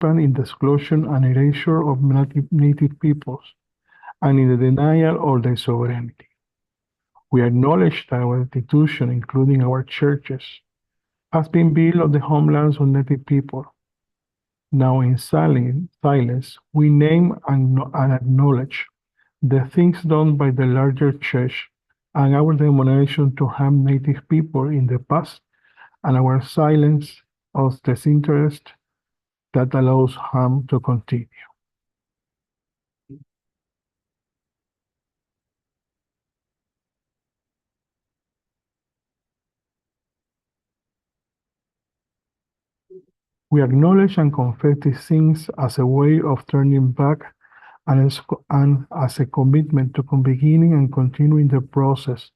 in the exclusion and erasure of native peoples and in the denial of their sovereignty. We acknowledge that our institution, including our churches, has been built on the homelands of native people. Now in silence, we name and acknowledge the things done by the larger church and our determination to harm native people in the past and our silence of disinterest that allows harm to continue. We acknowledge and confess these things as a way of turning back and as a commitment to beginning and continuing the process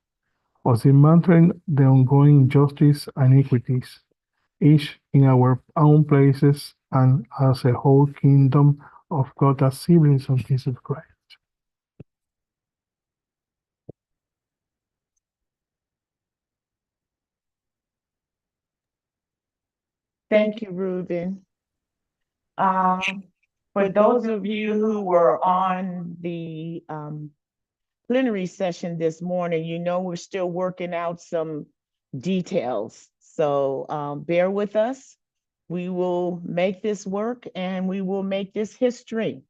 of dismantling the ongoing injustice and inequities, each in our own places and as a whole kingdom of God as siblings of Jesus Christ. Thank you, Ruben. For those of you who were on the plenary session this morning, you know we're still working out some details. So bear with us. We will make this work and we will make this history.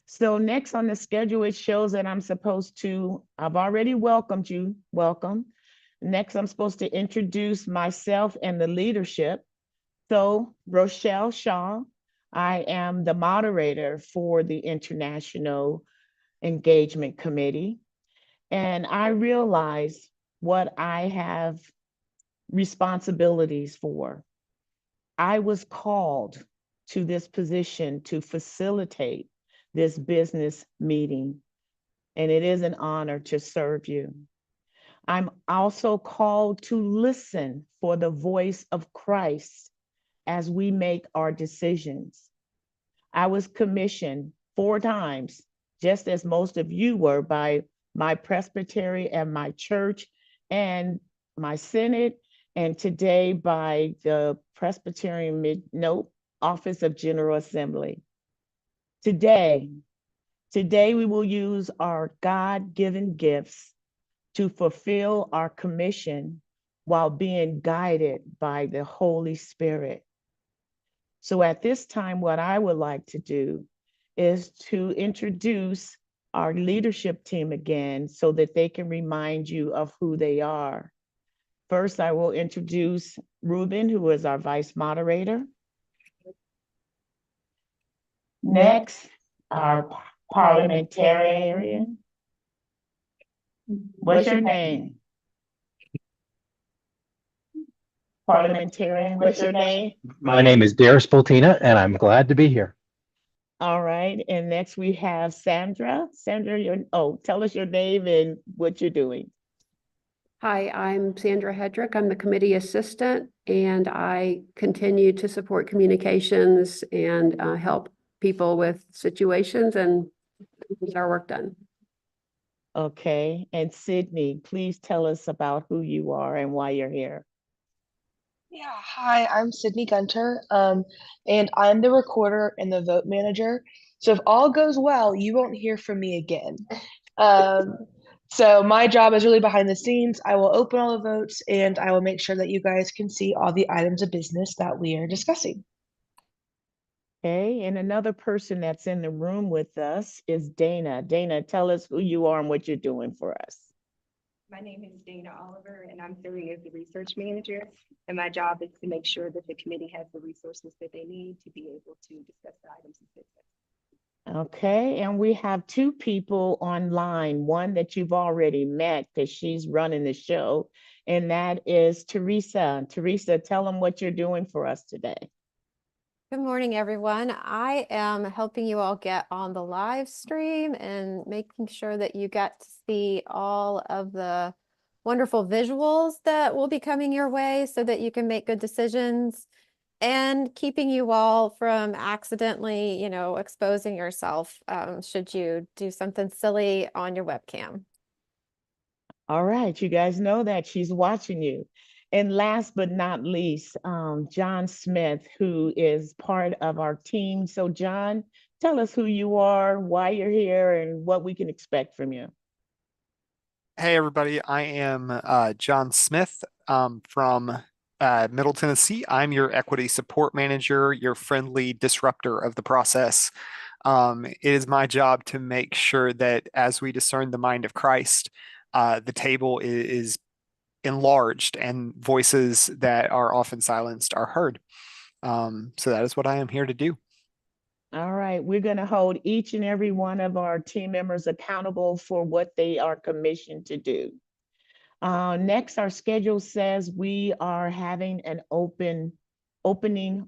So next on the schedule, it shows that I've already welcomed you, welcome. Next, I'm supposed to introduce myself and the leadership. So Rochelle Shaw, I am the moderator for the International Engagement Committee. And I realize what I have responsibilities for. I was called to this position to facilitate this business meeting, and it is an honor to serve you. I'm also called to listen for the voice of Christ as we make our decisions. I was commissioned 4 times, just as most of you were, by my presbytery and my church and my synod, and today by the Presbyterian Office of General Assembly. Today we will use our God-given gifts to fulfill our commission while being guided by the Holy Spirit. So at this time, what I would like to do is to introduce our leadership team again so that they can remind you of who they are. First, I will introduce Ruben, who is our vice moderator. Next, our parliamentarian. What's your name? Parliamentarian, what's your name? My name is Darius Boltina, and I'm glad to be here. All right, and next we have Sandra. Sandra, tell us your name and what you're doing. Hi, I'm Sandra Hedrick. I'm the committee assistant, and I continue to support communications and help people with situations and get our work done. Okay, and Sydney, please tell us about who you are and why you're here. Yeah, hi, I'm Sydney Gunter, and I'm the recorder and the vote manager. So if all goes well, you won't hear from me again. So my job is really behind the scenes. I will open all the votes and I will make sure that you guys can see all the items of business that we are discussing. Okay, and another person that's in the room with us is Dana. Dana, tell us who you are and what you're doing for us. My name is Dana Oliver, and I'm serving as the research manager. And my job is to make sure that the committee has the resources that they need to be able to discuss the items of business. Okay, and we have 2 people online, one that you've already met because she's running the show, and that is Teresa. Teresa, tell them what you're doing for us today. Good morning, everyone. I am helping you all get on the live stream and making sure that you get to see all of the wonderful visuals that will be coming your way so that you can make good decisions, and keeping you all from accidentally, exposing yourself should you do something silly on your webcam. All right, you guys know that she's watching you. And last but not least, John Smith, who is part of our team. So John, tell us who you are, why you're here, and what we can expect from you. Hey everybody, I am John Smith from Middle Tennessee. I'm your equity support manager, your friendly disruptor of the process. It is my job to make sure that as we discern the mind of Christ, the table is enlarged and voices that are often silenced are heard. So that is what I am here to do. All right, we're going to hold each and every one of our team members accountable for what they are commissioned to do. Next, our schedule says we are having an opening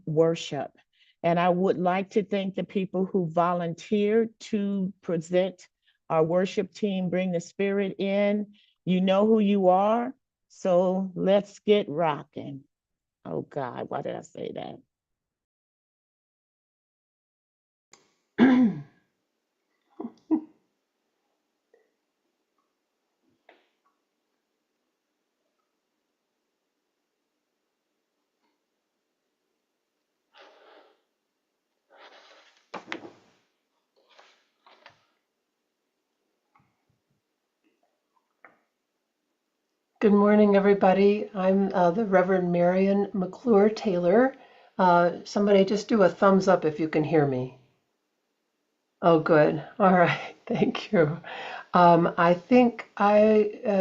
worship. And I would like to thank the people who volunteered to present our worship team, bring the spirit in. You know who you are, so let's get rocking. Oh God, why did I say that? Good morning, everybody. I'm the Reverend Marion McClure Taylor. Somebody just do a thumbs up if you can hear me. Oh, good. All right. Thank you. I think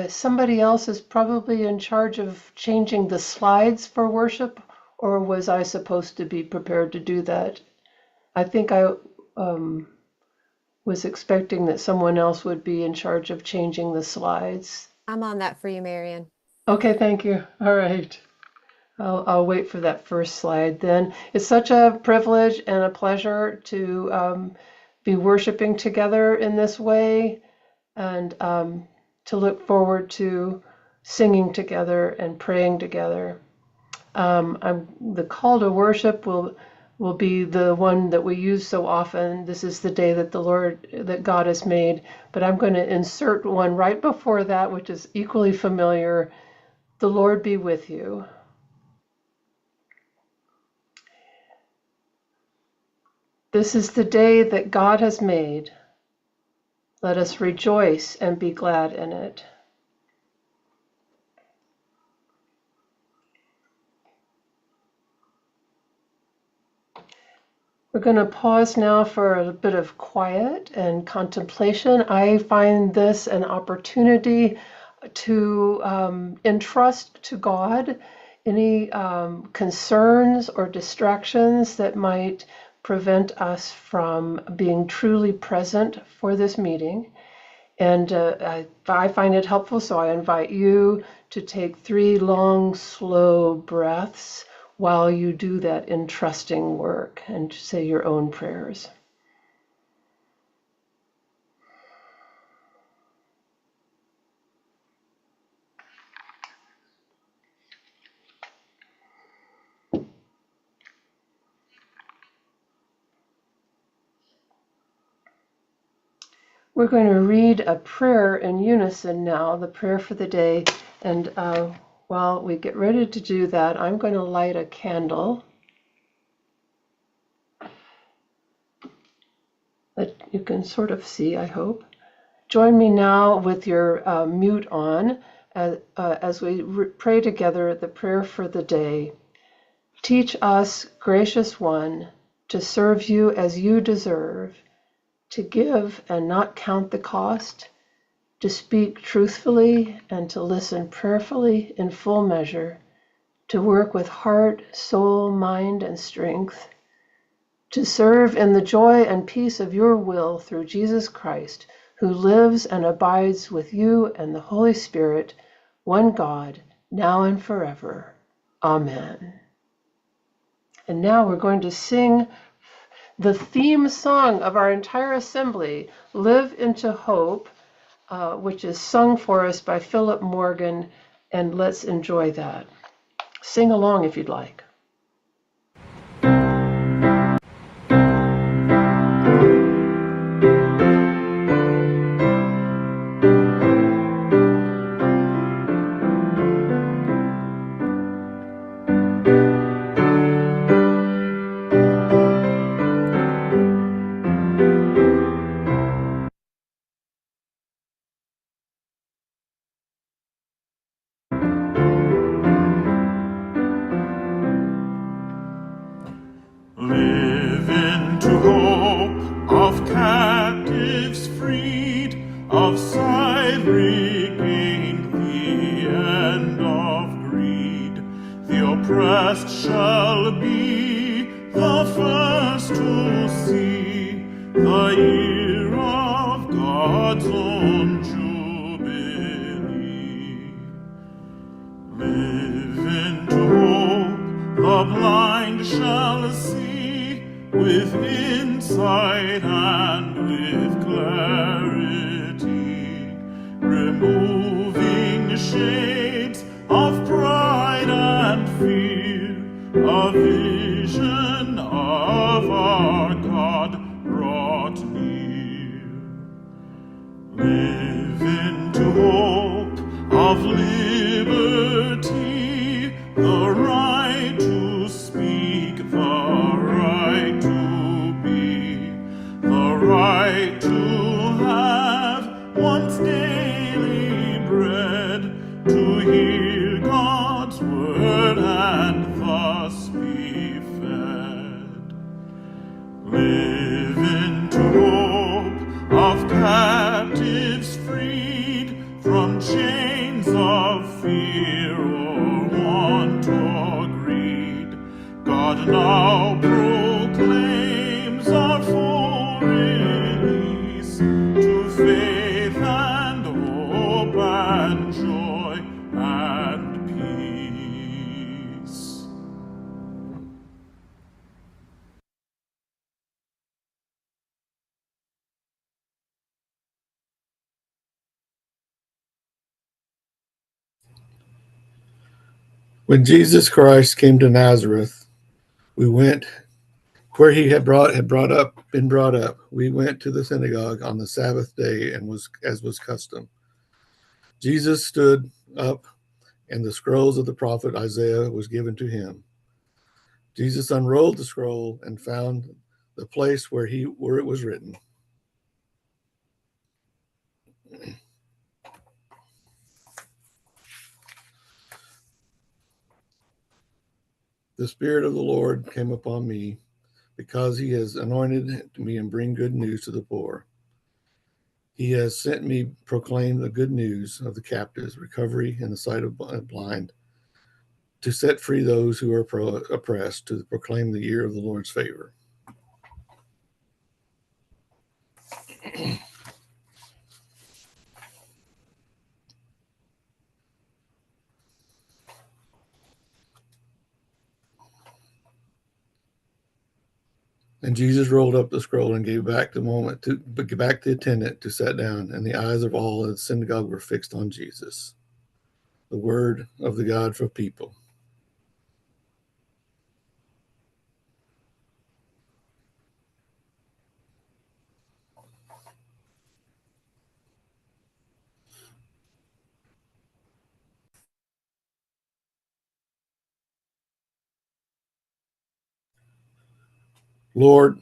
somebody else is probably in charge of changing the slides for worship, or was I supposed to be prepared to do that? I think I was expecting that someone else would be in charge of changing the slides. I'm on that for you, Marion. Okay, thank you. All right. I'll wait for that first slide then. It's such a privilege and a pleasure to be worshiping together in this way, and to look forward to singing together and praying together. The call to worship will be the one that we use so often. This is the day that God has made, but I'm going to insert one right before that, which is equally familiar. The Lord be with you. This is the day that God has made. Let us rejoice and be glad in it. We're going to pause now for a bit of quiet and contemplation. I find this an opportunity to entrust to God any concerns or distractions that might prevent us from being truly present for this meeting. And I find it helpful, so I invite you to take 3 long, slow breaths while you do that entrusting work and say your own prayers. We're going to read a prayer in unison now, the prayer for the day. And while we get ready to do that, I'm going to light a candle that you can sort of see, I hope. Join me now with your mute on as we pray together the prayer for the day. Teach us, gracious one, to serve you as you deserve, to give and not count the cost, to speak truthfully and to listen prayerfully in full measure, to work with heart, soul, mind, and strength, to serve in the joy and peace of your will through Jesus Christ, who lives and abides with you and the Holy Spirit, one God, now and forever. Amen. And now we're going to sing the theme song of our entire assembly, Live into Hope, which is sung for us by Philip Morgan, and let's enjoy that. Sing along if you'd like. of sight regained the end of greed. The oppressed shall be the first to see the year of God's own jubilee. Live into hope, the blind shall see with insight and with clarity, removing shades of pride and fear, a vision of our God brought near. Live into hope of liberty, the right to speak, the right to be, the right to have one's daily bread, to hear God's word and thus be fed. Live into hope of captives freed from chains of fear or want or greed. God now proclaims our full release to faith and hope and joy and peace. When Jesus Christ came to Nazareth, we went where he had been brought up. We went to the synagogue on the Sabbath day, and as was custom. Jesus stood up, and the scrolls of the prophet Isaiah was given to him. Jesus unrolled the scroll and found the place where it was written, "The Spirit of the Lord came upon me, because he has anointed me and bring good news to the poor. He has sent me proclaim the good news of the captives, recovery in the sight of blind, to set free those who are oppressed, to proclaim the year of the Lord's favor." And Jesus rolled up the scroll and gave back the attendant to sit down, and the eyes of all in the synagogue were fixed on Jesus. The word of the God for people. Lord,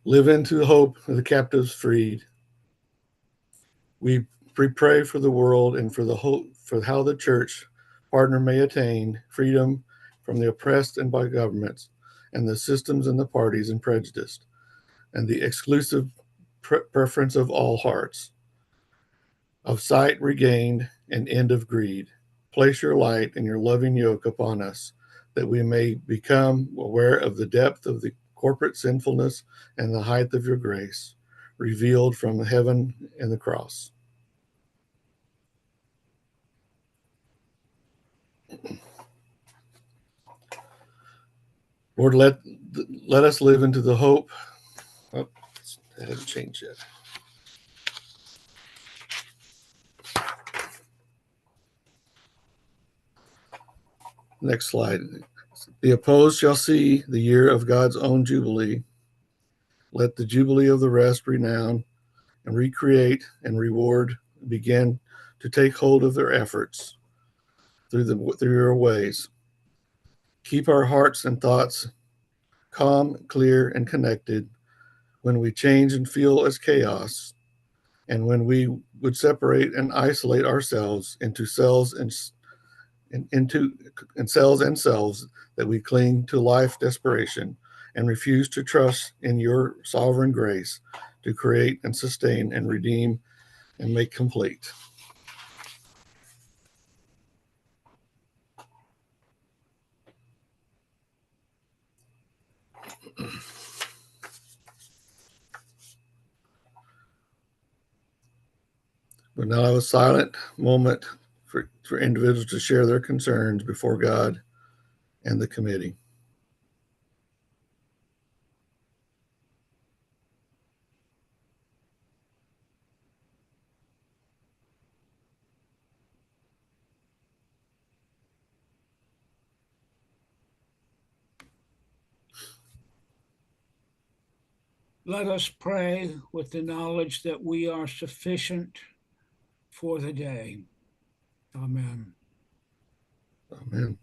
live into the hope of the captives freed. We pray for the world and for the hope for how the church partner may attain freedom from the oppressed and by governments and the systems and the parties and prejudiced, and the exclusive preference of all hearts, of sight regained and end of greed. Place your light and your loving yoke upon us, that we may become aware of the depth of the corporate sinfulness and the height of your grace, revealed from heaven and the cross. Lord, let us live into the hope. Oh, that hasn't changed yet. Next slide. The opposed shall see the year of God's own jubilee. Let the jubilee of the rest renown and recreate and reward begin to take hold of their efforts through your ways. Keep our hearts and thoughts calm, clear, and connected when we change and feel as chaos, and when we would separate and isolate ourselves into cells and selves, that we cling to life desperation and refuse to trust in your sovereign grace to create and sustain and redeem and make complete. But now have a silent moment for individuals to share their concerns before God and the committee. Let us pray with the knowledge that we are sufficient for the day. Amen. Amen.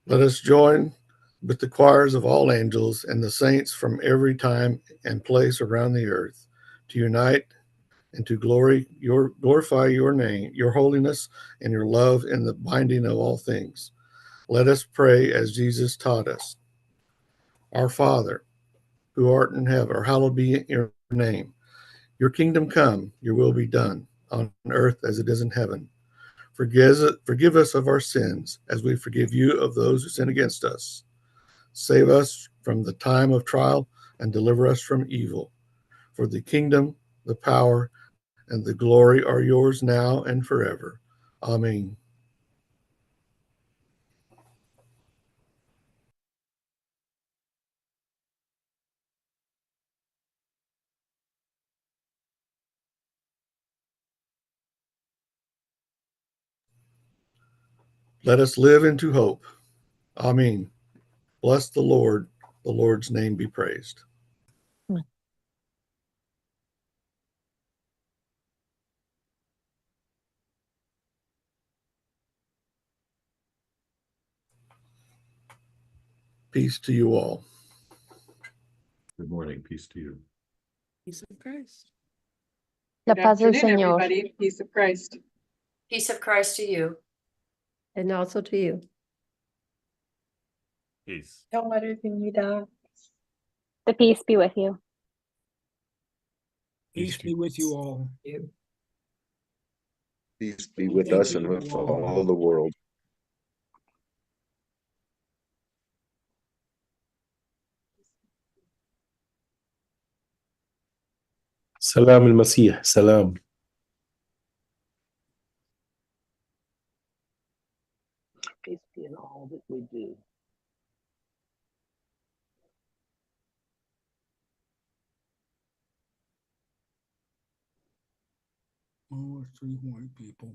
Let us join with the choirs of all angels and the saints from every time and place around the earth to unite and to glorify your name, your holiness, and your love in the binding of all things. Let us pray as Jesus taught us. Our Father, who art in heaven, or hallowed be your name. Your kingdom come, your will be done, on earth as it is in heaven. Forgive us of our sins, as we forgive you of those who sin against us. Save us from the time of trial, and deliver us from evil. For the kingdom, the power, and the glory are yours now and forever. Amen. Let us live into hope. Amen. Bless the Lord. The Lord's name be praised. Peace to you all. Good morning. Peace to you. Peace of Christ. La Good paz del afternoon, Señor. everybody. Peace of Christ. Peace of Christ to you. And also to you. Peace. The peace be with you. Peace be with you all. Peace be with Thank us you, and with all. all the world. سلام المسيح. سلام. Peace be in all that we do. Oh, 3 white people.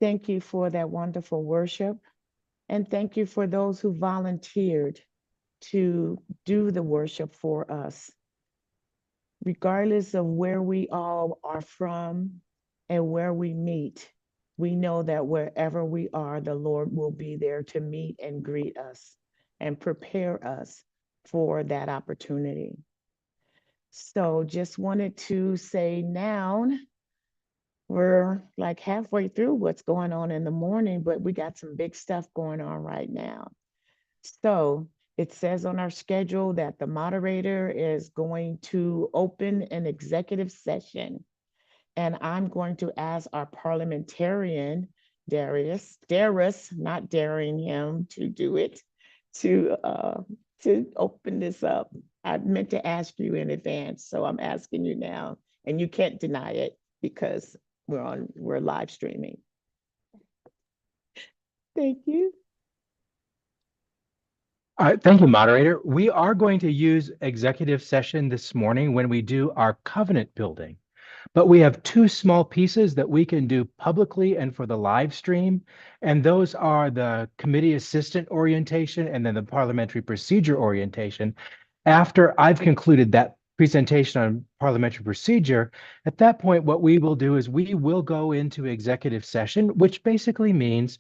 Thank you for that wonderful worship. And thank you for those who volunteered to do the worship for us. Regardless of where we all are from and where we meet, we know that wherever we are, the Lord will be there to meet and greet us and prepare us for that opportunity. So just wanted to say now, we're like halfway through what's going on in the morning, but we got some big stuff going on right now. So it says on our schedule that the moderator is going to open an executive session. And I'm going to ask our parliamentarian, Darius, not daring him to do it, to open this up. I meant to ask you in advance, so I'm asking you now, and you can't deny it because we're live streaming. Thank you. Thank you, moderator. We are going to use executive session this morning when we do our covenant building, but we have 2 small pieces that we can do publicly and for the live stream. And those are the committee assistant orientation and then the parliamentary procedure orientation. After I've concluded that presentation on parliamentary procedure, at that point, what we will do is we will go into executive session, which basically means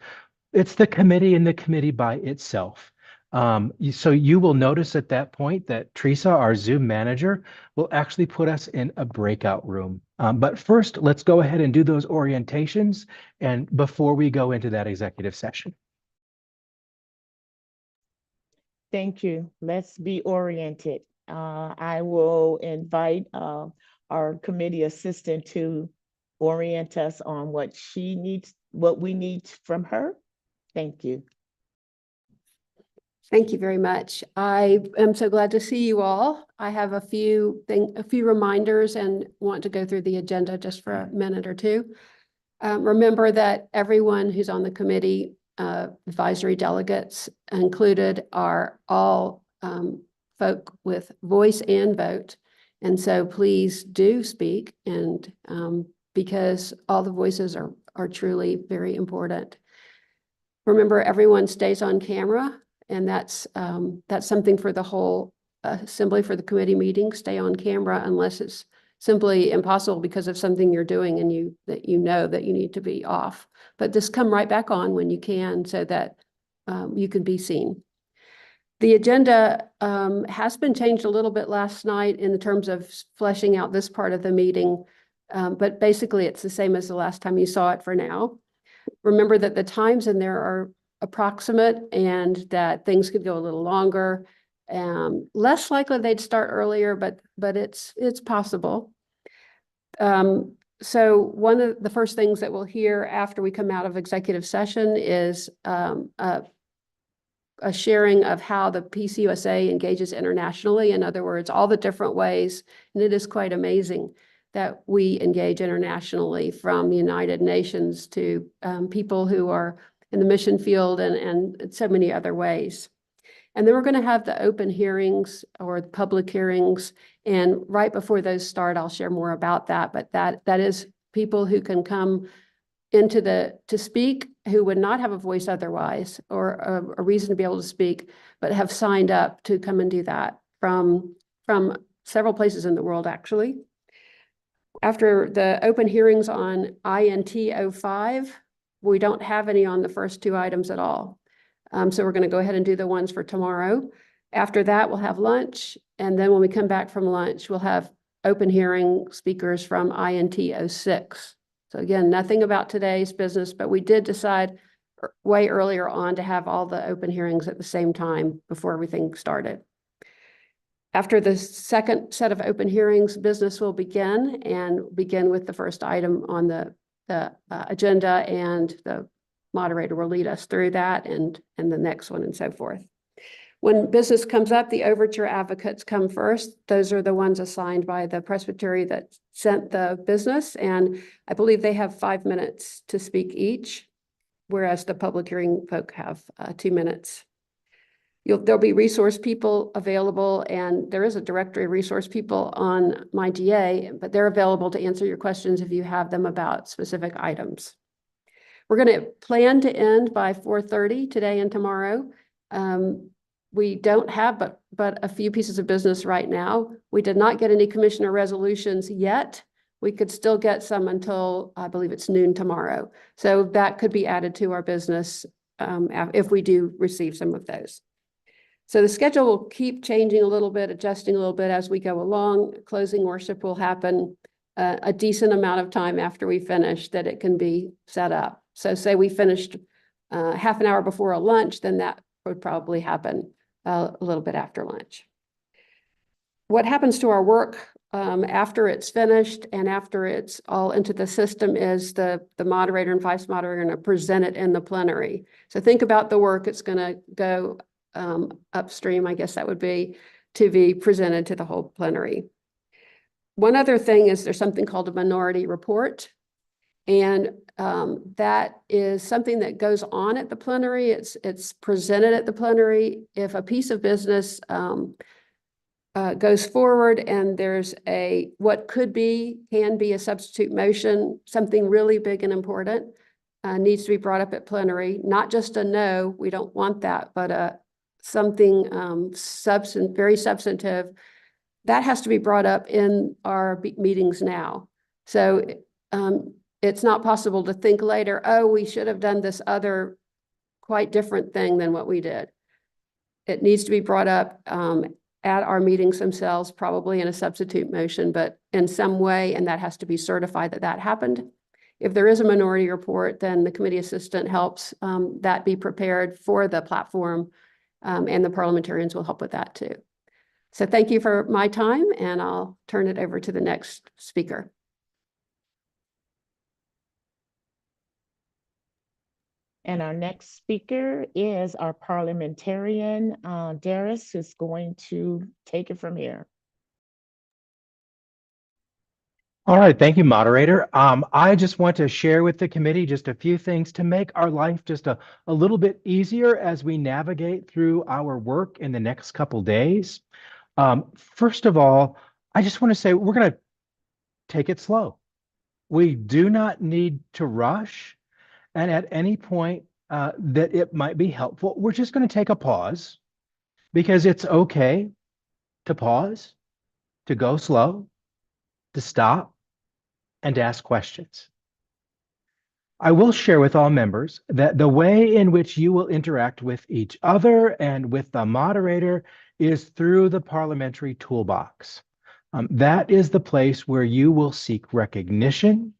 it's the committee and the committee by itself. So you will notice at that point that Teresa, our Zoom manager, will actually put us in a breakout room. But first, let's go ahead and do those orientations and before we go into that executive session. Thank you. Let's be oriented. I will invite our committee assistant to orient us on what she needs, what we need from her. Thank you. Thank you very much. I am so glad to see you all. I have a few reminders and want to go through the agenda just for a minute or two. Remember that everyone who's on the committee, advisory delegates included, are all folk with voice and vote. And so please do speak, and because all the voices are truly very important. Remember, everyone stays on camera. And that's something for the whole assembly, for the committee meeting. Stay on camera unless it's simply impossible because of something you're doing and you know that you need to be off. But just come right back on when you can so that you can be seen. The agenda has been changed a little bit last night in terms of fleshing out this part of the meeting, but basically it's the same as the last time you saw it for now. Remember that the times in there are approximate and that things could go a little longer. Less likely they'd start earlier, but it's possible. So one of the first things that we'll hear after we come out of executive session is a sharing of how the PCUSA engages internationally. In other words, all the different ways, and it is quite amazing that we engage internationally, from the United Nations to people who are in the mission field and so many other ways. And then we're going to have the open hearings or the public hearings. And right before those start, I'll share more about that. But that is people who can come into to speak who would not have a voice otherwise, or a reason to be able to speak, but have signed up to come and do that from several places in the world, actually. After the open hearings on INT 05, we don't have any on the first two items at all. So we're going to go ahead and do the ones for tomorrow. After that, we'll have lunch. And then when we come back from lunch, we'll have open hearing speakers from INT 06. So again, nothing about today's business, but we did decide way earlier on to have all the open hearings at the same time before everything started. After the second set of open hearings, business will begin with the first item on the agenda, and the moderator will lead us through that and the next one and so forth. When business comes up, the overture advocates come first. Those are the ones assigned by the presbytery that sent the business, and I believe they have 5 minutes to speak each, whereas the public hearing folk have 2 minutes. There'll be resource people available, and there is a directory of resource people on MyGA, but they're available to answer your questions if you have them about specific items. We're going to plan to end by 4:30 today and tomorrow. We don't have but a few pieces of business right now. We did not get any commissioner resolutions yet. We could still get some until, I believe it's noon tomorrow. So that could be added to our business if we do receive some of those. So the schedule will keep changing a little bit, adjusting a little bit as we go along. Closing worship will happen a decent amount of time after we finish, that it can be set up. So say we finished half an hour before a lunch, then that would probably happen a little bit after lunch. What happens to our work after it's finished and after it's all into the system is the moderator and vice moderator are going to present it in the plenary. So think about the work. It's going to go upstream, I guess that would be, to be presented to the whole plenary. One other thing is there's something called a minority report, and that is something that goes on at the plenary. It's presented at the plenary. If a piece of business goes forward and there's what can be a substitute motion, something really big and important needs to be brought up at plenary, not just a no, we don't want that, but something very substantive, that has to be brought up in our meetings now. So it's not possible to think later, oh, we should have done this other quite different thing than what we did. it needs to be brought up at our meetings themselves, probably in a substitute motion, but in some way, and that has to be certified that that happened. If there is a minority report, then the committee assistant helps that be prepared for the platform, and the parliamentarians will help with that too. So thank you for my time, and I'll turn it over to the next speaker. And our next speaker is our parliamentarian, Darius, who's going to take it from here. All right, thank you, moderator. I just want to share with the committee just a few things to make our life just a little bit easier as we navigate through our work in the next couple days. First of all, I just want to say we're going to take it slow. We do not need to rush. And at any point that it might be helpful, we're just going to take a pause, because it's okay to pause, to go slow, to stop, and to ask questions. I will share with all members that the way in which you will interact with each other and with the moderator is through the parliamentary toolbox. That is the place where you will seek recognition.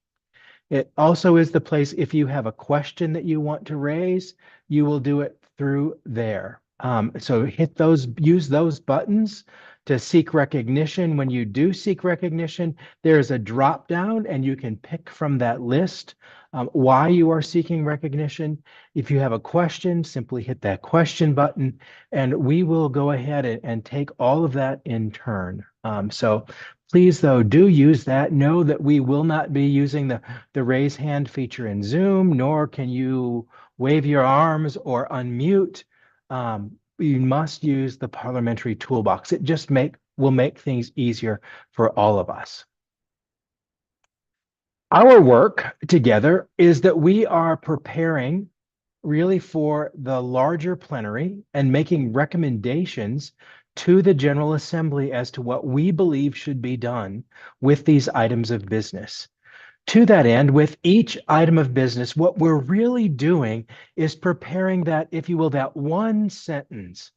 It also is the place, if you have a question that you want to raise, you will do it through there. So use those buttons to seek recognition. When you do seek recognition, there's a drop down and you can pick from that list why you are seeking recognition. If you have a question, simply hit that question button, and we will go ahead and take all of that in turn. So please, though, do use that. Know that we will not be using the raise hand feature in Zoom, nor can you wave your arms or unmute. You must use the parliamentary toolbox. It just will make things easier for all of us. Our work together is that we are preparing really for the larger plenary and making recommendations to the General Assembly as to what we believe should be done with these items of business. To that end, with each item of business, what we're really doing is preparing that, if you will, that one sentence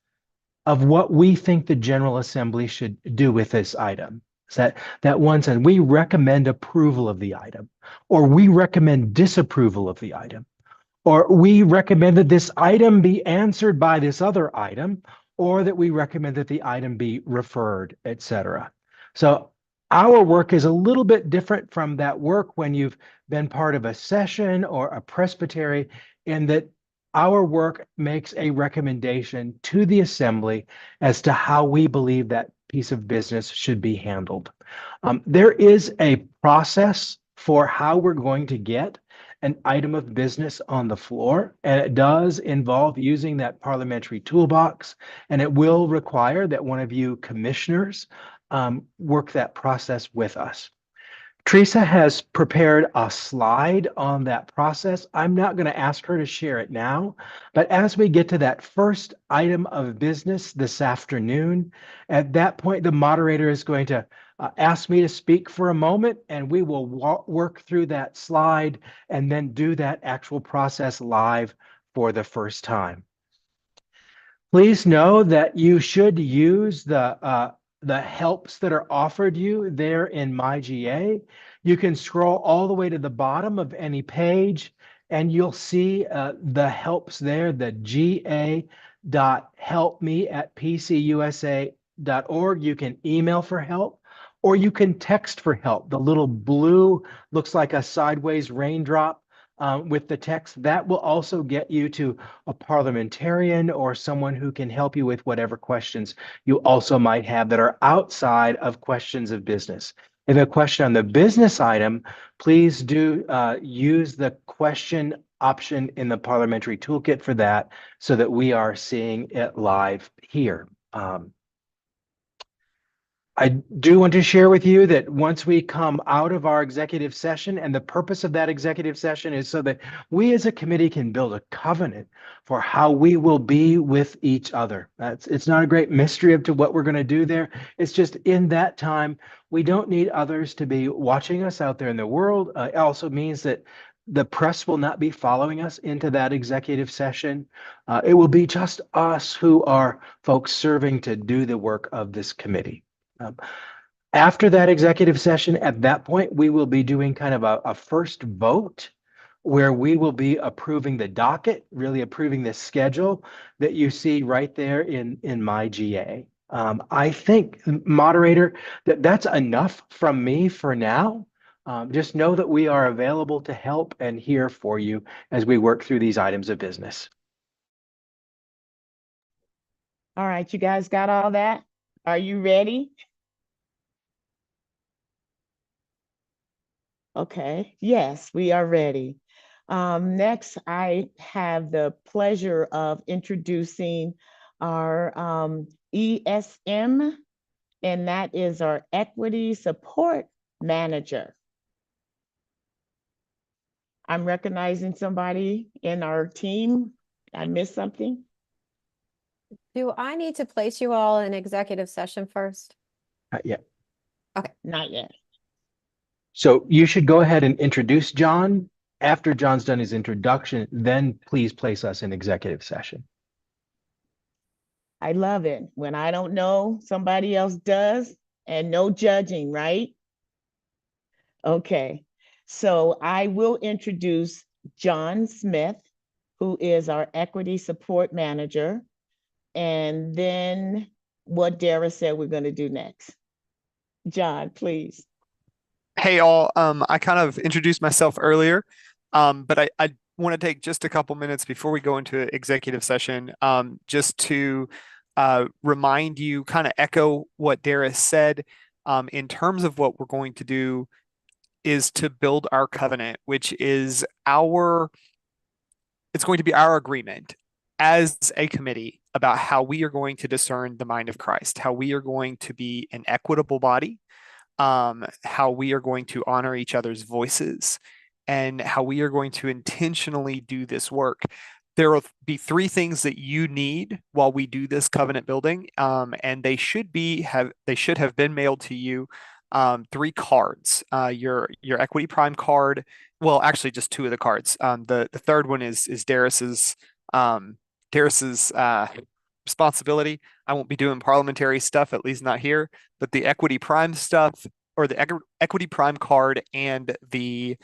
of what we think the General Assembly should do with this item. So that one sentence, we recommend approval of the item, or we recommend disapproval of the item, or we recommend that this item be answered by this other item, or that we recommend that the item be referred, etc. So our work is a little bit different from that work when you've been part of a session or a presbytery, in that our work makes a recommendation to the assembly as to how we believe that piece of business should be handled. There is a process for how we're going to get an item of business on the floor, and it does involve using that parliamentary toolbox, and it will require that one of you commissioners work that process with us. Teresa has prepared a slide on that process. I'm not going to ask her to share it now, but as we get to that first item of business this afternoon, at that point, the moderator is going to ask me to speak for a moment, and we will work through that slide and then do that actual process live for the first time. Please know that you should use the helps that are offered you there in MyGA. You can scroll all the way to the bottom of any page, and you'll see the helps there, the ga.helpme@pcusa.org. You can email for help, or you can text for help. The little blue looks like a sideways raindrop with the text. That will also get you to a parliamentarian or someone who can help you with whatever questions you also might have that are outside of questions of business. If you have a question on the business item, please do use the question option in the parliamentary toolkit for that, so that we are seeing it live here. I do want to share with you that once we come out of our executive session, and the purpose of that executive session is so that we as a committee can build a covenant for how we will be with each other. It's not a great mystery as to what we're going to do there. It's just in that time, we don't need others to be watching us out there in the world. It also means that The press will not be following us into that executive session. It will be just us who are folks serving to do the work of this committee. After that executive session, at that point, we will be doing kind of a first vote where we will be approving the docket, really approving the schedule that you see right there in my GA. I think, moderator, that's enough from me for now. Just know that we are available to help and here for you as we work through these items of business. All right, you guys got all that? Are you ready? Okay, yes, we are ready. Next, I have the pleasure of introducing our ESM, and that is our Equity Support Manager. I'm recognizing somebody in our team. I missed something? Do I need to place you all in executive session first? Yeah. Okay. Not yet. So you should go ahead and introduce John. After John's done his introduction, then please place us in executive session. I love it. When I don't know, somebody else does, and no judging, right? Okay, so I will introduce John Smith, who is our Equity Support Manager, and then what Dara said we're going to do next. John, please. Hey all, I kind of introduced myself earlier, but I want to take just a couple minutes before we go into executive session, just to remind you, kind of echo what Dara said, in terms of what we're going to do is to build our covenant, which is it's going to be our agreement as a committee about how we are going to discern the mind of Christ, how we are going to be an equitable body, how we are going to honor each other's voices, and how we are going to intentionally do this work. There will be three things that you need while we do this covenant building, and they should have been mailed to you. Three cards. Your Equity Prime card. Well, actually, just two of the cards. The third one is Darius's responsibility. I won't be doing parliamentary stuff, at least not here. But the Equity Prime stuff, or the Equity Prime card, and the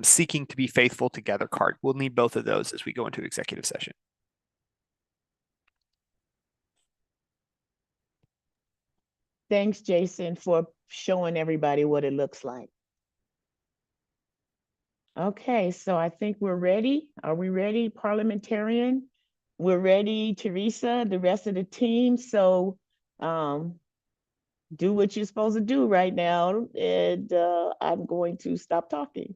Seeking to be Faithful Together card. We'll need both of those as we go into executive session. Thanks, Jason, for showing everybody what it looks like. Okay, so I think we're ready. Are we ready, parliamentarian? We're ready, Teresa, the rest of the team. So do what you're supposed to do right now, and I'm going to stop talking.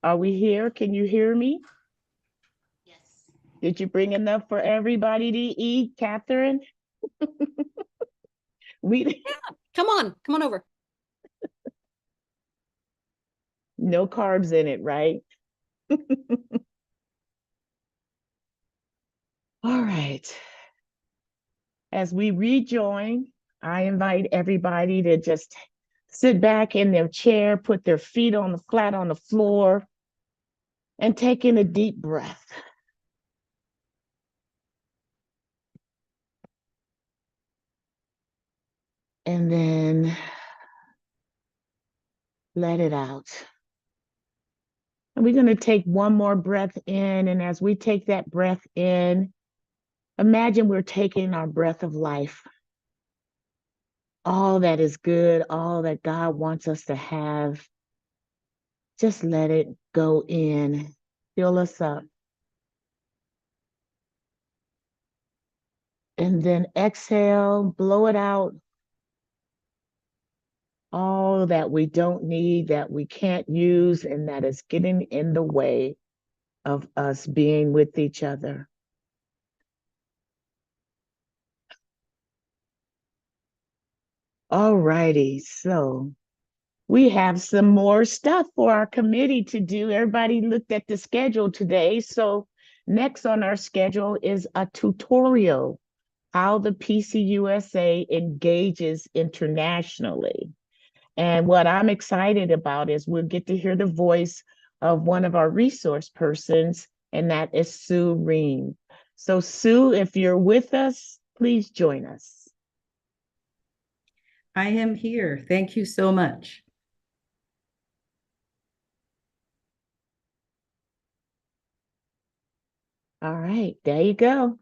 Are we here? Can you hear me? Yes. Did you bring enough for everybody to eat, Catherine? Come on over. No carbs in it, right? All right. As we rejoin, I invite everybody to just sit back in their chair, put their feet on the flat on the floor, and take in a deep breath. And then let it out. And we're going to take one more breath in. And as we take that breath in, imagine we're taking our breath of life. All that is good, all that God wants us to have, just let it go in. Fill us up. And then exhale, blow it out. All that we don't need, that we can't use, and that is getting in the way of us being with each other. All righty, so we have some more stuff for our committee to do. Everybody looked at the schedule today. So next on our schedule is a tutorial, how the PCUSA engages internationally. And what I'm excited about is we'll get to hear the voice of one of our resource persons, and that is Sue Ream. So Sue, if you're with us, please join us. I am here. Thank you so much. All right, there you go.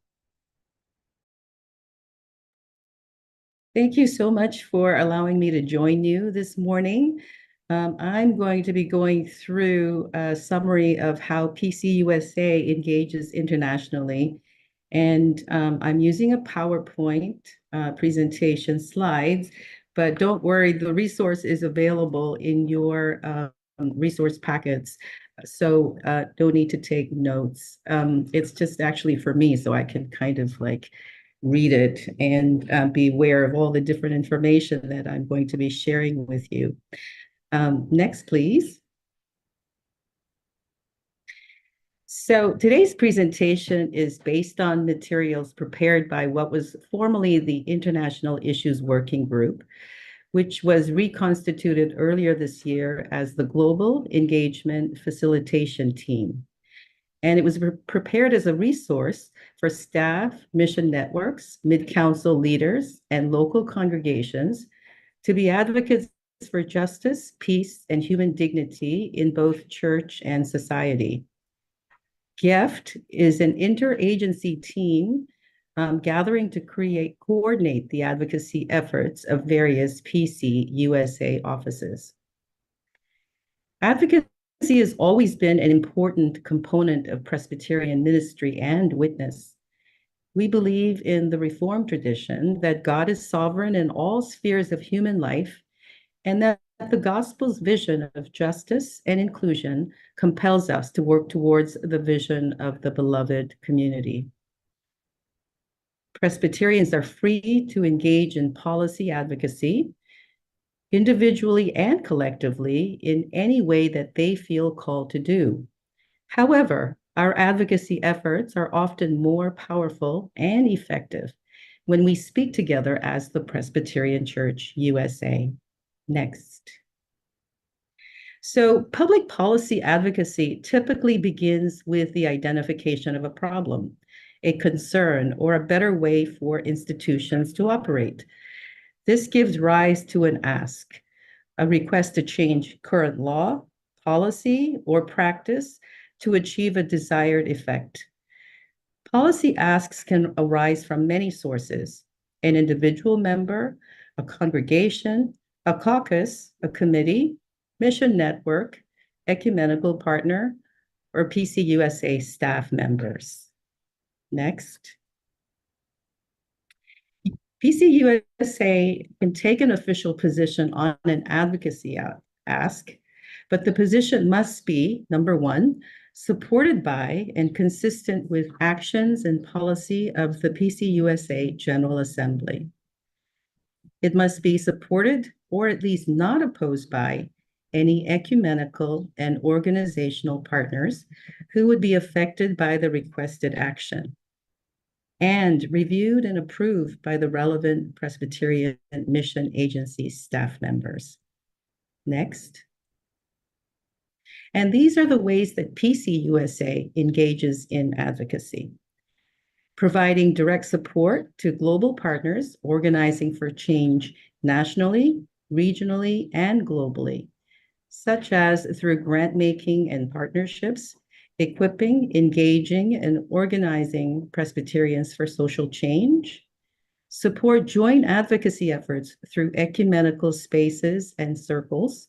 Thank you so much for allowing me to join you this morning. I'm going to be going through a summary of how PCUSA engages internationally. And I'm using a PowerPoint presentation slides, but don't worry, the resource is available in your resource packets. So don't need to take notes. It's just actually for me, so I can kind of like read it and be aware of all the different information that I'm going to be sharing with you. Next, please. So today's presentation is based on materials prepared by what was formerly the International Issues Working Group, which was reconstituted earlier this year as the Global Engagement Facilitation Team. And it was prepared as a resource for staff, mission networks, mid-council leaders, and local congregations to be advocates for justice, peace, and human dignity in both church and society. GEFT is an interagency team gathering to coordinate the advocacy efforts of various PCUSA offices. Advocacy has always been an important component of Presbyterian ministry and witness. We believe in the Reformed tradition that God is sovereign in all spheres of human life, and that the gospel's vision of justice and inclusion compels us to work towards the vision of the beloved community. Presbyterians are free to engage in policy advocacy, individually and collectively, in any way that they feel called to do. However, our advocacy efforts are often more powerful and effective when we speak together as the Presbyterian Church USA. Next. So public policy advocacy typically begins with the identification of a problem, a concern, or a better way for institutions to operate. This gives rise to an ask, a request to change current law, policy, or practice to achieve a desired effect. Policy asks can arise from many sources: an individual member, a congregation, a caucus, a committee, mission network, ecumenical partner, or PCUSA staff members. Next. PCUSA can take an official position on an advocacy ask, but the position must be, number one, supported by and consistent with actions and policy of the PCUSA General Assembly. It must be supported or at least not opposed by any ecumenical and organizational partners who would be affected by the requested action, and reviewed and approved by the relevant Presbyterian mission agency staff members. Next. And these are the ways that PCUSA engages in advocacy: providing direct support to global partners organizing for change nationally, regionally, and globally, such as through grant making and partnerships, equipping, engaging, and organizing Presbyterians for social change, support joint advocacy efforts through ecumenical spaces and circles,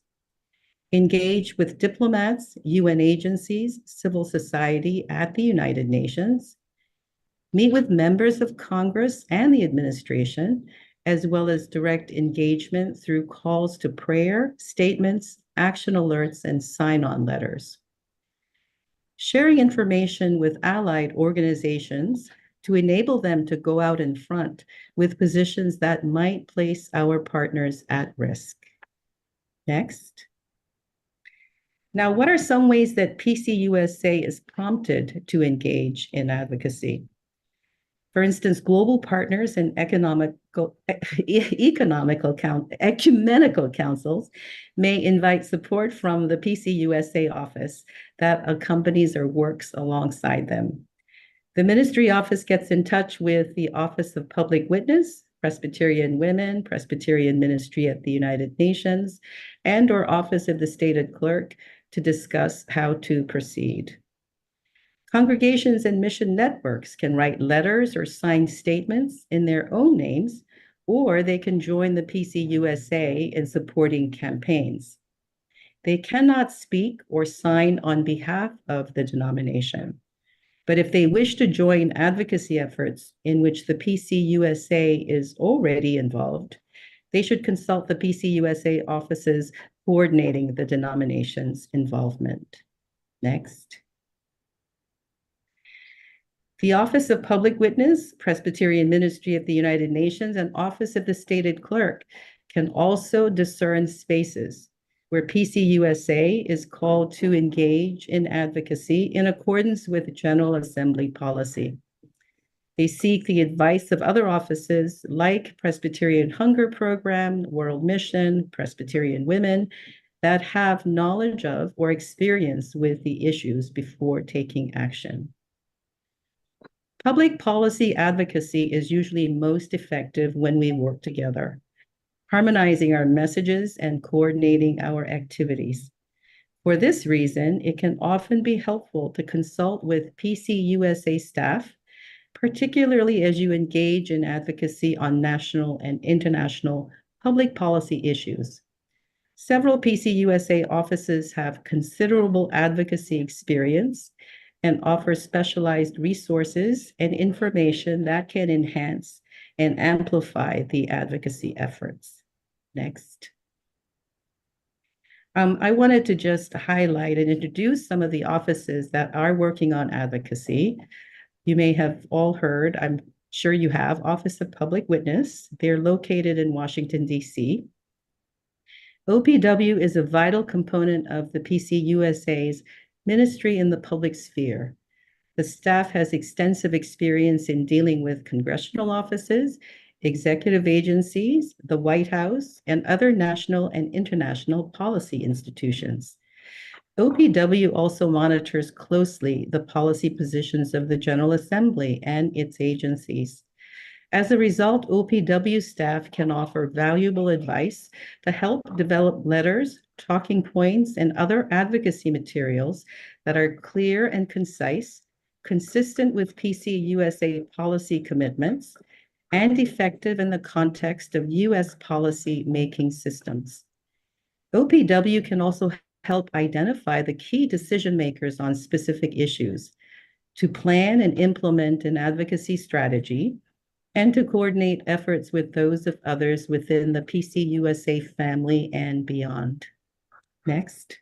engage with diplomats, UN agencies, civil society at the United Nations, meet with members of Congress and the administration, as well as direct engagement through calls to prayer, statements, action alerts, and sign-on letters. Sharing information with allied organizations to enable them to go out in front with positions that might place our partners at risk. Next. Now, what are some ways that PCUSA is prompted to engage in advocacy? For instance, global partners and ecumenical councils may invite support from the PCUSA office that accompanies or works alongside them. The ministry office gets in touch with the Office of Public Witness, Presbyterian Women, Presbyterian Ministry at the United Nations, and/or Office of the Stated Clerk to discuss how to proceed. Congregations and mission networks can write letters or sign statements in their own names, or they can join the PCUSA in supporting campaigns. They cannot speak or sign on behalf of the denomination. But if they wish to join advocacy efforts in which the PCUSA is already involved, they should consult the PCUSA offices coordinating the denomination's involvement. Next. The Office of Public Witness, Presbyterian Ministry of the United Nations, and Office of the Stated Clerk can also discern spaces where PCUSA is called to engage in advocacy in accordance with General Assembly policy. They seek the advice of other offices like Presbyterian Hunger Program, World Mission, Presbyterian Women, that have knowledge of or experience with the issues before taking action. Public policy advocacy is usually most effective when we work together, harmonizing our messages and coordinating our activities. For this reason, it can often be helpful to consult with PCUSA staff, particularly as you engage in advocacy on national and international public policy issues. Several PCUSA offices have considerable advocacy experience and offer specialized resources and information that can enhance and amplify the advocacy efforts. Next. I wanted to just highlight and introduce some of the offices that are working on advocacy. You may have all heard, I'm sure you have, Office of Public Witness. They're located in Washington, D.C. OPW is a vital component of the PCUSA's ministry in the public sphere. The staff has extensive experience in dealing with congressional offices, executive agencies, the White House, and other national and international policy institutions. OPW also monitors closely the policy positions of the General Assembly and its agencies. As a result, OPW staff can offer valuable advice to help develop letters, talking points, and other advocacy materials that are clear and concise, consistent with PCUSA policy commitments, and effective in the context of U.S. policy-making systems. OPW can also help identify the key decision makers on specific issues, to plan and implement an advocacy strategy, and to coordinate efforts with those of others within the PCUSA family and beyond. Next.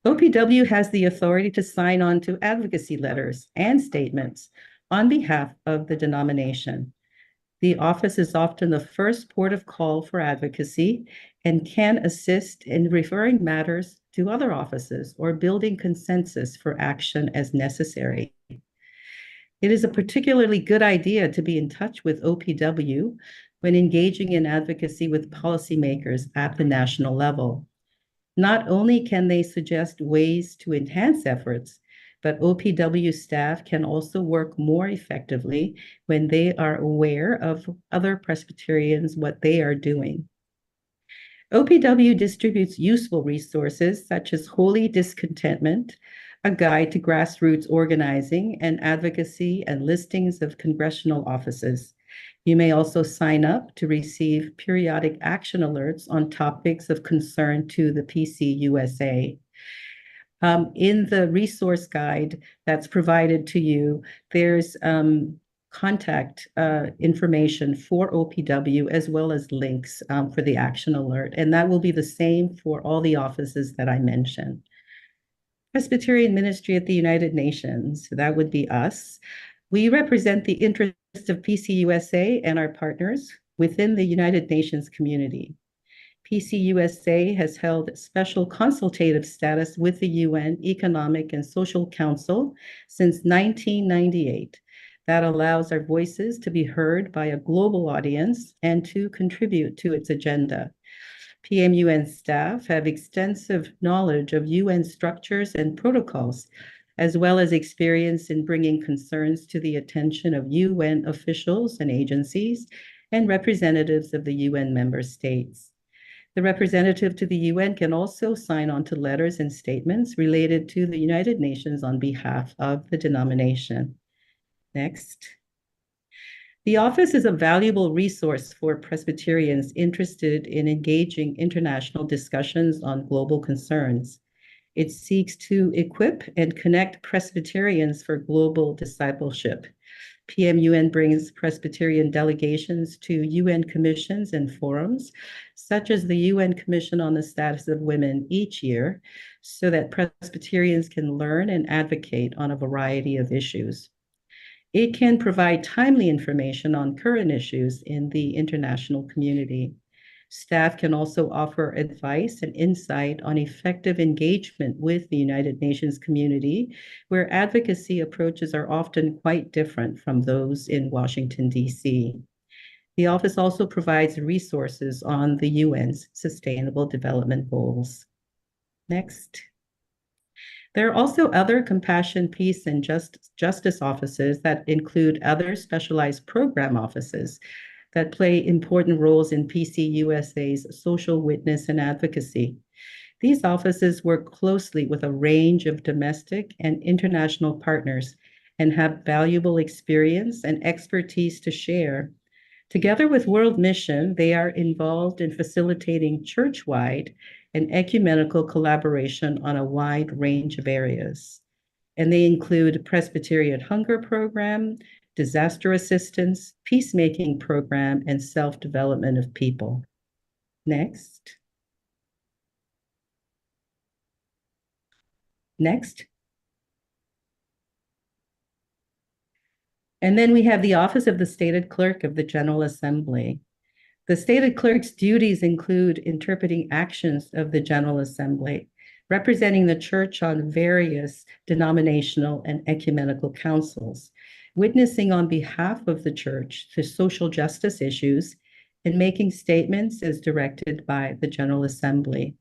OPW has the authority to sign on to advocacy letters and statements on behalf of the denomination. The office is often the first port of call for advocacy and can assist in referring matters to other offices or building consensus for action as necessary. It is a particularly good idea to be in touch with OPW when engaging in advocacy with policymakers at the national level. Not only can they suggest ways to enhance efforts, but OPW staff can also work more effectively when they are aware of other Presbyterians, what they are doing. OPW distributes useful resources such as Holy Discontentment, a guide to grassroots organizing and advocacy, and listings of congressional offices. You may also sign up to receive periodic action alerts on topics of concern to the PCUSA. In the resource guide that's provided to you, there's contact information for OPW as well as links for the action alert. And that will be the same for all the offices that I mentioned. Presbyterian Ministry at the United Nations, that would be us. We represent the interests of PCUSA and our partners within the United Nations community. PCUSA has held special consultative status with the UN Economic and Social Council since 1998. That allows our voices to be heard by a global audience and to contribute to its agenda. PMUN staff have extensive knowledge of UN structures and protocols, as well as experience in bringing concerns to the attention of UN officials and agencies and representatives of the UN member states. The representative to the UN can also sign on to letters and statements related to the United Nations on behalf of the denomination. Next. The office is a valuable resource for Presbyterians interested in engaging international discussions on global concerns. It seeks to equip and connect Presbyterians for global discipleship. PMUN brings Presbyterian delegations to UN commissions and forums, such as the UN Commission on the Status of Women each year, so that Presbyterians can learn and advocate on a variety of issues. It can provide timely information on current issues in the international community. Staff can also offer advice and insight on effective engagement with the United Nations community, where advocacy approaches are often quite different from those in Washington, D.C. The office also provides resources on the UN's Sustainable Development Goals. Next. There are also other compassion, peace, and justice offices that include other specialized program offices that play important roles in PCUSA's social witness and advocacy. These offices work closely with a range of domestic and international partners and have valuable experience and expertise to share. Together with World Mission, they are involved in facilitating church-wide and ecumenical collaboration on a wide range of areas. And they include Presbyterian Hunger Program, disaster assistance, peacemaking program, and self-development of people. Next. Next. And then we have the Office of the Stated Clerk of the General Assembly. The stated clerk's duties include interpreting actions of the General Assembly, representing the church on various denominational and ecumenical councils, witnessing on behalf of the church to social justice issues, and making statements as directed by the General Assembly.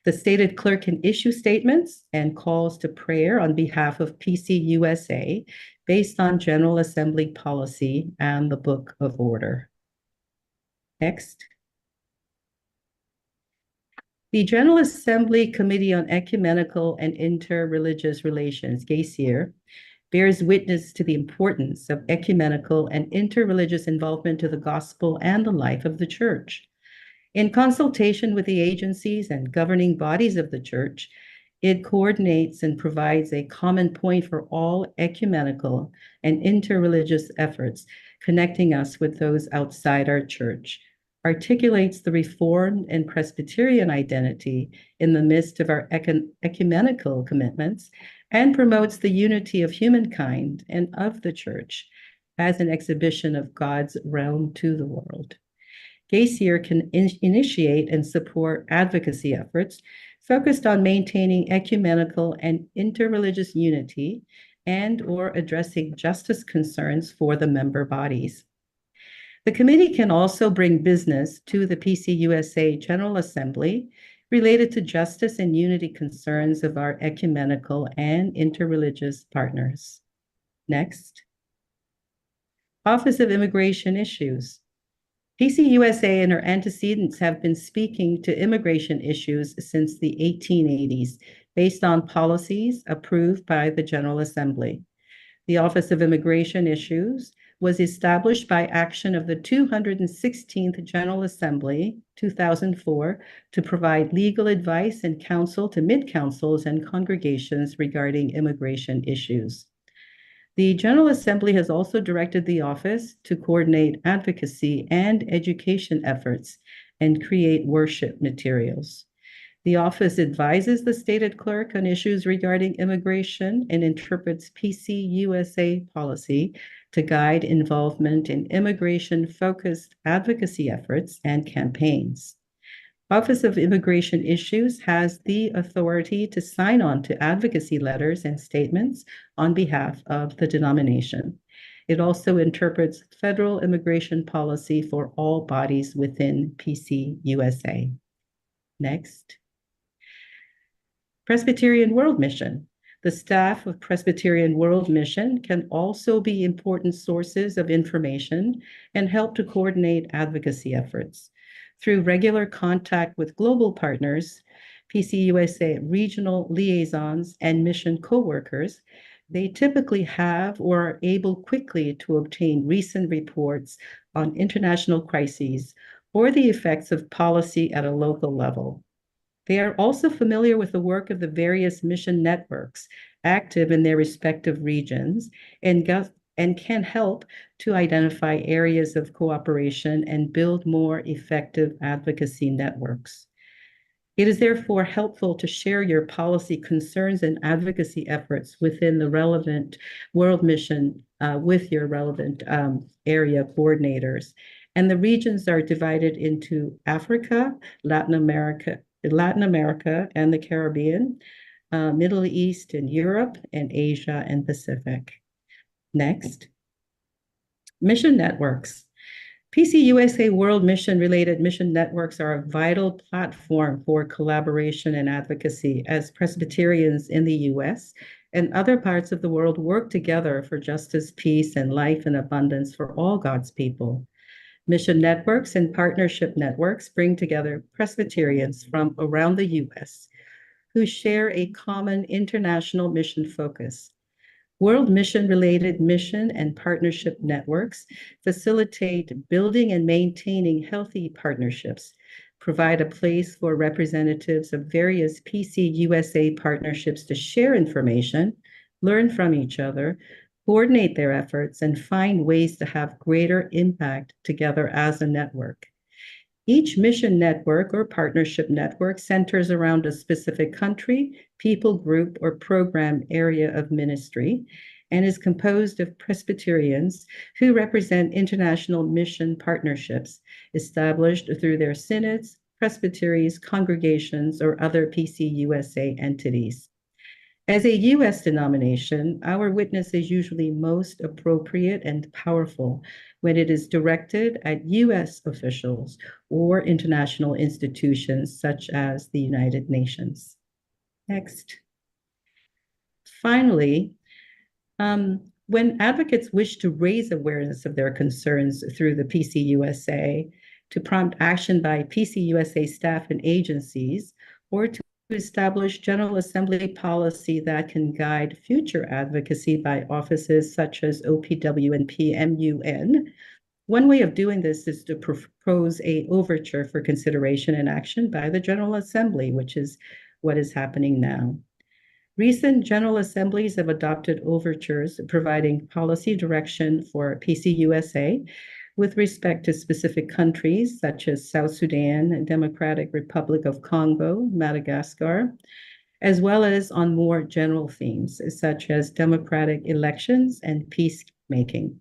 The stated clerk can issue statements and calls to prayer on behalf of PCUSA based on General Assembly policy and the Book of Order. Next. The General Assembly Committee on Ecumenical and Interreligious Relations, GACIR, bears witness to the importance of ecumenical and interreligious involvement to the gospel and the life of the church. In consultation with the agencies and governing bodies of the church, it coordinates and provides a common point for all ecumenical and interreligious efforts, connecting us with those outside our church, articulates the Reformed and Presbyterian identity in the midst of our ecumenical commitments, and promotes the unity of humankind and of the church as an exhibition of God's realm to the world. GACIR can initiate and support advocacy efforts focused on maintaining ecumenical and interreligious unity and/or addressing justice concerns for the member bodies. The committee can also bring business to the PCUSA General Assembly related to justice and unity concerns of our ecumenical and interreligious partners. Next. Office of Immigration Issues. PCUSA and her antecedents have been speaking to immigration issues since the 1880s, based on policies approved by the General Assembly. The Office of Immigration Issues was established by action of the 216th General Assembly, 2004, to provide legal advice and counsel to mid-councils and congregations regarding immigration issues. The General Assembly has also directed the office to coordinate advocacy and education efforts and create worship materials. The office advises the stated clerk on issues regarding immigration and interprets PCUSA policy to guide involvement in immigration-focused advocacy efforts and campaigns. Office of Immigration Issues has the authority to sign on to advocacy letters and statements on behalf of the denomination. It also interprets federal immigration policy for all bodies within PCUSA. Next. Presbyterian World Mission. The staff of Presbyterian World Mission can also be important sources of information and help to coordinate advocacy efforts. Through regular contact with global partners, PCUSA regional liaisons, and mission co-workers, they typically have or are able quickly to obtain recent reports on international crises or the effects of policy at a local level. They are also familiar with the work of the various mission networks active in their respective regions and can help to identify areas of cooperation and build more effective advocacy networks. It is therefore helpful to share your policy concerns and advocacy efforts within the relevant World Mission with your relevant area coordinators. And the regions are divided into Africa, Latin America and the Caribbean, Middle East and Europe, and Asia and Pacific. Next. Mission networks. PCUSA World Mission-related mission networks are a vital platform for collaboration and advocacy as Presbyterians in the U.S. and other parts of the world work together for justice, peace, and life in abundance for all God's people. Mission networks and partnership networks bring together Presbyterians from around the U.S. who share a common international mission focus. World Mission-related mission and partnership networks facilitate building and maintaining healthy partnerships, provide a place for representatives of various PCUSA partnerships to share information, learn from each other, coordinate their efforts, and find ways to have greater impact together as a network. Each mission network or partnership network centers around a specific country, people group, or program area of ministry, and is composed of Presbyterians who represent international mission partnerships established through their synods, presbyteries, congregations, or other PCUSA entities. As a U.S. denomination, our witness is usually most appropriate and powerful when it is directed at U.S. officials or international institutions such as the United Nations. Next. Finally, when advocates wish to raise awareness of their concerns through the PCUSA, to prompt action by PCUSA staff and agencies, or to establish General Assembly policy that can guide future advocacy by offices such as OPW and PMUN. One way of doing this is to propose an overture for consideration and action by the General Assembly, which is what is happening now. Recent General Assemblies have adopted overtures providing policy direction for PCUSA with respect to specific countries such as South Sudan, Democratic Republic of Congo, Madagascar, as well as on more general themes such as democratic elections and peacemaking.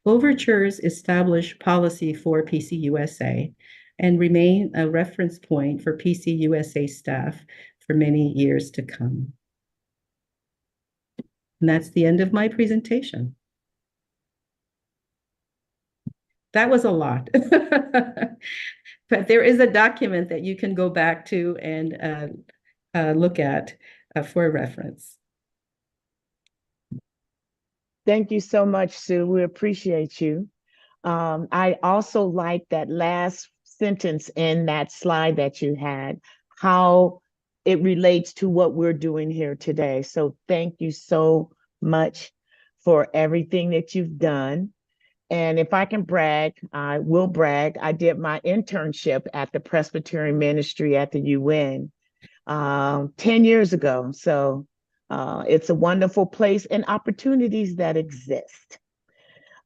Overtures establish policy for PCUSA and remain a reference point for PCUSA staff for many years to come. And that's the end of my presentation. That was a lot. But there is a document that you can go back to and look at for reference. Thank you so much, Sue. We appreciate you. I also like that last sentence in that slide that you had, how it relates to what we're doing here today. So thank you so much for everything that you've done. And if I can brag, I will brag. I did my internship at the Presbyterian Ministry at the UN 10 years ago. So it's a wonderful place and opportunities that exist.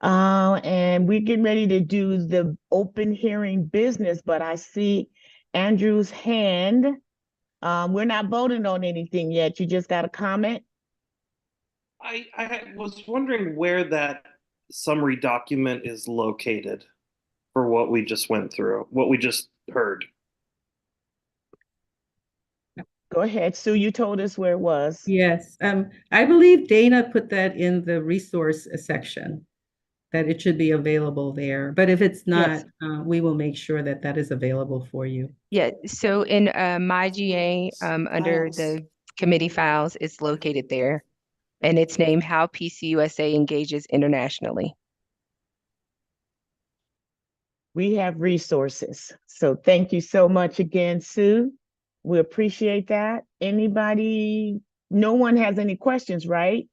And we're getting ready to do the open hearing business, but I see Andrew's hand. We're not voting on anything yet. You just got a comment? I was wondering where that summary document is located for what we just went through, what we just heard. Go ahead, Sue, you told us where it was. Yes, I believe Dana put that in the resource section, that it should be available there. But if it's not, we will make sure that that is available for you. Yeah, so in MyGA, under the committee files, it's located there. And it's named How PCUSA Engages Internationally. We have resources. So thank you so much again, Sue. We appreciate that. Anybody, no one has any questions, right?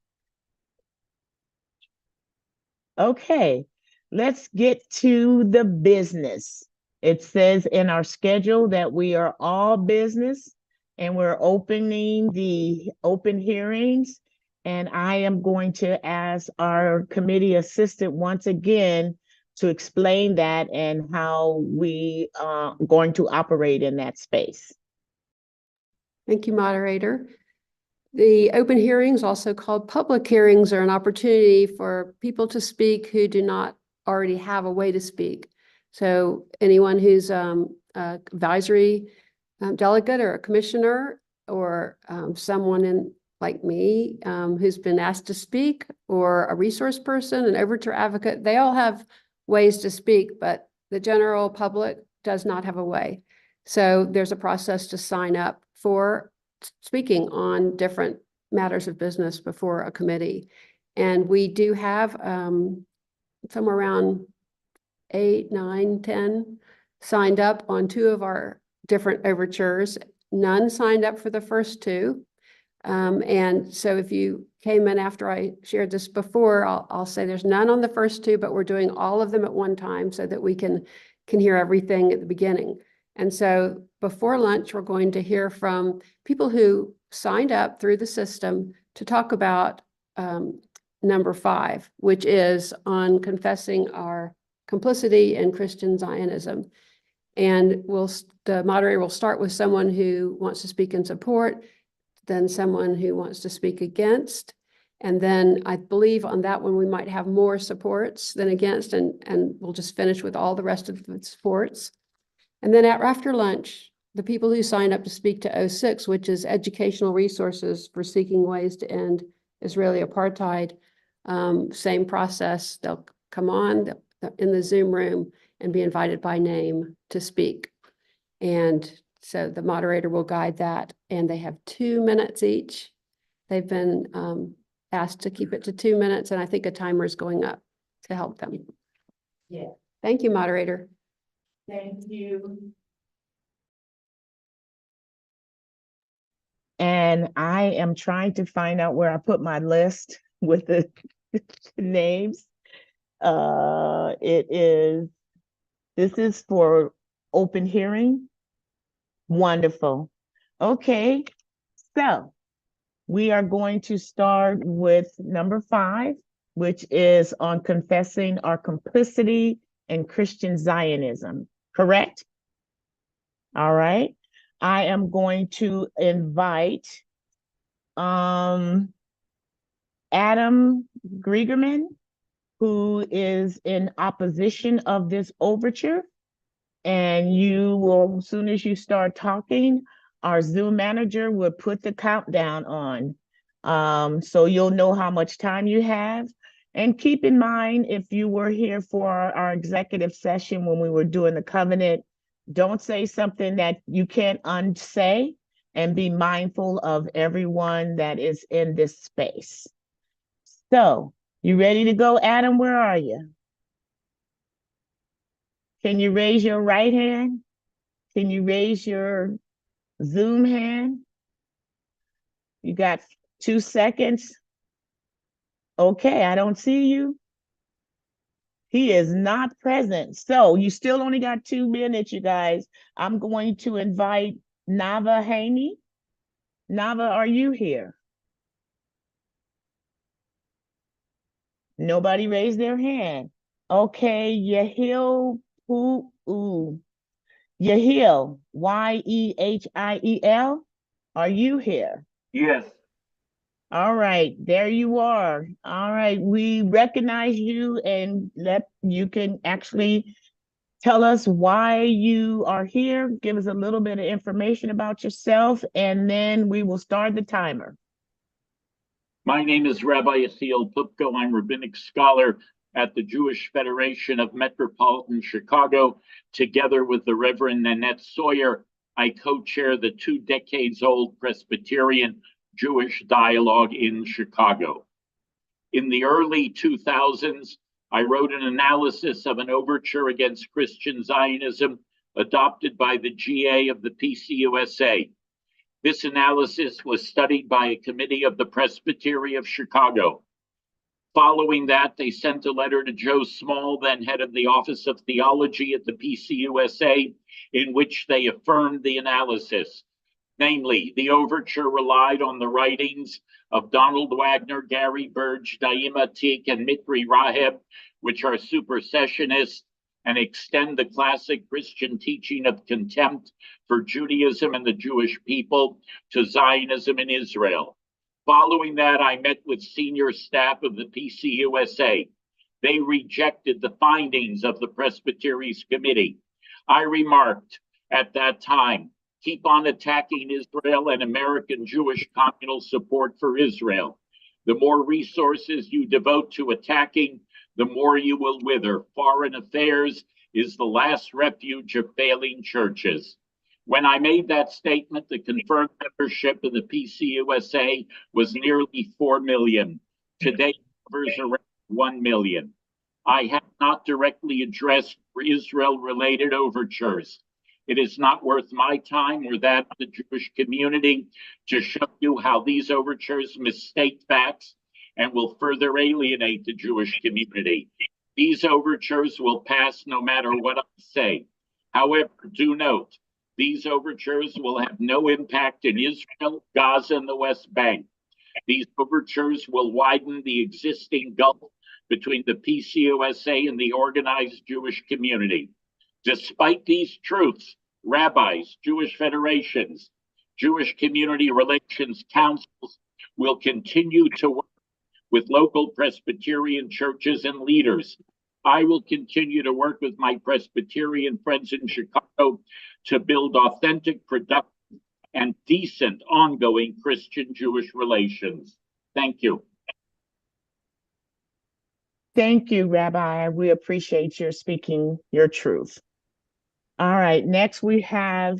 Okay, let's get to the business. It says in our schedule that we are all business and we're opening the open hearings. And I am going to ask our committee assistant once again to explain that and how we are going to operate in that space. Thank you, moderator. The open hearings, also called public hearings, are an opportunity for people to speak who do not already have a way to speak. So anyone who's an advisory delegate or a commissioner or someone like me, who's been asked to speak, or a resource person, an overture advocate, they all have ways to speak, but the general public does not have a way. So there's a process to sign up for speaking on different matters of business before a committee. And we do have somewhere around 8, 9, 10 signed up on 2 of our different overtures. None signed up for the first 2. And so if you came in after I shared this before, I'll say there's none on the first 2, but we're doing all of them at one time so that we can hear everything at the beginning. And so before lunch, we're going to hear from people who signed up through the system to talk about number 5, which is on confessing our complicity in Christian Zionism. And the moderator will start with someone who wants to speak in support, then someone who wants to speak against. And then I believe on that one, we might have more supports than against, and we'll just finish with all the rest of the supports. And then after lunch, the people who sign up to speak to 06, which is educational resources for seeking ways to end Israeli apartheid, same process. They'll come on in the Zoom room and be invited by name to speak. And so the moderator will guide that, and they have 2 minutes each. They've been asked to keep it to 2 minutes, and I think a timer is going up to help them. Yeah. Thank you, moderator. Thank you. And I am trying to find out where I put my list with the names. This is for open hearing. Wonderful. Okay, so we are going to start with number 5, which is on confessing our complicity in Christian Zionism, correct? All right. I am going to invite Adam Griegerman, who is in opposition of this overture. And you will, as soon as you start talking, our Zoom manager will put the countdown on. So you'll know how much time you have. And keep in mind, if you were here for our executive session when we were doing the covenant, don't say something that you can't unsay, and be mindful of everyone that is in this space. So, you ready to go, Adam? Where are you? Can you raise your right hand? Can you raise your Zoom hand? You got 2 seconds. Okay, I don't see you. He is not present. So you still only got 2 minutes, you guys. I'm going to invite Nava Haney. Nava, are you here? Nobody raised their hand. Okay, Yehiel, Yehiel, Yehiel, are you here? Yes. All right, there you are. All right, we recognize you, and you can actually tell us why you are here. Give us a little bit of information about yourself, and then we will start the timer. My name is Rabbi Yehiel Pupko. I'm rabbinic scholar at the Jewish Federation of Metropolitan Chicago. Together with the Reverend Nanette Sawyer, I co-chair the 2 decades-old Presbyterian Jewish Dialogue in Chicago. In the early 2000s, I wrote an analysis of an overture against Christian Zionism adopted by the GA of the PCUSA. This analysis was studied by a committee of the Presbytery of Chicago. Following that, they sent a letter to Joe Small, then head of the Office of Theology at the PCUSA, in which they affirmed the analysis. Namely, the overture relied on the writings of Donald Wagner, Gary Burge, Daima Teek, and Mitri Raheb, which are supersessionists and extend the classic Christian teaching of contempt for Judaism and the Jewish people to Zionism in Israel. Following that, I met with senior staff of the PCUSA. They rejected the findings of the Presbytery's committee. I remarked at that time, keep on attacking Israel and American Jewish communal support for Israel. The more resources you devote to attacking, the more you will wither. Foreign affairs is the last refuge of failing churches. When I made that statement, the confirmed membership of the PCUSA was nearly 4 million. Today, numbers are around 1 million. I have not directly addressed Israel-related overtures. It is not worth my time or that of the Jewish community to show you how these overtures misstate facts and will further alienate the Jewish community. These overtures will pass no matter what I say. However, do note, these overtures will have no impact in Israel, Gaza, and the West Bank. These overtures will widen the existing gulf between the PCUSA and the organized Jewish community. Despite these truths, rabbis, Jewish federations, Jewish community relations councils will continue to work with local Presbyterian churches and leaders. I will continue to work with my Presbyterian friends in Chicago to build authentic, productive, and decent ongoing Christian-Jewish relations. Thank you. Thank you, Rabbi. We appreciate your speaking your truth. All right, next we have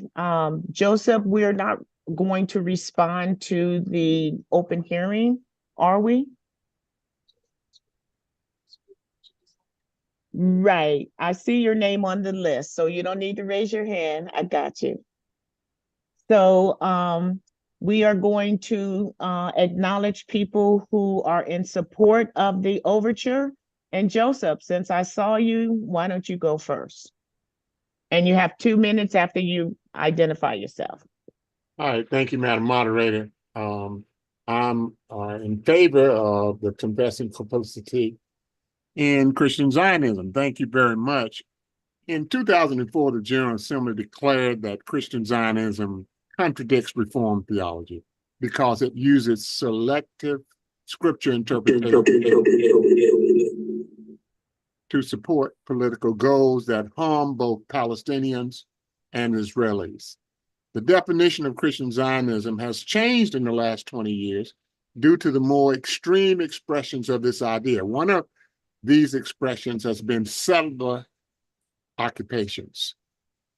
Joseph. We're not going to respond to the open hearing, are we? Right. I see your name on the list, so you don't need to raise your hand. I got you. So we are going to acknowledge people who are in support of the overture. And Joseph, since I saw you, why don't you go first? And you have 2 minutes after you identify yourself. All right, thank you, Madam Moderator. I'm in favor of the confessing complicity in Christian Zionism. Thank you very much. In 2004, the General Assembly declared that Christian Zionism contradicts Reformed theology because it uses selective scripture interpretation to support political goals that harm both Palestinians and Israelis. The definition of Christian Zionism has changed in the last 20 years due to the more extreme expressions of this idea. One of these expressions has been settler occupations.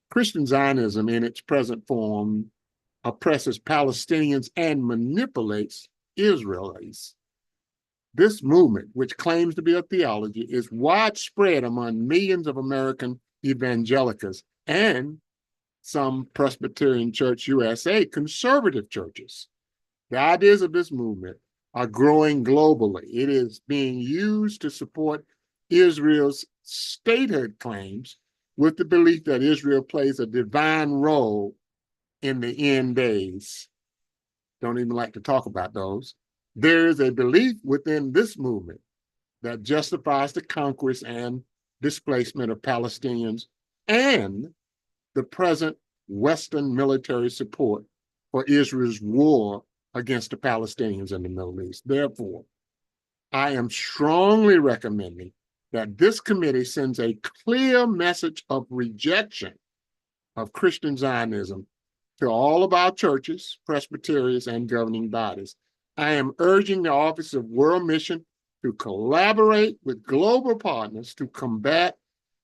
Christian Zionism in its present form oppresses Palestinians and manipulates Israelis. This movement, which claims to be a theology, is widespread among millions of American evangelicals and some Presbyterian Church USA conservative churches. The ideas of this movement are growing globally. It is being used to support Israel's statehood claims with the belief that Israel plays a divine role in the end days. Don't even like to talk about those. There is a belief within this movement that justifies the conquest and displacement of Palestinians and the present Western military support for Israel's war against the Palestinians in the Middle East. Therefore, I am strongly recommending that this committee sends a clear message of rejection of Christian Zionism to all of our churches, presbyteries, and governing bodies. I am urging the Office of World Mission to collaborate with global partners to combat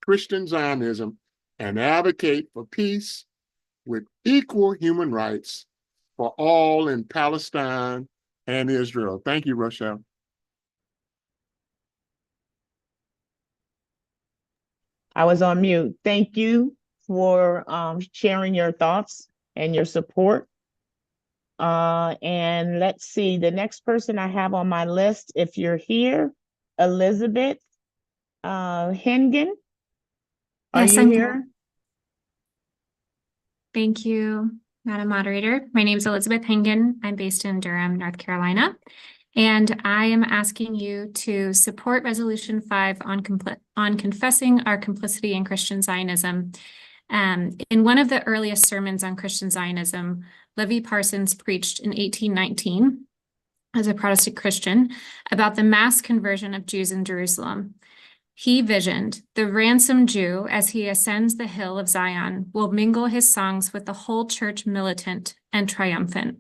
Christian Zionism and advocate for peace with equal human rights for all in Palestine and Israel. Thank you, Rochelle. I was on mute. Thank you for sharing your thoughts and your support. And let's see, the next person I have on my list, if you're here, Elizabeth Hengen. Are Yes, you I'm here? here. Thank you, Madam Moderator. My name is Elizabeth Hengen. I'm based in Durham, North Carolina, and I am asking you to support Resolution 5 on confessing our complicity in Christian Zionism. In one of the earliest sermons on Christian Zionism, Levi Parsons preached in 1819 as a Protestant Christian about the mass conversion of Jews in Jerusalem. He visioned the ransomed Jew as he ascends the hill of Zion will mingle his songs with the whole church militant and triumphant.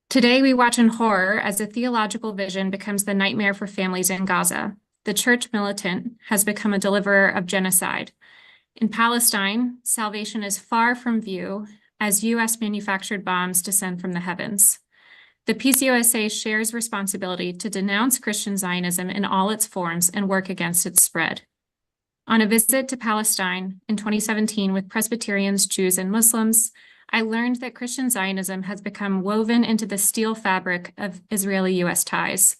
Today we watch in horror as a theological vision becomes the nightmare for families in Gaza. The church militant has become a deliverer of genocide. In Palestine, salvation is far from view as US manufactured bombs descend from the heavens. The PCUSA shares responsibility to denounce Christian Zionism in all its forms and work against its spread. On a visit to Palestine in 2017 with Presbyterians, Jews, and Muslims, I learned that Christian Zionism has become woven into the steel fabric of Israeli-US ties.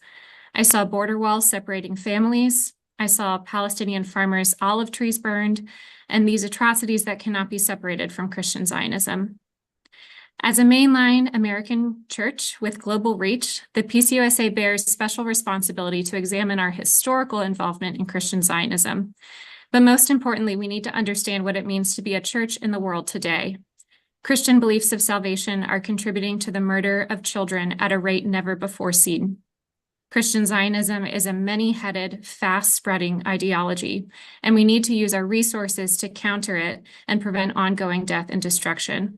I saw border walls separating families. I saw Palestinian farmers' olive trees burned, and these atrocities that cannot be separated from Christian Zionism. As a mainline American church with global reach, the PCUSA bears special responsibility to examine our historical involvement in Christian Zionism. But most importantly, we need to understand what it means to be a church in the world today. Christian beliefs of salvation are contributing to the murder of children at a rate never before seen. Christian Zionism is a many-headed, fast-spreading ideology, and we need to use our resources to counter it and prevent ongoing death and destruction.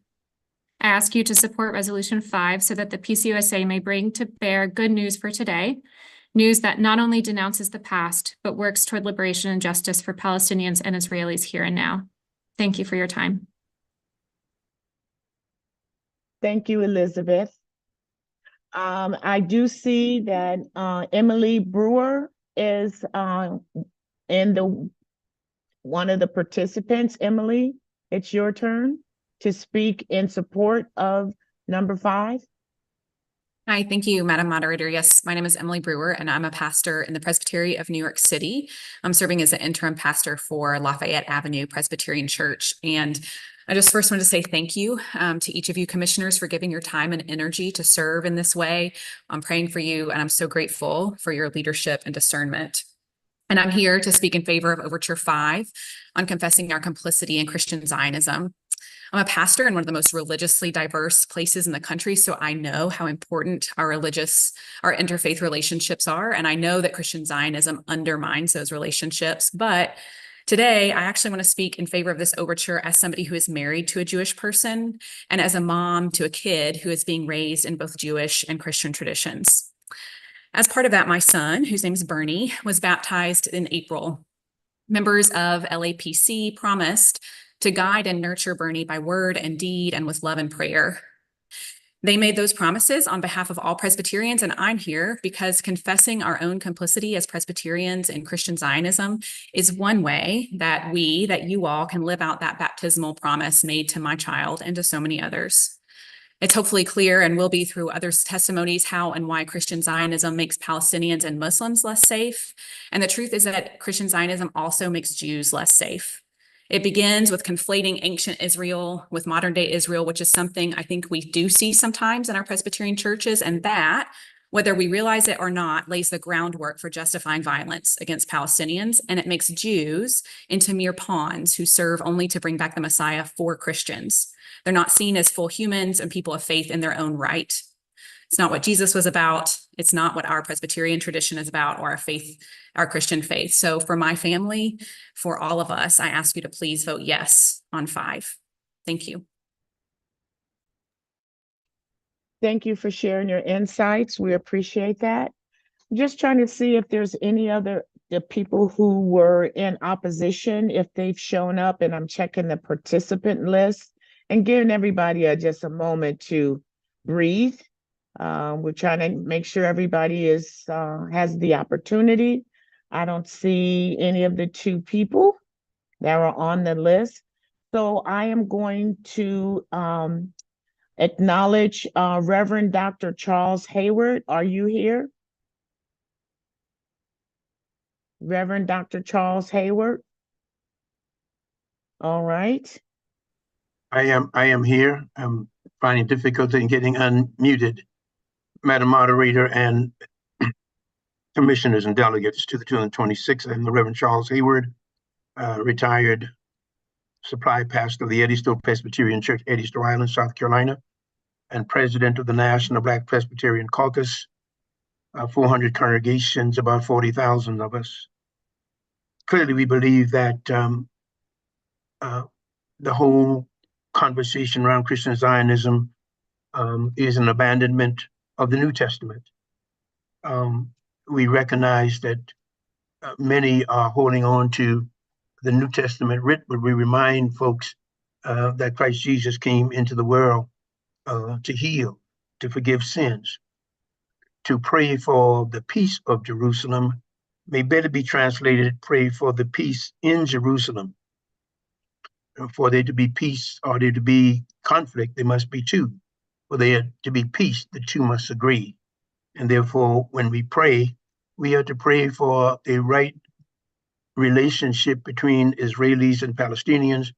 I ask you to support Resolution 5 so that the PCUSA may bring to bear good news for today, news that not only denounces the past, but works toward liberation and justice for Palestinians and Israelis here and now. Thank you for your time. Thank you, Elizabeth. I do see that Emily Brewer is And one of the participants, Emily, it's your turn to speak in support of number 5. Hi, thank you, Madam Moderator. Yes, my name is Emily Brewer, and I'm a pastor in the Presbytery of New York City. I'm serving as an interim pastor for Lafayette Avenue Presbyterian Church. And I just first want to say thank you to each of you commissioners for giving your time and energy to serve in this way. I'm praying for you, and I'm so grateful for your leadership and discernment. And I'm here to speak in favor of Overture 5 on confessing our complicity in Christian Zionism. I'm a pastor in one of the most religiously diverse places in the country, so I know how important our interfaith relationships are, and I know that Christian Zionism undermines those relationships. But today, I actually want to speak in favor of this overture as somebody who is married to a Jewish person and as a mom to a kid who is being raised in both Jewish and Christian traditions. As part of that, my son, whose name is Bernie, was baptized in April. Members of LAPC promised to guide and nurture Bernie by word and deed and with love and prayer. They made those promises on behalf of all Presbyterians, and I'm here because confessing our own complicity as Presbyterians in Christian Zionism is one way that you all can live out that baptismal promise made to my child and to so many others. It's hopefully clear and will be through others' testimonies how and why Christian Zionism makes Palestinians and Muslims less safe. And the truth is that Christian Zionism also makes Jews less safe. It begins with conflating ancient Israel with modern day Israel, which is something I think we do see sometimes in our Presbyterian churches. And that, whether we realize it or not, lays the groundwork for justifying violence against Palestinians. And it makes Jews into mere pawns who serve only to bring back the Messiah for Christians. They're not seen as full humans and people of faith in their own right. It's not what Jesus was about. It's not what our Presbyterian tradition is about or our Christian faith. So for my family, for all of us, I ask you to please vote yes on 5. Thank you. Thank you for sharing your insights. We appreciate that. I'm just trying to see if there's any other the people who were in opposition, if they've shown up, and I'm checking the participant list and giving everybody just a moment to breathe. We're trying to make sure everybody has the opportunity. I don't see any of the 2 people that are on the list. So I am going to acknowledge Reverend Dr. Charles Hayward. Are you here? Reverend Dr. Charles Hayward? All right. I am here. I'm finding difficulty in getting unmuted. Madam Moderator and commissioners and delegates to the 226th, I'm the Reverend Charles Hayward, retired supply pastor of the Eddystone Presbyterian Church, Eddystone Island, South Carolina, and president of the National Black Presbyterian Caucus, 400 congregations, about 40,000 of us. Clearly, we believe that the whole conversation around Christian Zionism is an abandonment of the New Testament. We recognize that many are holding on to the New Testament writ, but we remind folks that Christ Jesus came into the world to heal, to forgive sins, to pray for the peace of Jerusalem, may better be translated, pray for the peace in Jerusalem. For there to be peace or there to be conflict, there must be 2. For there to be peace, the 2 must agree. And therefore, when we pray, we are to pray for a right relationship between Israelis and Palestinians,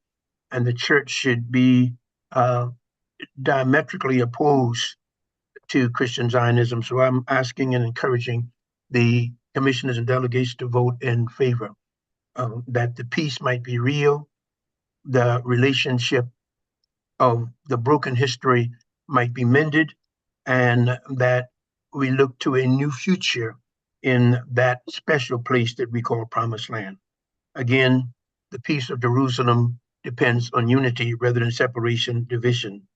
and the church should be diametrically opposed to Christian Zionism. So I'm asking and encouraging the commissioners and delegates to vote in favor that the peace might be real, the relationship of the broken history might be mended, and that we look to a new future in that special place that we call Promised Land. Again, the peace of Jerusalem depends on unity rather than separation, division.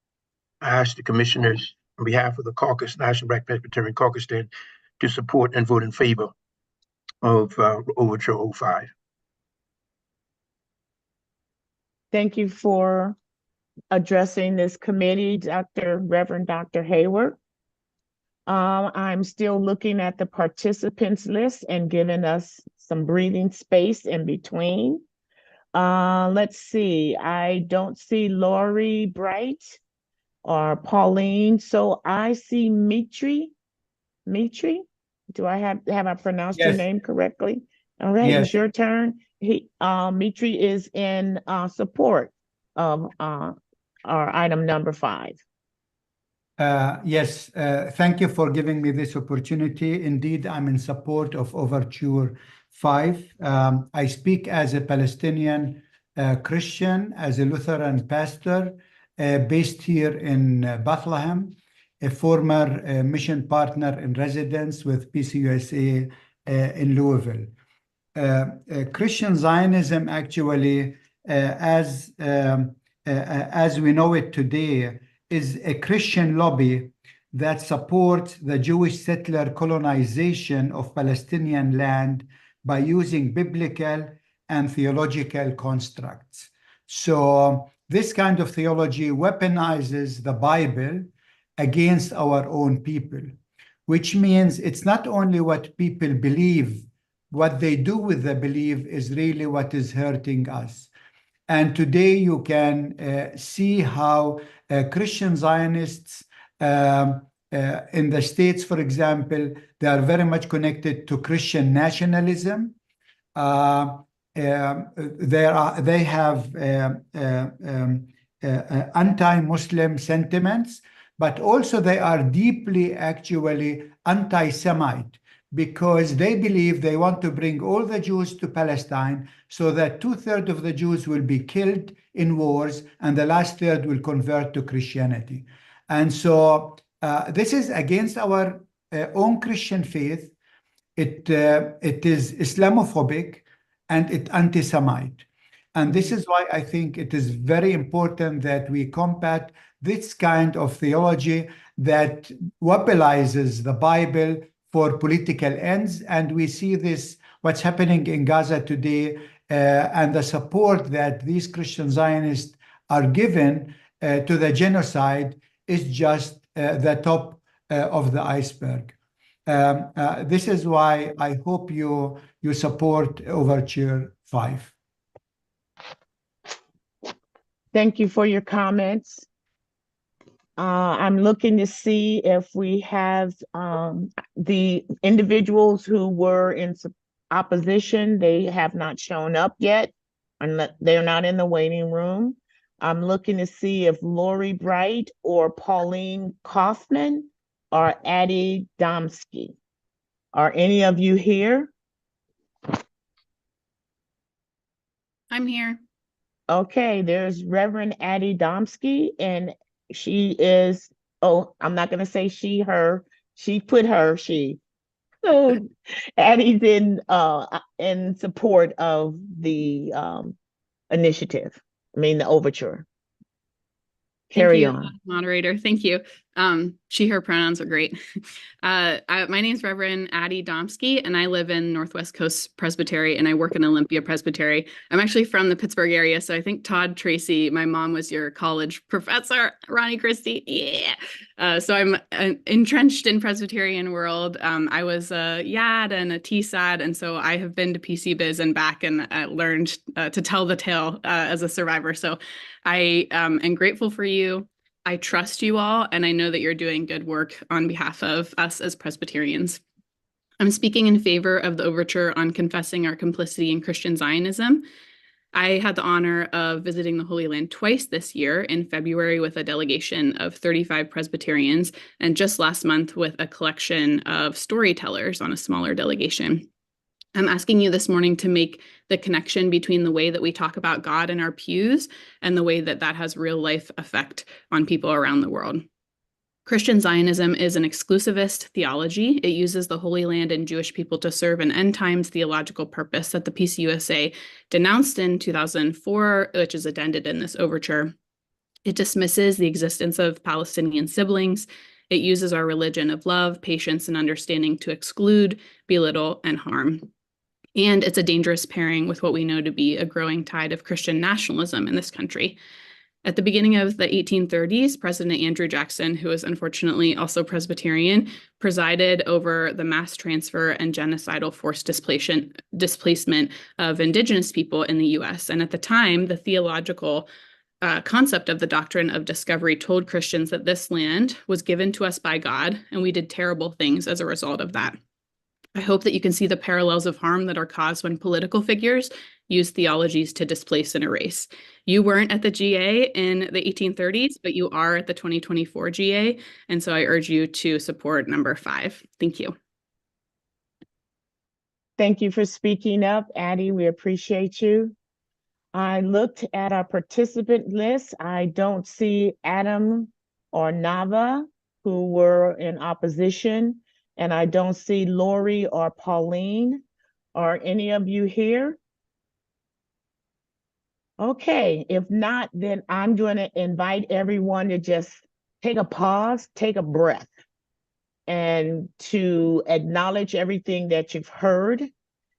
I ask the commissioners on behalf of the caucus, National Black Presbyterian Caucus, to support and vote in favor of Overture 05. Thank you for addressing this committee, Reverend Dr. Hayward. I'm still looking at the participants list and giving us some breathing space in between. Let's see, I don't see Lori Bright or Pauline, so I see Mitri. Do I have I pronounced your Yes. name correctly? All right, Yes. it's your turn. Mitri is in support of our item number 5. Yes, thank you for giving me this opportunity. Indeed, I'm in support of Overture 5. I speak as a Palestinian Christian, as a Lutheran pastor based here in Bethlehem, a former mission partner in residence with PCUSA in Louisville. Christian Zionism actually, as we know it today, is a Christian lobby that supports the Jewish settler colonization of Palestinian land by using biblical and theological constructs. So this kind of theology weaponizes the Bible against our own people, which means it's not only what people believe, what they do with the belief is really what is hurting us. And today you can see how Christian Zionists in the States, for example, they are very much connected to Christian nationalism. They have anti-Muslim sentiments, but also they are deeply actually anti-Semite, because they believe they want to bring all the Jews to Palestine so that 2/3 of the Jews will be killed in wars and the last third will convert to Christianity. And so this is against our own Christian faith. It is Islamophobic and it's anti-Semite. And this is why I think it is very important that we combat this kind of theology that weaponizes the Bible for political ends. And we see this, what's happening in Gaza today, and the support that these Christian Zionists are given to the genocide is just the top of the iceberg. This is why I hope you support Overture 5. Thank you for your comments. I'm looking to see if we have the individuals who were in opposition. They have not shown up yet, and they're not in the waiting room. I'm looking to see if Lori Bright or Pauline Kaufman or Addie Domsky. Are any of you here? I'm here. Okay, there's Reverend Addie Domsky, and she is, oh, I'm not going to say she, her. She put her, she. So Addie's in support of the initiative, the overture. Carry on. Moderator. Thank you. She, her pronouns are great. My name is Reverend Addie Domsky, and I live in Northwest Coast Presbytery, and I work in Olympia Presbytery. I'm actually from the Pittsburgh area, so I think Todd Tracy, my mom was your college professor, Ronnie Christie. Yeah. So I'm entrenched in Presbyterian world. I was a YAD and a TSAD, and so I have been to PC Biz and back, and learned to tell the tale as a survivor. So I am grateful for you. I trust you all, and I know that you're doing good work on behalf of us as Presbyterians. I'm speaking in favor of the overture on confessing our complicity in Christian Zionism. I had the honor of visiting the Holy Land twice this year, in February with a delegation of 35 Presbyterians, and just last month with a collection of storytellers on a smaller delegation. I'm asking you this morning to make the connection between the way that we talk about God in our pews and the way that that has real life effect on people around the world. Christian Zionism is an exclusivist theology. It uses the Holy Land and Jewish people to serve an end times theological purpose that the PCUSA denounced in 2004, which is addended in this overture. It dismisses the existence of Palestinian siblings. It uses our religion of love, patience, and understanding to exclude, belittle, and harm. And it's a dangerous pairing with what we know to be a growing tide of Christian nationalism in this country. At the beginning of the 1830s, President Andrew Jackson, who was unfortunately also Presbyterian, presided over the mass transfer and genocidal forced displacement of Indigenous people in the US. And at the time, the theological concept of the doctrine of discovery told Christians that this land was given to us by God, and we did terrible things as a result of that. I hope that you can see the parallels of harm that are caused when political figures use theologies to displace and erase. You weren't at the GA in the 1830s, but you are at the 2024 GA, and so I urge you to support number 5. Thank you. Thank you for speaking up, Addie. We appreciate you. I looked at our participant list. I don't see Adam or Nava, who were in opposition, and I don't see Lori or Pauline. Are any of you here? Okay, if not, then I'm going to invite everyone to just take a pause, take a breath, and to acknowledge everything that you've heard,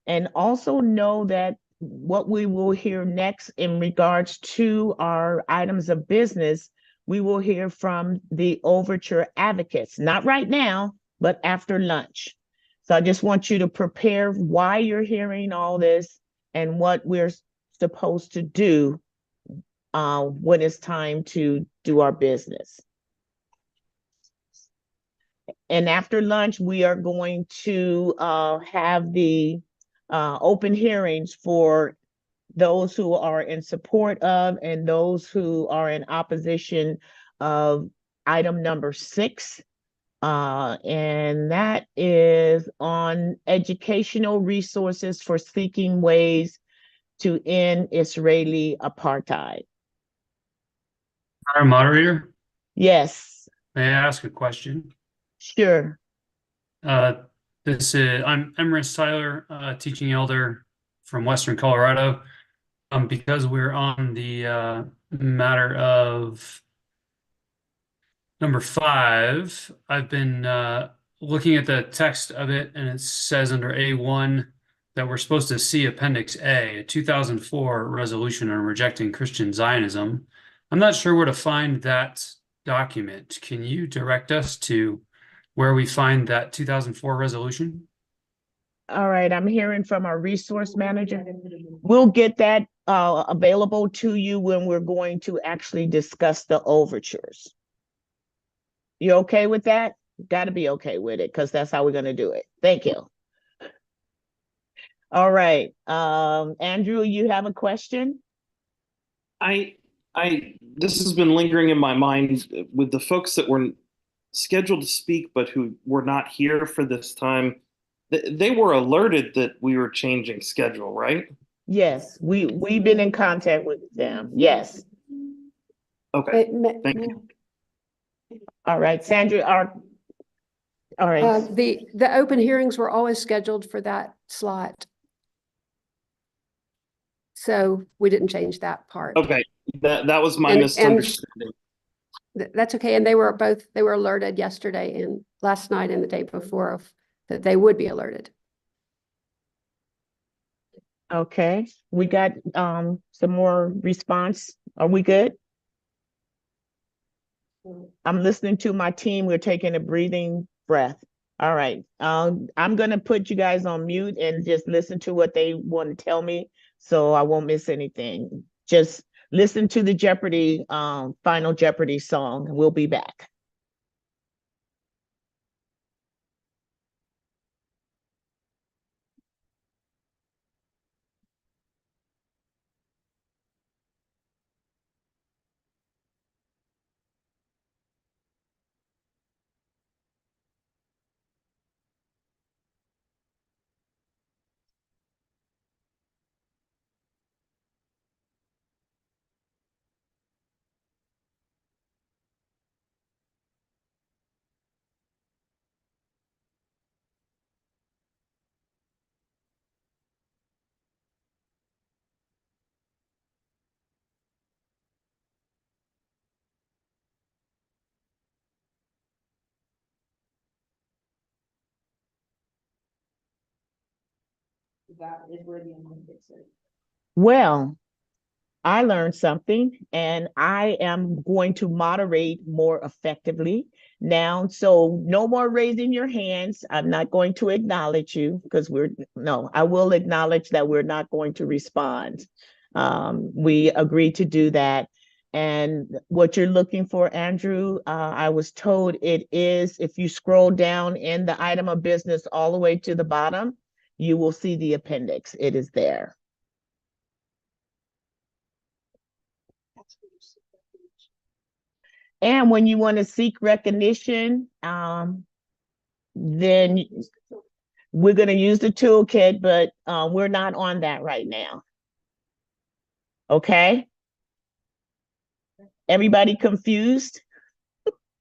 and also know that what we will hear next in regards to our items of business, we will hear from the Overture advocates, not right now, but after lunch. So I just want you to prepare why you're hearing all this and what we're supposed to do when it's time to do our business. And after lunch, we are going to have the open hearings for those who are in support of and those who are in opposition of item number 6. And that is on educational resources for seeking ways to end Israeli apartheid. Our moderator, Yes, may I ask a question? sure. I'm Emrys Tyler, teaching elder from Western Colorado. Because we're on the matter of number 5, I've been looking at the text of it, and it says under A1 that we're supposed to see Appendix A, a 2004 resolution on rejecting Christian Zionism. I'm not sure where to find that document. Can you direct us to where we find that 2004 resolution? All right, I'm hearing from our resource manager. We'll get that available to you when we're going to actually discuss the overtures. You okay with that? Got to be okay with it, because that's how we're going to do it. Thank you. All right, Andrew, you have a question? This has been lingering in my mind with the folks that were scheduled to speak but who were not here for this time. They were alerted that we were changing schedule, right? Yes, we've been in contact with them. Yes. Okay. Thank you. All right, Sandra. All right. The open hearings were always scheduled for that slot. So we didn't change that part. Okay, that was my misunderstanding. That's okay. And they were alerted yesterday and last night and the day before that they would be alerted. Okay, we got some more response. Are we good? I'm listening to my team. We're taking a breathing breath. All right. I'm going to put you guys on mute and just listen to what they want to tell me so I won't miss anything. Just listen to the Jeopardy, Final Jeopardy song. We'll be back. Well, I learned something and I am going to moderate more effectively now. So no more raising your hands. I'm not going to acknowledge you because I will acknowledge that we're not going to respond. We agreed to do that. And what you're looking for, Andrew, I was told it is, if you scroll down in the item of business all the way to the bottom, you will see the appendix. It is there. And when you want to seek recognition, then we're going to use the toolkit, but we're not on that right now. Okay? Everybody confused?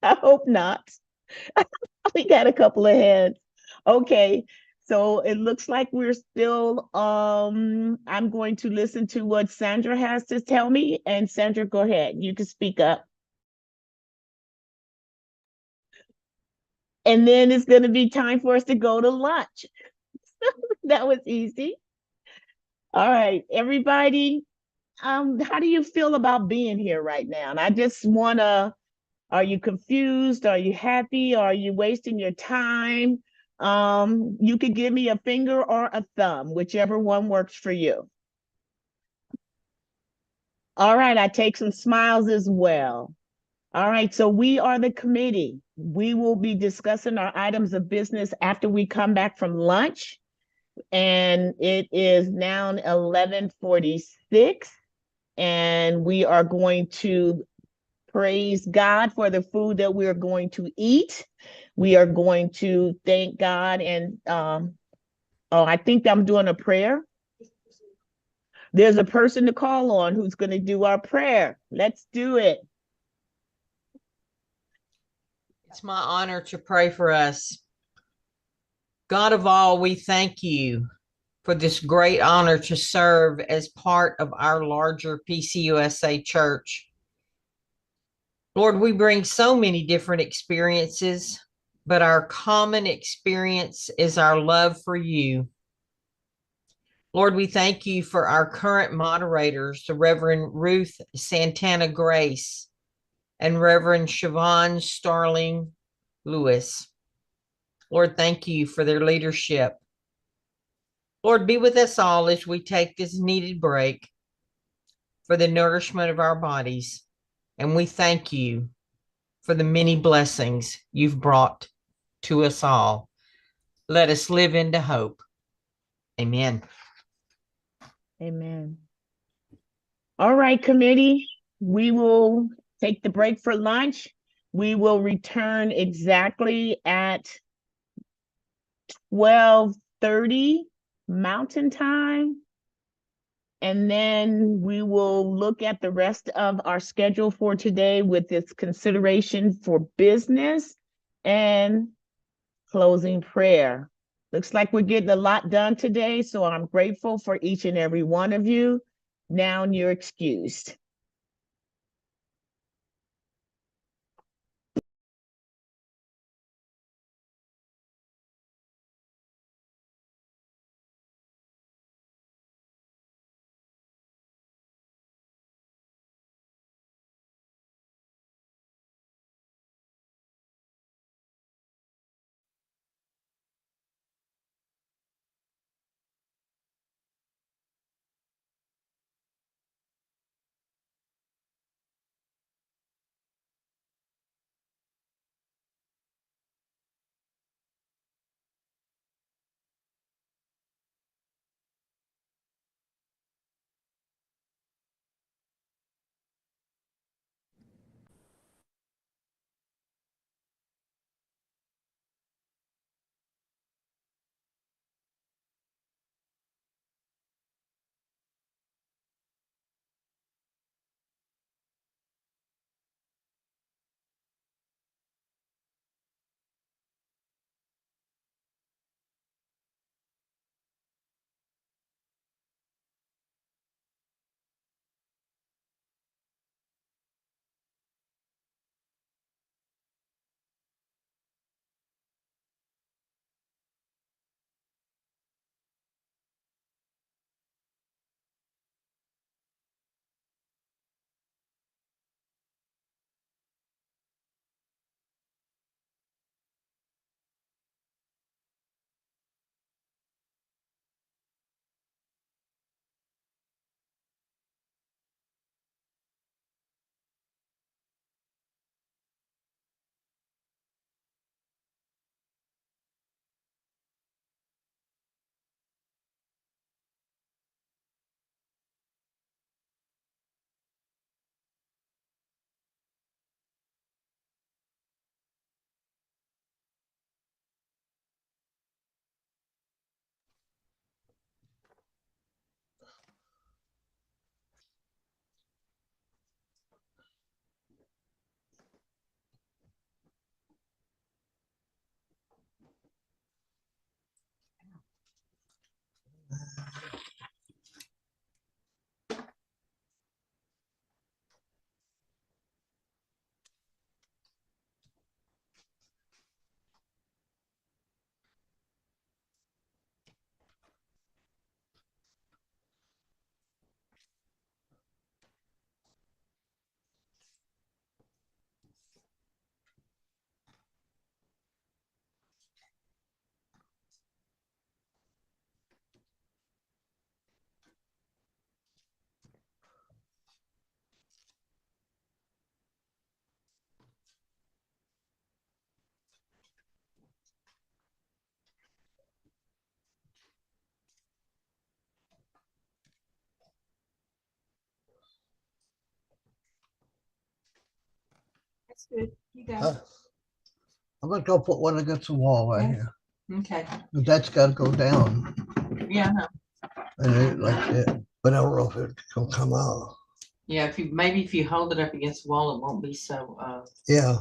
I hope not. We got a couple of hands. Okay. So it looks like we're still, I'm going to listen to what Sandra has to tell me. And Sandra, go ahead. You can speak up. And then it's going to be time for us to go to lunch. That was easy. All right, everybody. How do you feel about being here right now? And I just want to, are you confused? Are you happy? Are you wasting your time? You could give me a finger or a thumb, whichever one works for you. All right, I take some smiles as well. All right, so we are the committee. We will be discussing our items of business after we come back from lunch. And it is now 11:46. And we are going to praise God for the food that we're going to eat. We are going to thank God and I think I'm doing a prayer. There's a person to call on who's going to do our prayer. Let's do it. It's my honor to pray for us. God of all, we thank you for this great honor to serve as part of our larger PCUSA church. Lord, we bring so many different experiences, but our common experience is our love for you. Lord, we thank you for our current moderators, the Reverend Ruth Santana Grace and Reverend Siobhan Starling Lewis. Lord, thank you for their leadership. Lord, be with us all as we take this needed break for the nourishment of our bodies. And we thank you for the many blessings you've brought to us all. Let us live into hope. Amen. Amen. All right, committee, we will take the break for lunch. We will return exactly at 12:30 Mountain Time. And then we will look at the rest of our schedule for today with its consideration for business and closing prayer. Looks like we're getting a lot done today, so I'm grateful for each and every one of you. Now you're excused. That's good. You got Huh? I'm gonna go put one against the wall right Yeah. here. Okay. But that's gotta go down. Yeah, I know. And it like that. But I don't know if it's gonna come out. Yeah, if you hold it up against the wall, it won't be so Yeah.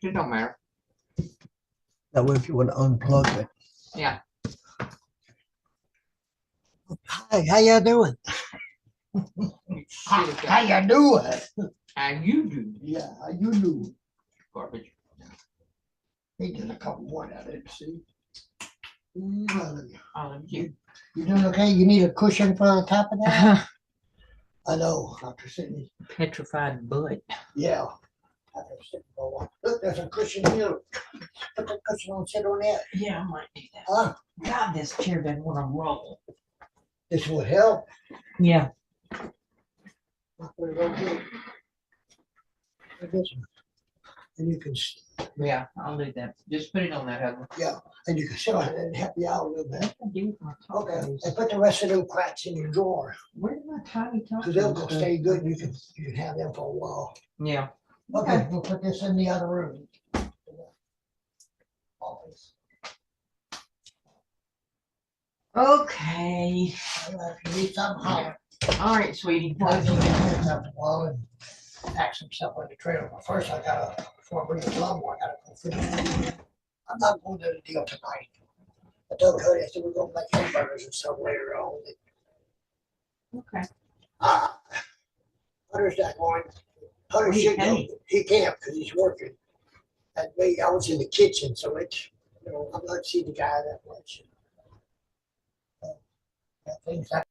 it don't matter. That way if you want to unplug it. Yeah. Hi, how you doing? How you doing? How you do? Yeah, how you doing? Garbage. He did a couple more that I didn't see. You. You doing okay? You need a cushion for the top of that? I know, Dr. Sidney. Petrified butt. Yeah. Dr. Sidney, look, there's a cushion here. Put the cushion on, sit on that. Yeah, I might need that. Huh? God, this chair doesn't want to roll. This would help. Yeah. I'll put it over here. Like this one. And you can, Yeah, I'll do that. Just put it on that other. yeah, and you can sit on it and help you out a little bit. I do with my top Okay, clothes. and put the rest of them cracks in your drawer. Where's my tiny top? Cause they'll clothes? stay good. You can have them for a while. Yeah. Okay, we'll put this in the other room. Office. Okay. If you need something, holler. All right, sweetie. Well, you can have a while and pack some stuff on the trailer. But first, before I bring the lawnmower, I gotta go finish. I'm not going to the deal tonight. I told Cody, I said, we're gonna make hamburgers and stuff later on. Okay. Hunter's not going. Hunter He should go. can't. He can't because he's working. And me, I was in the kitchen, so it's, I'm not seeing the guy that much. Things like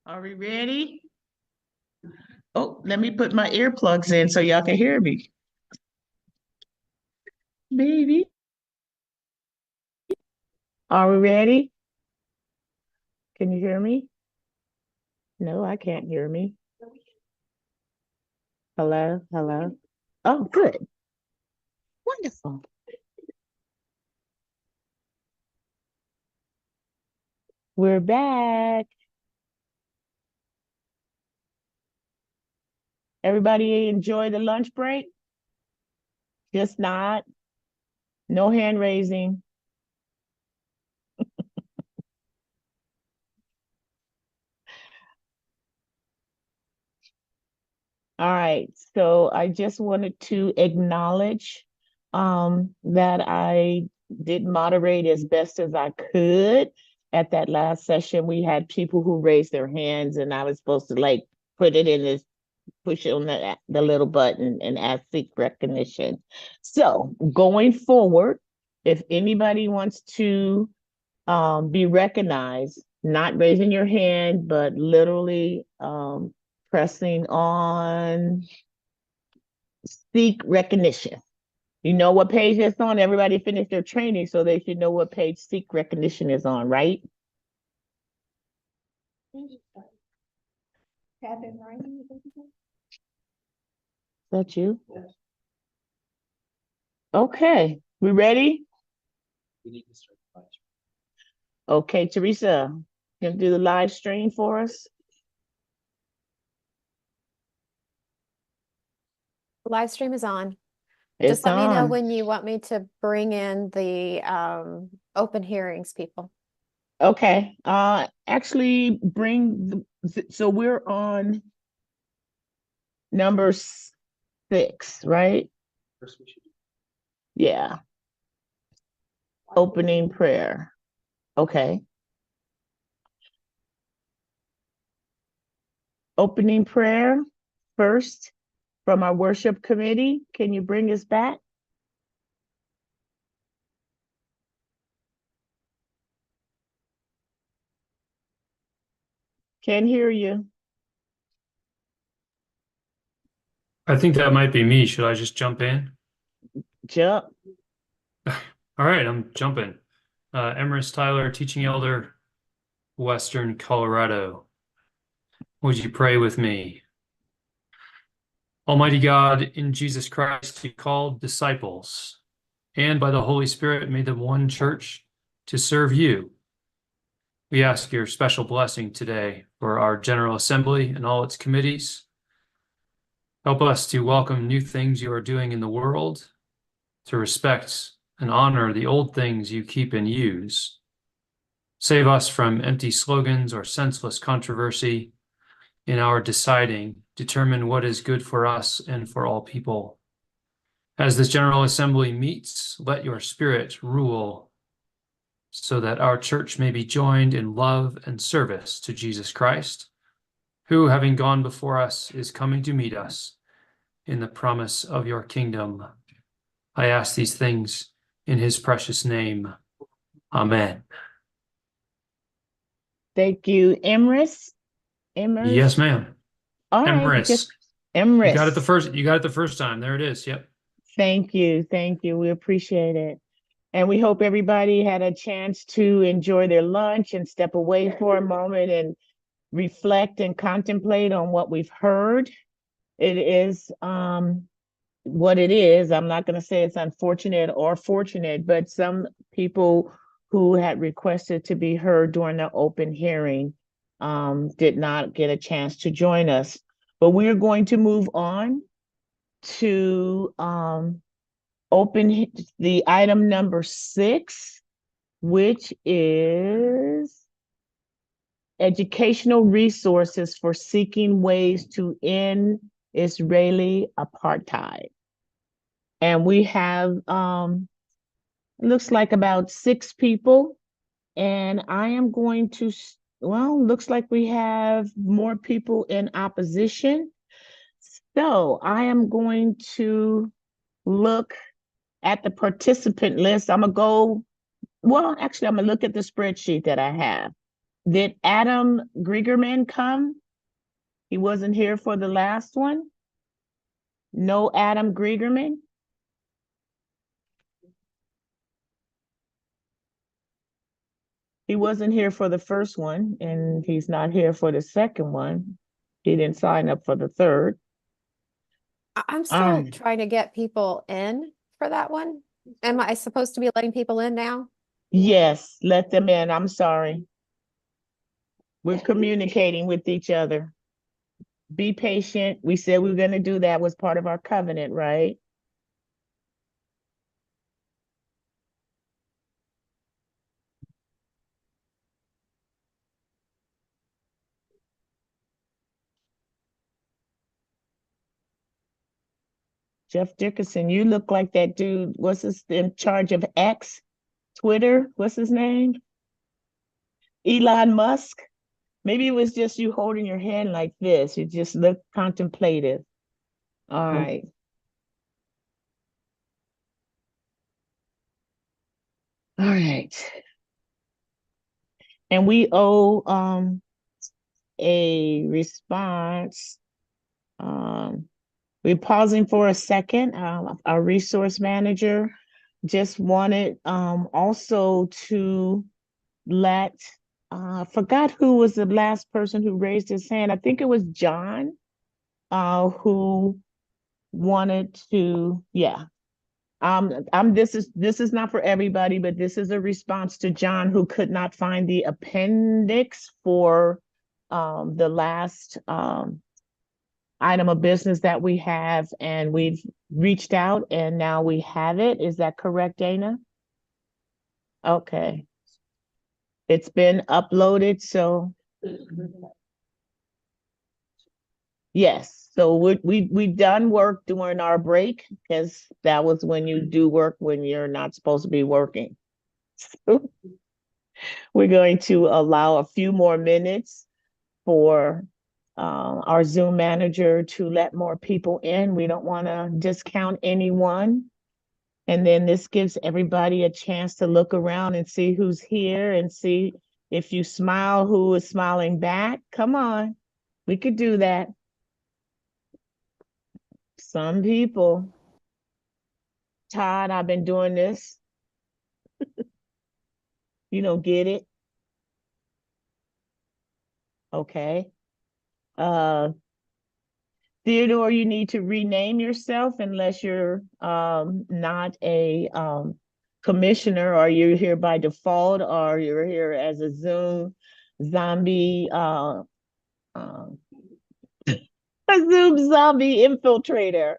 Are we ready? Oh, let me put my earplugs in so y'all can hear me. Baby. Are we ready? Can you hear me? No, I can't hear me. Hello, hello. Oh, good. Wonderful. We're back. Everybody enjoy the lunch break? Just not. No hand raising. All right, so I just wanted to acknowledge that I did moderate as best as I could. At that last session, we had people who raised their hands, and I was supposed to like put it in this, push it on the little button and ask seek recognition. So going forward, if anybody wants to be recognized, not raising your hand, but literally pressing on seek recognition. You know what page it's on? Everybody finished their training, so they should know what page seek recognition is on, right? Is that you? Yes. Okay, we ready? We need to start the live stream. Okay, Teresa, can you do the live stream for us? The live stream is on. It's Just let me know on. when you want me to bring in the open hearings people. Okay, actually bring so we're on number 6, right? First we should Yeah. Opening prayer. Okay. Opening prayer first from our worship committee. Can you bring us back? Can't hear you. I think that might be me. Should I just jump in? Jump. All right, I'm jumping. Emrys Tyler, teaching elder, Western Colorado. Would you pray with me? Almighty God, in Jesus Christ, you called disciples, and by the Holy Spirit made them one church to serve you. We ask your special blessing today for our General Assembly and all its committees. Help us to welcome new things you are doing in the world, to respect and honor the old things you keep and use. Save us from empty slogans or senseless controversy. In our deciding, determine what is good for us and for all people. As this General Assembly meets, let your Spirit rule so that our church may be joined in love and service to Jesus Christ, who, having gone before us, is coming to meet us in the promise of your kingdom. I ask these things in his precious name. Amen. Thank you, Emrys. Emrys. Yes, ma'am. All right, Emrys. just Emrys. You got it the first time. There it is. Yep. Thank you. Thank you. We appreciate it. And we hope everybody had a chance to enjoy their lunch and step away for a moment and reflect and contemplate on what we've heard. It is what it is. I'm not going to say it's unfortunate or fortunate, but some people who had requested to be heard during the open hearing did not get a chance to join us. But we're going to move on to open the item number 6, which is educational resources for seeking ways to end Israeli apartheid. And we have, looks like about 6 people. And I am going to, well, looks like we have more people in opposition. So I am going to look at the participant list. I'm gonna go Well, actually, I'm gonna look at the spreadsheet that I have. Did Adam Griegerman come? He wasn't here for the last one? No Adam Griegerman? He wasn't here for the first one, and he's not here for the second one. He didn't sign up for the third. I'm still trying to get people in for that one. Am I supposed to be letting people in now? Yes, let them in. I'm sorry. We're communicating with each other. Be patient. We said we were going to do that, was part of our covenant, right? Jeff Dickerson, you look like that dude. What's his in charge of X, Twitter? What's his name? Elon Musk. Maybe it was just you holding your hand like this. You just look contemplative. All right. All right. And we owe a response. We're pausing for a second. Our resource manager just wanted also to let, forgot who was the last person who raised his hand. I think it was John who wanted to, yeah. This is not for everybody, but this is a response to John, who could not find the appendix for the last item of business that we have, and we've reached out and now we have it. Is that correct, Dana? Okay. It's been uploaded, so yes. So we done work during our break, because that was when you do work when you're not supposed to be working. We're going to allow a few more minutes for our Zoom manager to let more people in. We don't want to discount anyone. And then this gives everybody a chance to look around and see who's here and see if you smile, who is smiling back. Come on, we could do that. Some people. Todd, I've been doing this. You don't get it. Okay. Theodore, you need to rename yourself unless you're not a commissioner, or you're here by default, or you're here as a Zoom zombie, a Zoom zombie infiltrator.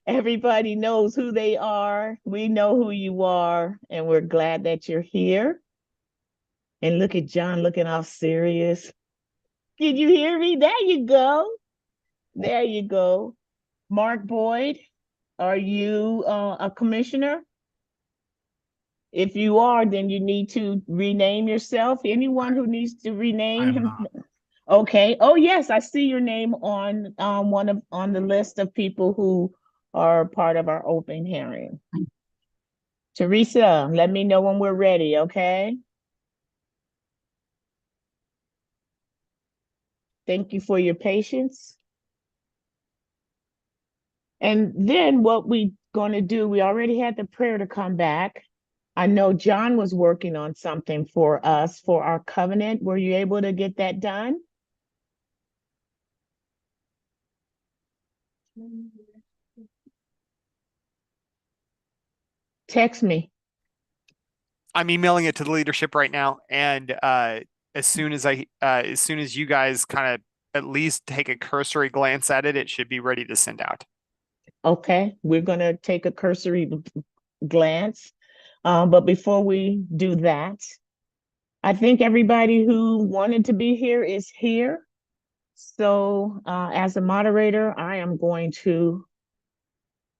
Everybody knows who they are. We know who you are, and we're glad that you're here. And look at John looking all serious. Did you hear me? There you go. There you go. Mark Boyd, are you a commissioner? If you are, then you need to rename yourself. Anyone who needs to rename him. Okay. Oh yes, I see your name on on the list of people who are part of our open hearing. Teresa, let me know when we're ready, okay? Thank you for your patience. And then what we going to do, we already had the prayer to come back. I know John was working on something for us for our covenant. Were you able to get that done? Text me. I'm emailing it to the leadership right now, and as soon as you guys kind of at least take a cursory glance at it, it should be ready to send out. Okay, we're going to take a cursory glance. But before we do that, I think everybody who wanted to be here is here. So as a moderator, I am going to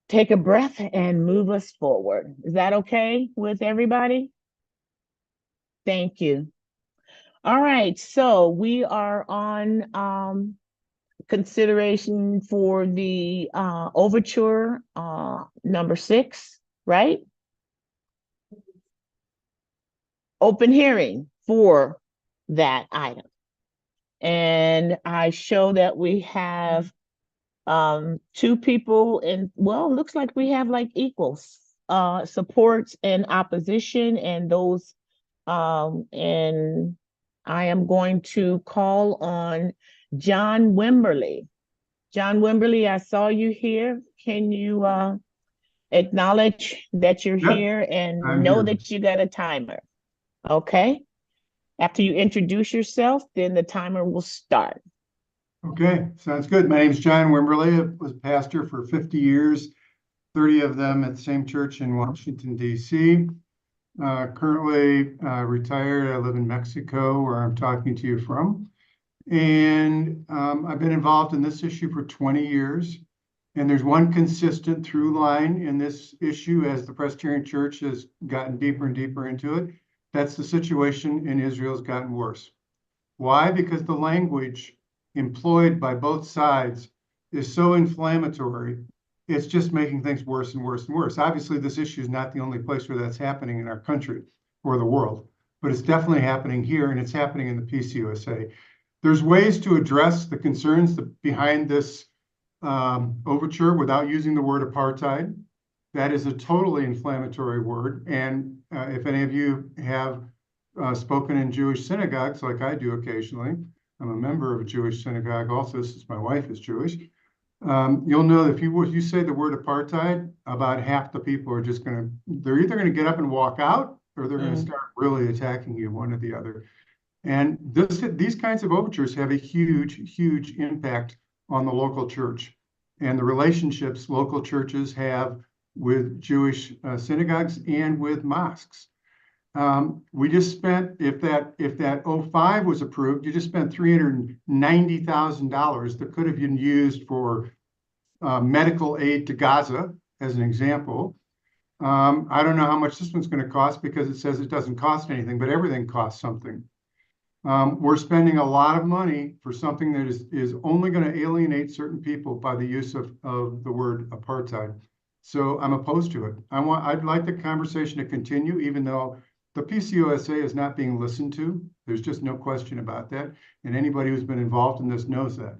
take a breath and move us forward. Is that okay with everybody? Thank you. All right, so we are on consideration for the overture number 6, right? open hearing for that item. And I show that we have two people in, well, looks like we have like equals supports and opposition, and those and I am going to call on John Wimberly. John Wimberly, I saw you here. Can you acknowledge that you're Yep, here and I'm know here. that you got a timer? Okay. After you introduce yourself, then the timer will start. Okay, sounds good. My name is John Wimberly. I was a pastor for 50 years, 30 of them at the same church in Washington, D.C. Currently retired. I live in Mexico, where I'm talking to you from. And I've been involved in this issue for 20 years. And there's one consistent through line in this issue as the Presbyterian Church has gotten deeper and deeper into it. That's the situation in Israel has gotten worse. Why? Because the language employed by both sides is so inflammatory, it's just making things worse and worse and worse. Obviously, this issue is not the only place where that's happening in our country or the world, but it's definitely happening here, and it's happening in the PCUSA. There's ways to address the concerns behind this overture without using the word apartheid. That is a totally inflammatory word, and if any of you have spoken in Jewish synagogues, like I do occasionally, I'm a member of a Jewish synagogue also, since my wife is Jewish. You'll know that if you say the word apartheid, about half the people are just they're either gonna get up and walk out, or they're gonna start really attacking you, one or the other. And these kinds of overtures have a huge, huge impact on the local church and the relationships local churches have with Jewish synagogues and with mosques. We just spent, if that 05 was approved, you just spent $390,000 that could have been used for medical aid to Gaza, as an example. I don't know how much this one's going to cost because it says it doesn't cost anything, but everything costs something. We're spending a lot of money for something that is only going to alienate certain people by the use of the word apartheid. So I'm opposed to it. I'd like the conversation to continue, even though the PCUSA is not being listened to. There's just no question about that. And anybody who's been involved in this knows that.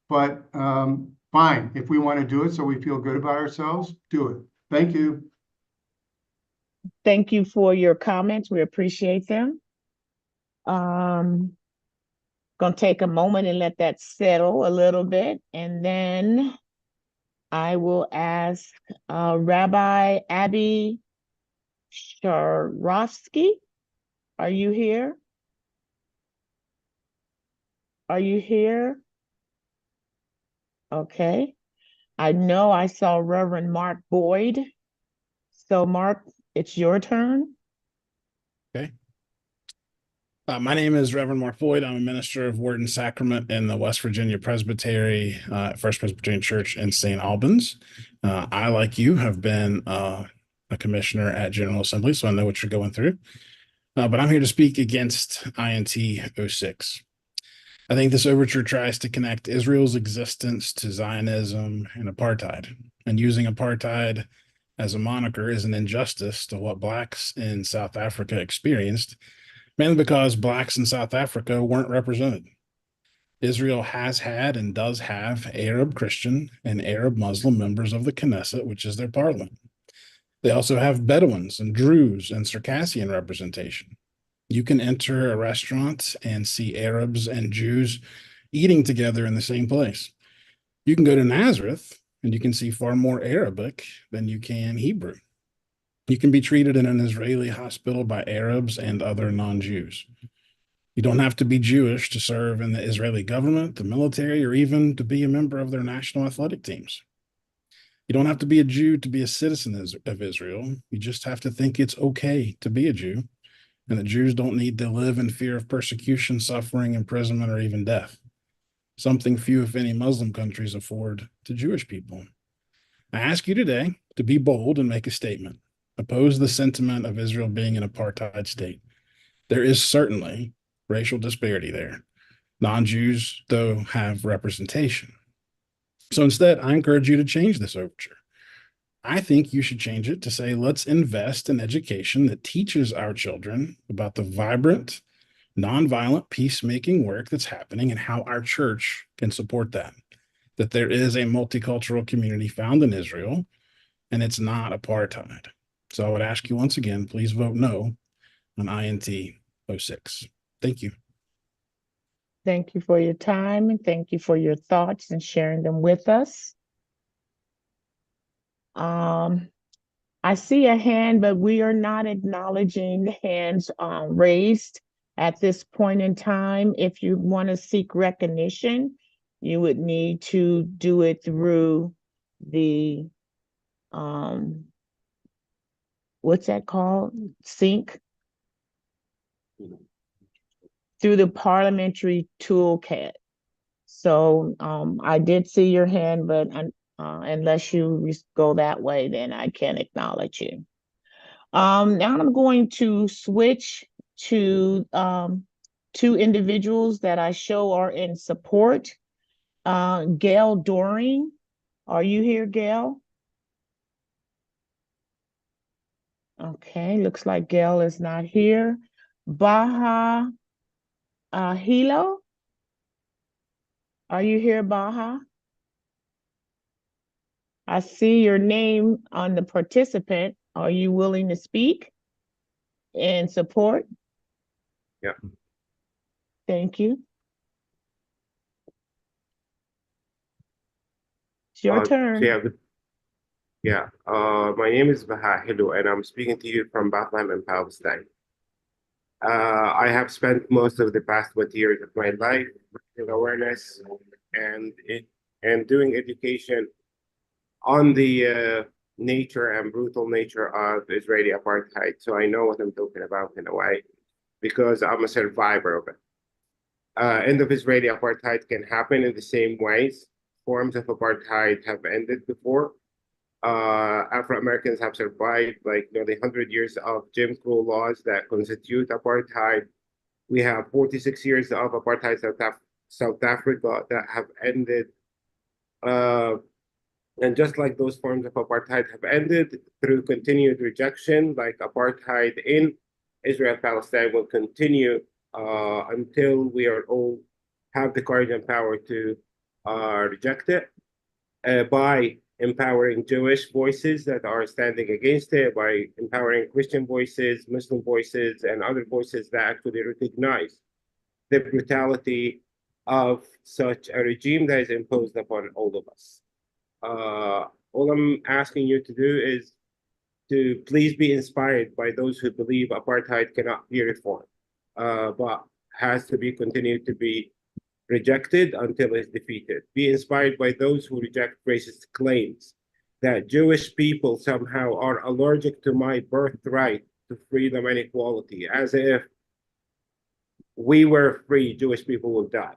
But fine, if we want to do it so we feel good about ourselves, do it. Thank you. Thank you for your comments. We appreciate them. Gonna take a moment and let that settle a little bit, and then I will ask Rabbi Abby Sharovsky. Are you here? Are you here? Okay. I know I saw Reverend Mark Boyd. So Mark, it's your turn. Okay. My name is Reverend Mark Boyd. I'm a minister of Word and Sacrament in the West Virginia Presbytery, First Presbyterian Church in St. Albans. I, like you, have been a commissioner at General Assembly, so I know what you're going through. But I'm here to speak against INT 06. I think this overture tries to connect Israel's existence to Zionism and apartheid. And using apartheid as a moniker is an injustice to what Blacks in South Africa experienced, mainly because Blacks in South Africa weren't represented. Israel has had and does have Arab Christian and Arab Muslim members of the Knesset, which is their parliament. They also have Bedouins and Druze and Circassian representation. You can enter a restaurant and see Arabs and Jews eating together in the same place. You can go to Nazareth and you can see far more Arabic than you can Hebrew. You can be treated in an Israeli hospital by Arabs and other non-Jews. You don't have to be Jewish to serve in the Israeli government, the military, or even to be a member of their national athletic teams. You don't have to be a Jew to be a citizen of Israel. You just have to think it's okay to be a Jew, and that Jews don't need to live in fear of persecution, suffering, imprisonment, or even death. Something few, if any, Muslim countries afford to Jewish people. I ask you today to be bold and make a statement. Oppose the sentiment of Israel being an apartheid state. There is certainly racial disparity there. Non-Jews, though, have representation. So instead, I encourage you to change this overture. I think you should change it to say, let's invest in education that teaches our children about the vibrant, nonviolent peacemaking work that's happening and how our church can support that. That there is a multicultural community found in Israel, and it's not apartheid. So I would ask you once again, please vote no on INT 06. Thank you. Thank you for your time and thank you for your thoughts and sharing them with us. I see a hand, but we are not acknowledging the hands raised at this point in time. If you want to seek recognition, you would need to do it through the, what's that called? Sync? Through the parliamentary toolkit. So I did see your hand, but unless you go that way, then I can't acknowledge you. Now I'm going to switch to two individuals that I show are in support. Gail Doring, are you here, Gail? Okay, looks like Gail is not here. Baha Hilo, are you here, Baha? I see your name on the participant. Are you willing to speak and support? Yeah. Thank you. It's your turn. My name is Baha Hilo, and I'm speaking to you from Bethlehem in Palestine. I have spent most of the past 20 years of my life in awareness and doing education on the nature and brutal nature of Israeli apartheid. So I know what I'm talking about in a way, because I'm a survivor of it. End of Israeli apartheid can happen in the same ways. Forms of apartheid have ended before. Afro-Americans have survived like nearly 100 years of Jim Crow laws that constitute apartheid. We have 46 years of apartheid South Africa that have ended. And just like those forms of apartheid have ended through continued rejection, like apartheid in Israel, Palestine will continue until we are all have the courage and power to reject it by empowering Jewish voices that are standing against it, by empowering Christian voices, Muslim voices, and other voices that actually recognize the brutality of such a regime that is imposed upon all of us. All I'm asking you to do is to please be inspired by those who believe apartheid cannot be reformed, but has to be continued to be rejected until it's defeated. Be inspired by those who reject racist claims that Jewish people somehow are allergic to my birthright to freedom and equality, as if we were free, Jewish people will die.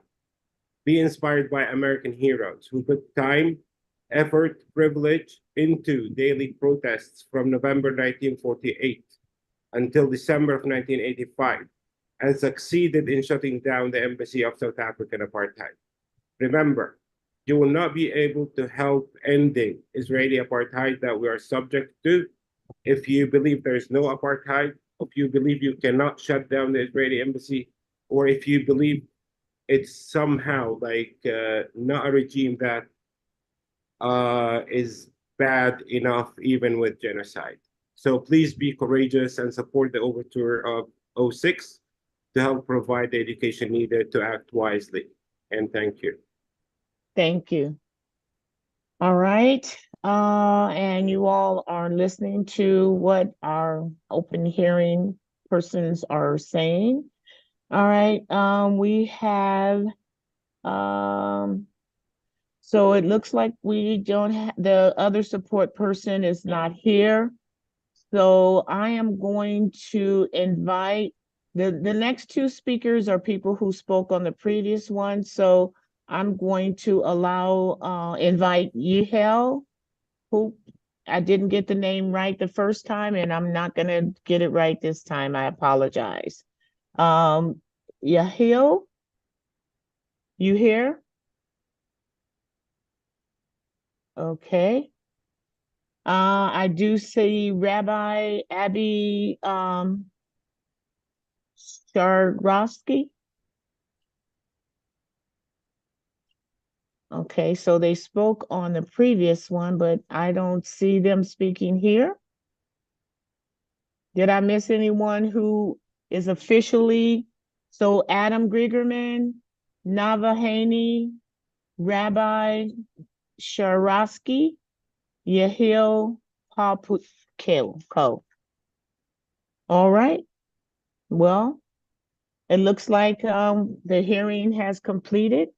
Be inspired by American heroes who put time, effort, privilege into daily protests from November 1948 until December of 1985, and succeeded in shutting down the embassy of South African apartheid. Remember, you will not be able to help ending Israeli apartheid that we are subject to if you believe there is no apartheid, if you believe you cannot shut down the Israeli embassy, or if you believe it's somehow like not a regime that is bad enough even with genocide. So please be courageous and support the overture of 06 to help provide the education needed to act wisely. And thank you. Thank you. All right. And you all are listening to what our open hearing persons are saying. All right. We have, so it looks like we don't have, the other support person is not here. So I am going to invite, the next two speakers are people who spoke on the previous one. So I'm going to invite Yehel, who I didn't get the name right the first time, and I'm not going to get it right this time. I apologize. Yehel, you here? Okay. I do see Rabbi Abby Shargrovsky. Okay, so they spoke on the previous one, but I don't see them speaking here. Did I miss anyone who is officially? So Adam Griegerman, Nava Haney, Rabbi Sharosky, Yehiel Paputko. All right. Well, it looks like the hearing has completed.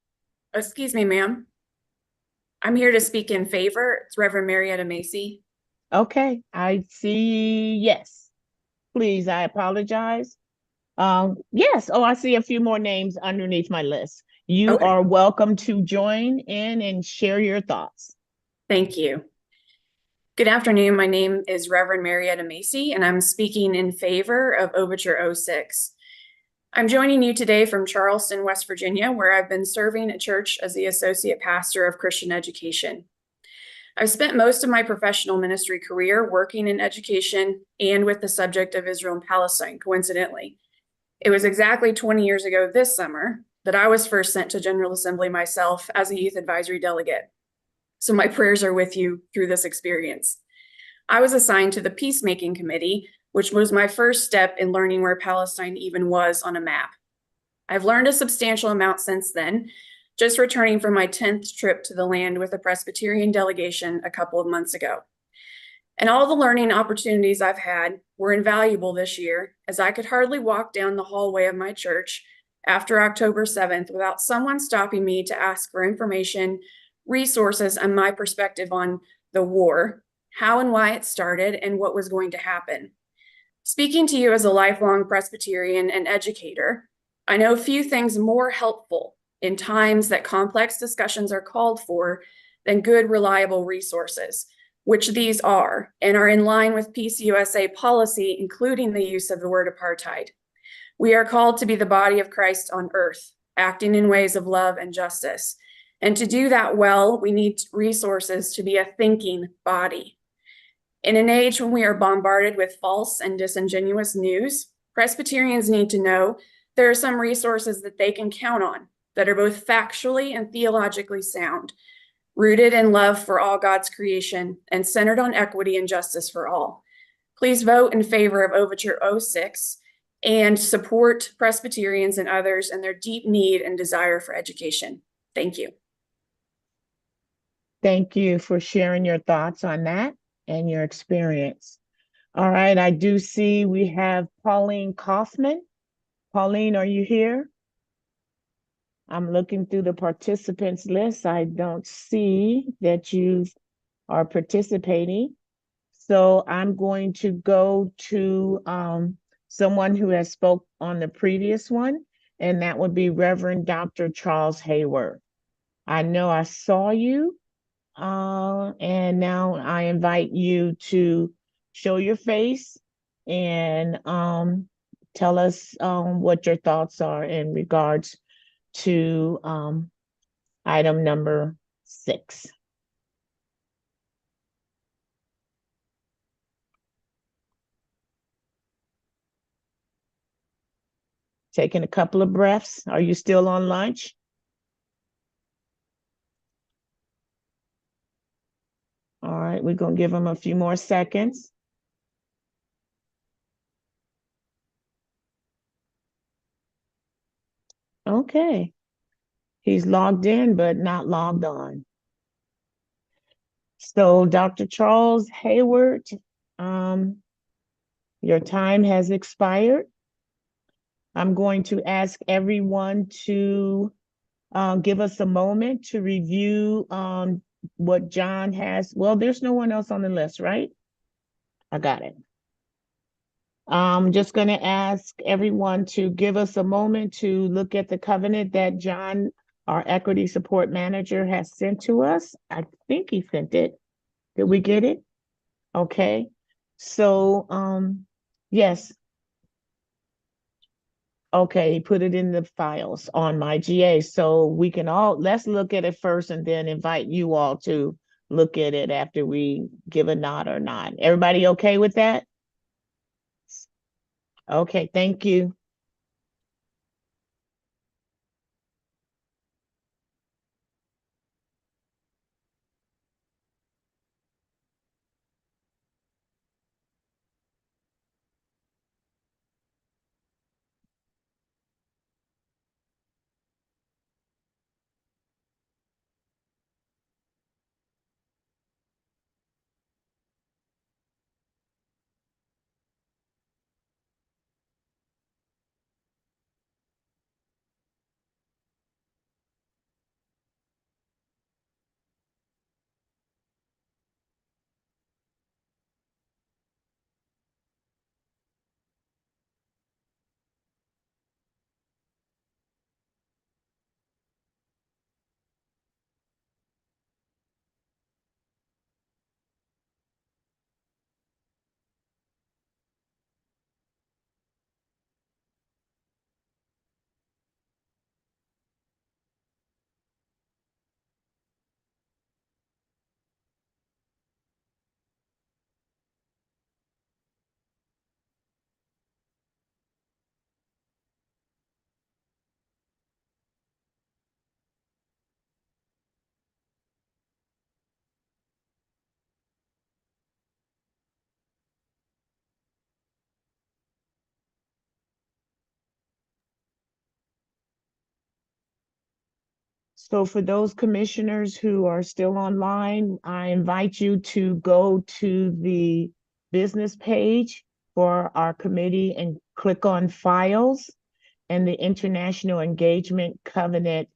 Excuse me, ma'am. I'm here to speak in favor. It's Reverend Marietta Macy. Okay, I see. Yes, please. I apologize. Yes. Oh, I see a few more names underneath my list. You Okay. are welcome to join in and share your thoughts. Thank you. Good afternoon. My name is Reverend Marietta Macy, and I'm speaking in favor of Overture 06. I'm joining you today from Charleston, West Virginia, where I've been serving at church as the Associate Pastor of Christian Education. I've spent most of my professional ministry career working in education and with the subject of Israel and Palestine, coincidentally. It was exactly 20 years ago this summer that I was first sent to General Assembly myself as a youth advisory delegate. So my prayers are with you through this experience. I was assigned to the Peacemaking Committee, which was my first step in learning where Palestine even was on a map. I've learned a substantial amount since then, just returning from my 10th trip to the land with a Presbyterian delegation a couple of months ago. And all the learning opportunities I've had were invaluable this year, as I could hardly walk down the hallway of my church after October 7th without someone stopping me to ask for information, resources, and my perspective on the war, how and why it started, and what was going to happen. Speaking to you as a lifelong Presbyterian and educator, I know few things more helpful in times that complex discussions are called for than good, reliable resources, which these are, and are in line with PCUSA policy, including the use of the word apartheid. We are called to be the body of Christ on earth, acting in ways of love and justice. And to do that well, we need resources to be a thinking body. In an age when we are bombarded with false and disingenuous news, Presbyterians need to know there are some resources that they can count on that are both factually and theologically sound, rooted in love for all God's creation and centered on equity and justice for all. Please vote in favor of Overture 06 and support Presbyterians and others in their deep need and desire for education. Thank you. Thank you for sharing your thoughts on that and your experience. All right, I do see we have Pauline Kaufman. Pauline, are you here? I'm looking through the participants list. I don't see that you are participating. So I'm going to go to someone who has spoke on the previous one, and that would be Reverend Dr. Charles Hayward. I know I saw you. And now I invite you to show your face and tell us what your thoughts are in regards to item number 6. Taking a couple of breaths. Are you still on lunch? All right, we're going to give him a few more seconds. Okay. He's logged in, but not logged on. So, Dr. Charles Hayward, your time has expired. I'm going to ask everyone to give us a moment to review what John has. Well, there's no one else on the list, right? I got it. I'm just going to ask everyone to give us a moment to look at the covenant that John, our equity support manager, has sent to us. I think he sent it. Did we get it? Okay. So, yes. Okay, he put it in the files on my GA. So we can let's look at it first and then invite you all to look at it after we give a nod or not. Everybody okay with that? Okay, thank you. So for those commissioners who are still online, I invite you to go to the business page for our committee and click on files. And the International Engagement Covenant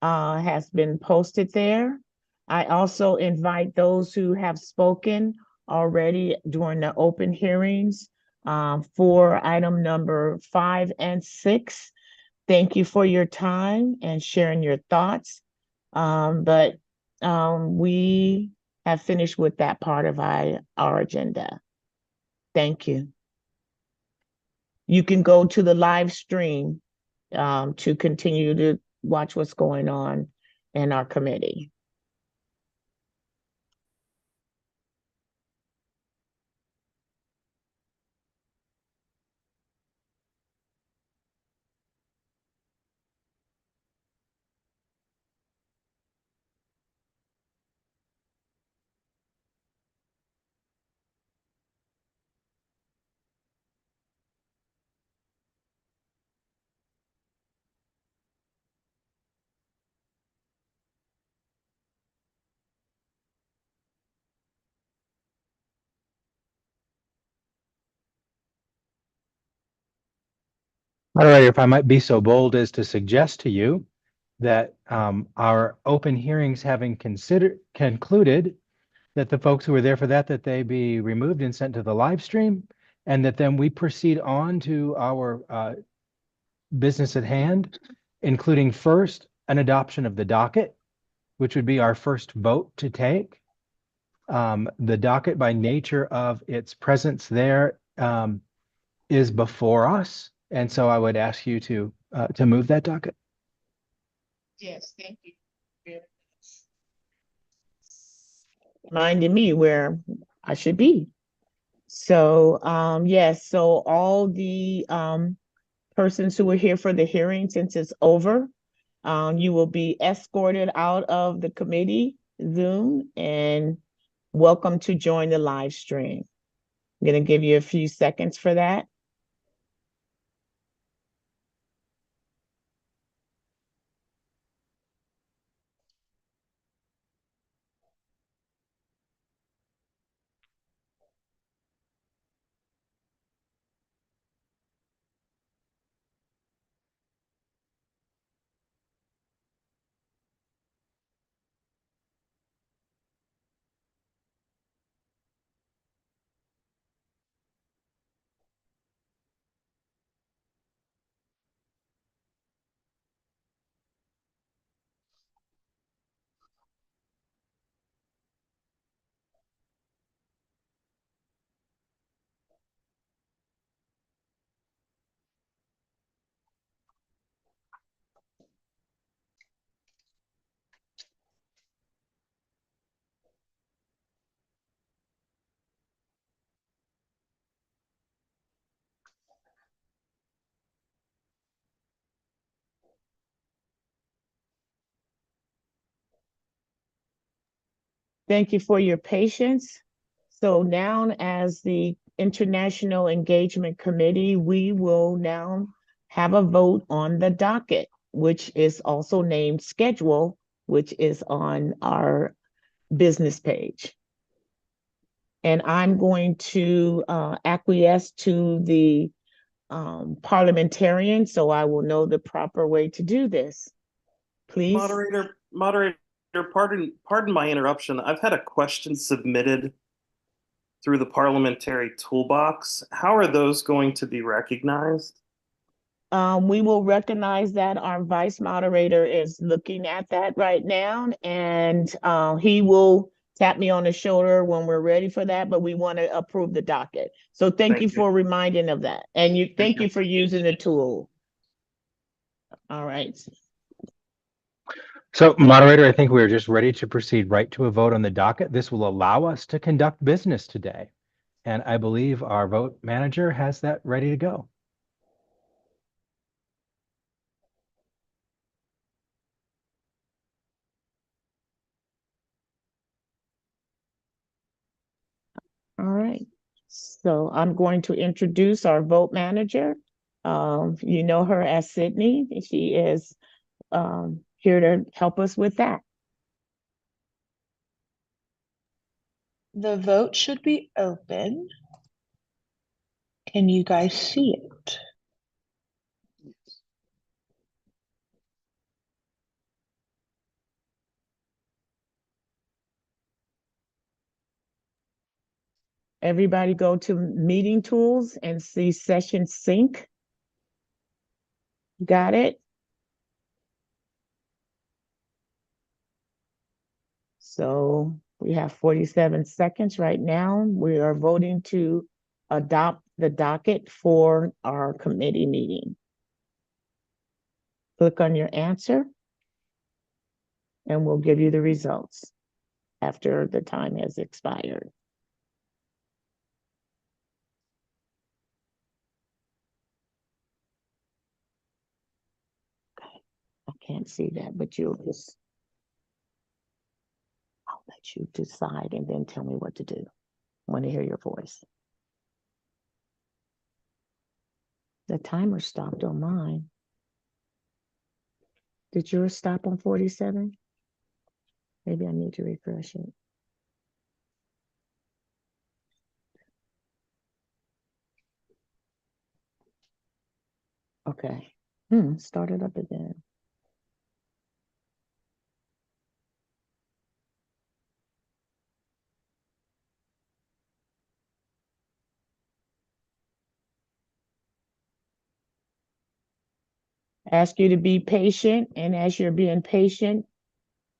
has been posted there. I also invite those who have spoken already during the open hearings for item number 5 and 6. Thank you for your time and sharing your thoughts. But we have finished with that part of our agenda. Thank you. You can go to the live stream to continue to watch what's going on in our committee. Moderator, if I might be so bold as to suggest to you that our open hearings having concluded, that the folks who were there for that they be removed and sent to the live stream, and that then we proceed on to our business at hand, including first an adoption of the docket, which would be our first vote to take. The docket, by nature of its presence there, is before us. And so I would ask you to move that docket. Yes, thank you. Reminding me where I should be. So yes, so all the persons who were here for the hearing, since it's over, you will be escorted out of the committee Zoom and welcome to join the live stream. I'm going to give you a few seconds for that. Thank you for your patience. So now, as the International Engagement Committee, we will now have a vote on the docket, which is also named schedule, which is on our business page. And I'm going to acquiesce to the parliamentarian, so I will know the proper way to do this. Please. Moderator, pardon my interruption. I've had a question submitted through the parliamentary toolbox. How are those going to be recognized? We will recognize that our vice moderator is looking at that right now, and he will tap me on the shoulder when we're ready for that, but we want to approve the docket. So thank you for reminding of that. And thank you for using the tool. All right. So, moderator, I think we're just ready to proceed right to a vote on the docket. This will allow us to conduct business today. And I believe our vote manager has that ready to go. All right. So I'm going to introduce our vote manager. You know her as Sydney. She is here to help us with that. The vote should be open. Can you guys see it? Everybody go to meeting tools and see session sync. Got it? So we have 47 seconds right now. We are voting to adopt the docket for our committee meeting. Click on your answer and we'll give you the results after the time has expired. Okay, I can't see that, but I'll let you decide and then tell me what to do. I want to hear your voice. The timer stopped on mine. Did yours stop on 47? Maybe I need to refresh it. Okay. Start it up again. Ask you to be patient, and as you're being patient,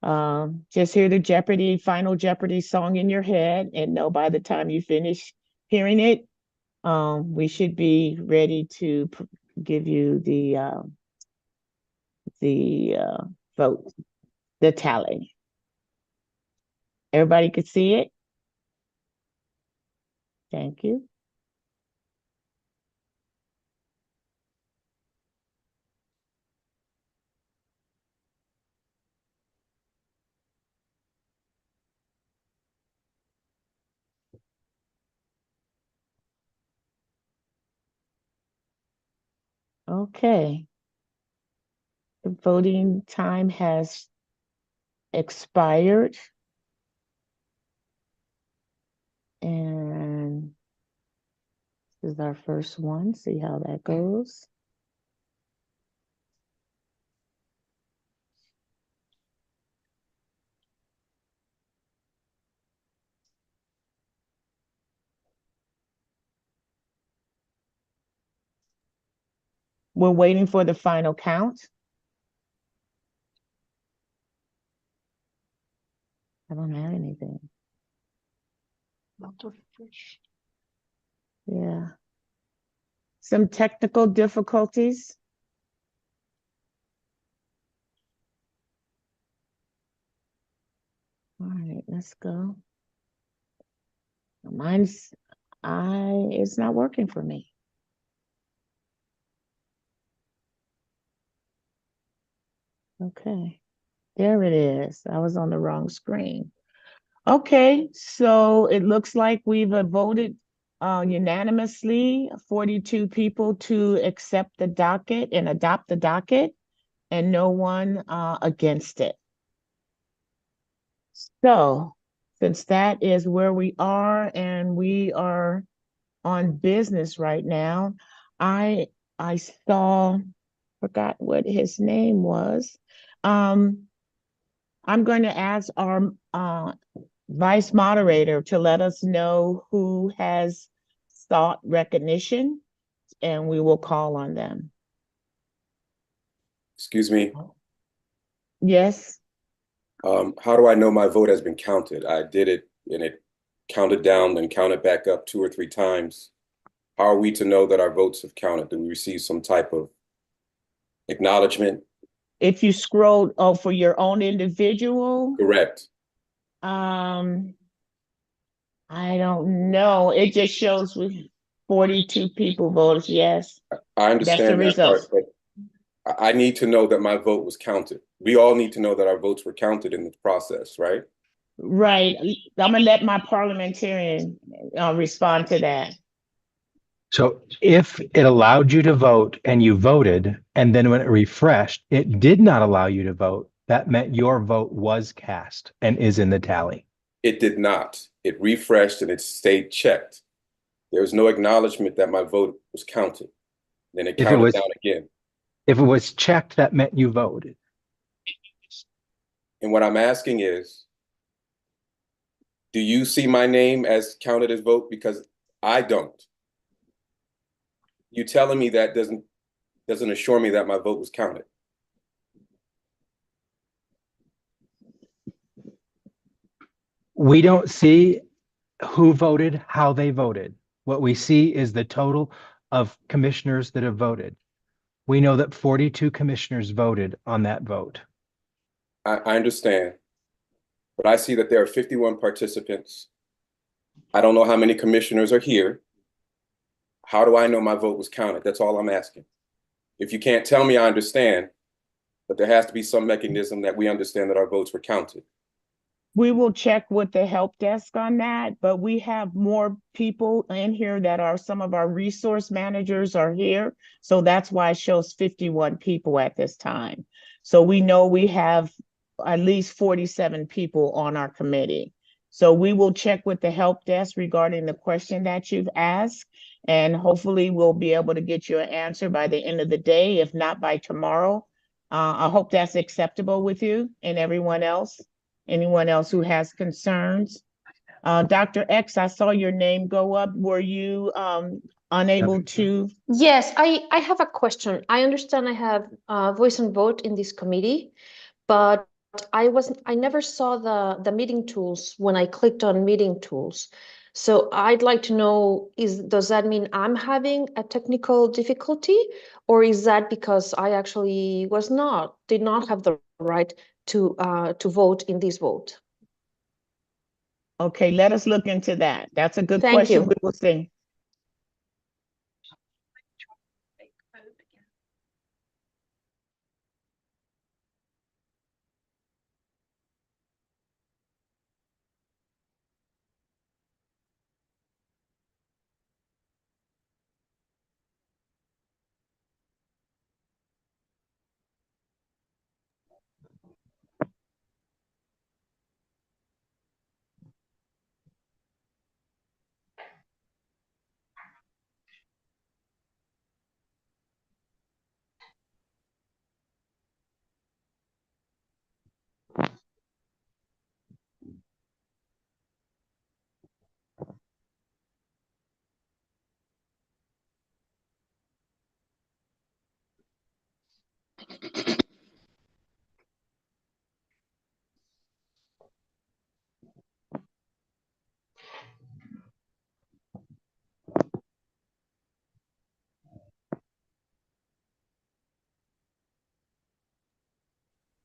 just hear the Final Jeopardy song in your head, and know by the time you finish hearing it, we should be ready to give you the vote, the tally. Everybody could see it? Thank you. Okay. The voting time has expired. And this is our first one. See how that goes. We're waiting for the final count. I don't have anything. Yeah. Some technical difficulties. All right, let's go. It's not working for me. Okay, there it is. I was on the wrong screen. Okay, so it looks like we've voted unanimously, 42 people to accept the docket and adopt the docket, and no one against it. So, since that is where we are and we are on business right now, I forgot what his name was. I'm going to ask our vice moderator to let us know who has sought recognition, and we will call on them. Excuse me. Yes. How do I know my vote has been counted? I did it and it counted down, then counted back up 2 or 3 times. How are we to know that our votes have counted? Do we receive some type of acknowledgement? If you scroll, for your own individual. Correct. I don't know. It just shows 42 people voted yes. I understand that part, but I need to know that my vote was counted. We all need to know that our votes were counted in the process, right? Right. I'm gonna let my parliamentarian respond to that. So if it allowed you to vote and you voted, and then when it refreshed, it did not allow you to vote, that meant your vote was cast and is in the tally. It did not. It refreshed and it stayed checked. There was no acknowledgement that my vote was counted. Then it counted down again. If it was checked, that meant you voted. And what I'm asking is, do you see my name as counted as vote? Because I don't. You telling me that doesn't assure me that my vote was counted. We don't see who voted, how they voted. What we see is the total of commissioners that have voted. We know that 42 commissioners voted on that vote. I understand, but I see that there are 51 participants. I don't know how many commissioners are here. How do I know my vote was counted? That's all I'm asking. If you can't tell me, I understand, but there has to be some mechanism that we understand that our votes were counted. We will check with the help desk on that, but we have more people in here that are some of our resource managers are here. So that's why it shows 51 people at this time. So we know we have at least 47 people on our committee. So we will check with the help desk regarding the question that you've asked, and hopefully we'll be able to get you an answer by the end of the day, if not by tomorrow. I hope that's acceptable with you and everyone else. Anyone else who has concerns? Dr. X, I saw your name go up. Were you unable to? Yes, I have a question. I understand I have voice and vote in this committee, but I never saw the meeting tools when I clicked on meeting tools. So I'd like to know, does that mean I'm having a technical difficulty, or is that because I actually did not have the right to vote in this vote? Okay, let us look into that. That's a good Thank question. you. We will see.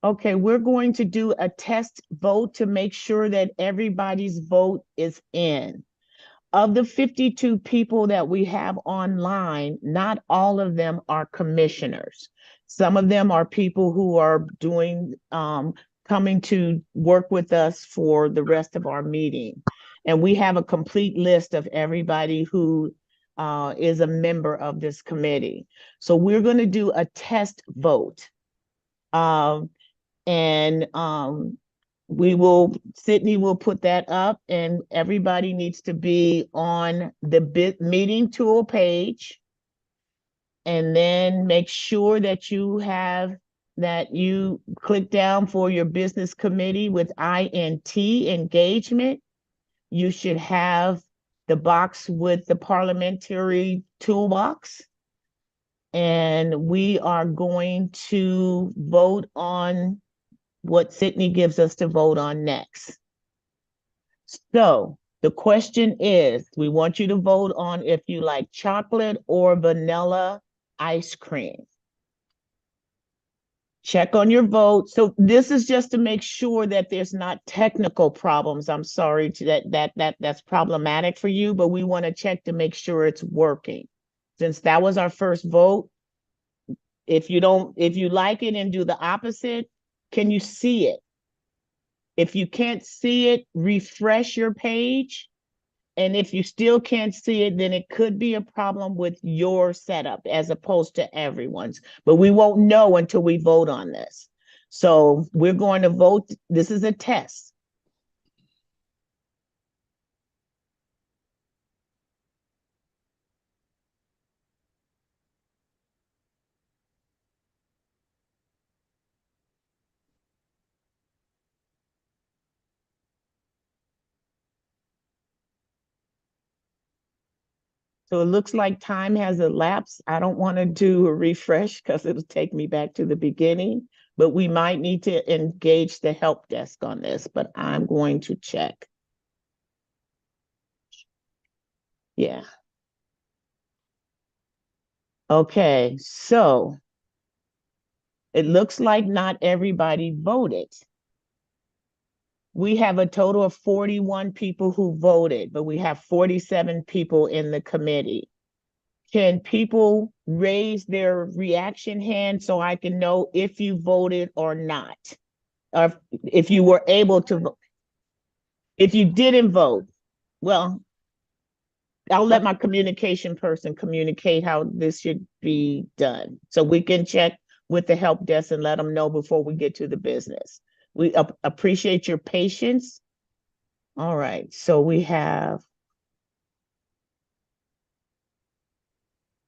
Okay, we're going to do a test vote to make sure that everybody's vote is in. Of the 52 people that we have online, not all of them are commissioners. Some of them are people who are doing coming to work with us for the rest of our meeting. And we have a complete list of everybody who is a member of this committee. So we're going to do a test vote. Sydney will put that up, and everybody needs to be on the meeting tool page. And then make sure that you click down for your business committee with INT, engagement. You should have the box with the parliamentary toolbox. And we are going to vote on what Sydney gives us to vote on next. So the question is, we want you to vote on if you like chocolate or vanilla ice cream. Check on your vote. So this is just to make sure that there's not technical problems. I'm sorry that's problematic for you, but we want to check to make sure it's working. Since that was our first vote, if you like it and do the opposite, can you see it? If you can't see it, refresh your page. And if you still can't see it, then it could be a problem with your setup as opposed to everyone's. But we won't know until we vote on this. So we're going to vote. This is a test. So it looks like time has elapsed. I don't want to do a refresh because it'll take me back to the beginning, but we might need to engage the help desk on this, but I'm going to check. Yeah. Okay, so it looks like not everybody voted. We have a total of 41 people who voted, but we have 47 people in the committee. Can people raise their reaction hand so I can know if you voted or not? Or if you were able to vote. If you didn't vote, well, I'll let my communication person communicate how this should be done. So we can check with the help desk and let them know before we get to the business. We appreciate your patience. All right, so we have.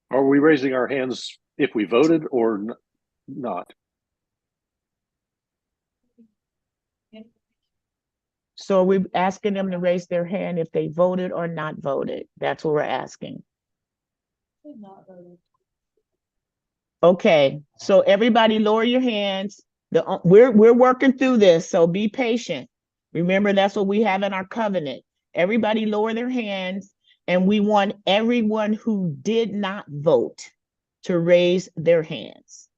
Are we raising our hands if we voted or not? So we're asking them to raise their hand if they voted or not voted. That's what we're asking. Okay, so everybody lower your hands. We're working through this, so be patient. Remember, that's what we have in our covenant. Everybody lower their hands, and we want everyone who did not vote to raise their hands.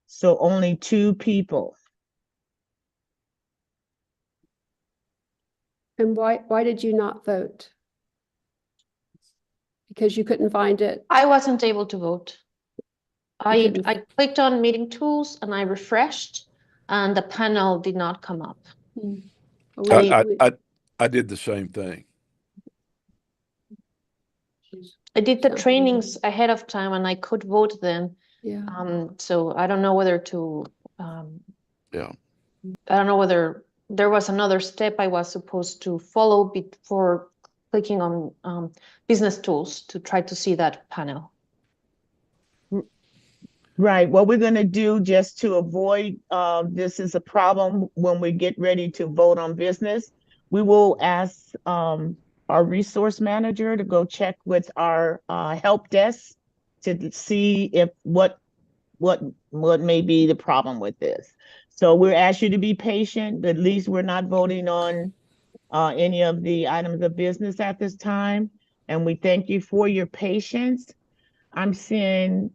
So only 2 people. And why did you not vote? Because you couldn't find it? I wasn't able to vote. I clicked on meeting tools and I refreshed and the panel did not come up. I did the same thing. I did the trainings ahead of time and I could vote then. Yeah. So I don't know whether to, yeah. I don't know whether there was another step I was supposed to follow before clicking on business tools to try to see that panel. Right. What we're going to do just to avoid this is a problem when we get ready to vote on business, we will ask our resource manager to go check with our help desk to see if what may be the problem with this. So we'll ask you to be patient. At least we're not voting on any of the items of business at this time. And we thank you for your patience. I'm seeing,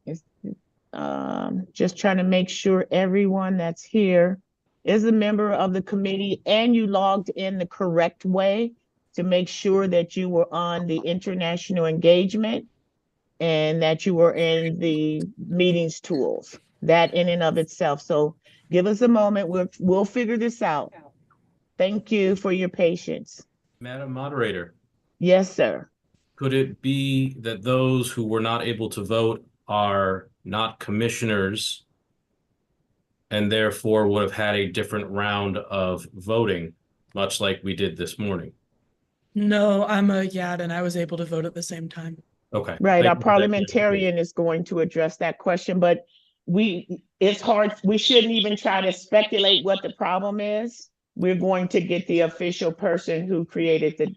just trying to make sure everyone that's here is a member of the committee and you logged in the correct way to make sure that you were on the international engagement. and that you were in the meetings tools, that in and of itself. So give us a moment. We'll figure this out. Thank you for your patience. Madam Moderator, Yes, sir. could it be that those who were not able to vote are not commissioners and therefore would have had a different round of voting, much like we did this morning? No, I'm a YAD and I was able to vote at the same time. Okay. Right, Thank our you for that clarification. parliamentarian is going to address that question, but it's hard, we shouldn't even try to speculate what the problem is. We're going to get the official person who created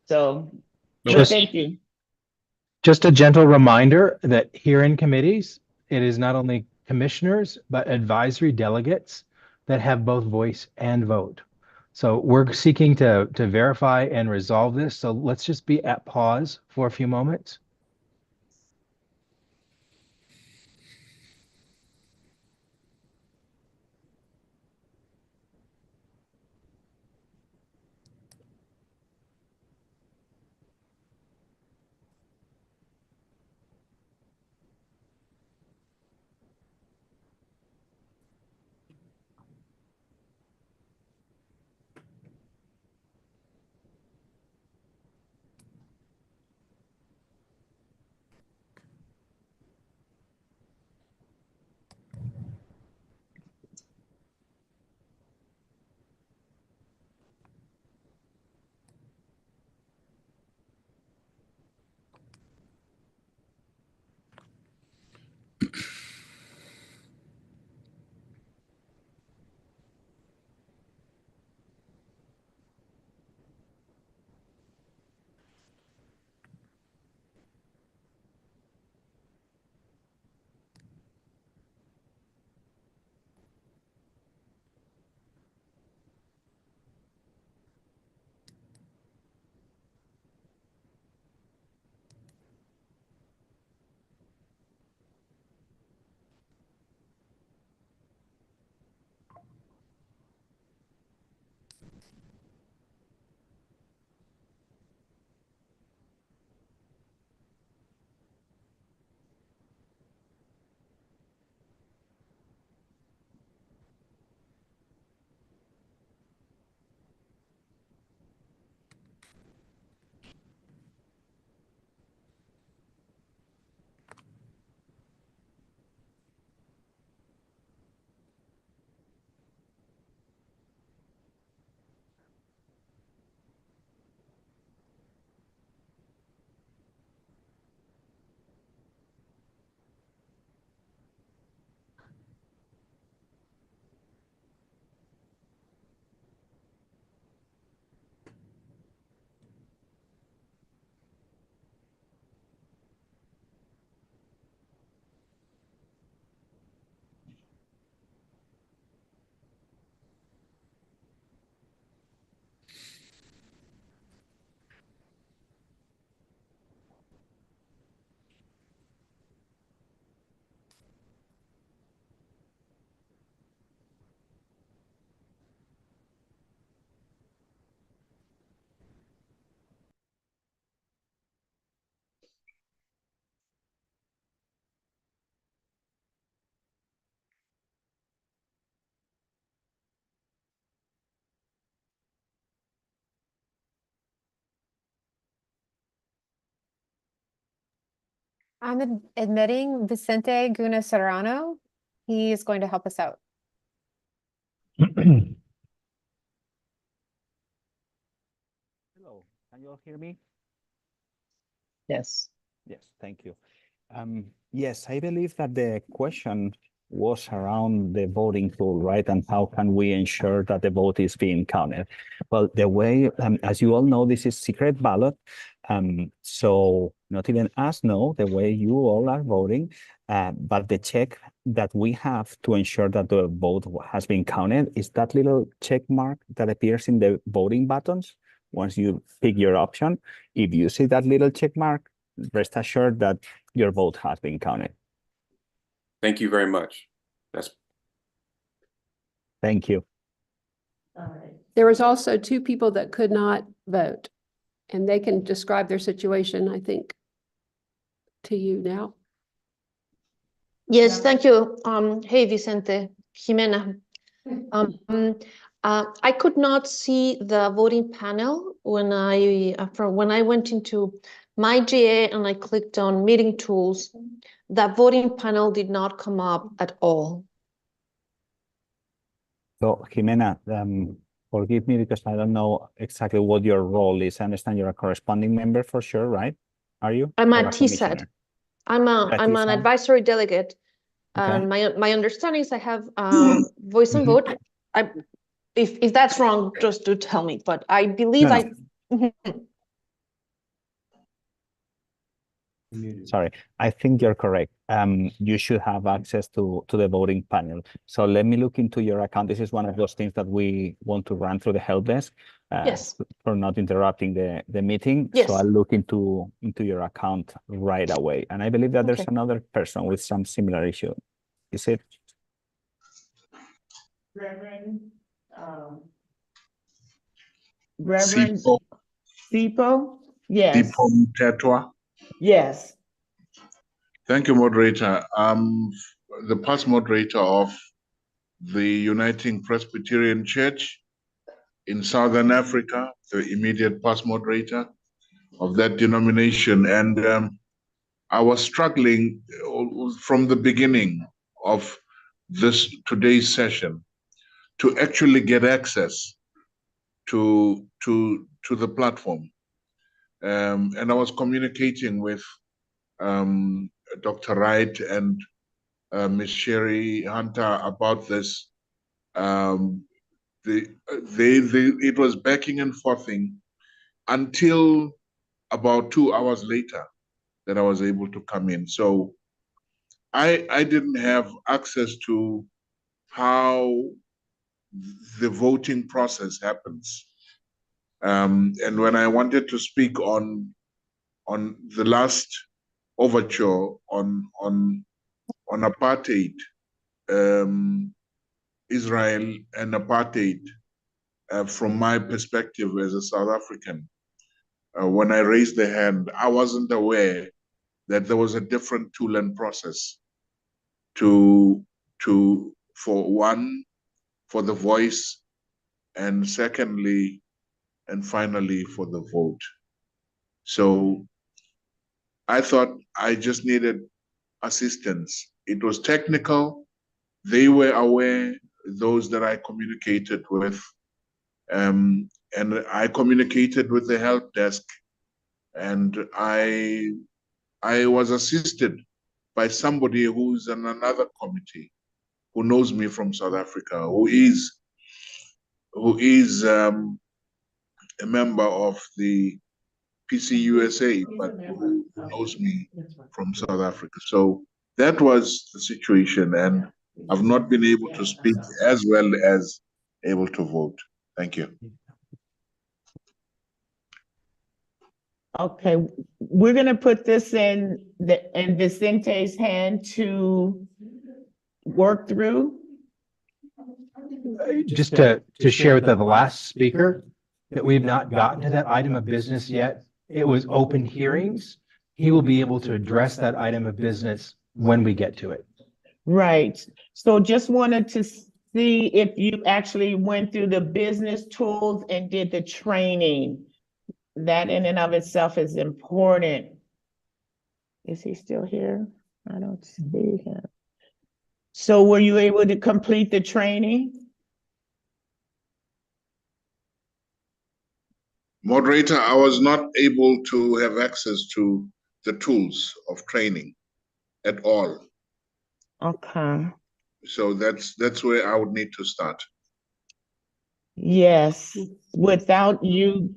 so, but thank you. Just a gentle reminder that here in committees, it is not only commissioners, but advisory delegates that have both voice and vote. So we're seeking to verify and resolve this. So let's just be at pause for a few moments. I'm admitting Vicente Guna Serrano. He is going to help us out. Hello, can you all hear me? Yes. Yes, thank you. Yes, I believe that the question was around the voting tool, right? And how can we ensure that the vote is being counted? Well, the way, as you all know, this is secret ballot. So not even us know the way you all are voting, but the check that we have to ensure that the vote has been counted is that little check mark that appears in the voting buttons. Once you pick your option, if you see that little check mark, rest assured that your vote has been counted. Thank you very much. Thank you. There was also 2 people that could not vote, and they can describe their situation, I think. to you now. Yes, thank you. Hey, Vicente, Jimena. I could not see the voting panel when I went into my GA and I clicked on meeting tools. That voting panel did not come up at all. So Jimena, forgive me because I don't know exactly what your role is. I understand you're a corresponding member for sure, right? Are you? I'm Or a a TSED. commissioner? I'm an TSED? advisory delegate. Okay. My understanding is I have voice and vote. If that's wrong, just do tell me. But I believe No, no. I. Sorry, I think you're correct. You should have access to the voting panel. So let me look into your account. This is one of those things that we want to run through the help desk Yes. for not interrupting the meeting. Yes. So I'll look into your account right away. And I believe that there's Okay. another person with some similar issue. Is it? Reverend, Reverend Sipo? Yes. Sipo Mtetwa. Yes. Thank you, moderator. The past moderator of the Uniting Presbyterian Church in Southern Africa, the immediate past moderator of that denomination. And I was struggling from the beginning of today's session to actually get access to the platform. And I was communicating with Dr. Wright and Ms. Sherry Hunter about this. It was backing and forthing until about 2 hours later that I was able to come in. So I didn't have access to how the voting process happens. And when I wanted to speak on the last overture on apartheid, Israel and apartheid, from my perspective as a South African, when I raised the hand, I wasn't aware that there was a different tool and process for the voice, and secondly, and finally for the vote. So I thought I just needed assistance. It was technical. They were aware, those that I communicated with, and I communicated with the help desk, and I was assisted by somebody who's in another committee, who knows me from South Africa, who is a member of the PCUSA, but who knows me from South Africa. So that was the situation, and I've not been able to speak as well as able to vote. Thank you. Okay, we're gonna put this in Vicente's hand to work through. Just to share with the last speaker that we've not gotten to that item of business yet. It was open hearings. He will be able to address that item of business when we get to it. Right. So just wanted to see if you actually went through the business tools and did the training. That in and of itself is important. Is he still here? I don't see him. So were you able to complete the training? Moderator, I was not able to have access to the tools of training at all. Okay. So that's where I would need to start. Yes, without you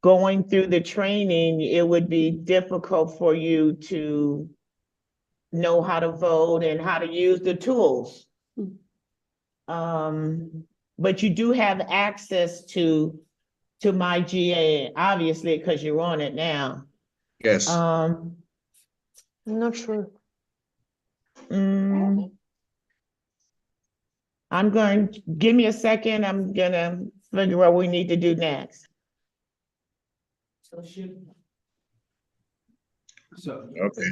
going through the training, it would be difficult for you to know how to vote and how to use the tools. But you do have access to my GA, obviously, because you're on it now. Yes. I'm not sure. Give me a second. I'm gonna figure out what we need to do next. Okay.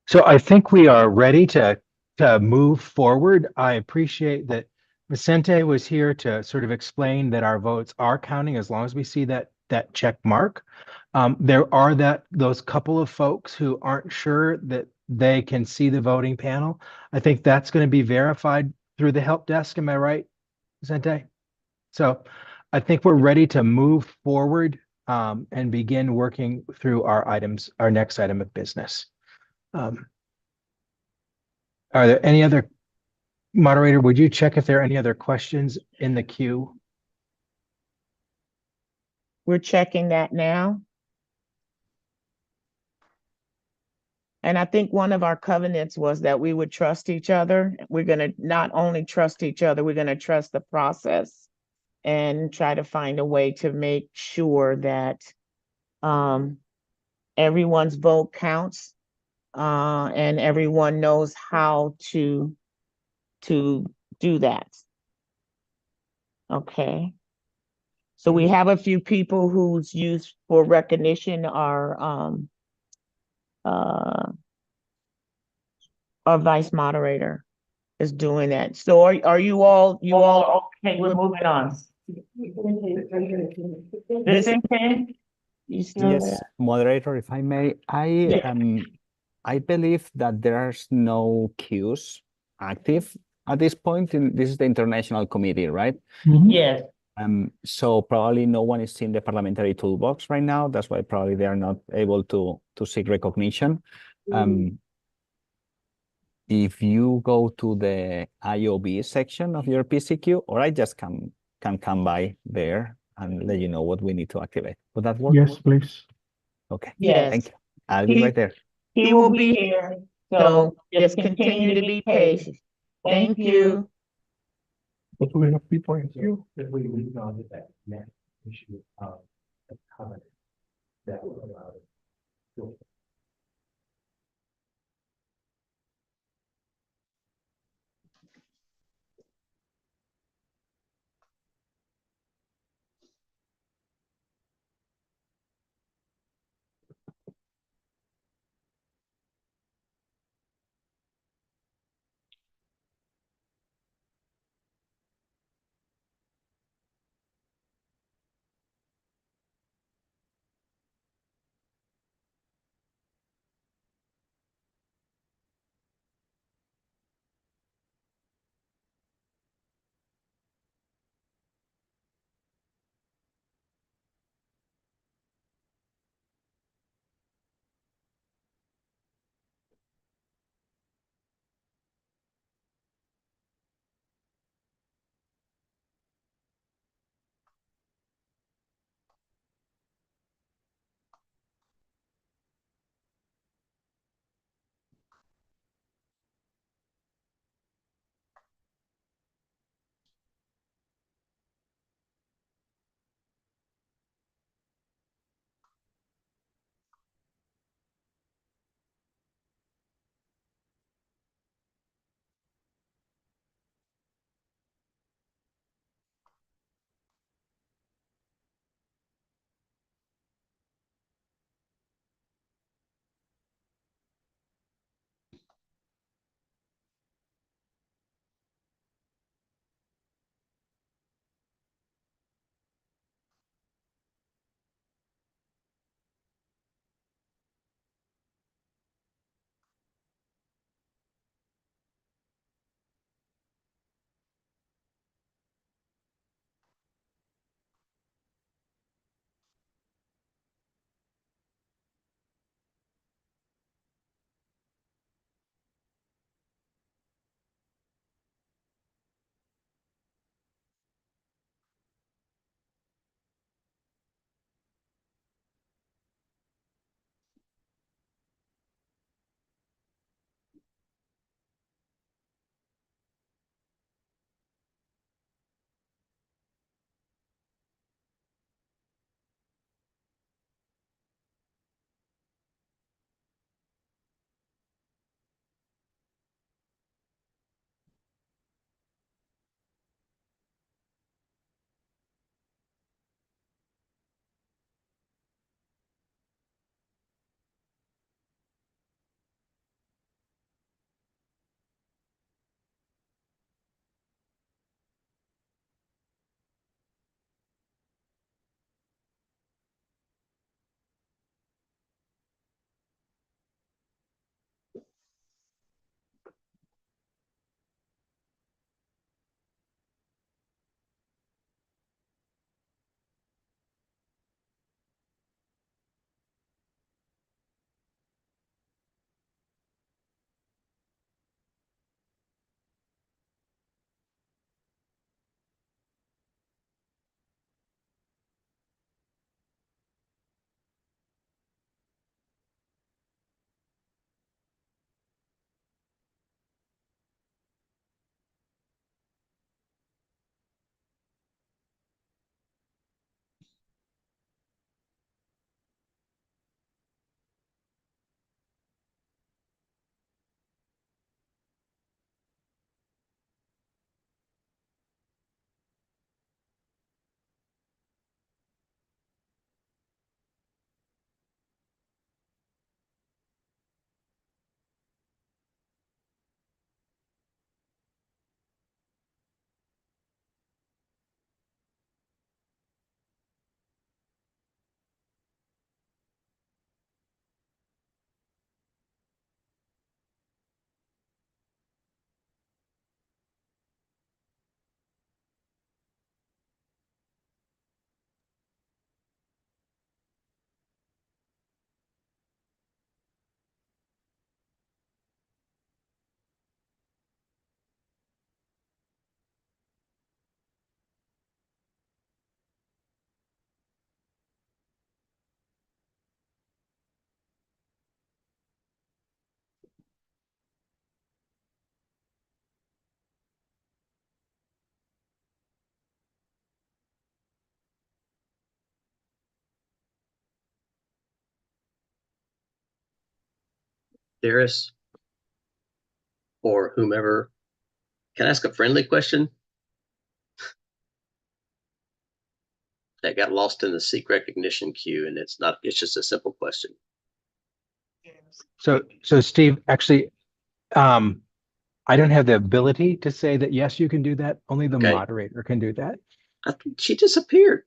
So I think we are ready to move forward. I appreciate that Vicente was here to sort of explain that our votes are counting as long as we see that check mark. There are those couple of folks who aren't sure that they can see the voting panel. I think that's going to be verified through the help desk. Am I right, Vicente? So I think we're ready to move forward and begin working through our next item of business. Are there any other, moderator, would you check if there are any other questions in the queue? We're checking that now. And I think one of our covenants was that we would trust each other. We're going to not only trust each other, we're going to trust the process and try to find a way to make sure that everyone's vote counts and everyone knows how to do that. Okay. So we have a few people whose used for recognition are our vice moderator is doing that. So are you all okay? We're moving on. Vicente? You still Yes, there? moderator, if I may, I believe that there's no queues active at this point. This is the international committee, right? Yes. So probably no one is in the parliamentary toolbox right now. That's why probably they are not able to seek recognition. If you go to the IOB section of your PCQ, or I just can come by there and let you know what we need to activate. Would that work? Yes, please. Okay. Yes. Thank you. I'll be right there. He will be here. So just continue to be patient. Thank you. But we have people in here. We know that next issue of the covenant that will allow it. Darris or whomever. Can I ask a friendly question? That got lost in the seek recognition queue, and it's just a simple question. So Steve, actually, I don't have the ability to say that, yes, you can do that. Only the moderator can do that. She disappeared.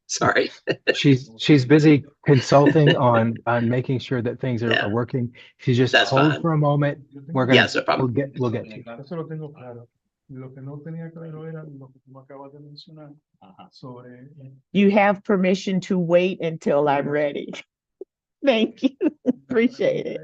Sorry. She's busy consulting on making sure that things are working. If you just hold fine. for a moment, we're gonna, Yes, no problem. we'll get to you. Eso lo tengo claro. Lo que no tenía claro era lo que tú me acabas de mencionar sobre. You have permission to wait until I'm ready. Thank you. Appreciate it.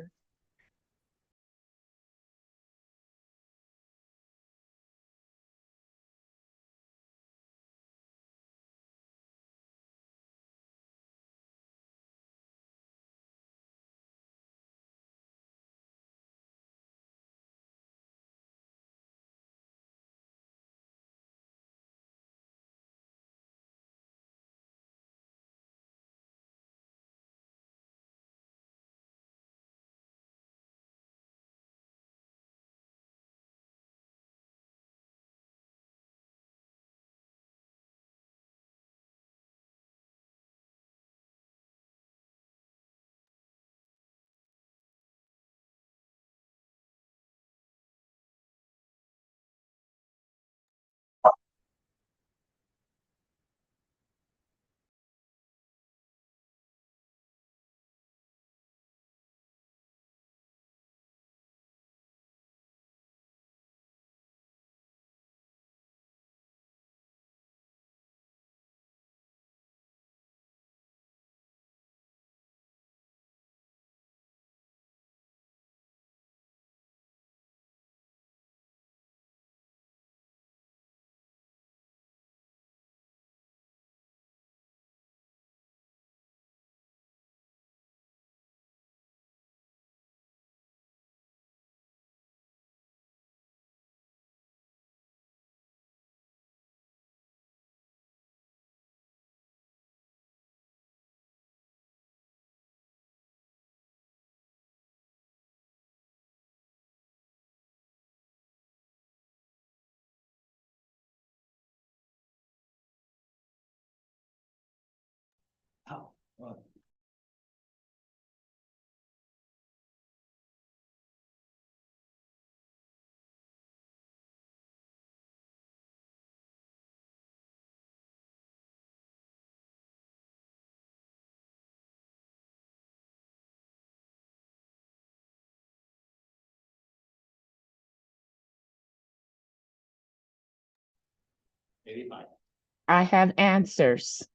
I have answers.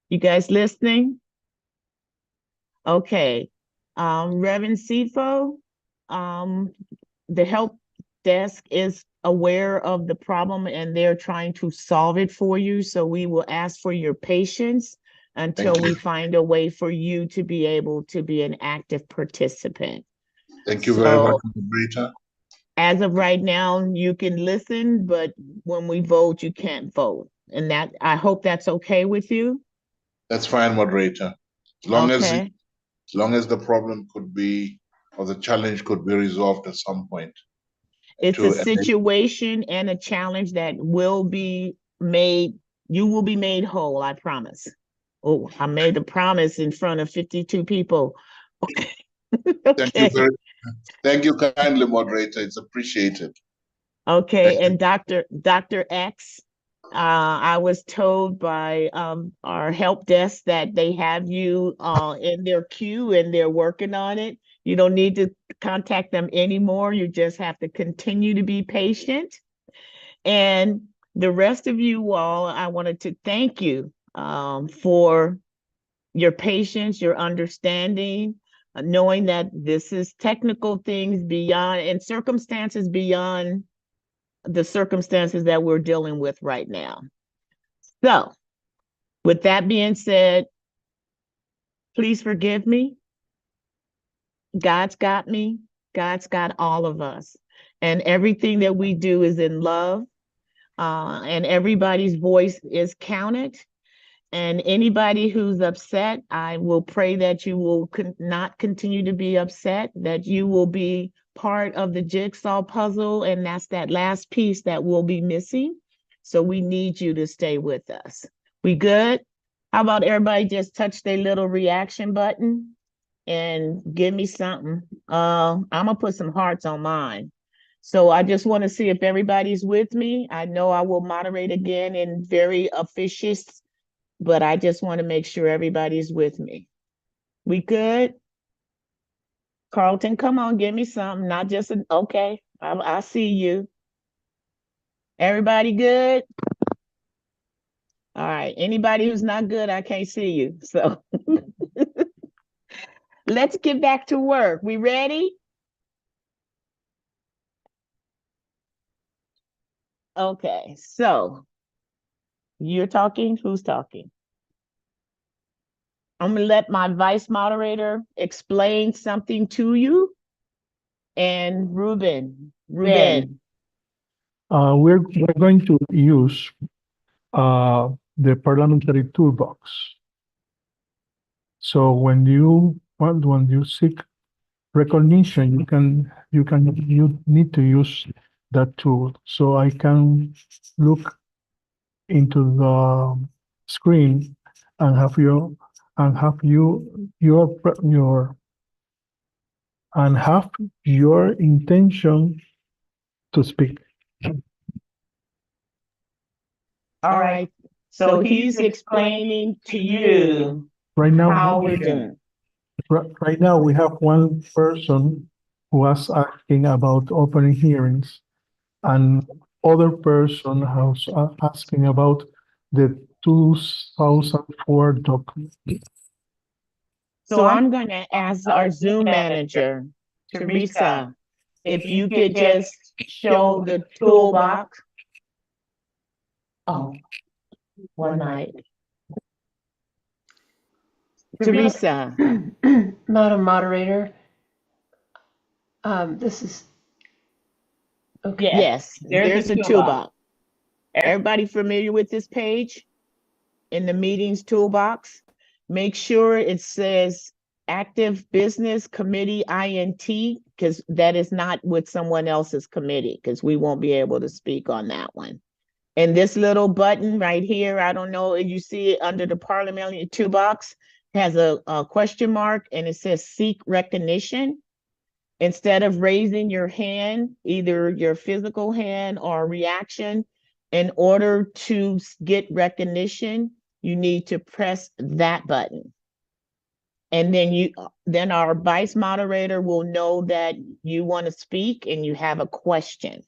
You guys listening? Okay. Reverend Sifo, the help desk is aware of the problem and they're trying to solve it for you. So we will ask for your patience until we find a way for you to be able to be an active participant. Thank you very much, moderator. As of right now, you can listen, but when we vote, you can't vote. And that, I hope that's okay with you. That's fine, moderator. As long Okay. as the problem could be, or the challenge could be resolved at some point. It's To a situation and a challenge that will be made, you will be made whole, I promise. Oh, I made the promise in front of 52 people. Okay. Thank you kindly, moderator. It's appreciated. Okay, and Dr. X, I was told by our help desk that they have you in their queue and they're working on it. You don't need to contact them anymore. You just have to continue to be patient. And the rest of you all, I wanted to thank you for your patience, your understanding, knowing that this is technical things beyond and circumstances beyond the circumstances that we're dealing with right now. So with that being said, please forgive me. God's got me. God's got all of us. And everything that we do is in love. And everybody's voice is counted. And anybody who's upset, I will pray that you will not continue to be upset, that you will be part of the jigsaw puzzle, and that's that last piece that will be missing. So we need you to stay with us. We good? How about everybody just touch their little reaction button and give me something? I'm gonna put some hearts on mine. So I just want to see if everybody's with me. I know I will moderate again in very officious, but I just want to make sure everybody's with me. We good? Carlton, come on, give me something, not just an, okay, I see you. Everybody good? All right, anybody who's not good, I can't see you, so. Let's get back to work. We ready? Okay, so you're talking, who's talking? I'm gonna let my vice moderator explain something to you. And Ruben. We're going to use the parliamentary toolbox. So when you seek recognition, you need to use that tool. So I can look into the screen and have your intention to speak. All right, so he's explaining to you Right now, how we're doing. Right now, we have one person who was asking about opening hearings, and other person who's asking about the 2004 document. So I'm going to ask our Zoom manager, Teresa, if you could just show the toolbox. Oh, one night. Teresa. Madam Moderator, this is, okay. Yes, there's a toolbox. Everybody familiar with this page in the meetings toolbox? Make sure it says active business committee INT, because that is not with someone else's committee, because we won't be able to speak on that one. And this little button right here, I don't know if you see it under the parliamentary toolbox, has a question mark and it says seek recognition. Instead of raising your hand, either your physical hand or reaction, in order to get recognition, you need to press that button. And then our vice moderator will know that you want to speak and you have a question.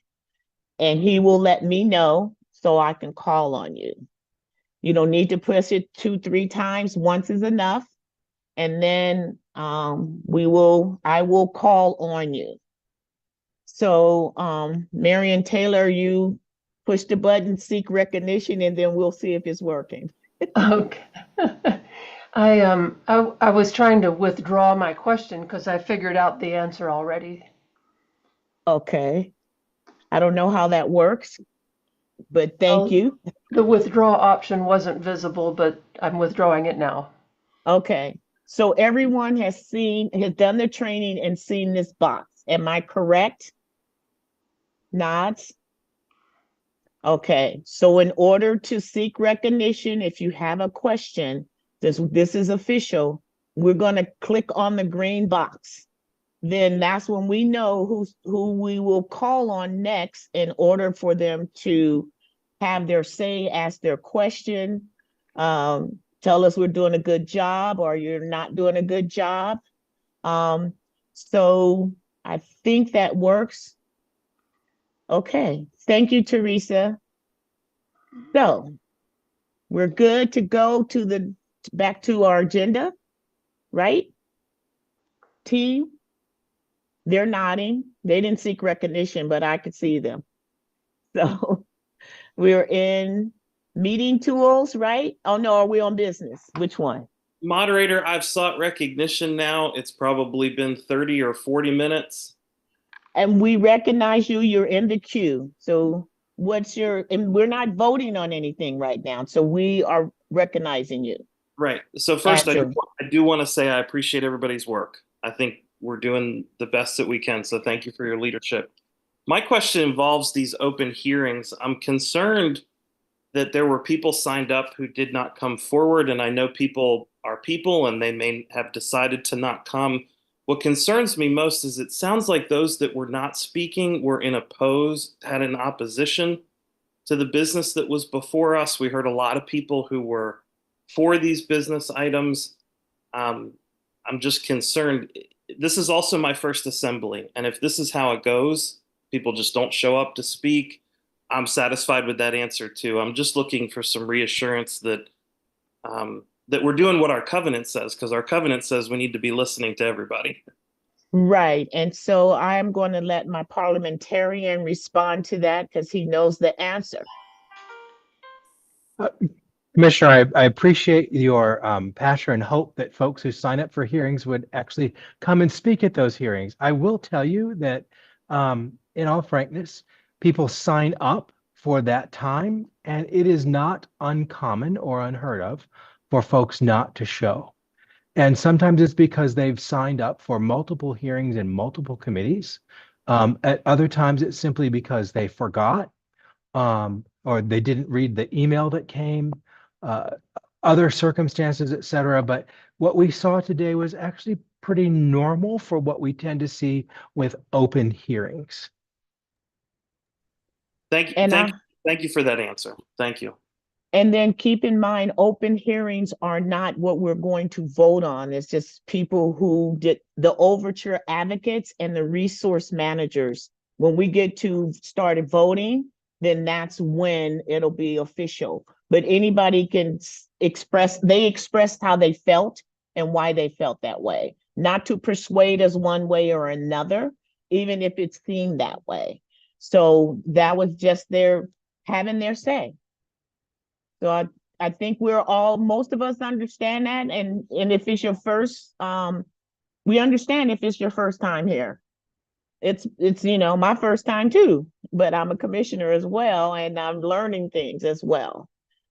And he will let me know so I can call on you. You don't need to press it 2-3 times. Once is enough. And then I will call on you. So Marion Taylor, you push the button, seek recognition, and then we'll see if it's working. Okay. I was trying to withdraw my question because I figured out the answer already. Okay. I don't know how that works, but thank you. The withdraw option wasn't visible, but I'm withdrawing it now. Okay. So everyone has done the training and seen this box. Am I correct? Nods? Okay. So in order to seek recognition, if you have a question, this is official, we're going to click on the green box. Then that's when we know who we will call on next in order for them to have their say, ask their question, tell us we're doing a good job or you're not doing a good job. So I think that works. Okay, thank you, Teresa. So we're good to go to back to our agenda, right? Team, they're nodding. They didn't seek recognition, but I could see them. So we're in meeting tools, right? Oh no, are we on business? Which one? Moderator, I've sought recognition now. It's probably been 30 or 40 minutes. And we recognize you, you're in the queue. So and we're not voting on anything right now. So we are recognizing you. Right. So first, Andrew. I do want to say I appreciate everybody's work. I think we're doing the best that we can. So thank you for your leadership. My question involves these open hearings. I'm concerned that there were people signed up who did not come forward. And I know people are people and they may have decided to not come. What concerns me most is it sounds like those that were not speaking were had an opposition to the business that was before us. We heard a lot of people who were for these business items. I'm just concerned. This is also my first assembly. And if this is how it goes, people just don't show up to speak, I'm satisfied with that answer too. I'm just looking for some reassurance that that we're doing what our covenant says, because our covenant says we need to be listening to everybody. Right. And so I'm going to let my parliamentarian respond to that because he knows the answer. Commissioner, I appreciate your passion and hope that folks who sign up for hearings would actually come and speak at those hearings. I will tell you that in all frankness, people sign up for that time, and it is not uncommon or unheard of for folks not to show. And sometimes it's because they've signed up for multiple hearings in multiple committees. At other times, it's simply because they forgot or they didn't read the email that came, other circumstances, et cetera. But what we saw today was actually pretty normal for what we tend to see with open hearings. Thank you for that answer. Thank you. And then keep in mind, open hearings are not what we're going to vote on. It's just people who did the overture advocates and the resource managers. When we get to start voting, then that's when it'll be official. But anybody can expressed how they felt and why they felt that way. Not to persuade us one way or another, even if it's seen that way. So that was just their having their say. So I think most of us understand that. And if it's your first, we understand if it's your first time here. It's my first time too, but I'm a commissioner as well, and I'm learning things as well.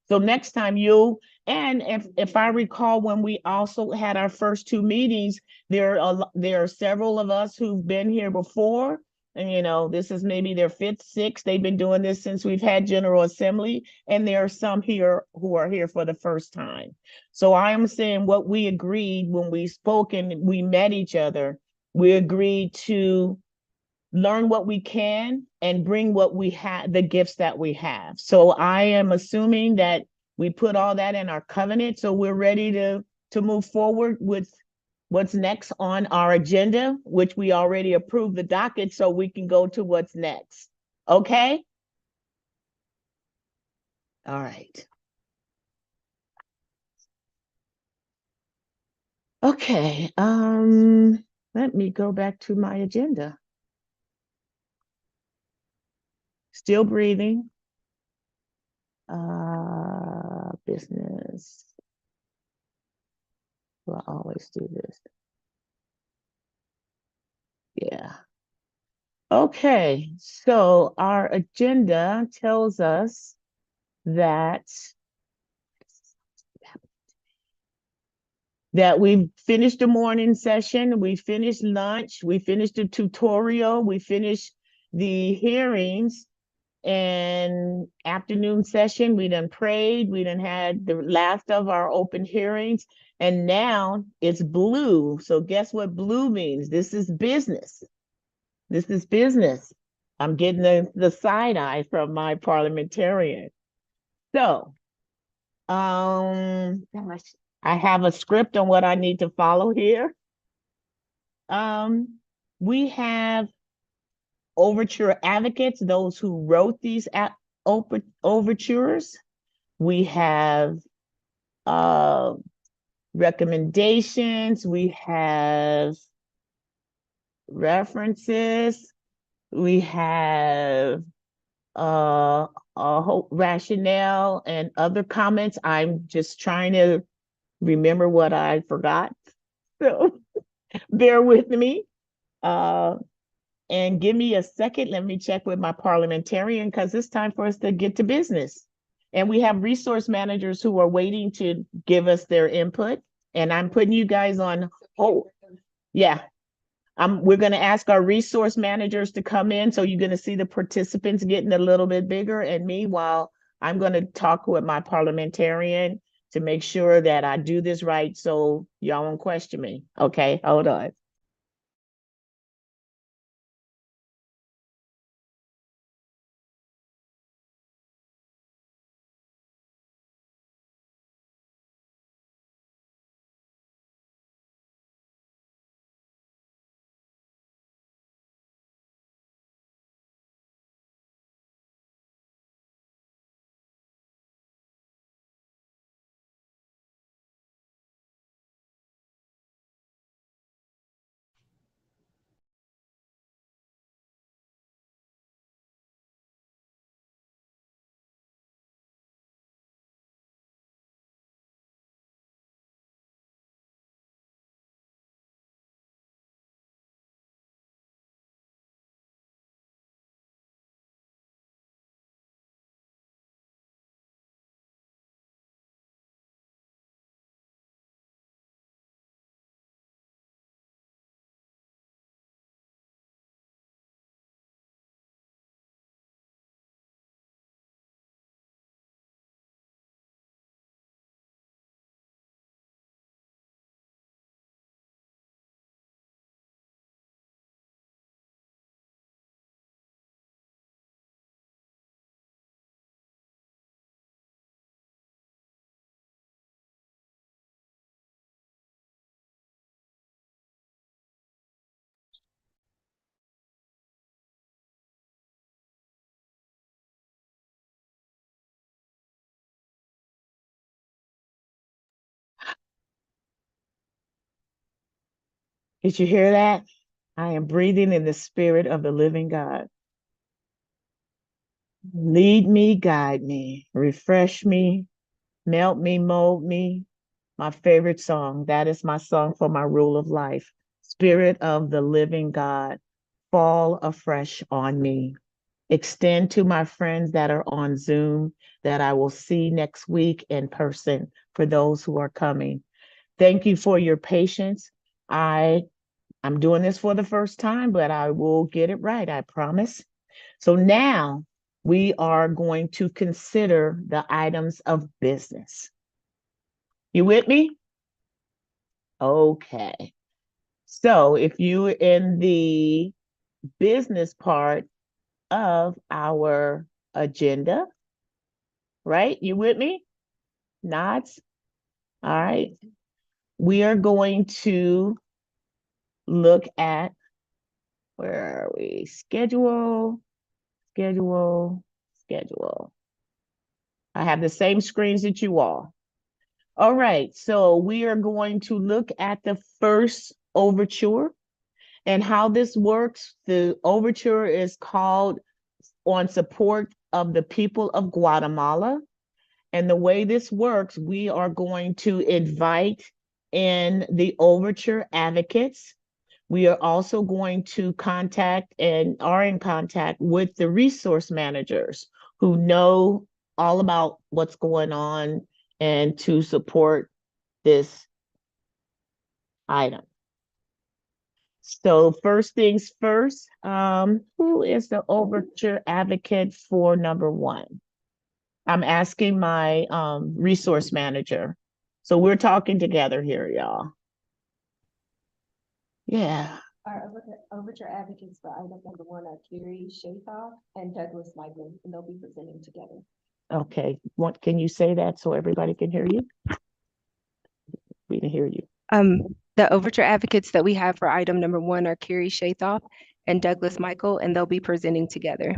So next time if I recall, when we also had our first two meetings, there are several of us who've been here before. And, this is maybe their fifth, sixth. They've been doing this since we've had General Assembly. And there are some here who are here for the first time. So I am saying what we agreed when we spoke and we met each other, we agreed to learn what we can and bring what we have, the gifts that we have. So I am assuming that we put all that in our covenant. So we're ready to move forward with what's next on our agenda, which we already approved the docket, so we can go to what's next. Okay? All right. Okay, let me go back to my agenda. Still breathing. Business. Well, I always do this. Yeah. Okay, so our agenda tells us that we finished the morning session, we finished lunch, we finished the tutorial, we finished the hearings, and afternoon session, we done prayed, we done had the last of our open hearings, and now it's blue. So guess what blue means? This is business. This is business. I'm getting the side eye from my parliamentarian. So, gosh, I have a script on what I need to follow here. We have overture advocates, those who wrote these overtures. We have recommendations. We have references. We have a whole rationale and other comments. I'm just trying to remember what I forgot. So bear with me. And give me a second. Let me check with my parliamentarian because it's time for us to get to business. And we have resource managers who are waiting to give us their input. And I'm putting you guys on hold. Yeah. We're going to ask our resource managers to come in. So you're going to see the participants getting a little bit bigger. And meanwhile, I'm going to talk with my parliamentarian to make sure that I do this right. So y'all won't question me. Okay, hold on. Did you hear that? I am breathing in the spirit of the living God. Lead me, guide me, refresh me, melt me, mold me. My favorite song. That is my song for my rule of life. Spirit of the living God, fall afresh on me. Extend to my friends that are on Zoom that I will see next week in person for those who are coming. Thank you for your patience. I'm doing this for the first time, but I will get it right, I promise. So now we are going to consider the items of business. You with me? Okay. So if you in the business part of our agenda, right? You with me? Nods? All right. We are going to look at, where are we? Schedule. I have the same screens that you all. All right, so we are going to look at the first overture and how this works. The overture is called On Support of the People of Guatemala. And the way this works, we are going to invite in the overture advocates. We are also going to contact and are in contact with the resource managers who know all about what's going on and to support this item. So first things first, who is the overture advocate for number one? I'm asking my resource manager. So we're talking together here, y'all. Yeah. Our overture advocates for item number one are Carrie Shathoff and Douglas Michael, and they'll be presenting together. Okay, can you say that so everybody can hear you? We can hear you. The overture advocates that we have for item number one are Carrie Shathoff and Douglas Michael, and they'll be presenting together.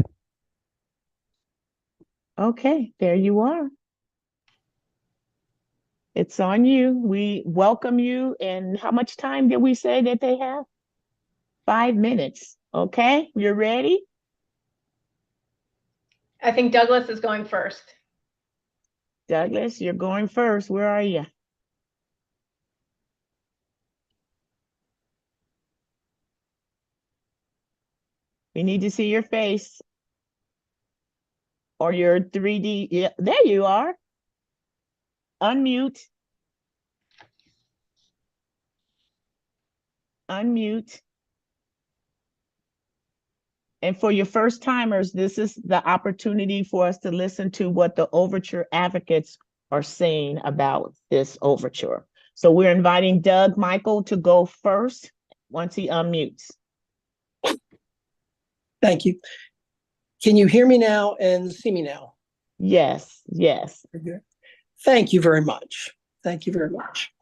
Okay, there you are. It's on you. We welcome you. And how much time did we say that they have? 5 minutes. Okay, you're ready? I think Douglas is going first. Douglas, you're going first. Where are you? We need to see your face. or your 3D. Yeah, there you are. Unmute. Unmute. And for your first timers, this is the opportunity for us to listen to what the Overture advocates are saying about this overture. So we're inviting Doug Michael to go first once he unmutes. Thank you. Can you hear me now and see me now? Yes, yes. Thank you very much. Thank you very much.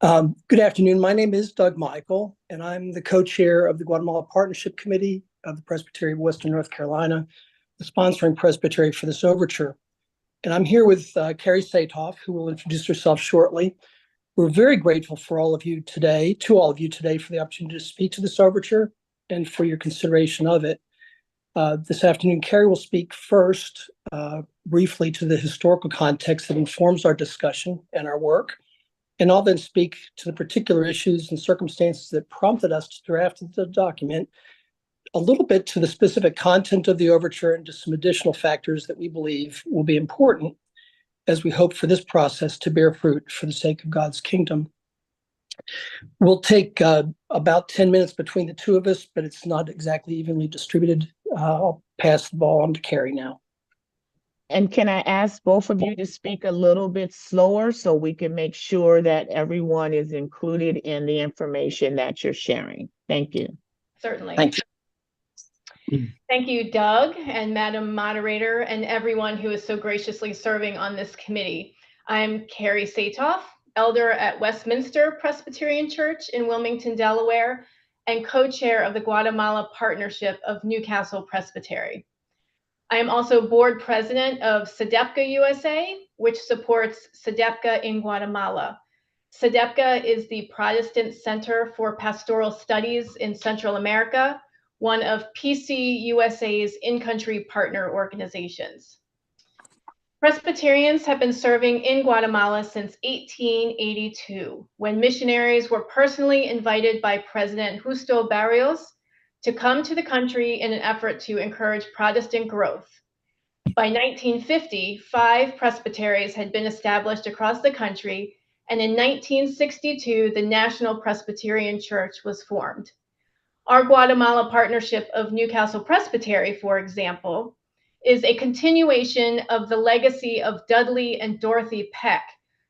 Good afternoon. My name is Doug Michael, and I'm the co-chair of the Guatemala Partnership Committee of the Presbytery of Western North Carolina, the sponsoring presbytery for this overture. And I'm here with Carrie Satoff, who will introduce herself shortly. We're very grateful for all of you today, for the opportunity to speak to this overture and for your consideration of it. This afternoon, Carrie will speak first briefly to the historical context that informs our discussion and our work. And I'll then speak to the particular issues and circumstances that prompted us to draft the document, a little bit to the specific content of the overture and to some additional factors that we believe will be important as we hope for this process to bear fruit for the sake of God's kingdom. We'll take about 10 minutes between the two of us, but it's not exactly evenly distributed. I'll pass the ball on to Carrie now. And can I ask both of you to speak a little bit slower so we can make sure that everyone is included in the information that you're sharing? Thank you. Certainly. Thank you. Thank you, Doug and Madam Moderator, and everyone who is so graciously serving on this committee. I'm Carrie Satoff, elder at Westminster Presbyterian Church in Wilmington, Delaware, and co-chair of the Guatemala Partnership of Newcastle Presbytery. I am also board president of SEDEPCA USA, which supports SEDEPCA in Guatemala. SEDEPCA is the Protestant Center for Pastoral Studies in Central America, one of PCUSA's in-country partner organizations. Presbyterians have been serving in Guatemala since 1882, when missionaries were personally invited by President Justo Barrios to come to the country in an effort to encourage Protestant growth. By 1950, 5 presbyteries had been established across the country, and in 1962, the National Presbyterian Church was formed. Our Guatemala Partnership of Newcastle Presbytery, for example, is a continuation of the legacy of Dudley and Dorothy Peck,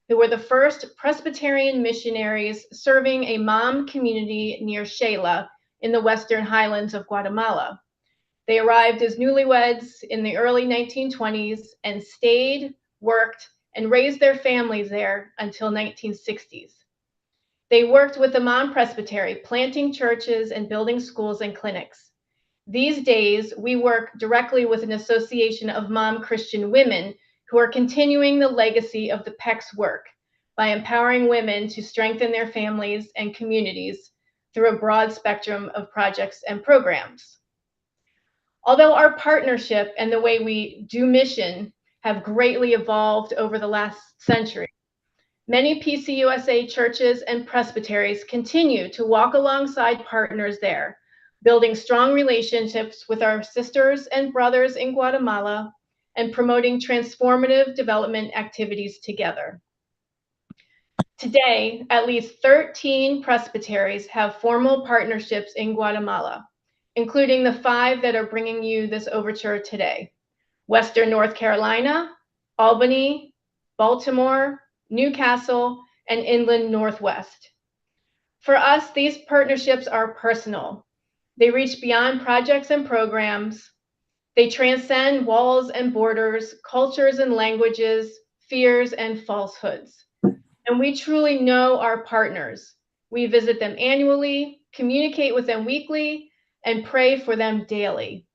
who were the first Presbyterian missionaries serving a Mam community near Xela in the Western Highlands of Guatemala. They arrived as newlyweds in the early 1920s and stayed, worked, and raised their families there until 1960s. They worked with the Mam Presbytery, planting churches and building schools and clinics. These days, we work directly with an association of Mam Christian women who are continuing the legacy of the Peck's work by empowering women to strengthen their families and communities through a broad spectrum of projects and programs. Although our partnership and the way we do mission have greatly evolved over the last century, many PCUSA churches and presbyteries continue to walk alongside partners there, building strong relationships with our sisters and brothers in Guatemala and promoting transformative development activities together. Today, at least 13 presbyteries have formal partnerships in Guatemala, including the 5 that are bringing you this overture today: Western North Carolina, Albany, Baltimore, Newcastle, and Inland Northwest. For us, these partnerships are personal. They reach beyond projects and programs. They transcend walls and borders, cultures and languages, fears and falsehoods. And we truly know our partners. We visit them annually, communicate with them weekly, and pray for them daily.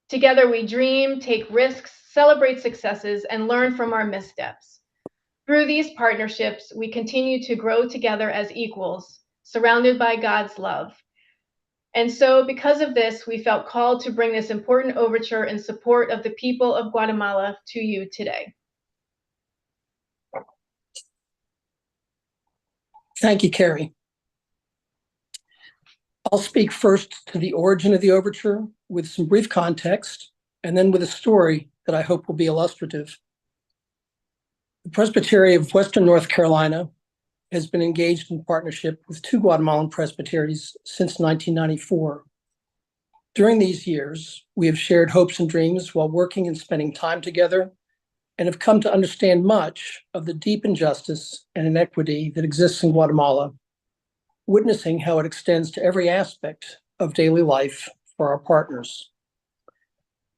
Together we dream, take risks, celebrate successes, and learn from our missteps. Through these partnerships, we continue to grow together as equals, surrounded by God's love. And so because of this, we felt called to bring this important overture in support of the people of Guatemala to you today. Thank you, Carrie. I'll speak first to the origin of the overture with some brief context, and then with a story that I hope will be illustrative. The Presbytery of Western North Carolina has been engaged in partnership with 2 Guatemalan presbyteries since 1994. During these years, we have shared hopes and dreams while working and spending time together, and have come to understand much of the deep injustice and inequity that exists in Guatemala, witnessing how it extends to every aspect of daily life for our partners.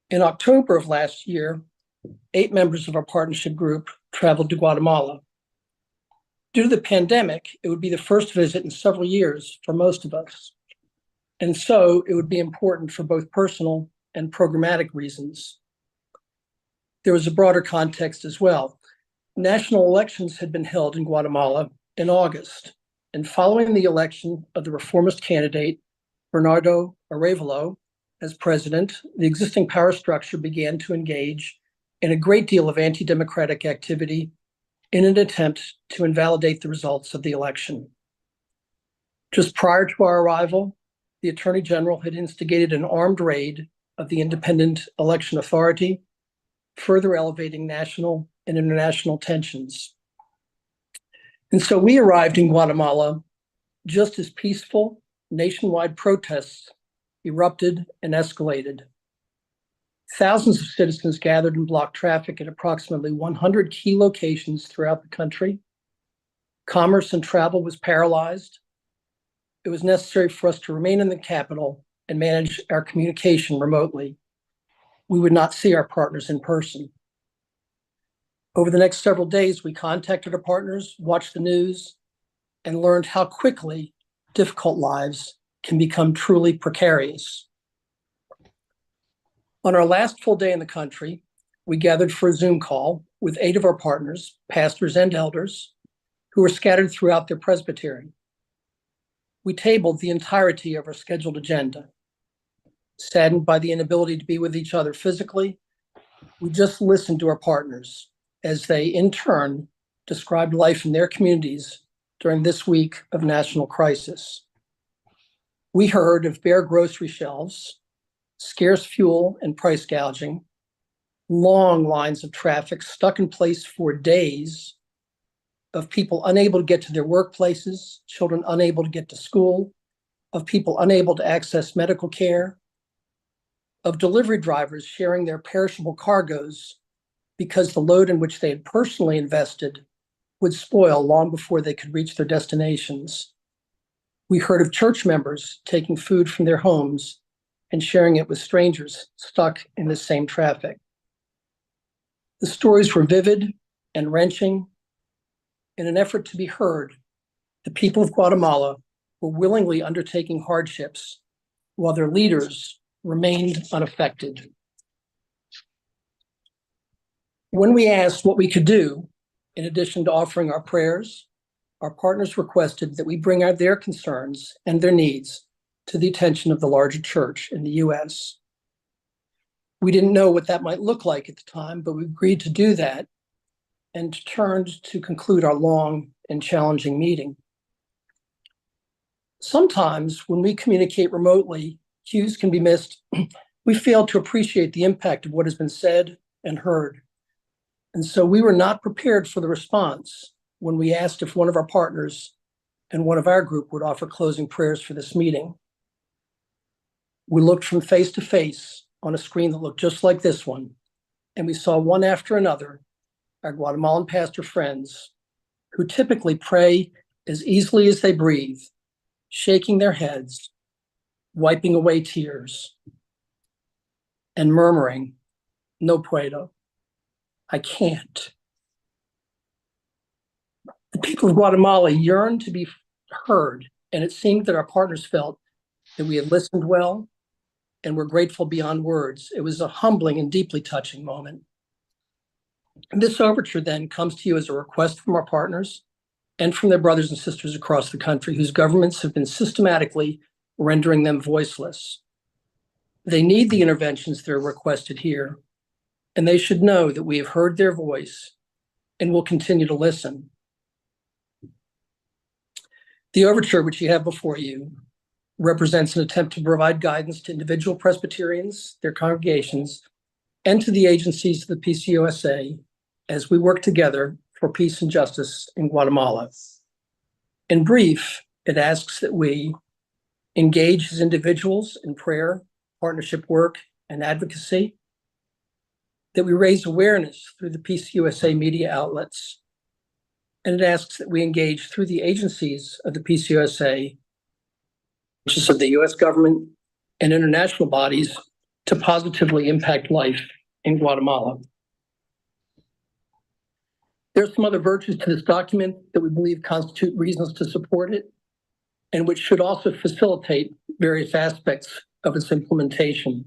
In October of last year, 8 members of our partnership group traveled to Guatemala. Due to the pandemic, it would be the first visit in several years for most of us. And so it would be important for both personal and programmatic reasons. There was a broader context as well. National elections had been held in Guatemala in August, and following the election of the reformist candidate, Bernardo Arévalo, as president, the existing power structure began to engage in a great deal of anti-democratic activity in an attempt to invalidate the results of the election. Just prior to our arrival, the Attorney General had instigated an armed raid of the Independent Election Authority, further elevating national and international tensions. And so we arrived in Guatemala just as peaceful nationwide protests erupted and escalated. Thousands of citizens gathered and blocked traffic at approximately 100 key locations throughout the country. Commerce and travel was paralyzed. It was necessary for us to remain in the capital and manage our communication remotely. We would not see our partners in person. Over the next several days, we contacted our partners, watched the news, and learned how quickly difficult lives can become truly precarious. On our last full day in the country, we gathered for a Zoom call with 8 of our partners, pastors and elders, who were scattered throughout their presbytery. We tabled the entirety of our scheduled agenda. Saddened by the inability to be with each other physically, we just listened to our partners as they, in turn, described life in their communities during this week of national crisis. We heard of bare grocery shelves, scarce fuel and price gouging, long lines of traffic stuck in place for days, of people unable to get to their workplaces, children unable to get to school, of people unable to access medical care, of delivery drivers sharing their perishable cargoes because the load in which they had personally invested would spoil long before they could reach their destinations. We heard of church members taking food from their homes and sharing it with strangers stuck in the same traffic. The stories were vivid and wrenching. In an effort to be heard, the people of Guatemala were willingly undertaking hardships while their leaders remained unaffected. When we asked what we could do, in addition to offering our prayers, our partners requested that we bring out their concerns and their needs to the attention of the larger church in the U.S. We didn't know what that might look like at the time, but we agreed to do that and turned to conclude our long and challenging meeting. Sometimes when we communicate remotely, cues can be missed. We fail to appreciate the impact of what has been said and heard. And so we were not prepared for the response when we asked if one of our partners and one of our group would offer closing prayers for this meeting. We looked from face to face on a screen that looked just like this one, and we saw one after another our Guatemalan pastor friends who typically pray as easily as they breathe, shaking their heads, wiping away tears, and murmuring, "No puedo, I can't." The people of Guatemala yearned to be heard, and it seemed that our partners felt that we had listened well and were grateful beyond words. It was a humbling and deeply touching moment. And this overture then comes to you as a request from our partners and from their brothers and sisters across the country whose governments have been systematically rendering them voiceless. They need the interventions that are requested here, and they should know that we have heard their voice and will continue to listen. The overture, which you have before you, represents an attempt to provide guidance to individual Presbyterians, their congregations, and to the agencies of the PCUSA as we work together for peace and justice in Guatemala. In brief, it asks that we engage as individuals in prayer, partnership work, and advocacy, that we raise awareness through the PCUSA media outlets, and it asks that we engage through the agencies of the PCUSA, which is of the US government and international bodies, to positively impact life in Guatemala. There's some other virtues to this document that we believe constitute reasons to support it, and which should also facilitate various aspects of its implementation.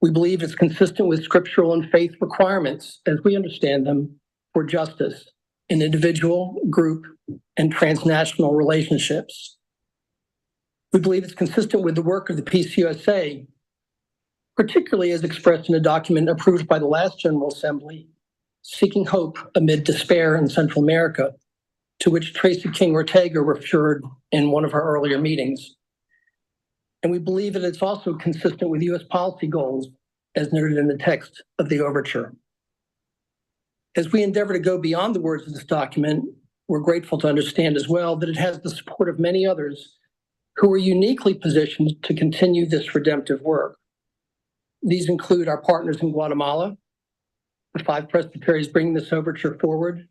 We believe it's consistent with scriptural and faith requirements, as we understand them, for justice in individual, group, and transnational relationships. We believe it's consistent with the work of the PCUSA, particularly as expressed in a document approved by the last General Assembly, Seeking Hope Amid Despair in Central America, to which Tracy King Ortega referred in one of our earlier meetings. And we believe that it's also consistent with US policy goals as noted in the text of the overture. As we endeavor to go beyond the words of this document, we're grateful to understand as well that it has the support of many others who are uniquely positioned to continue this redemptive work. These include our partners in Guatemala, the 5 presbyteries bringing this overture forward,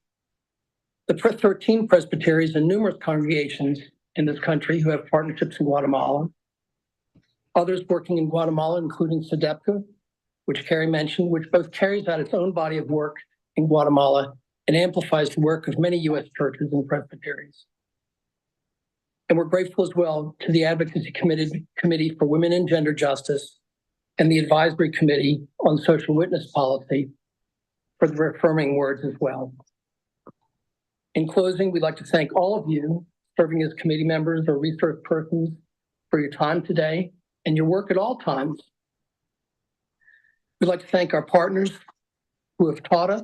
the 13 presbyteries and numerous congregations in this country who have partnerships in Guatemala, others working in Guatemala, including SEDEPCA, which Carrie mentioned, which both carries out its own body of work in Guatemala and amplifies the work of many US churches and presbyteries. And we're grateful as well to the Advocacy Committee for Women and Gender Justice and the Advisory Committee on Social Witness Policy for the affirming words as well. In closing, we'd like to thank all of you serving as committee members or resource persons for your time today and your work at all times. We'd like to thank our partners who have taught us,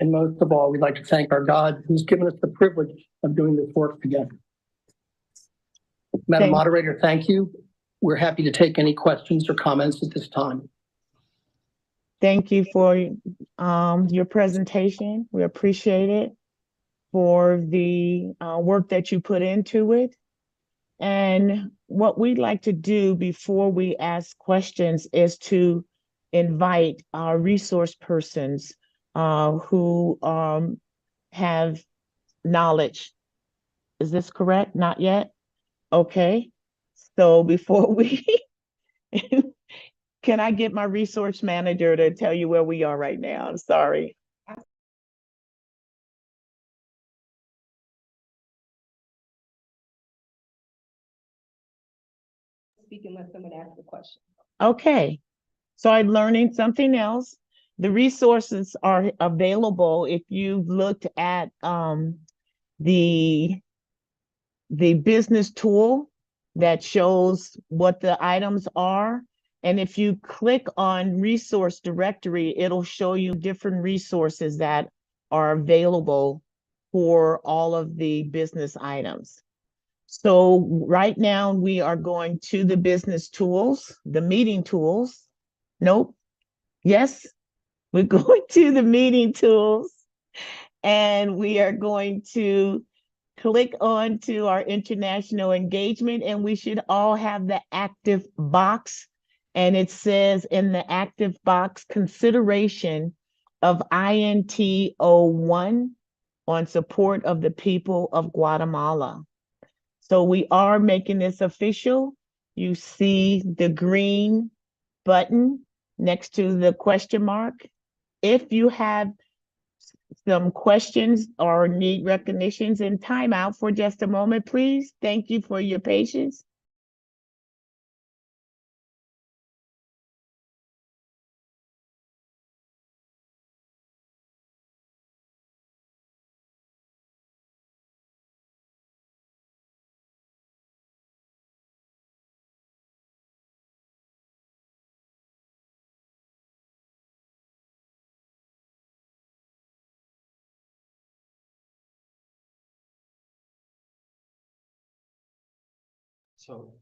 and most of all, we'd like to thank our God who's given us the privilege of doing this work together. Madam Moderator, thank you. We're happy to take any questions or comments at this time. Thank you for your presentation. We appreciate it, for the work that you put into it. And what we'd like to do before we ask questions is to invite our resource persons who have knowledge. Is this correct? Not yet? Okay. So before we, can I get my resource manager to tell you where we are right now? I'm sorry. Speak and let someone ask the question. Okay. So I'm learning something else. The resources are available if you've looked at the business tool that shows what the items are. And if you click on resource directory, it'll show you different resources that are available for all of the business items. So right now we are going to the business tools, the meeting tools. Nope. Yes, we're going to the meeting tools, and we are going to click on to our international engagement, and we should all have the active box. And it says in the active box, consideration of INT 01 on support of the people of Guatemala. So we are making this official. You see the green button next to the question mark. If you have some questions or need recognitions, and time out for just a moment, please. Thank you for your patience. So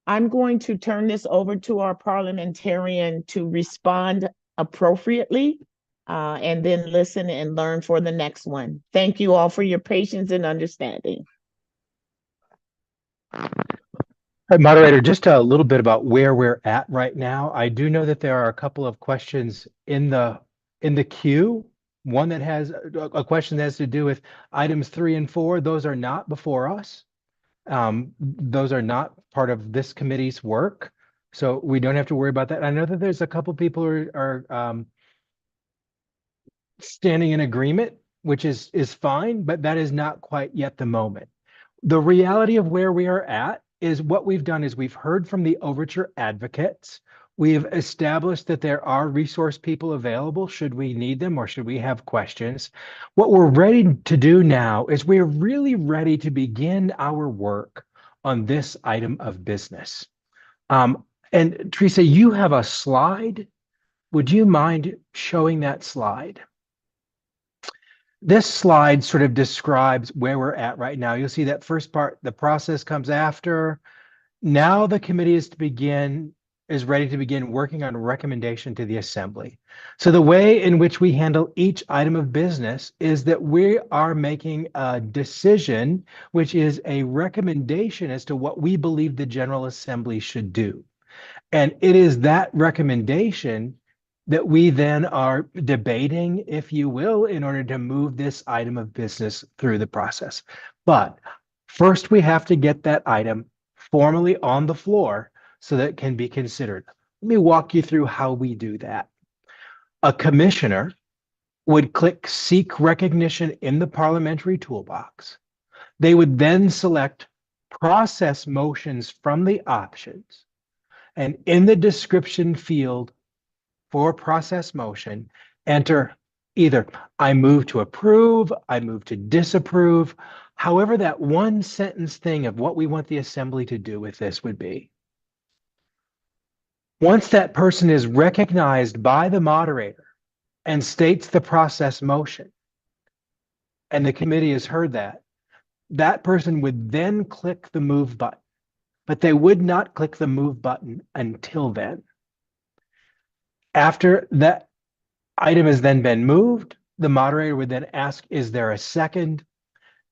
I'm going to turn this over to our parliamentarian to respond appropriately, and then listen and learn for the next one. Thank you all for your patience and understanding. All right, moderator, just a little bit about where we're at right now. I do know that there are a couple of questions in the queue. One that has a question that has to do with items 3 and 4. Those are not before us. Those are not part of this committee's work, so we don't have to worry about that. I know that there's a couple people who are standing in agreement, which is fine, but that is not quite yet the moment. The reality of where we are at is what we've done is we've heard from the Overture advocates. We've established that there are resource people available should we need them or should we have questions. What we're ready to do now is we're really ready to begin our work on this item of business. And Teresa, you have a slide. Would you mind showing that slide? This slide sort of describes where we're at right now. You'll see that first part, the process comes after. Now the committee is ready to begin working on a recommendation to the assembly. So the way in which we handle each item of business is that we are making a decision, which is a recommendation as to what we believe the General Assembly should do. And it is that recommendation that we then are debating, if you will, in order to move this item of business through the process. But first, we have to get that item formally on the floor so that it can be considered. Let me walk you through how we do that. A commissioner would click Seek Recognition in the parliamentary toolbox. They would then select Process Motions from the options. And in the description field for process motion, enter either I move to approve, I move to disapprove, however that one sentence thing of what we want the assembly to do with this would be. Once that person is recognized by the moderator and states the process motion, and the committee has heard that, that person would then click the move button, but they would not click the move button until then. After that item has then been moved, the moderator would then ask, is there a second?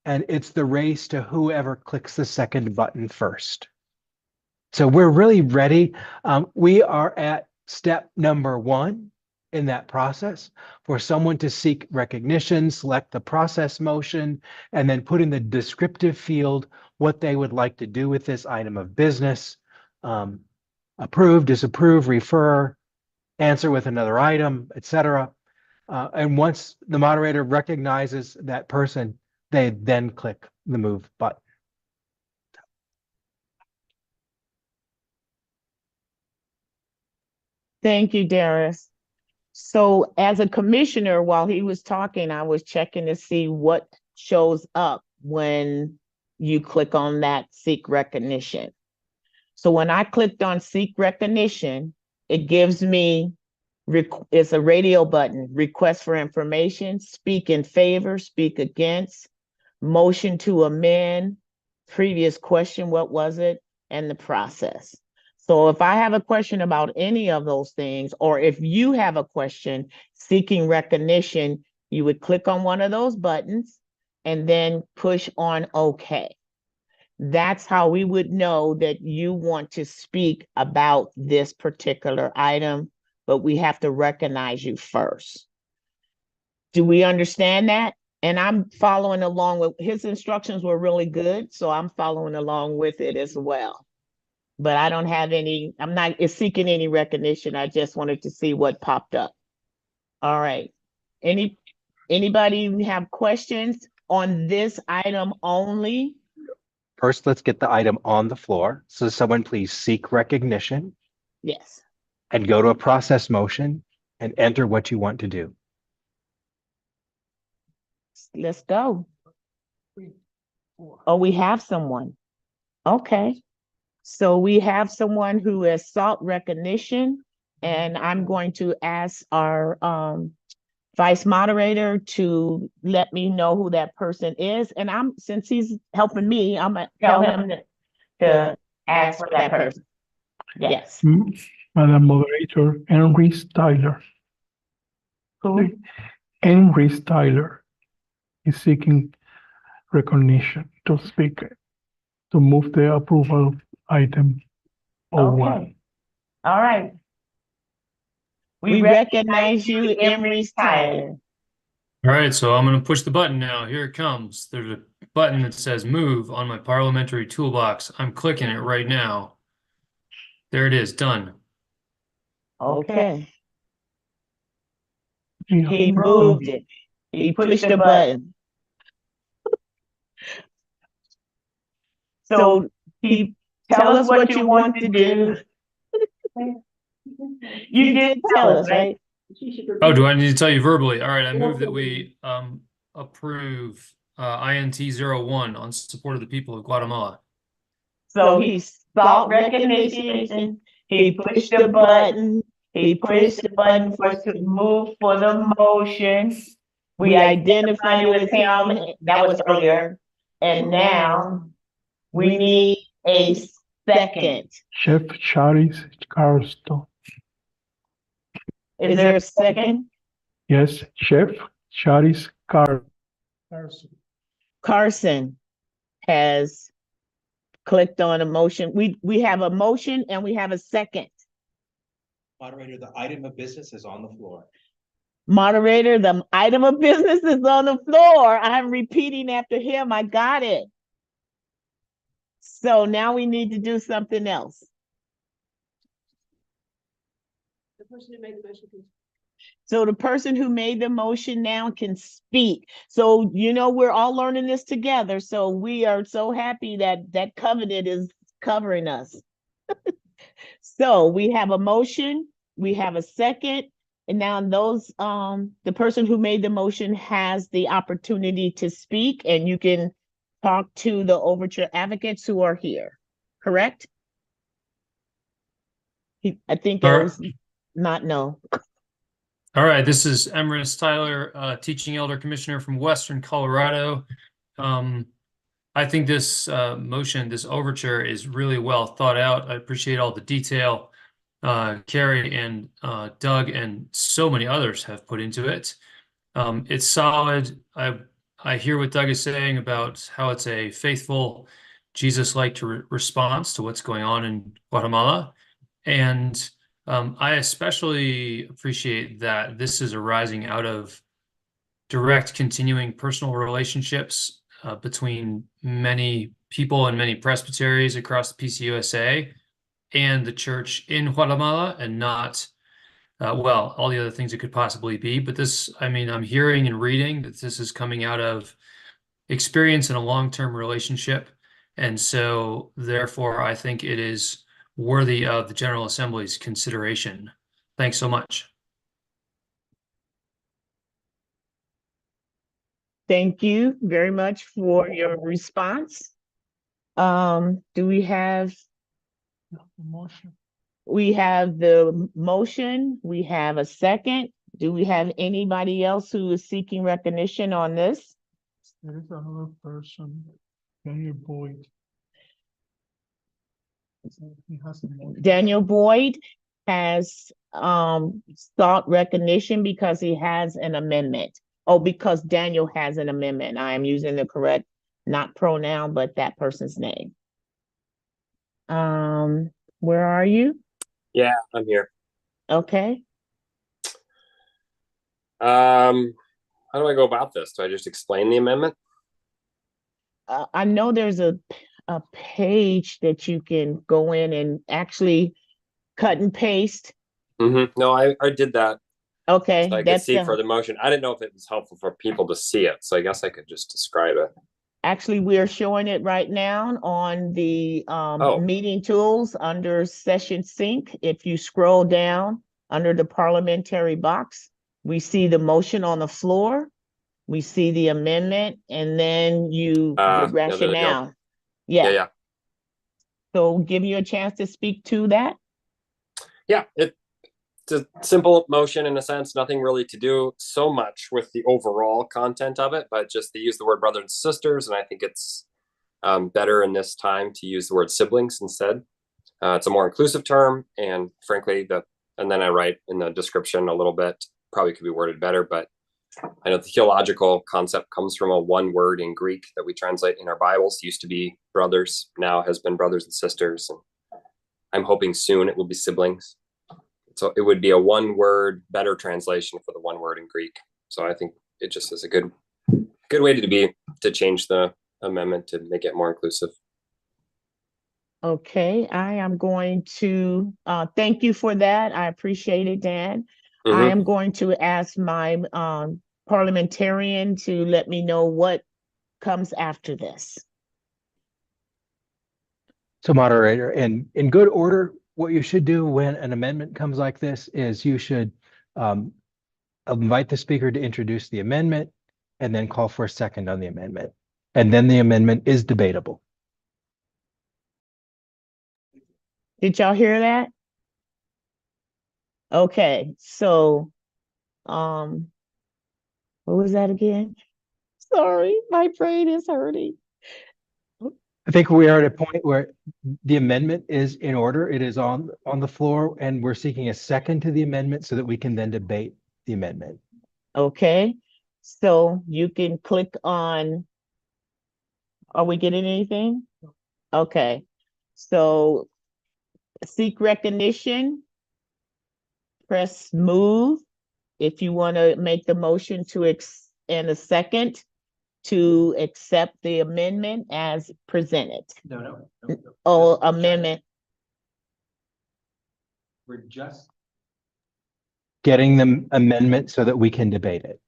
And it's the race to whoever clicks the second button first. So we're really ready. We are at step number 1 in that process for someone to seek recognition, select the process motion, and then put in the descriptive field what they would like to do with this item of business. Approve, disapprove, refer, answer with another item, etc. And once the moderator recognizes that person, they then click the move button. Thank you, Darius. So as a commissioner, while he was talking, I was checking to see what shows up when you click on that Seek Recognition. So when I clicked on Seek Recognition, it gives me, it's a radio button, request for information, speak in favor, speak against, motion to amend, previous question, what was it, and the process. So if I have a question about any of those things, or if you have a question seeking recognition, you would click on one of those buttons and then push on OK. That's how we would know that you want to speak about this particular item, but we have to recognize you first. Do we understand that? And I'm following along with his instructions were really good, so I'm following along with it as well. But I don't have any, I'm not seeking any recognition. I just wanted to see what popped up. All right. Anybody have questions on this item only? First, let's get the item on the floor. So someone please seek recognition. Yes. And go to a process motion and enter what you want to do. Let's go. Oh, we have someone. Okay. So we have someone who has sought recognition, and I'm going to ask our vice moderator to let me know who that person is. And since he's helping me, I'm gonna tell him to as for that person. Yes. Madam Moderator, Henry Styler. Who? Henry Styler is seeking recognition to speak, to move the approval of item 01. Okay. All right. We recognize you, Emery Tyler. All right, so I'm going to push the button now. Here it comes. There's a button that says move on my parliamentary toolbox. I'm clicking it right now. There it is, done. Okay. He moved it. He pushed the button. So tell us what you want to do. You did tell us, right? Oh, do I need to tell you verbally? All right, I move that we approve INT 01 on support of the people of Guatemala. So he sought recognition, he pushed the button, he pushed the button to move for the motion. We identified it with him, that was earlier, and now we need a second. Chef Charis Carston. Is there a second? Yes, Chef Charis Carson has clicked on a motion. We have a motion and we have a second. Moderator, the item of business is on the floor. Moderator, the item of business is on the floor. I'm repeating after him. I got it. So now we need to do something else. The person who made the motion can. So the person who made the motion now can speak. So, we're all learning this together. So we are so happy that that covenant is covering us. So we have a motion, we have a second, and now the person who made the motion has the opportunity to speak, and you can talk to the Overture advocates who are here, correct? I think it was not no. All right, this is Emrys Tyler, teaching elder commissioner from Western Colorado. I think this motion, this overture is really well thought out. I appreciate all the detail Carrie and Doug and so many others have put into it. It's solid. I hear what Doug is saying about how it's a faithful, Jesus-like response to what's going on in Guatemala. And I especially appreciate that this is arising out of direct continuing personal relationships between many people and many presbyteries across the PCUSA and the church in Guatemala, and not, all the other things it could possibly be. But this, I'm hearing and reading that this is coming out of experience in a long-term relationship. And so therefore, I think it is worthy of the General Assembly's consideration. Thanks so much. Thank you very much for your response. Do we have? We have the motion. We have a second. Do we have anybody else who is seeking recognition on this? There is another person, Daniel Boyd. He has a motion. Daniel Boyd has sought recognition because he has an amendment. Oh, because Daniel has an amendment. I am using the correct, not pronoun, but that person's name. Where are you? Yeah, I'm here. Okay. How do I go about this? Do I just explain the amendment? I know there's a page that you can go in and actually cut and paste. Mm-hmm. No, I did that. Okay. So I could see for the motion. I didn't know if it was helpful for people to see it, so I guess I could just describe it. Actually, we are showing it right now on the meeting tools under session sync. If you scroll down under the parliamentary box, we see the motion on the floor. We see the amendment, and then the rationale. Yeah. So give you a chance to speak to that. Yeah, it's a simple motion in a sense, nothing really to do so much with the overall content of it, but just to use the word brothers and sisters. And I think it's better in this time to use the word siblings instead. It's a more inclusive term, and frankly, and then I write in the description a little bit, probably could be worded better, but I know the theological concept comes from a one word in Greek that we translate in our Bibles. It used to be brothers, now has been brothers and sisters, and I'm hoping soon it will be siblings. So it would be a one word better translation for the one word in Greek. So I think it just is a good way to change the amendment to make it more inclusive. Okay, I am going to thank you for that. I appreciate it, Dan. I Mhm. am going to ask my parliamentarian to let me know what comes after this. So moderator, in good order, what you should do when an amendment comes like this is you should invite the speaker to introduce the amendment and then call for a second on the amendment. And then the amendment is debatable. Did y'all hear that? Okay, so what was that again? Sorry, my brain is hurting. I think we are at a point where the amendment is in order. It is on the floor, and we're seeking a second to the amendment so that we can then debate the amendment. Okay, so you can click on, are we getting anything? Okay, so seek recognition, press move. If you want to make the motion to and a second to accept the amendment as presented. No. Oh, amendment. We're just getting the amendment so that we can debate it.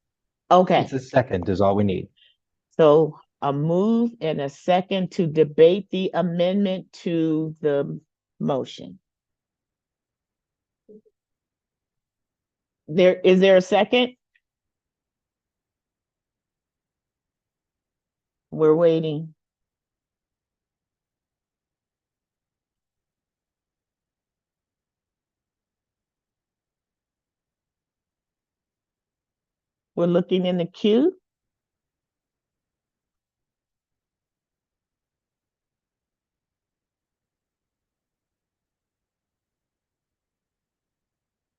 Okay, It's a second is all we need. so a move and a second to debate the amendment to the motion. Is there a second? We're waiting. We're looking in the queue.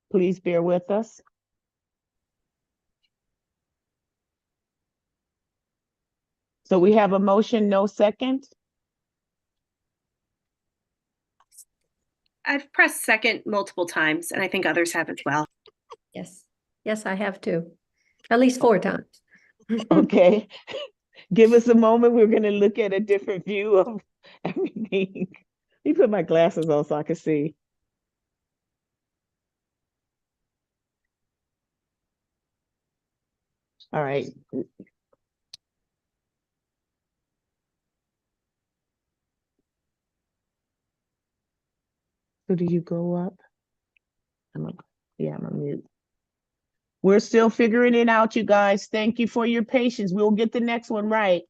Please bear with us. So we have a motion, no second. I've pressed second multiple times, and I think others have as well. Yes, yes, I have too. At least 4 times. Okay, give us a moment. We're going to look at a different view of everything. Let me put my glasses on so I can see. All right. So do you go up? I'm a mute. We're still figuring it out, you guys. Thank you for your patience. We'll get the next one right.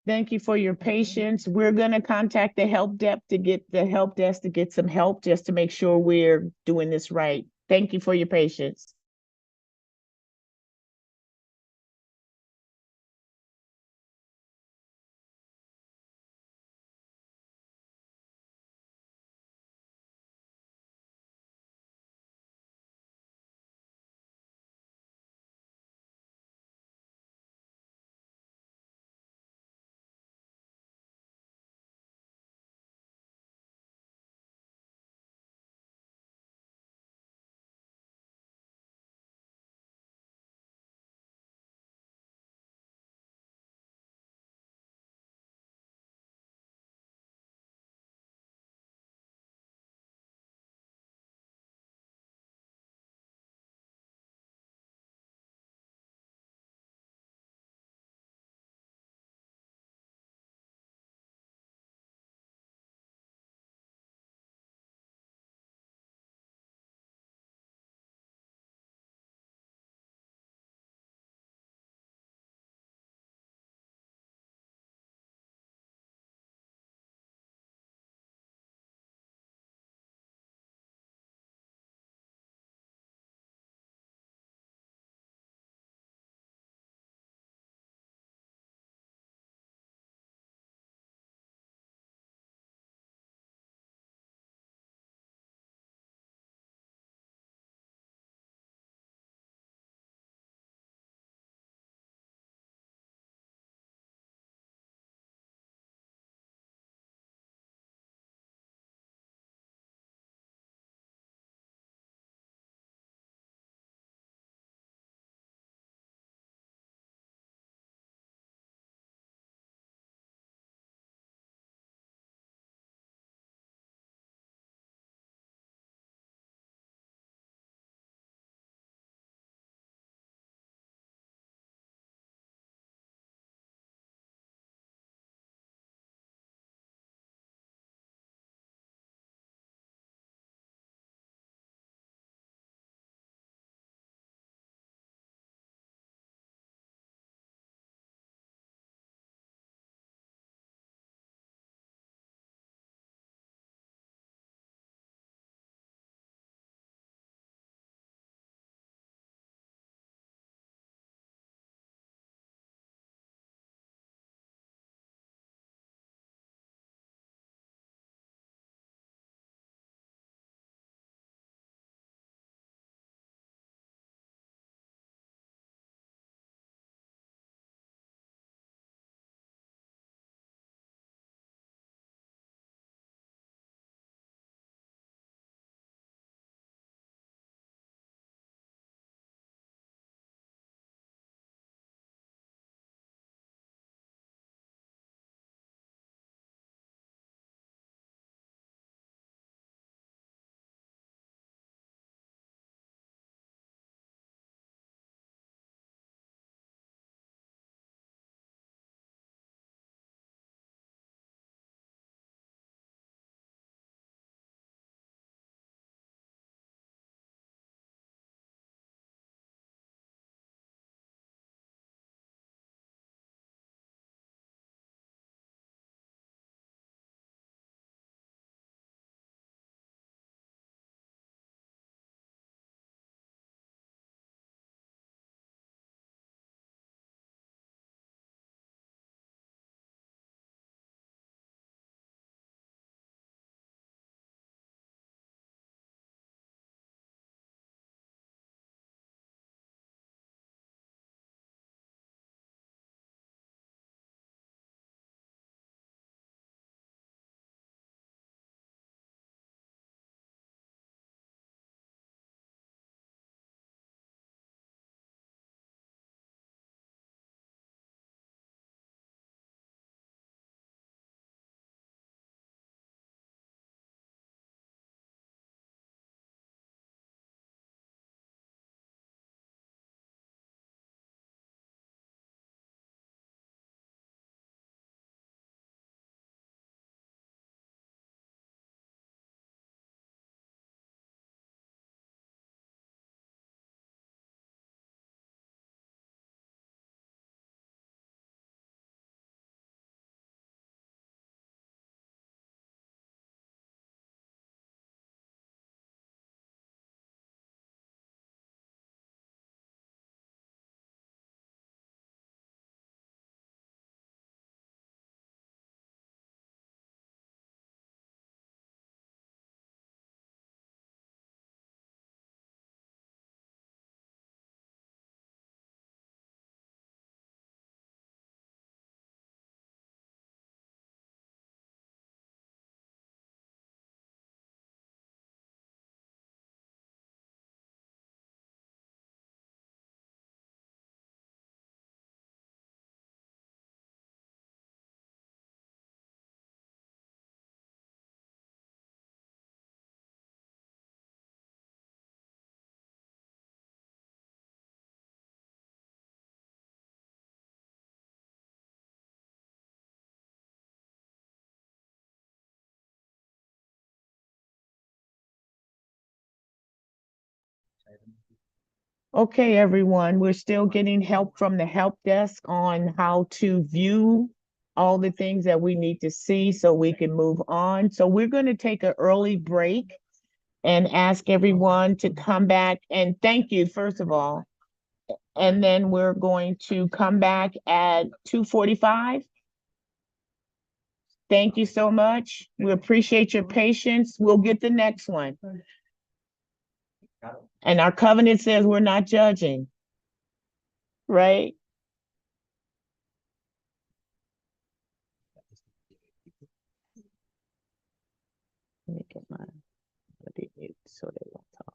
Thank you for your patience. We're gonna contact the help desk to get some help just to make sure we're doing this right. Thank you for your patience. Okay, everyone, we're still getting help from the help desk on how to view all the things that we need to see so we can move on. So we're going to take an early break and ask everyone to come back and thank you, first of all. And then we're going to come back at 2:45. Thank you so much. We appreciate your patience. We'll get the next one. And our covenant says we're not judging, right? Let me get my, so they won't talk.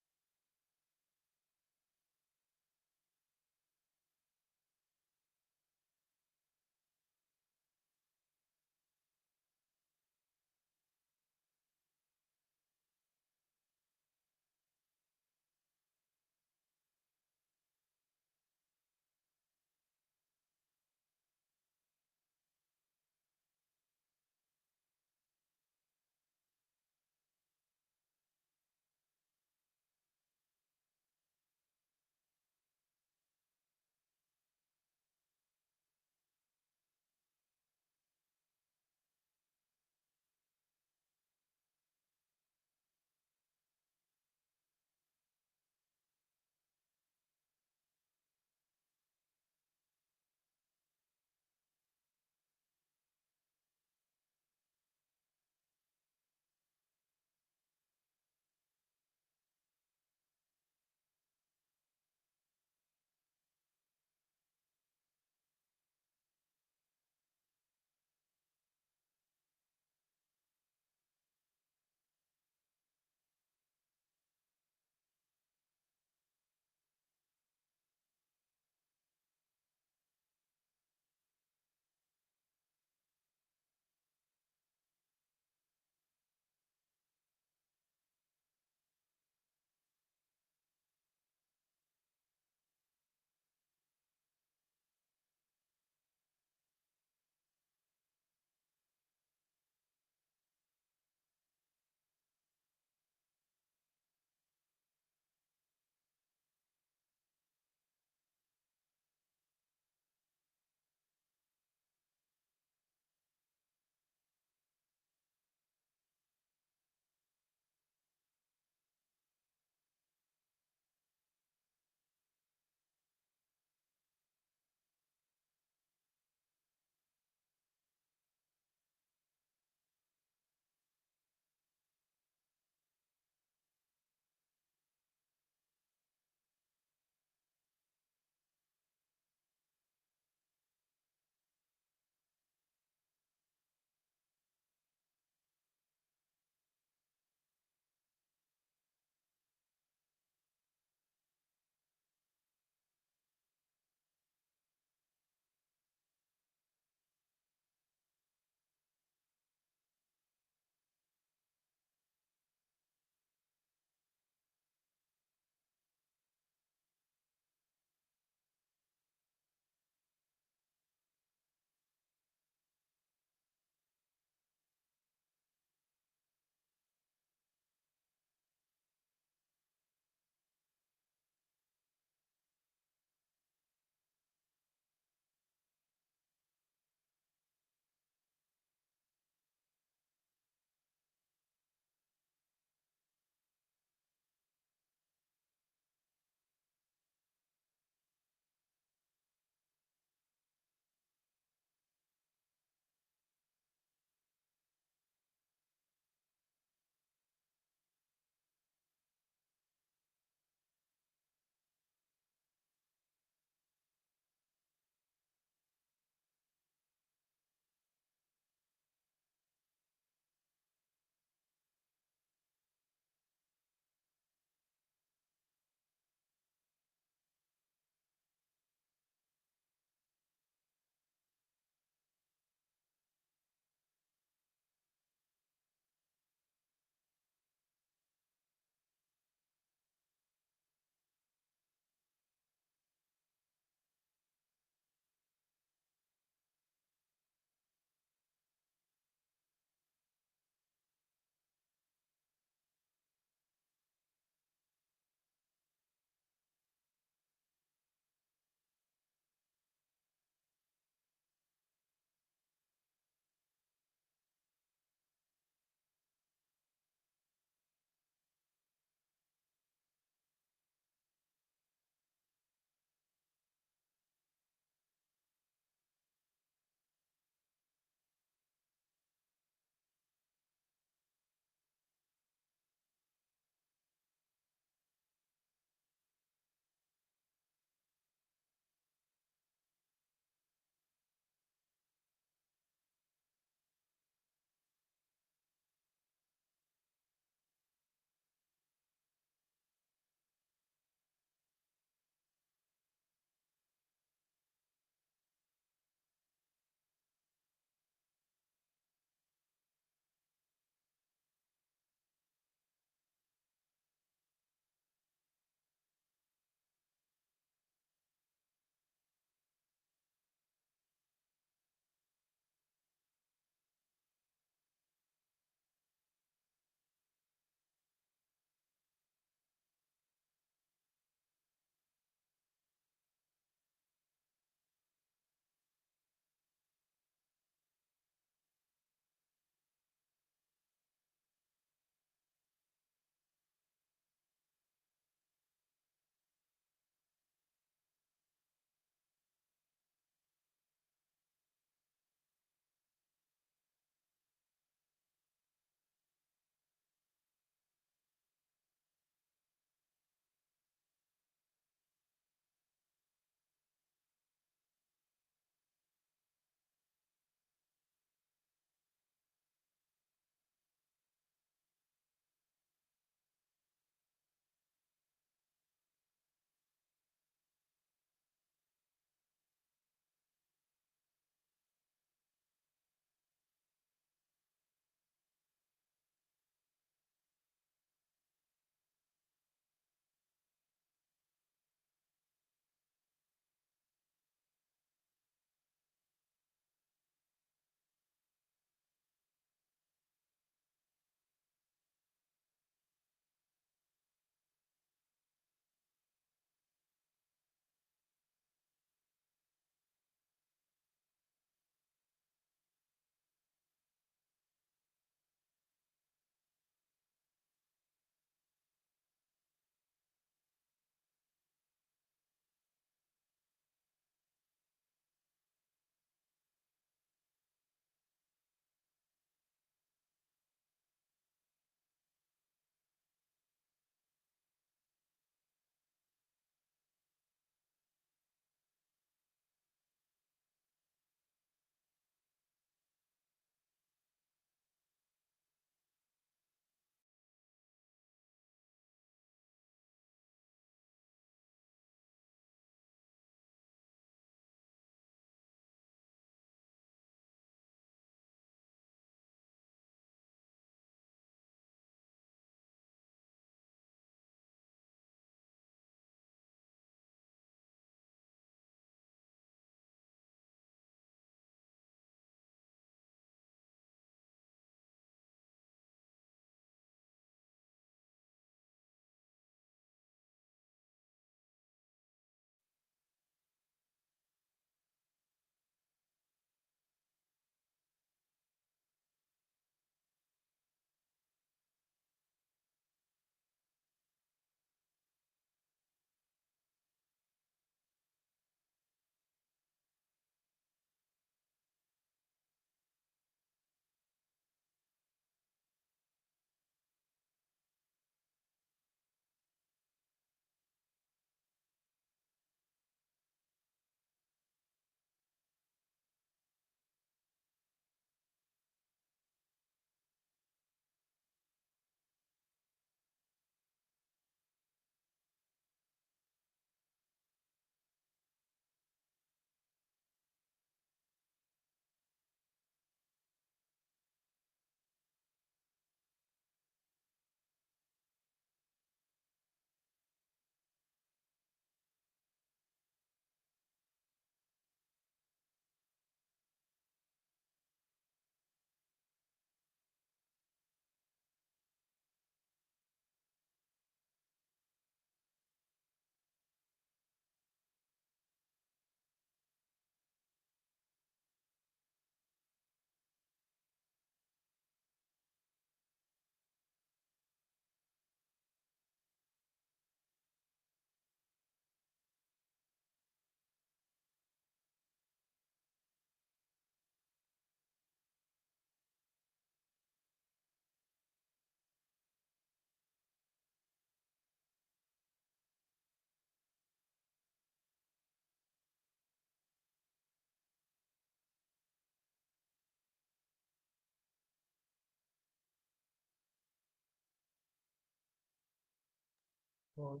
All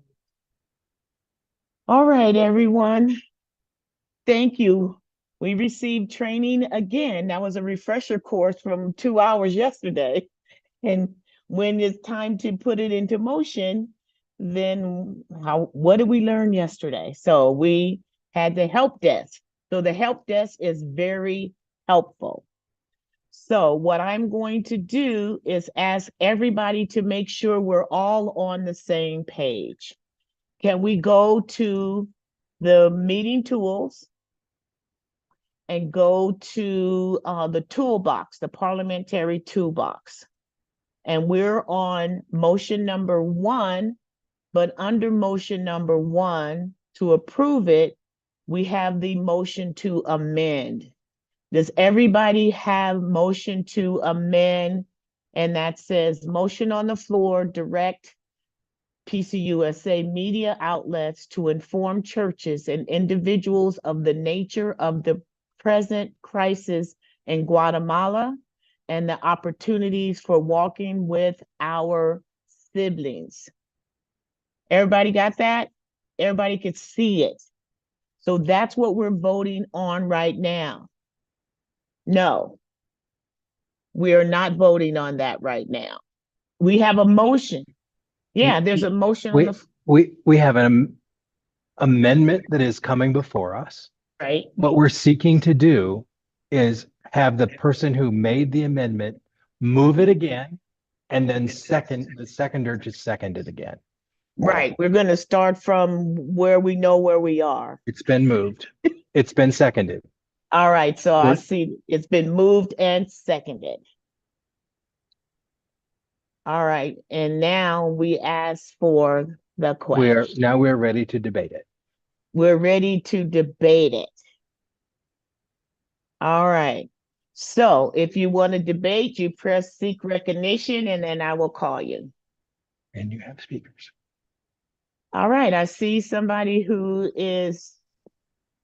right, everyone. Thank you. We received training again. That was a refresher course from 2 hours yesterday. And when it's time to put it into motion, then what did we learn yesterday? So we had the help desk. So the help desk is very helpful. So what I'm going to do is ask everybody to make sure we're all on the same page. Can we go to the meeting tools and go to the toolbox, the parliamentary toolbox? And we're on motion number 1, but under motion number 1, to approve it, we have the motion to amend. Does everybody have motion to amend? And that says motion on the floor, direct PCUSA media outlets to inform churches and individuals of the nature of the present crisis in Guatemala and the opportunities for walking with our siblings. Everybody got that? Everybody could see it. So that's what we're voting on right now. No, we are not voting on that right now. We have a motion. Yeah, there's a motion on the We have an amendment that is coming before us. right. What we're seeking to do is have the person who made the amendment move it again, and then the seconder just second it again. Right. We're going to start from where we know where we are. It's been moved. It's been seconded. All right. So I Good. see it's been moved and seconded. All right. And now we ask for the question. We're ready to debate it. We're ready to debate it. All right. So if you want to debate, you press seek recognition and then I will call you. And you have speakers. All right. I see somebody who is,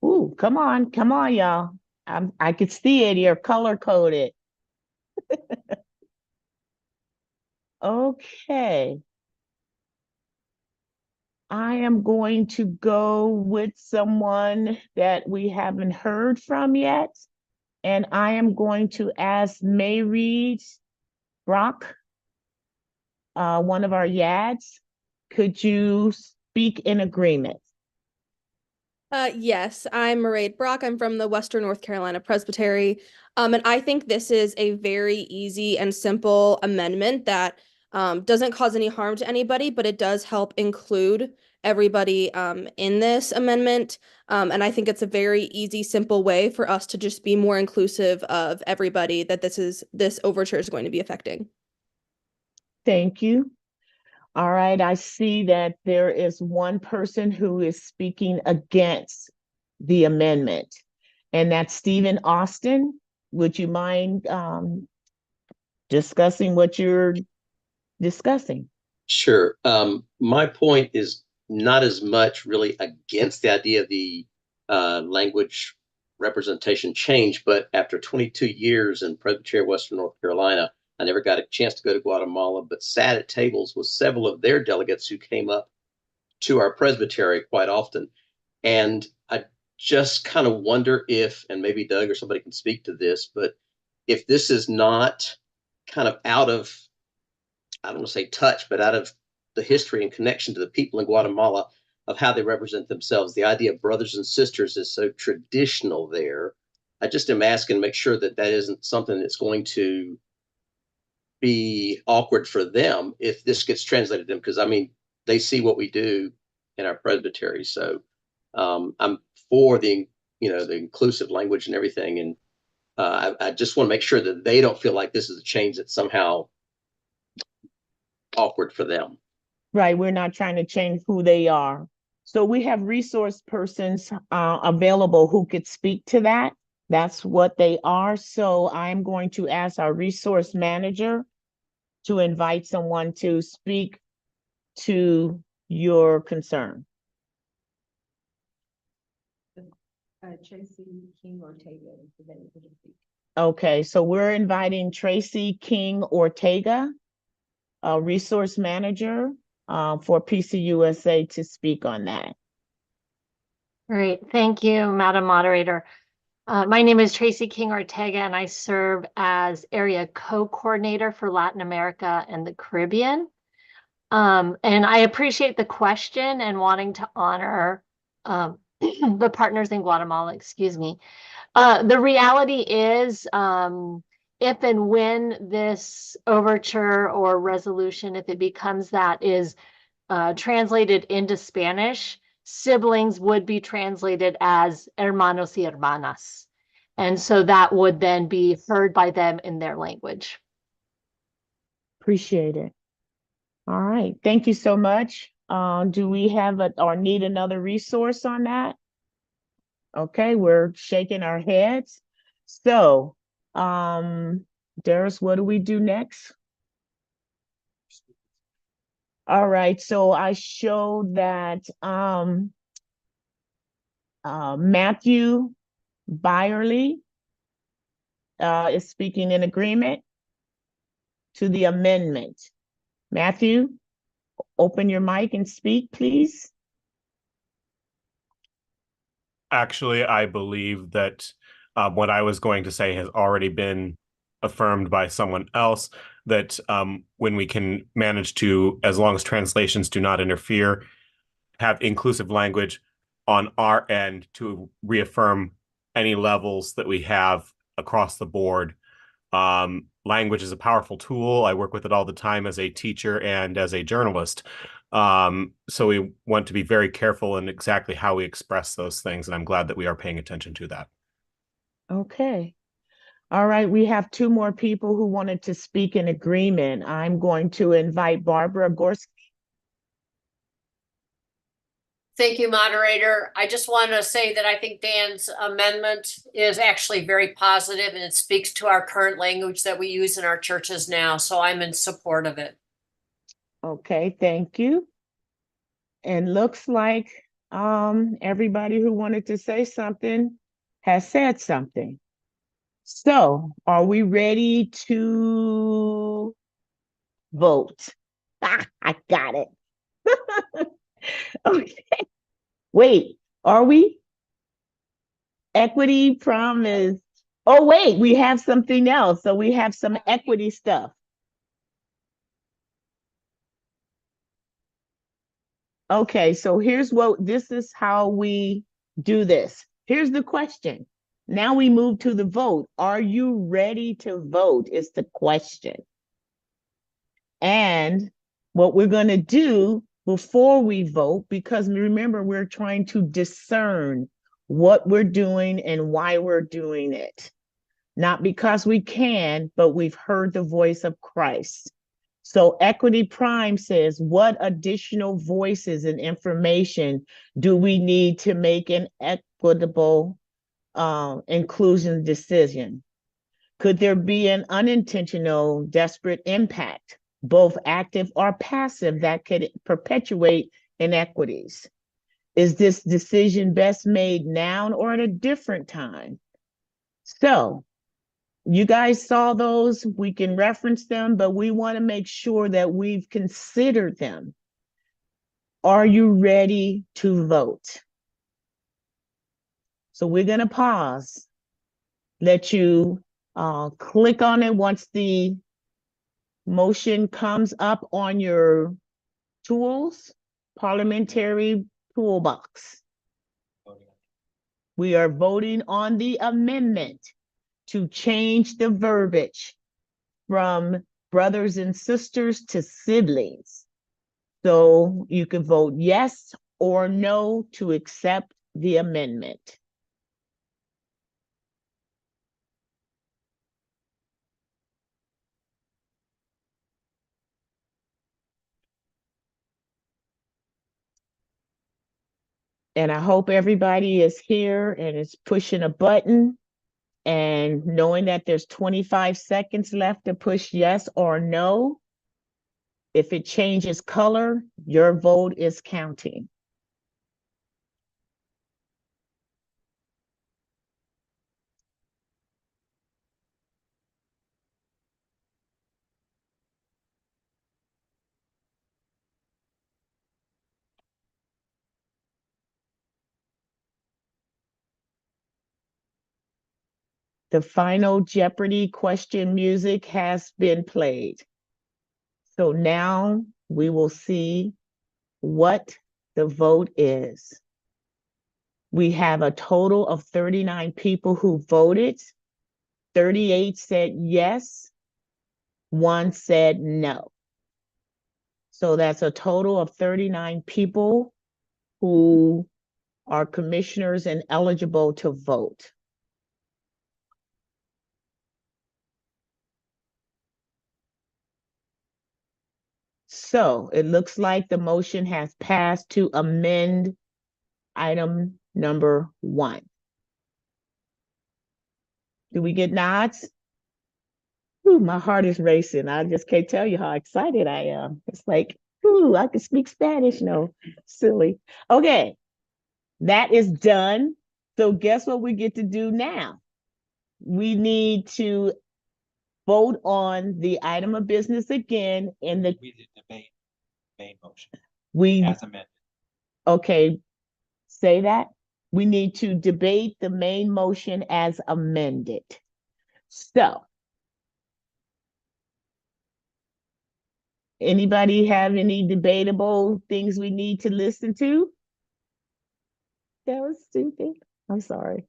ooh, come on, y'all. I could see it here, color coded. Okay. I am going to go with someone that we haven't heard from yet. And I am going to ask Mayreed Brock, one of our YADs. Could you speak in agreement? Yes, I'm Mairead Brock. I'm from the Western North Carolina Presbytery. And I think this is a very easy and simple amendment that doesn't cause any harm to anybody, but it does help include everybody in this amendment. And I think it's a very easy, simple way for us to just be more inclusive of everybody that this overture is going to be affecting. Thank you. All right, I see that there is one person who is speaking against the amendment, and that's Stephen Austin. Would you mind discussing what you're discussing? Sure. My point is not as much really against the idea of the language representation change, but after 22 years in Presbytery, Western North Carolina, I never got a chance to go to Guatemala, but sat at tables with several of their delegates who came up to our presbytery quite often. And I just kind of wonder if, and maybe Doug or somebody can speak to this, but if this is not kind of out of, I don't want to say touch, but out of the history and connection to the people in Guatemala of how they represent themselves. The idea of brothers and sisters is so traditional there. I just am asking to make sure that that isn't something that's going to be awkward for them if this gets translated to them, because I mean they see what we do in our presbytery. So I'm for the the inclusive language and everything, and I just want to make sure that they don't feel like this is a change that's somehow awkward for them. Right, we're not trying to change who they are. So we have resource persons available who could speak to that. That's what they are. So I'm going to ask our resource manager to invite someone to speak to your concern. Tracy King Ortega. Okay, so we're inviting Tracy King Ortega, a resource manager, for PCUSA to speak on that. Great. Thank you, Madam Moderator. My name is Tracy King Ortega, and I serve as Area Co-Coordinator for Latin America and the Caribbean. And I appreciate the question and wanting to honor the partners in Guatemala, excuse me. The reality is, if and when this overture or resolution, if it becomes that, is translated into Spanish, siblings would be translated as hermanos y hermanas. And so that would then be heard by them in their language. Appreciate it. All right, thank you so much. Do we have or need another resource on that? Okay, we're shaking our heads. So, Darius, what do we do next? All right, so I showed that Matthew Byerly is speaking in agreement to the amendment. Matthew, open your mic and speak, please. Actually, I believe that what I was going to say has already been affirmed by someone else, that when we can manage to, as long as translations do not interfere, have inclusive language on our end to reaffirm any levels that we have across the board. Language is a powerful tool. I work with it all the time as a teacher and as a journalist. So we want to be very careful in exactly how we express those things, and I'm glad that we are paying attention to that. Okay. All right, we have two more people who wanted to speak in agreement. I'm going to invite Barbara Gorski. Thank you, moderator. I just want to say that I think Dan's amendment is actually very positive and it speaks to our current language that we use in our churches now. So I'm in support of it. Okay, thank you. And looks like everybody who wanted to say something has said something. So are we ready to vote? Ah, I got it. Okay. Wait, are we? Equity promise. Oh, wait, we have something else. So we have some equity stuff. Okay, so this is how we do this. Here's the question. Now we move to the vote. Are you ready to vote is the question. And what we're going to do before we vote, because remember, we're trying to discern what we're doing and why we're doing it. Not because we can, but we've heard the voice of Christ. So Equity Prime says, what additional voices and information do we need to make an equitable inclusion decision? Could there be an unintentional, desperate impact, both active or passive, that could perpetuate inequities? Is this decision best made now or at a different time? So you guys saw those, we can reference them, but we want to make sure that we've considered them. Are you ready to vote? So we're going to pause, let you click on it once the motion comes up on your tools, parliamentary toolbox. We are voting on the amendment to change the verbiage from brothers and sisters to siblings. So you can vote yes or no to accept the amendment. And I hope everybody is here and is pushing a button and knowing that there's 25 seconds left to push yes or no. If it changes color, your vote is counting. The final Jeopardy question music has been played. So now we will see what the vote is. We have a total of 39 people who voted. 38 said yes, 1 said no. So that's a total of 39 people who are commissioners and eligible to vote. So it looks like the motion has passed to amend item number 1. Do we get nods? Ooh, my heart is racing. I just can't tell you how excited I am. It's like, ooh, I can speak Spanish. No, silly. Okay, that is done. So guess what we get to do now? We need to vote on the item of business again in the. We did debate main motion We, as amended. okay, say that. We need to debate the main motion as amended. So, anybody have any debatable things we need to listen to? That was stupid. I'm sorry.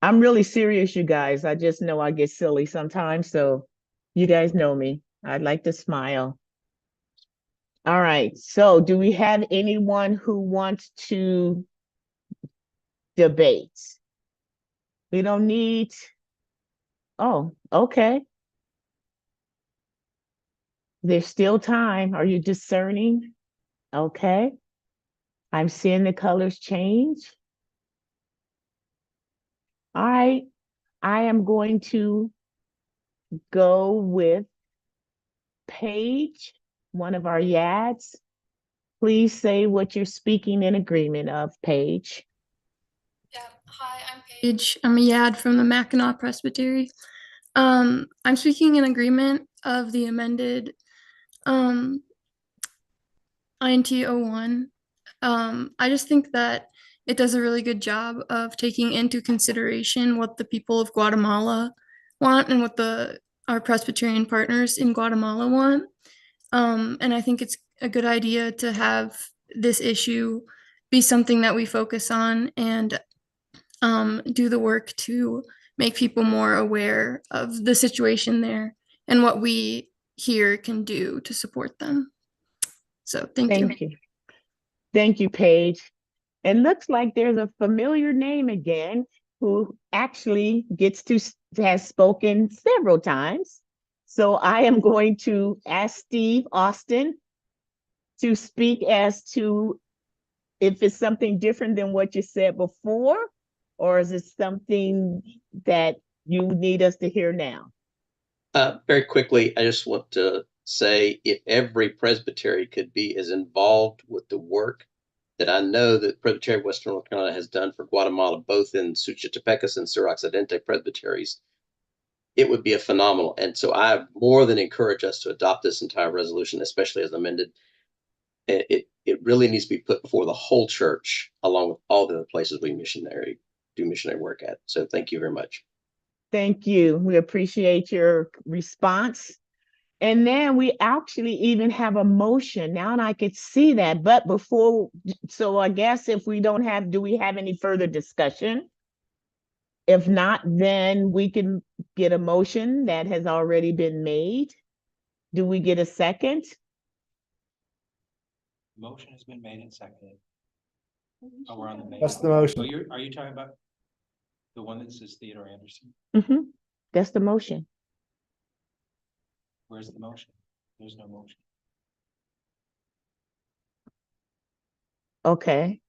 I'm really serious, you guys. I just know I get silly sometimes, so you guys know me. I'd like to smile. All right, so do we have anyone who wants to debate? We don't need, oh, okay. There's still time. Are you discerning? Okay. I'm seeing the colors change. All right, I am going to go with Paige, one of our YADs. Please say what you're speaking in agreement of, Paige. Yeah, hi, I'm Paige. I'm a YAD from the Mackinac Presbytery. I'm speaking in agreement of the amended INT 01. I just think that it does a really good job of taking into consideration what the people of Guatemala want and what our Presbyterian partners in Guatemala want. And I think it's a good idea to have this issue be something that we focus on and do the work to make people more aware of the situation there and what we here can do to support them. So thank you. Thank you, Paige. It looks like there's a familiar name again who actually has spoken several times. So I am going to ask Steve Austin to speak as to if it's something different than what you said before, or is it something that you need us to hear now? Very quickly, I just want to say if every presbytery could be as involved with the work that I know that Presbytery of Western North Carolina has done for Guatemala, both in Suchitepecas and Sur Occidente presbyteries, it would be a phenomenal. And so I more than encourage us to adopt this entire resolution, especially as amended. It really needs to be put before the whole church, along with all the other places we do missionary work at. So thank you very much. Thank you. We appreciate your response. And then we actually even have a motion now, and I could see that. But before, so I guess if we don't have, do we have any further discussion? If not, then we can get a motion that has already been made. Do we get a second? Motion has been made and seconded. Oh, we're on the main. That's the motion. So are you talking about the one that says Theodore Anderson? Mm-hmm. That's the motion. Where's the motion? There's no motion. Okay.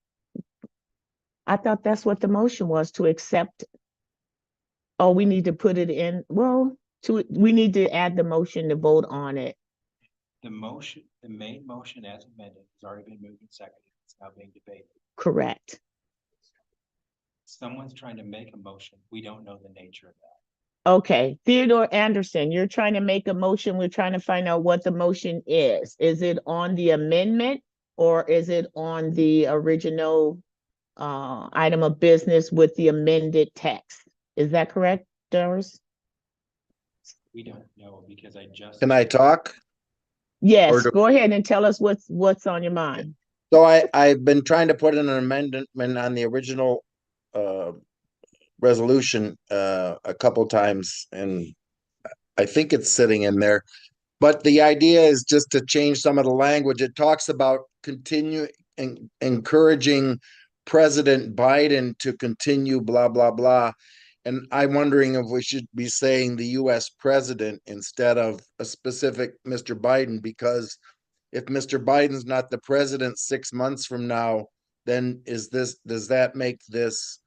I thought that's what the motion was, to accept. Oh, we need to put it in, well, we need to add the motion to vote on it. The motion, the main motion as amended has already been moved and seconded. It's now being debated. Correct. Someone's trying to make a motion. We don't know the nature of that. Okay, Theodore Anderson, you're trying to make a motion. We're trying to find out what the motion is. Is it on the amendment or is it on the original item of business with the amended text. Is that correct, Doris? We don't know because I just. Can I talk? Yes, do- go ahead and tell us what's on your mind. So I've been trying to put in an amendment on the original resolution a couple times, and I think it's sitting in there. But the idea is just to change some of the language. It talks about encouraging President Biden to continue blah, blah, blah. And I'm wondering if we should be saying the US president instead of a specific Mr. Biden, because if Mr. Biden's not the president 6 months from now, then does that make this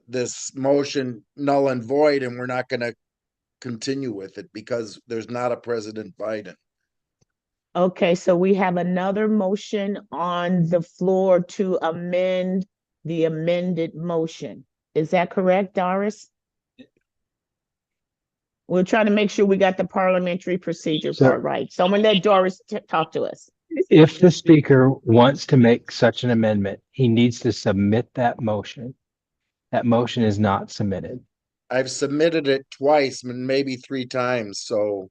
this motion null and void, and we're not going to continue with it because there's not a President Biden? Okay, so we have another motion on the floor to amend the amended motion. Is that correct, Doris? We're trying to make sure we got the parliamentary procedure So- part right. So I'm gonna let Doris talk to us. If the speaker wants to make such an amendment, he needs to submit that motion. That motion is not submitted. I've submitted it twice, maybe 3 times, so,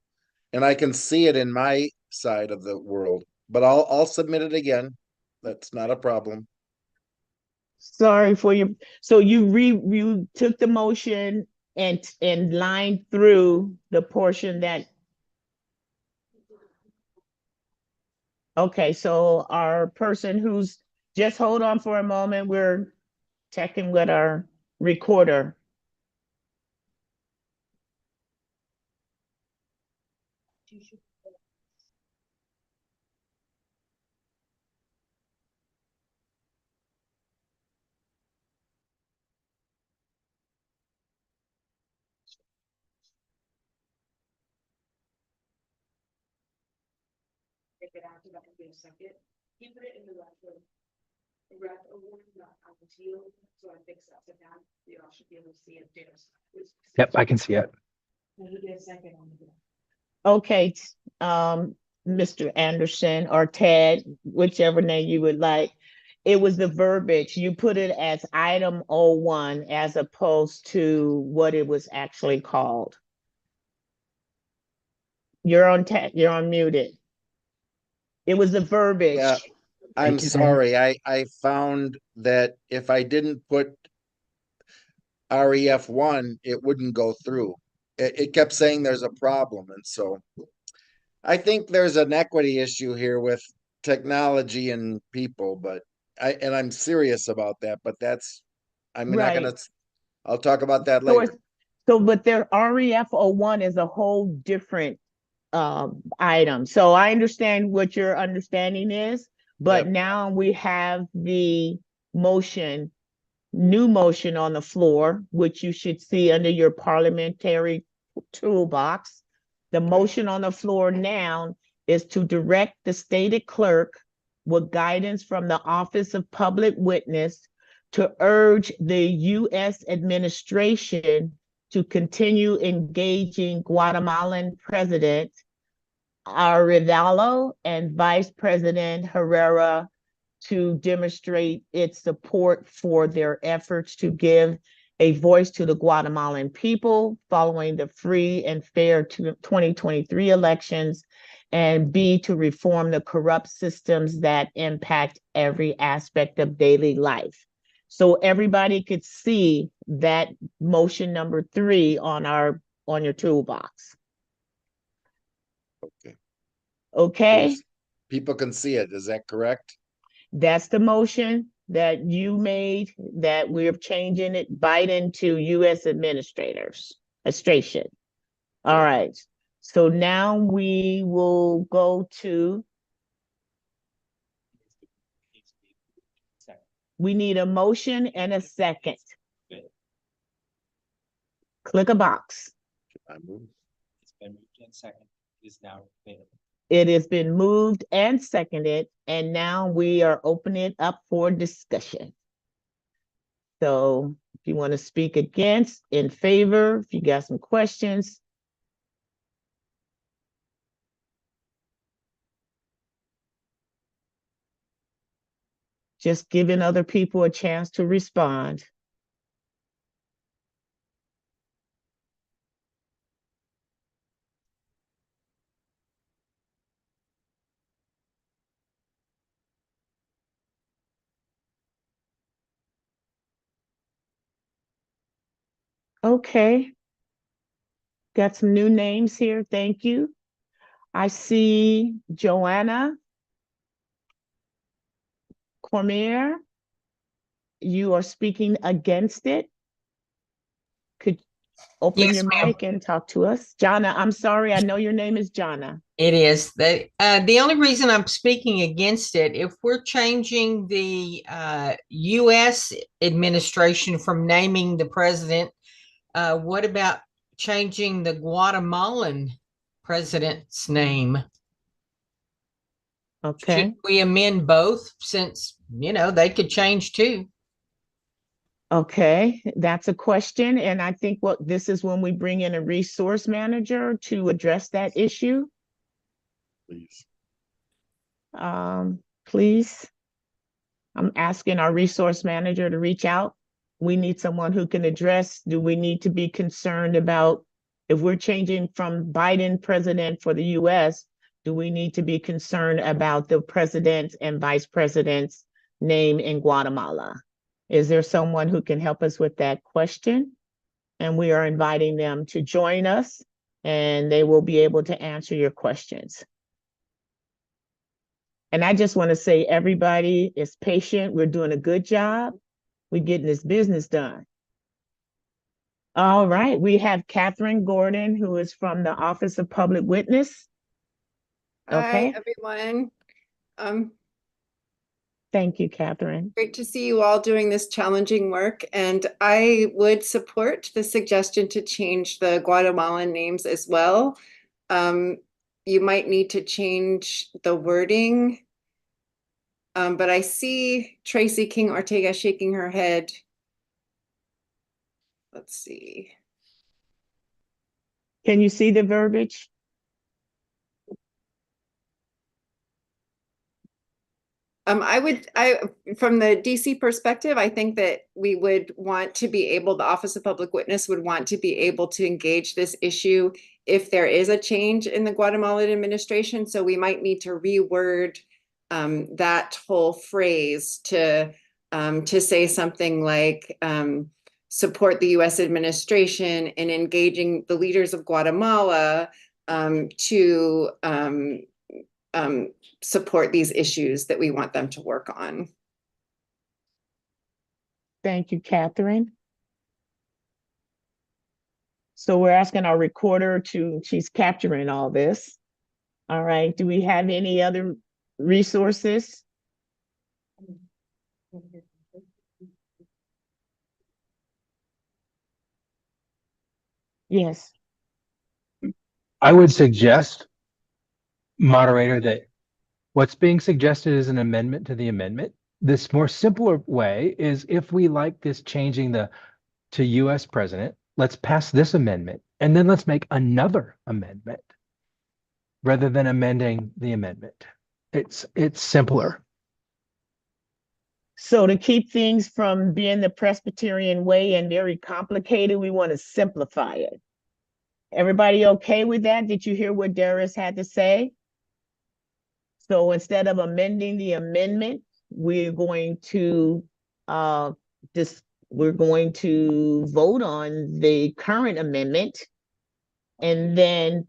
and I can see it in my side of the world, but I'll submit it again. That's not a problem. Sorry for you. So you took the motion and lined through the portion that. Okay, so our person who's, just hold on for a moment. We're checking with our recorder. Take it out, that in a second. He put it in the record. So I think that's it now. You all should be able to see it there. Yep, I can see it. Okay, Mr. Anderson or Ted, whichever name you would like. It was the verbiage. You put it as item 01 as opposed to what it was actually called. You're on muted. It was the verbiage. Yeah, I'm Thank you, sorry. I found that if I didn't put REF1, it wouldn't go through. It kept saying there's a problem, and so I think there's an equity issue here with technology and people, but I'm serious about that, but I'm not gonna, Right. I'll talk about that So later. but their REF 01 is a whole different item. So I understand what your understanding is, but Yep. now we have the new motion on the floor, which you should see under your parliamentary toolbox. The motion on the floor now is to direct the stated clerk with guidance from the Office of Public Witness to urge the U.S. administration to continue engaging Guatemalan President Arevalo and Vice President Herrera to demonstrate its support for their efforts to give a voice to the Guatemalan people following the free and fair 2023 elections, and B, to reform the corrupt systems that impact every aspect of daily life. So everybody could see that motion number 3 on your toolbox. Okay. Okay, People can see it. Is that correct? that's the motion that you made, that we're changing it, Biden to U.S. administration. All right, so now we will go to. We need a motion and a second. Click a box. It's been moved and seconded. It is now available. It has been moved and seconded, and now we are opening it up for discussion. So if you want to speak against, in favor, if you got some questions. Just giving other people a chance to respond. Okay. Got some new names here. Thank you. I see Joanna Cormier. You are speaking against it. Could open Yes, your ma'am. mic and talk to us. Jana, I'm sorry. I know your name is Jana. It is. The only reason I'm speaking against it, if we're changing the U.S. administration from naming the president, what about changing the Guatemalan president's name? Okay. Should we amend both since, they could change too? Okay, that's a question. And I think what this is when we bring in a resource manager to address that issue. Please. Please. I'm asking our resource manager to reach out. We need someone who can address, do we need to be concerned about if we're changing from Biden president for the US, do we need to be concerned about the president and vice president's name in Guatemala? Is there someone who can help us with that question? And we are inviting them to join us and they will be able to answer your questions. And I just want to say everybody is patient. We're doing a good job. We're getting this business done. All right, we have Catherine Gordon, who is from the Office of Public Witness. Okay. Hi, everyone. Thank you, Catherine. Great to see you all doing this challenging work. And I would support the suggestion to change the Guatemalan names as well. You might need to change the wording. But I see Tracy King Ortega shaking her head. Let's see. Can you see the verbiage? From the DC perspective, I think that we would want to be able, the Office of Public Witness would want to be able to engage this issue if there is a change in the Guatemalan administration. So we might need to reword that whole phrase to say something like support the U.S. administration in engaging the leaders of Guatemala to support these issues that we want them to work on. Thank you, Catherine. So we're asking our recorder she's capturing all this. All right, do we have any other resources? Yes. I would suggest, moderator, that what's being suggested is an amendment to the amendment. This more simpler way is if we like this changing to US president, let's pass this amendment and then let's make another amendment rather than amending the amendment. It's simpler. So to keep things from being the Presbyterian way and very complicated, we want to simplify it. Everybody okay with that? Did you hear what Darius had to say? So instead of amending the amendment, we're going to vote on the current amendment and then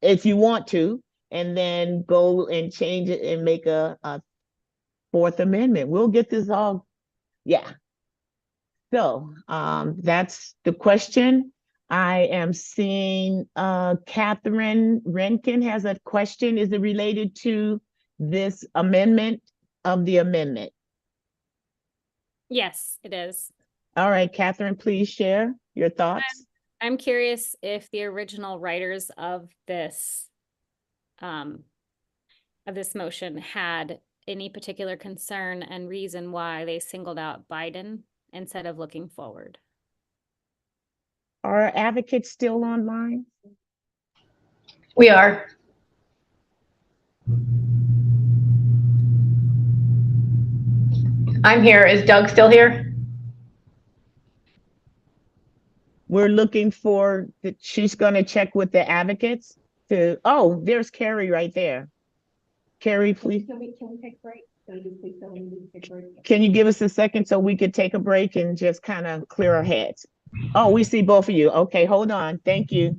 if you want to, and then go and change it and make a fourth amendment. We'll get this all, yeah. So that's the question. I am seeing Catherine Renkin has a question. Is it related to this amendment of the amendment? Yes, it is. All right, Catherine, please share your thoughts. I'm curious if the original writers of this motion had any particular concern and reason why they singled out Biden instead of looking forward. Are advocates still online? We are. I'm here. Is Doug still here? We're looking for, she's gonna check with the advocates to, oh, there's Carrie right there. Carrie, please. Can we take a break? Can you give us a second so we could take a break and just kind of clear our heads? Oh, we see both of you. Okay, hold on. Thank you.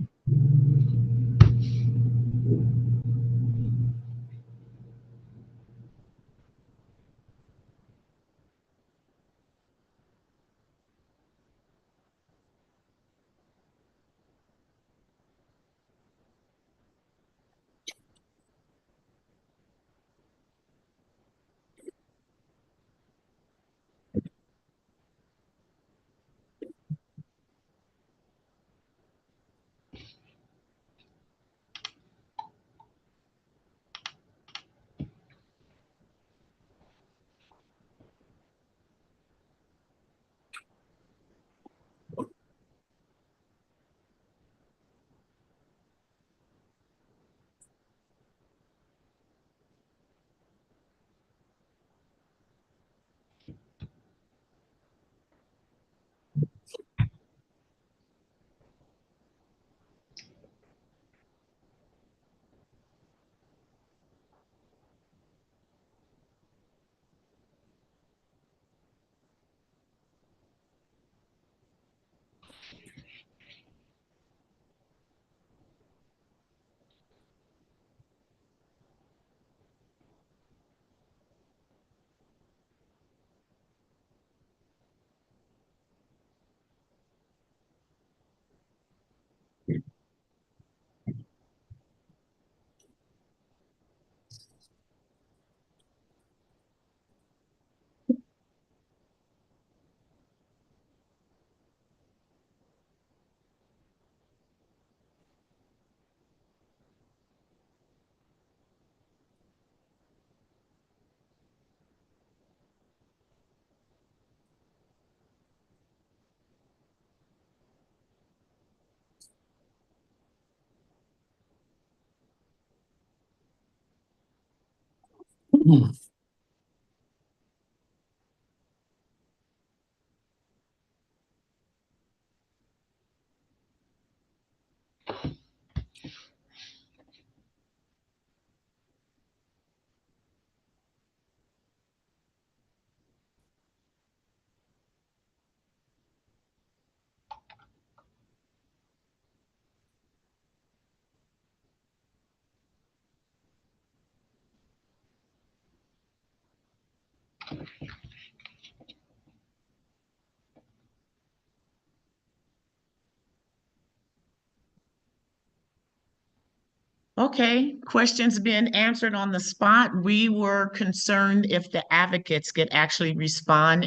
Okay, questions being answered on the spot. We were concerned if the advocates could actually respond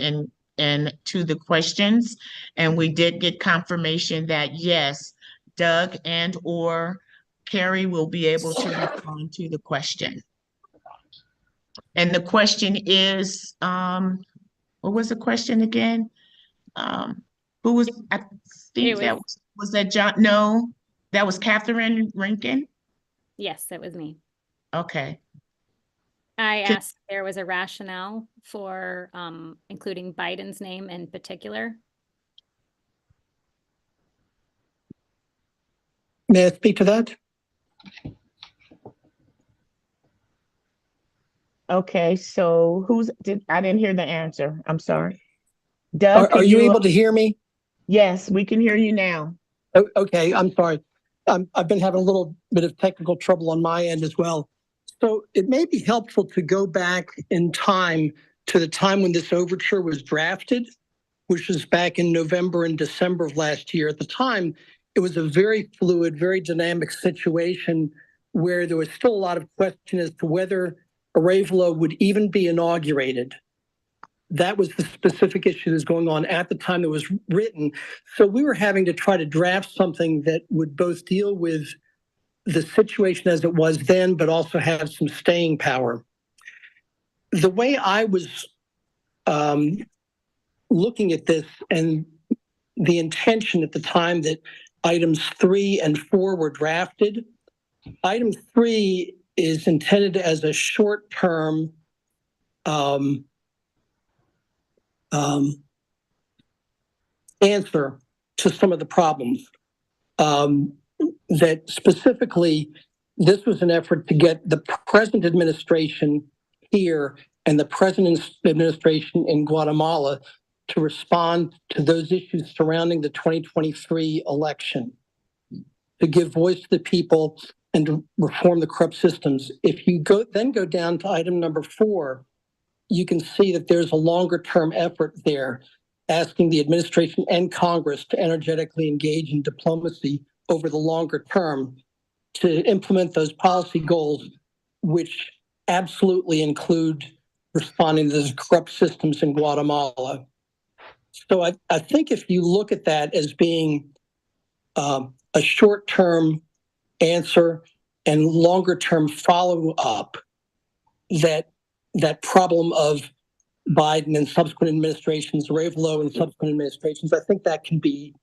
and to the questions. And we did get confirmation that yes, Doug and or Carrie will be able to respond to the question. And the question is, what was the question again? Who was, I think that was that John? No, that was Catherine Rankin. Yes, that was me. Okay. I asked if there was a rationale for including Biden's name in particular. May I speak to that? Okay, so I didn't hear the answer. I'm sorry. Doug, Are you able to hear me? Yes, we can hear you now. Okay, I'm sorry. I've been having a little bit of technical trouble on my end as well. So it may be helpful to go back in time to the time when this overture was drafted, which was back in November and December of last year. At the time, it was a very fluid, very dynamic situation where there was still a lot of question as to whether Arevalo would even be inaugurated. That was the specific issue that was going on at the time it was written. So we were having to try to draft something that would both deal with the situation as it was then, but also have some staying power. The way I was looking at this and the intention at the time that items 3 and 4 were drafted, item 3 is intended as a short-term answer to some of the problems. That specifically, this was an effort to get the present administration here and the president's administration in Guatemala to respond to those issues surrounding the 2023 election, to give voice to the people and to reform the corrupt systems. If you go down to item number 4, you can see that there's a longer term effort there, asking the administration and Congress to energetically engage in diplomacy over the longer term to implement those policy goals, which absolutely include responding to those corrupt systems in Guatemala. So I think if you look at that as being a short-term answer and longer-term follow-up, that problem of Biden and subsequent administrations, Arevalo and subsequent administrations, I think that can be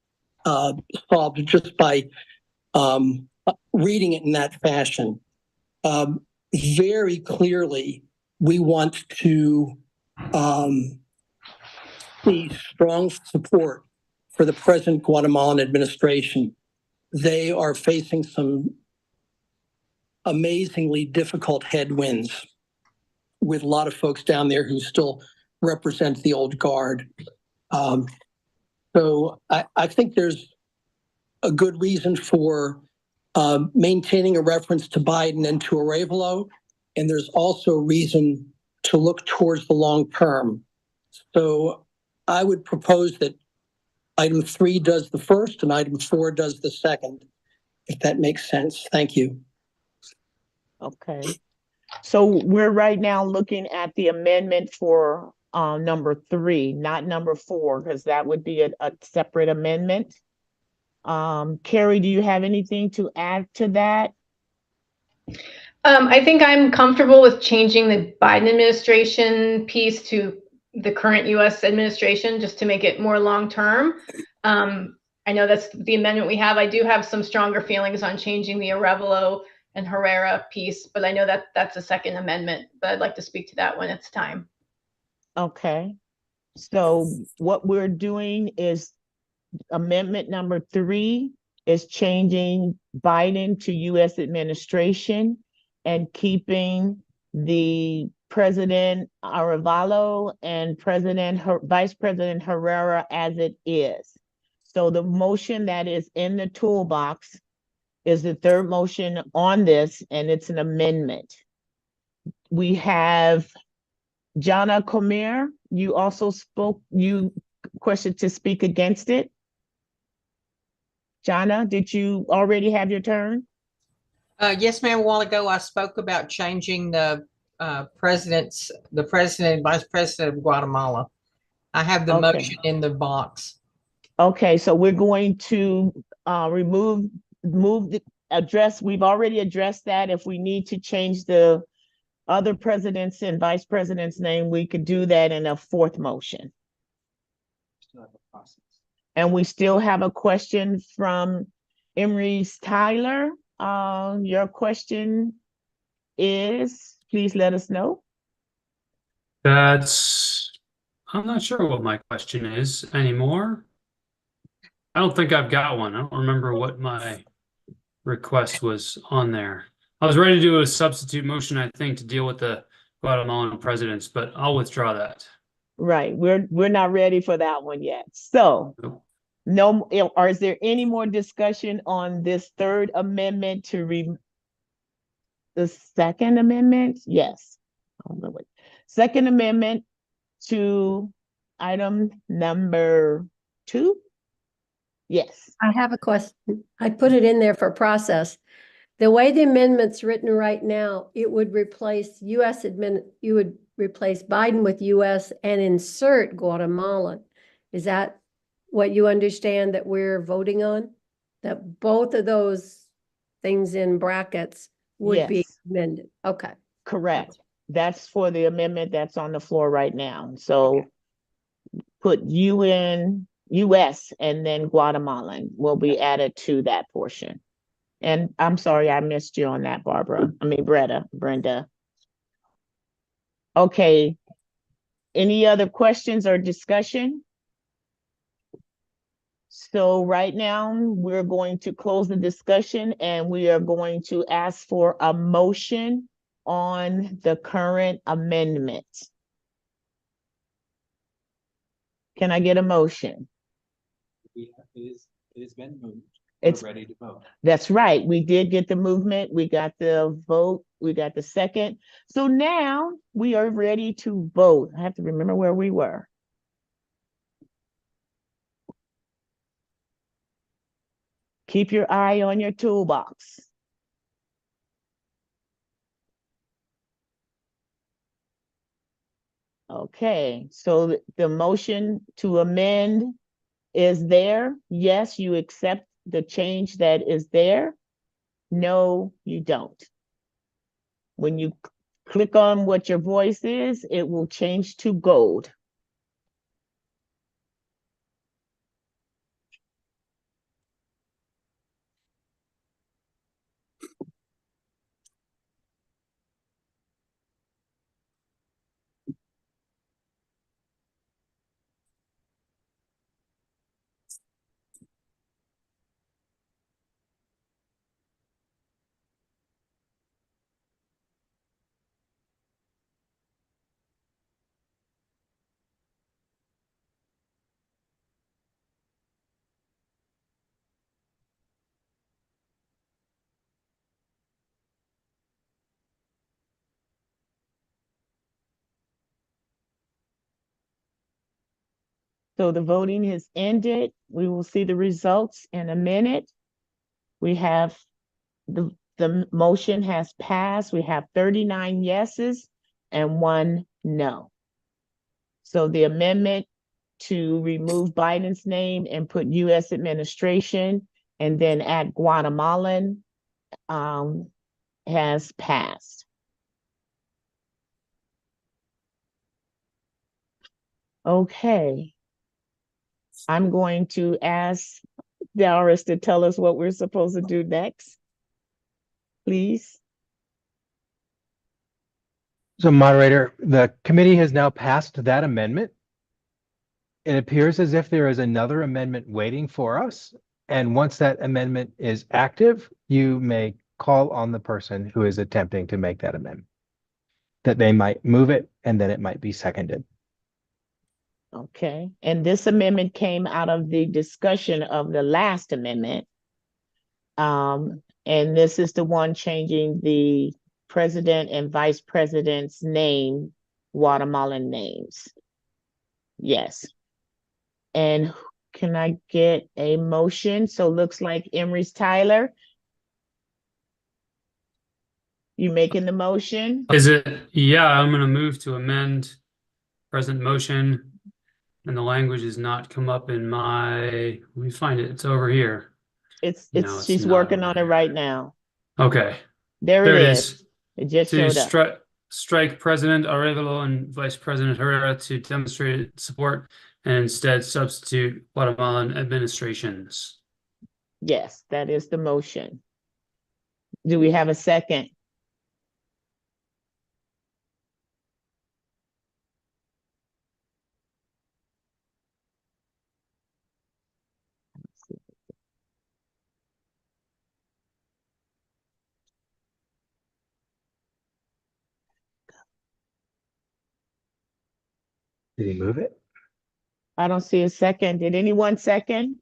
solved just by reading it in that fashion. Very clearly, we want to see strong support for the present Guatemalan administration. They are facing some amazingly difficult headwinds with a lot of folks down there who still represent the old guard. So I think there's a good reason for maintaining a reference to Biden and to Arevalo, and there's also a reason to look towards the long term. So I would propose that item 3 does the first and item 4 does the second, if that makes sense. Thank you. Okay. So we're right now looking at the amendment for number 3, not number 4, because that would be a separate amendment. Carrie, do you have anything to add to that? I think I'm comfortable with changing the Biden administration piece to the current U.S. administration, just to make it more long-term. I know that's the amendment we have. I do have some stronger feelings on changing the Arevalo and Herrera piece, but I know that that's a second amendment, but I'd like to speak to that when it's time. Okay. So what we're doing is amendment number 3 is changing Biden to U.S. administration and keeping the President Arevalo and Vice President Herrera as it is. So the motion that is in the toolbox is the third motion on this, and it's an amendment. We have Jana Comer. You also you questioned to speak against it. Jana, did you already have your turn? Yes, ma'am. A while ago, I spoke about changing the president and vice president of Guatemala. I have the motion in the box. Okay, so we're going to move the address. We've already addressed that. If we need to change the other president's and vice president's name, we could do that in a fourth motion. And we still have a question from Emery's Tyler. Your question is, please let us know. I'm not sure what my question is anymore. I don't think I've got one. I don't remember what my request was on there. I was ready to do a substitute motion, I think, to deal with the Guatemalan presidents, but I'll withdraw that. Right, we're not ready for that one yet. So, no, or is there any more discussion on this third amendment to the second amendment? Yes. Second amendment to item number 2? Yes. I have a question. I put it in there for process. The way the amendment's written right now, it would replace you would replace Biden with US and insert Guatemala. Is that what you understand that we're voting on? That both of those things in brackets would be amended? Okay. Correct. That's for the amendment that's on the floor right now. So put US and then Guatemalan will be added to that portion. And I'm sorry, I missed you on that, Brenda. Okay. Any other questions or discussion? So right now, we're going to close the discussion and we are going to ask for a motion on the current amendment. Can I get a motion? It has been moved. It's We're ready to vote. That's right. We did get the movement. We got the vote. We got the second. So now we are ready to vote. I have to remember where we were. Keep your eye on your toolbox. Okay, so the motion to amend is there. Yes, you accept the change that is there. No, you don't. When you click on what your voice is, it will change to gold. So the voting has ended. We will see the results in a minute. We have the motion has passed. We have 39 yeses and 1 no. So the amendment to remove Biden's name and put U.S. administration and then add Guatemalan has passed. Okay. I'm going to ask Doris to tell us what we're supposed to do next, please. So moderator, the committee has now passed that amendment. It appears as if there is another amendment waiting for us. And once that amendment is active, you may call on the person who is attempting to make that amendment, that they might move it and then it might be seconded. Okay, and this amendment came out of the discussion of the last amendment. And this is the one changing the president and vice president's name, Guatemalan names. Yes. And can I get a motion? So looks like Emery's Tyler. You making the motion? Is it? Yeah, I'm going to move to amend present motion. And the language has not come up in my, let me find it. It's over here. She's working on it right now. Okay. There it is. It just To showed up. strike President Arevalo and Vice President Herrera to demonstrate support and instead substitute Guatemalan administrations. Yes, that is the motion. Do we have a second? Did he move it? I don't see a second. Did anyone second?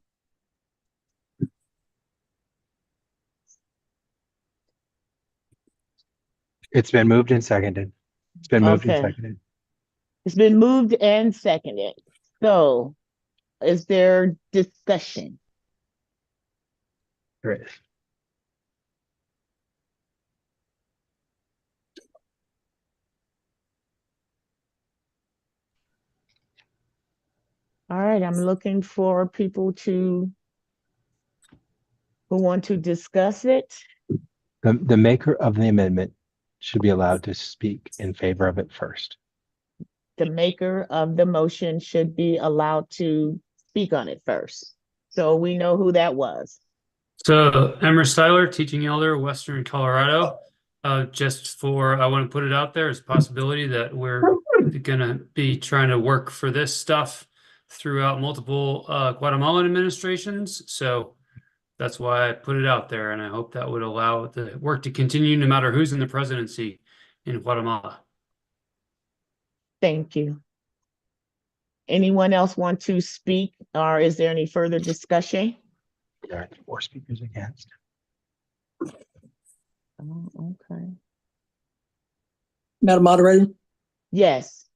It's been moved and seconded. It's been moved and Okay. seconded. It's been moved and seconded. So is there discussion? There is. All right, I'm looking for people who want to discuss it. The maker of the amendment should be allowed to speak in favor of it first. The maker of the motion should be allowed to speak on it first. So we know who that was. So Emery Styler, teaching elder, Western Colorado. I want to put it out there as a possibility that we're gonna be trying to work for this stuff throughout multiple Guatemalan administrations. So that's why I put it out there, and I hope that would allow the work to continue no matter who's in the presidency in Guatemala. Thank you. Anyone else want to speak, or is there any further discussion? There are 4 speakers against. Oh, okay. Madam Moderator? Yes.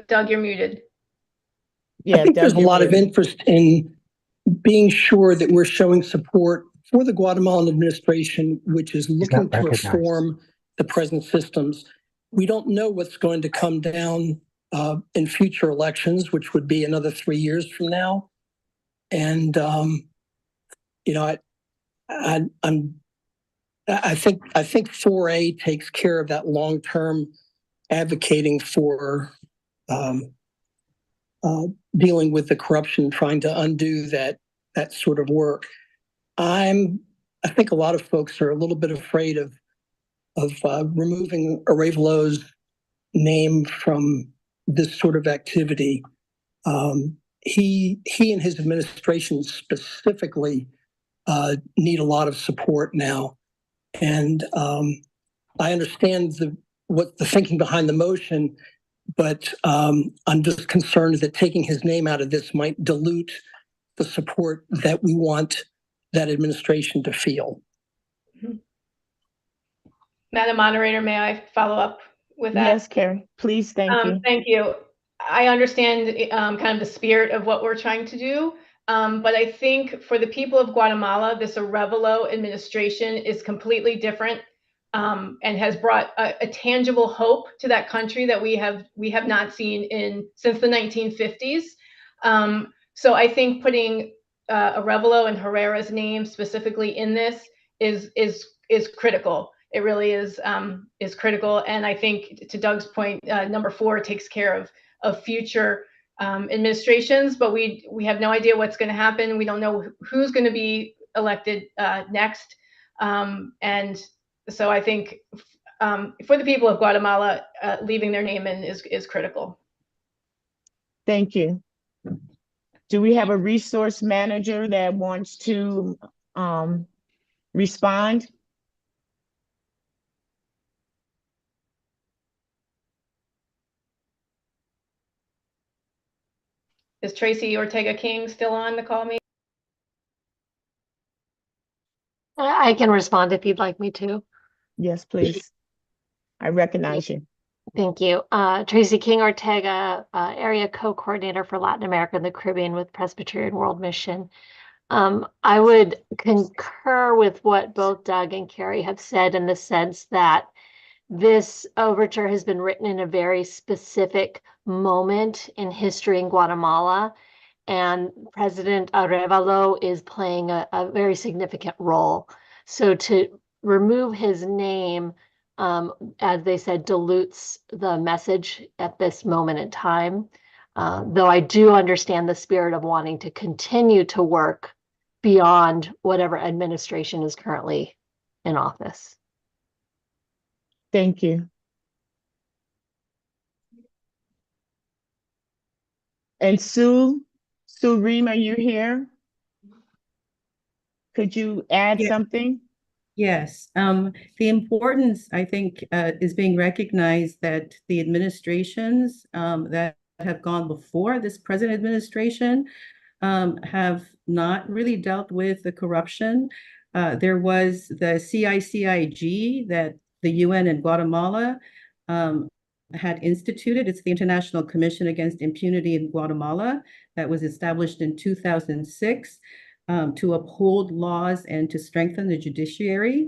Doug, you're muted. Yeah, I think there's Doug, a you're lot of muted. interest in being sure that we're showing support for the Guatemalan administration, which is looking not to recognized. reform the present systems. We don't know what's going to come down in future elections, which would be another 3 years from now. And you know, I think 4A takes care of that long-term advocating for dealing with the corruption, trying to undo that sort of work. I think a lot of folks are a little bit afraid of removing Arévalos' name from this sort of activity. He and his administration specifically need a lot of support now, and I understand what the thinking behind the motion, but I'm just concerned that taking his name out of this might dilute the support that we want that administration to feel. Madam Moderator, may I follow up with that? Yes, Carrie, please, thank you. Thank you. I understand kind of the spirit of what we're trying to do, but I think for the people of Guatemala, this Arévalo administration is completely different and has brought a tangible hope to that country that we have not seen since the 1950s. So I think putting Arévalo and Herrera's name specifically in this is critical. It really is critical, and I think to Doug's point, number 4 takes care of future administrations, but we have no idea what's going to happen. We don't know who's going to be elected next, and so I think for the people of Guatemala, leaving their name in is critical. Thank you. Do we have a resource manager that wants to respond? Is Tracy Ortega King still on the call? Me? I can respond if you'd like me to. Yes, please. I recognize you. Thank you. Tracy King Ortega, Area Co-Coordinator for Latin America and the Caribbean with Presbyterian World Mission. I would concur with what both Doug and Carrie have said in the sense that this overture has been written in a very specific moment in history in Guatemala, and President Arévalo is playing a very significant role. So to remove his name, as they said, dilutes the message at this moment in time. Though I do understand the spirit of wanting to continue to work beyond whatever administration is currently in office. Thank you. And Sue Reem, are you here? Could you add something? Yes, the importance, I think, is being recognized that the administrations that have gone before this present administration have not really dealt with the corruption. There was the CICIG that the UN in Guatemala had instituted. It's the International Commission Against Impunity in Guatemala that was established in 2006. To uphold laws and to strengthen the judiciary.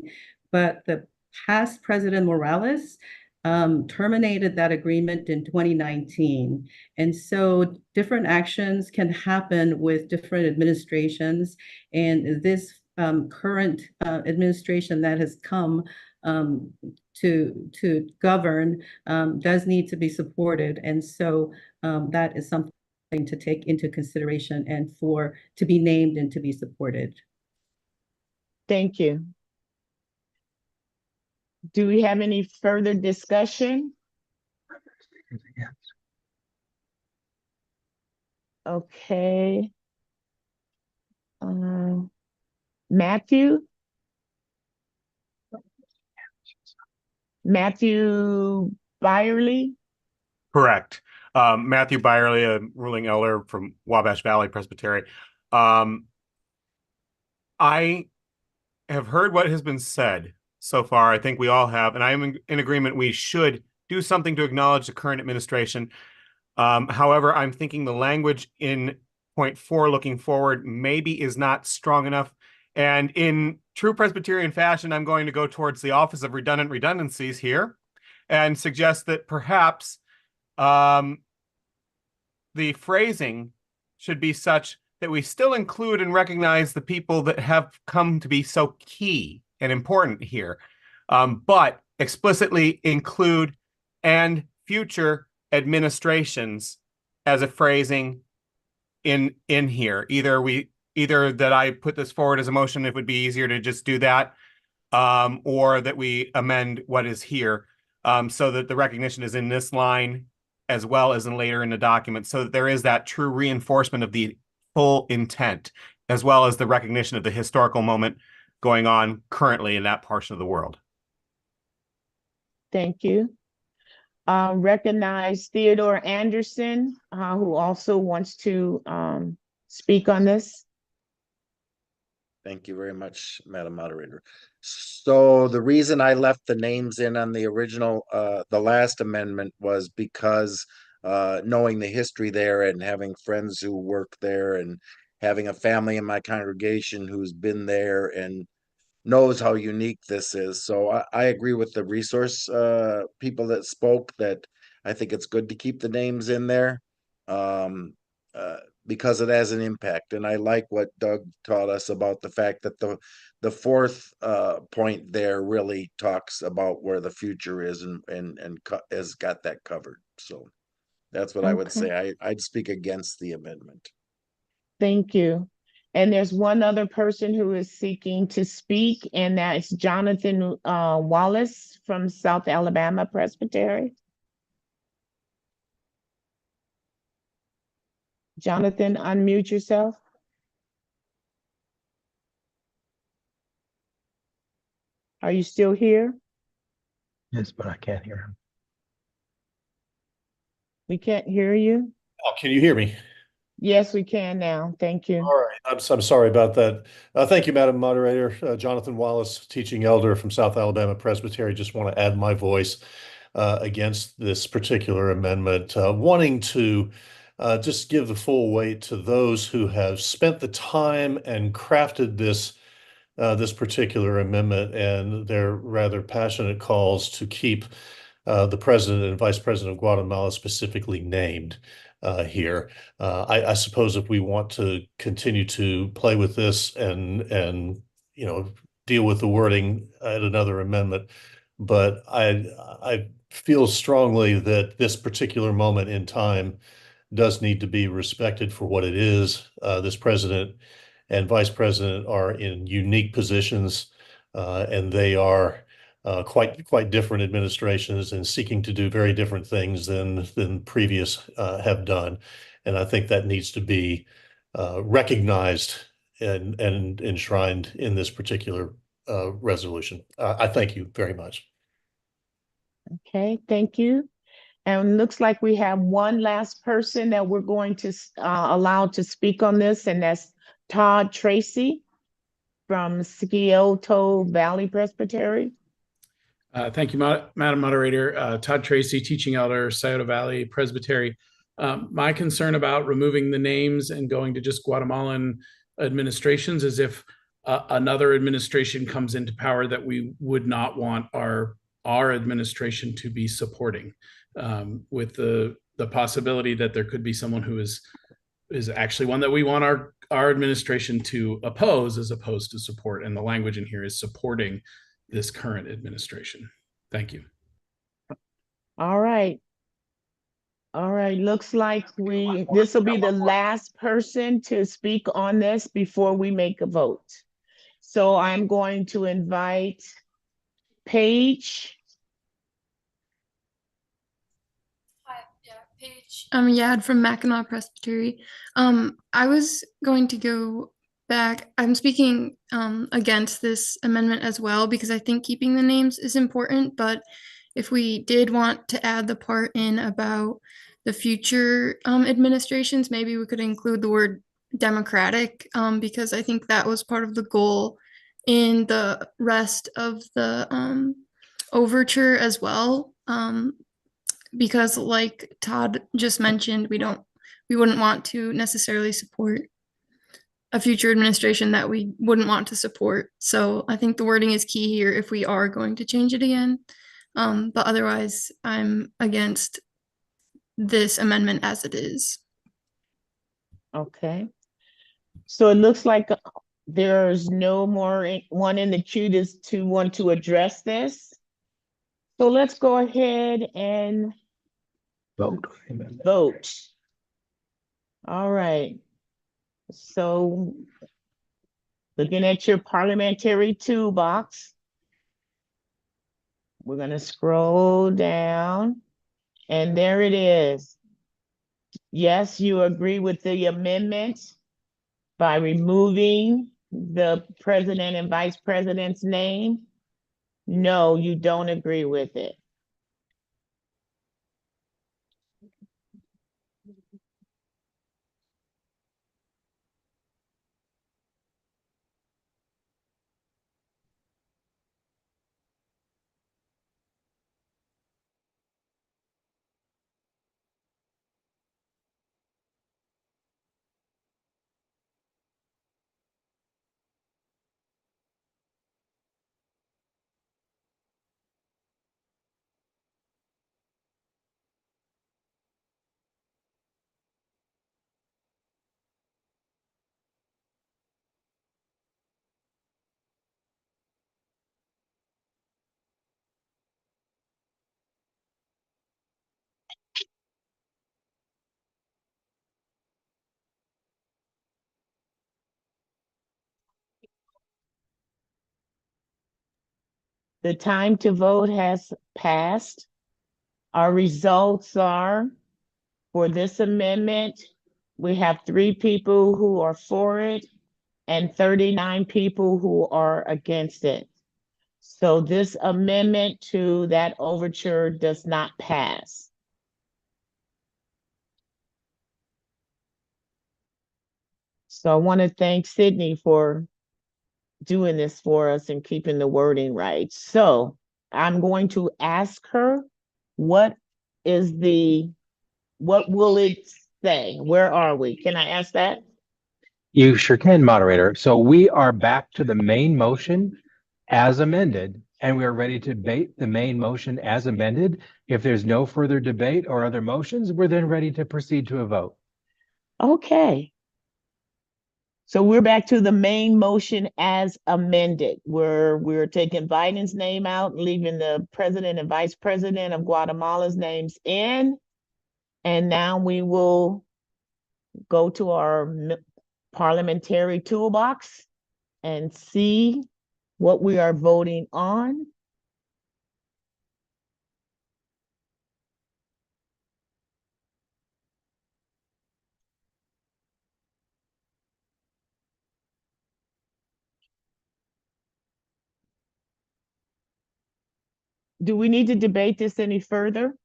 But the past President Morales terminated that agreement in 2019. And so different actions can happen with different administrations. And this current administration that has come to govern does need to be supported. And so that is something to take into consideration and to be named and to be supported. Thank you. Do we have any further discussion? Okay. Matthew? Matthew Byerly? Correct. Matthew Byerly, a ruling elder from Wabash Valley Presbytery. I have heard what has been said so far. I think we all have, and I am in agreement we should do something to acknowledge the current administration. However, I'm thinking the language in point 4 looking forward maybe is not strong enough. And in true Presbyterian fashion, I'm going to go towards the Office of Redundant Redundancies here and suggest that perhaps the phrasing should be such that we still include and recognize the people that have come to be so key and important here, but explicitly include and future administrations as a phrasing in here. Either that I put this forward as a motion, it would be easier to just do that, or that we amend what is here, so that the recognition is in this line as well as in later in the document, so that there is that true reinforcement of the full intent, as well as the recognition of the historical moment going on currently in that portion of the world. Thank you. Recognize Theodore Anderson, who also wants to speak on this. Thank you very much, Madam Moderator. So the reason I left the names in on the original, the last amendment, was because knowing the history there and having friends who work there and having a family in my congregation who's been there and knows how unique this is. So I agree with the resource people that spoke, that I think it's good to keep the names in there. Because it has an impact. And I like what Doug taught us about the fact that the fourth point there really talks about where the future is and has got that covered. So that's what I would say. I'd speak against the amendment. Thank you. And there's one other person who is seeking to speak, and that's Jonathan Wallace from South Alabama Presbytery. Jonathan, unmute yourself. Are you still here? Yes, but I can't hear him. We can't hear you. Oh, can you hear me? Yes, we can now. Thank you. All right. I'm sorry about that. Thank you, Madam Moderator. Jonathan Wallace, teaching elder from South Alabama Presbytery. Just want to add my voice against this particular amendment, wanting to just give the full weight to those who have spent the time and crafted this particular amendment and their rather passionate calls to keep the President and Vice President of Guatemala specifically named here. I suppose if we want to continue to play with this and deal with the wording at another amendment, but I feel strongly that this particular moment in time does need to be respected for what it is. This president and vice president are in unique positions, and they are quite different administrations and seeking to do very different things than previous have done. And I think that needs to be recognized and enshrined in this particular resolution. I thank you very much. Okay, thank you. And looks like we have one last person that we're going to allow to speak on this, and that's Todd Tracy from Scioto Valley Presbytery. Thank you, Madam Moderator. Todd Tracy, teaching elder, Scioto Valley Presbytery. My concern about removing the names and going to just Guatemalan administrations is if another administration comes into power that we would not want our administration to be supporting, with the possibility that there could be someone who is actually one that we want our administration to oppose as opposed to support. And the language in here is supporting this current administration. Thank you. All right. Looks like this will be the last person to speak on this before we make a vote. So I'm going to invite Paige. Yad from Mackinac Presbytery. I was going to go back. I'm speaking against this amendment as well because I think keeping the names is important, but if we did want to add the part in about the future administrations, maybe we could include the word democratic, because I think that was part of the goal in the rest of the overture as well. Because like Todd just mentioned, we wouldn't want to necessarily support a future administration that we wouldn't want to support. So I think the wording is key here if we are going to change it again. But otherwise, I'm against this amendment as it is. Okay. So it looks like there's no more one in the queue to want to address this. So let's go ahead and vote. All right. So looking at your parliamentary toolbox, we're going to scroll down and there it is. Yes, you agree with the amendment by removing the president and vice president's name. No, you don't agree with it. The time to vote has passed. Our results are, for this amendment, we have 3 people who are for it and 39 people who are against it. So this amendment to that overture does not pass. So I want to thank Sydney for doing this for us and keeping the wording right. So I'm going to ask her, what will it say? Where are we? Can I ask that? You sure can, moderator. So we are back to the main motion as amended, and we are ready to debate the main motion as amended. If there's no further debate or other motions, we're then ready to proceed to a vote. Okay. So we're back to the main motion as amended, where we're taking Biden's name out and leaving the president and vice president of Guatemala's names in. And now we will go to our parliamentary toolbox and see what we are voting on. Do we need to debate this any further?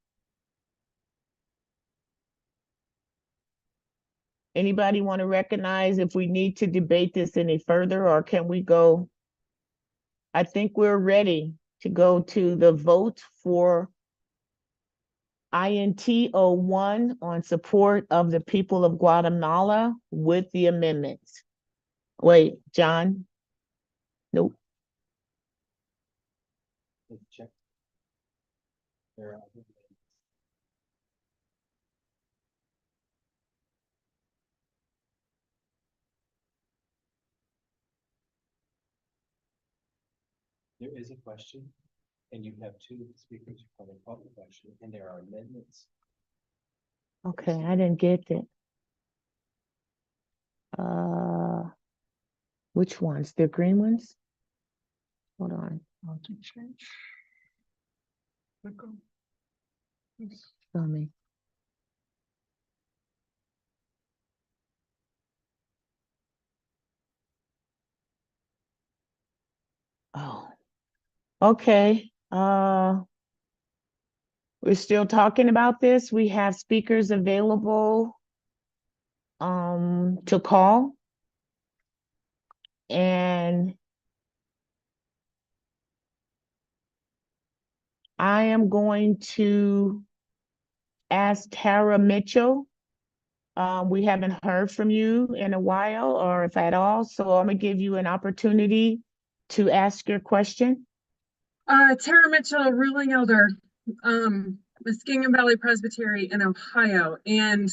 Anybody want to recognize if we need to debate this any further, or can we go? I think we're ready to go to the vote for INT 01 on support of the people of Guatemala with the amendments. Wait, John? Nope. Check. There is a question, and you have 2 speakers who can call the question, and there are amendments. Okay, I didn't get it. Which ones? The green ones? Hold on. Want to change? Tell me. Oh, okay. We're still talking about this. We have speakers available to call. And I am going to ask Tara Mitchell. We haven't heard from you in a while, or if at all, so I'm gonna give you an opportunity to ask your question. Tara Mitchell, ruling elder, Muskingum Valley Presbytery in Ohio. And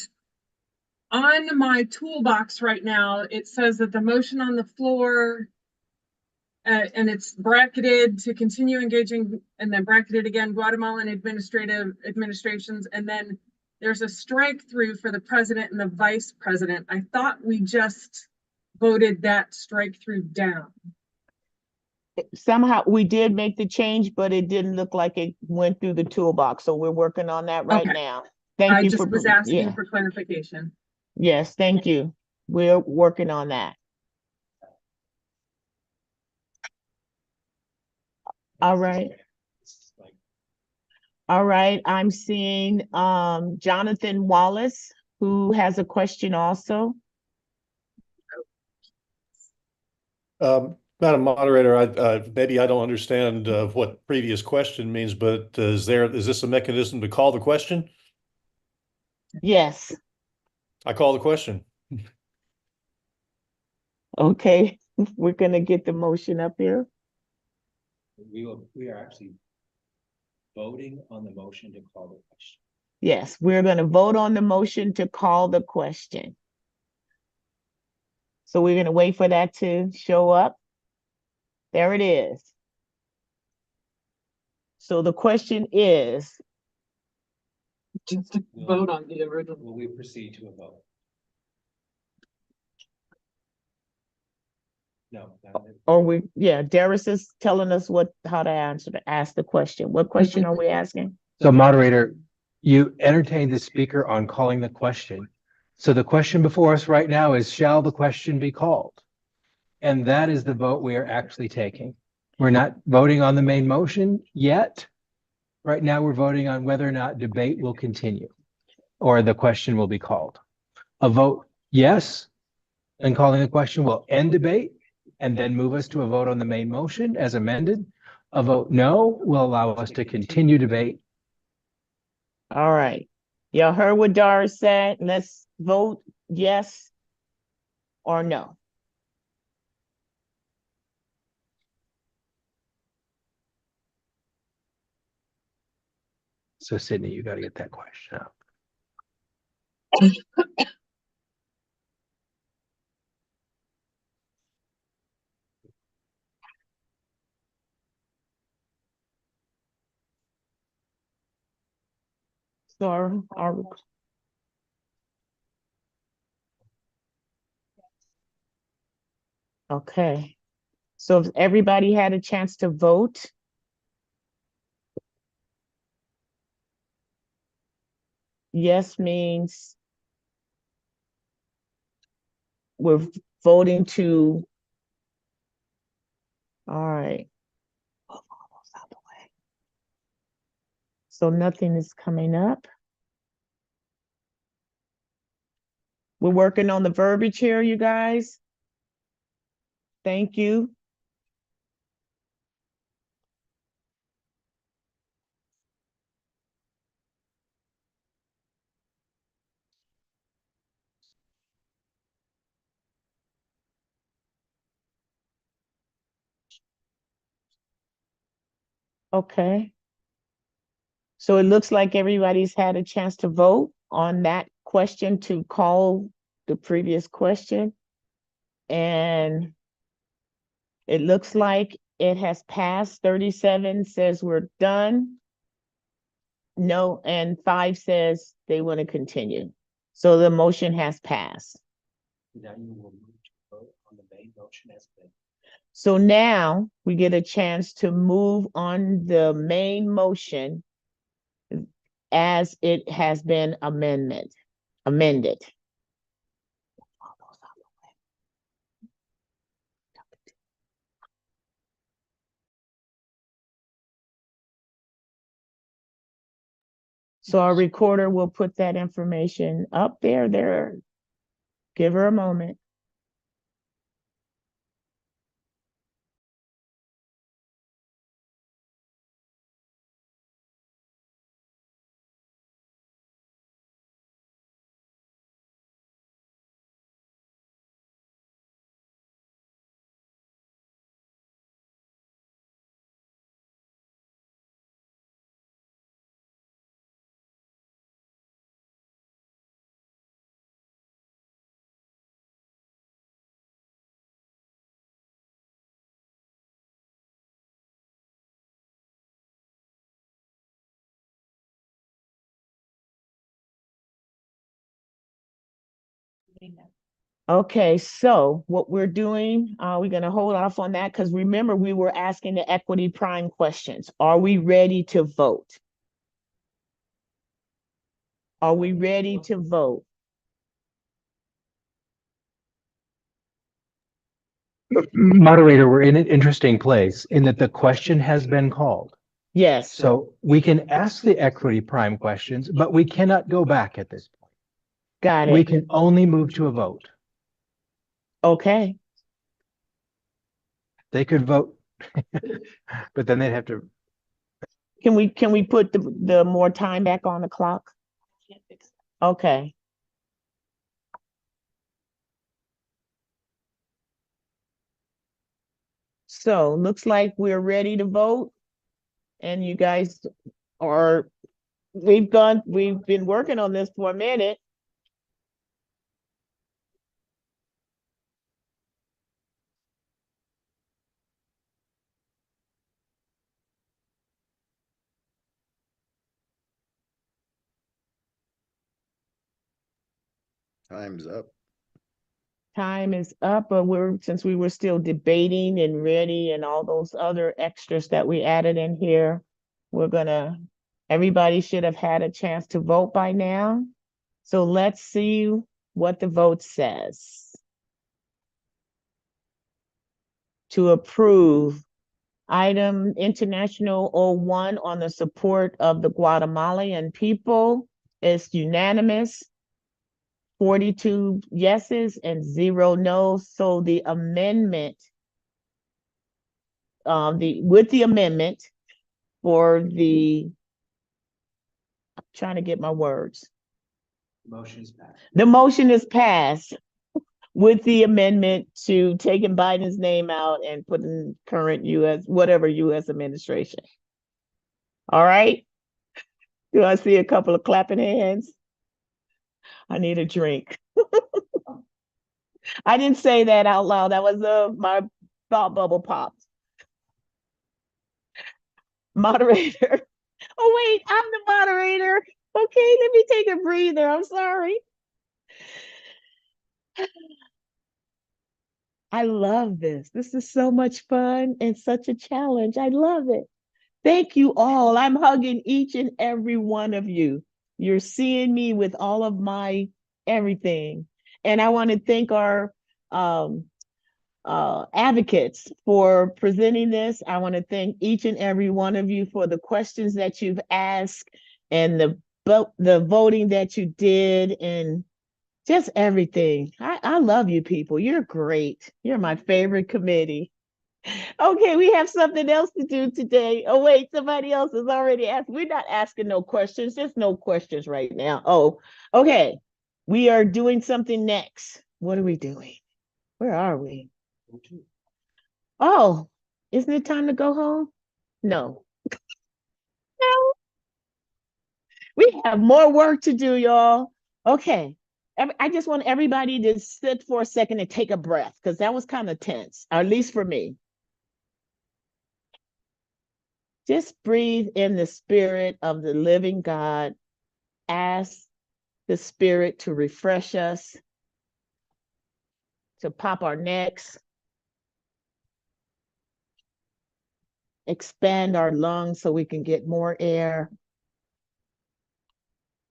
on my toolbox right now, it says that the motion on the floor, and it's bracketed to continue engaging, and then bracketed again, Guatemalan administrations, and then there's a strike through for the president and the vice president. I thought we just voted that strike through down. Somehow we did make the change, but it didn't look like it went through the toolbox, so we're working on that right Okay. now. Thank I you just for, was asking yeah, for clarification. yes, thank you. We're working on that. All right. All right, I'm seeing Jonathan Wallace, who has a question also. Madam Moderator, maybe I don't understand what previous question means, but is this a mechanism to call the question? Yes. I call the question. Okay, we're gonna get the motion up here. We are actually voting on the motion to call the question. Yes, we're gonna vote on the motion to call the question. So we're gonna wait for that to show up. There it is. So the question is, Just to vote on the original. Will we proceed to a vote? No. or yeah, Darius is telling us how to ask the question. What question are we asking? So moderator, you entertained the speaker on calling the question. So the question before us right now is, shall the question be called? And that is the vote we are actually taking. We're not voting on the main motion yet. Right now, we're voting on whether or not debate will continue or the question will be called. A vote yes, and calling the question will end debate and then move us to a vote on the main motion as amended. A vote no will allow us to continue debate. All right. Y'all heard what Doris said. Let's vote yes or no. So Sydney, you got to get that question up. So our okay. So if everybody had a chance to vote. Yes means we're voting to, all right. So nothing is coming up. We're working on the verbiage here, you guys. Thank you. Okay. So it looks like everybody's had a chance to vote on that question to call the previous question. And it looks like it has passed. 37 says we're done. No, and 5 says they want to continue. So the motion has passed. Now you will move to vote on the main motion as amended. So now we get a chance to move on the main motion as it has been amended. So our recorder will put that information up there. Give her a moment. Okay, so what we're doing, we're going to hold off on that because remember, we were asking the equity prime questions. Are we ready to vote? Are we ready to vote? Moderator, we're in an interesting place in that the question has been called. Yes. So we can ask the equity prime questions, but we cannot go back at this point. Got We it. can only move to a vote. Okay. They could vote, but then they'd have to. Can we put the more time back on the clock? Okay. So looks like we're ready to vote. And you guys are, we've been working on this for a minute. Time's up. Time is up, but since we were still debating and ready and all those other extras that we added in here, everybody should have had a chance to vote by now. So let's see what the vote says. To approve item International 01 on the support of the Guatemalan people is unanimous. 42 yeses and 0 no's. So the amendment, with the amendment for I'm trying to get my words. Motion is passed. The motion is passed with the amendment to taking Biden's name out and putting current whatever U.S. administration. All right. Do I see a couple of clapping hands? I need a drink. I didn't say that out loud. That was my thought bubble popped. Moderator. Oh, wait, I'm the moderator. Okay, let me take a breather. I'm sorry. I love this. This is so much fun and such a challenge. I love it. Thank you all. I'm hugging each and every one of you. You're seeing me with all of my everything. And I want to thank our advocates for presenting this. I want to thank each and every one of you for the questions that you've asked and the voting that you did and just everything. I love you people. You're great. You're my favorite committee. Okay, we have something else to do today. Oh, wait, somebody else has already asked. We're not asking no questions. There's no questions right now. Oh, okay. We are doing something next. What are we doing? Where are we? Oh, isn't it time to go home? No. No. We have more work to do, y'all. Okay. I just want everybody to sit for a second and take a breath because that was kind of tense, or at least for me. Just breathe in the spirit of the living God. Ask the spirit to refresh us, to pop our necks, expand our lungs so we can get more air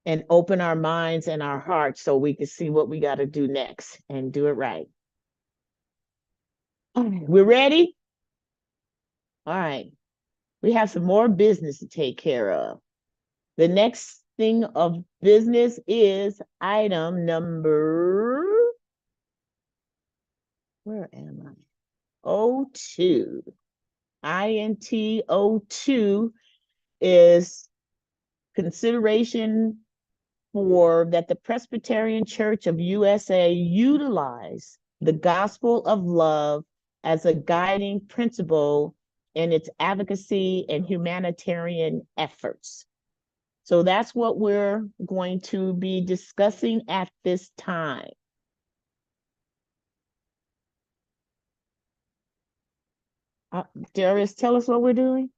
and open our minds and our hearts so we can see what we got to do next and do it right. We're ready? All right. We have some more business to take care of. The next thing of business is item number, where am I? 02. INT 02 is consideration for that the Presbyterian Church of USA utilize the gospel of love as a guiding principle in its advocacy and humanitarian efforts. So that's what we're going to be discussing at this time. Darius, tell us what we're doing.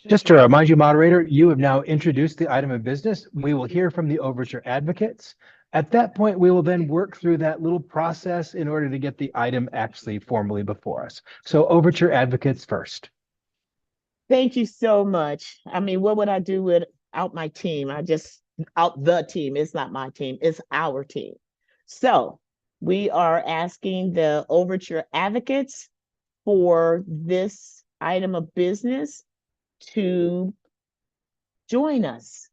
Just to remind you, moderator, you have now introduced the item of business. We will hear from the Overture advocates. At that point, we will then work through that little process in order to get the item actually formally before us. So Overture advocates first. Thank you so much. I mean, what would I do without my team? Out the team. It's not my team, it's our team. So we are asking the Overture advocates for this item of business to join us.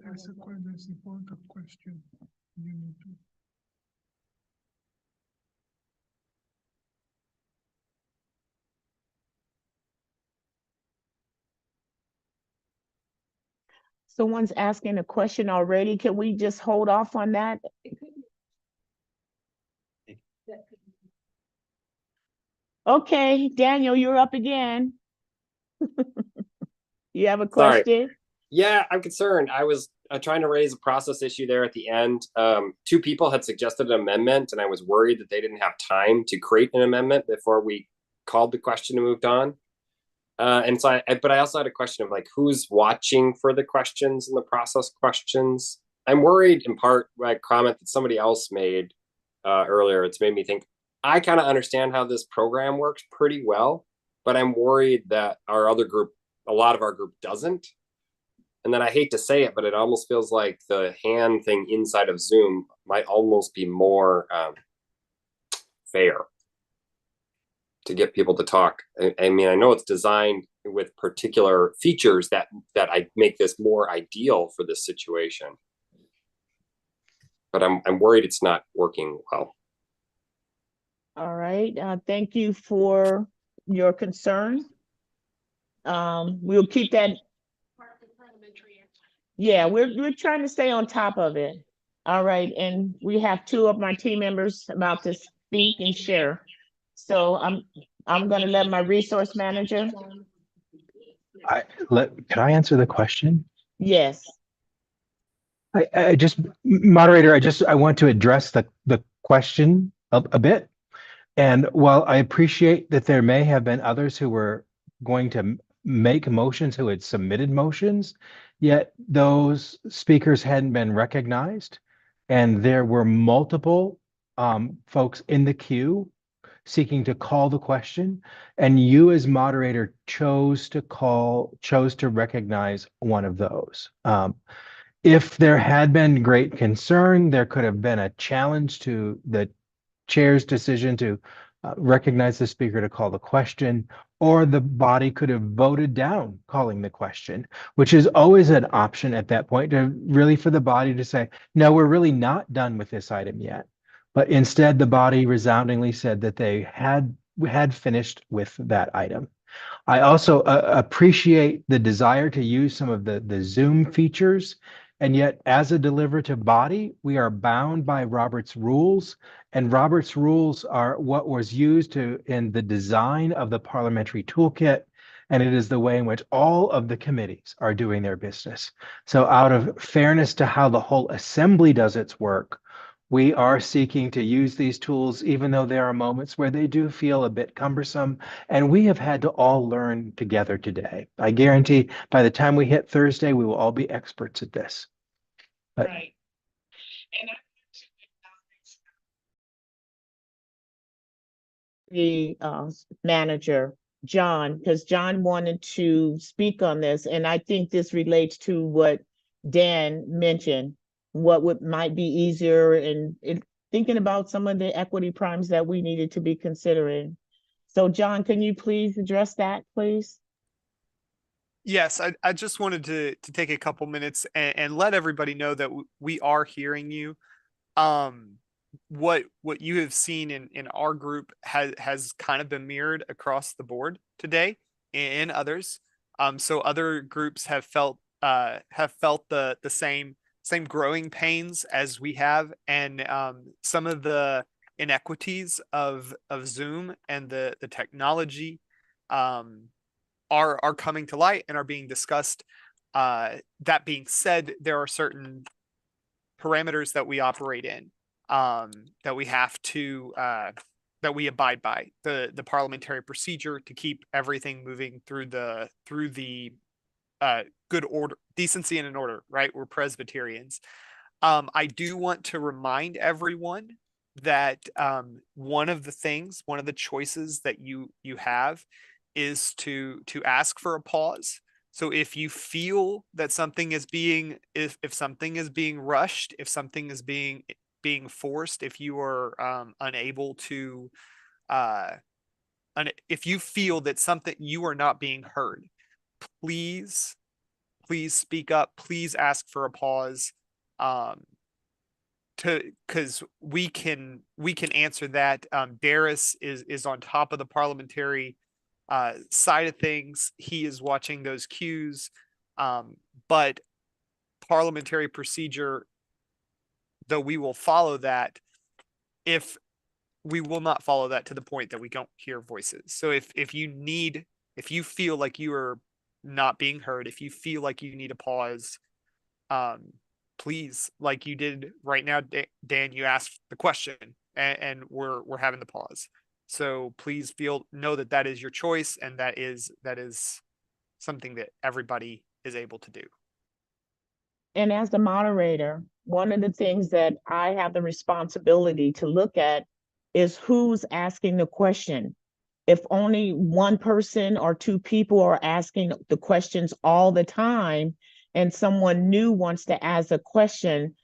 That's a important question. You need to. Someone's asking a question already. Can we just hold off on that? Okay, Daniel, you're up again. You have a Sorry. question? Yeah, I'm concerned. I was trying to raise a process issue there at the end. Two people had suggested an amendment, and I was worried that they didn't have time to create an amendment before we called the question and moved on. And so but I also had a question of like, who's watching for the questions and the process questions? I'm worried in part by a comment that somebody else made earlier. It's made me think, I kind of understand how this program works pretty well, but I'm worried that our other group, a lot of our group doesn't. And then I hate to say it, but it almost feels like the hand thing inside of Zoom might almost be more fair to get people to talk. I mean, I know it's designed with particular features that I make this more ideal for this situation, but I'm worried it's not working well. All right, thank you for your concern. We'll keep that. Yeah, we're trying to stay on top of it. All right, and we have two of my team members about to speak and share. So I'm gonna let my resource manager. Can I answer the question? Yes. I just, moderator, I want to address the question a bit. And while I appreciate that there may have been others who were going to make motions, who had submitted motions, yet those speakers hadn't been recognized, and there were multiple folks in the queue seeking to call the question, and you as moderator chose to recognize one of those. If there had been great concern, there could have been a challenge to the chair's decision to recognize the speaker to call the question, or the body could have voted down calling the question, which is always an option at that point, to really for the body to say, no, we're really not done with this item yet. But instead, the body resoundingly said that they had finished with that item. I also appreciate the desire to use some of the Zoom features, and yet as a deliberative body, we are bound by Robert's rules, and Robert's rules are what was used in the design of the parliamentary toolkit, and it is the way in which all of the committees are doing their business. So out of fairness to how the whole assembly does its work, we are seeking to use these tools, even though there are moments where they do feel a bit cumbersome, and we have had to all learn together today. I guarantee by the time we hit Thursday, we will all be experts at this. But, right. And the manager John, because John wanted to speak on this, and I think this relates to what Dan mentioned, what might be easier and thinking about some of the equity primes that we needed to be considering. So John, can you please address that, please? Yes, I just wanted to take a couple minutes and let everybody know that we are hearing you. What you have seen in our group has kind of been mirrored across the board today in others. So other groups have felt the same growing pains as we have, and some of the inequities of Zoom and the technology are coming to light and are being discussed. That being said, there are certain parameters that we operate in, that we have to that we abide by, the parliamentary procedure to keep everything moving through the good order, decency and in order, right? We're Presbyterians. I do want to remind everyone that one of the choices that you have is to ask for a pause. So if you feel that something is being, if something is being rushed, if something is being forced, if you are unable to, if you feel that something, you are not being heard, please speak up. Please ask for a pause, because we can answer that. Darius is on top of the parliamentary side of things. He is watching those cues, but parliamentary procedure, though we will follow that, if we will not follow that to the point that we don't hear voices. So if you feel like you are not being heard, if you feel like you need a pause, please, like you did right now, Dan, you asked the question and we're having the pause. So please know that that is your choice, and that is something that everybody is able to do. And as the moderator, one of the things that I have the responsibility to look at is who's asking the question. If only one person or two people are asking the questions all the time, and someone new wants to ask a question,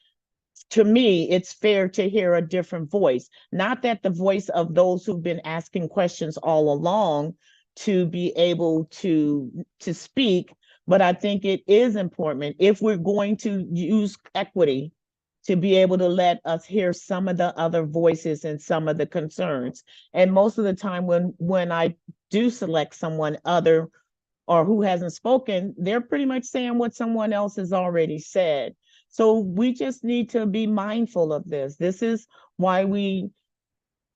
to me, it's fair to hear a different voice. Not that the voice of those who've been asking questions all along to be able to speak, but I think it is important, if we're going to use equity, to be able to let us hear some of the other voices and some of the concerns. And most of the time when I do select someone other or who hasn't spoken, they're pretty much saying what someone else has already said. So we just need to be mindful of this. This is why we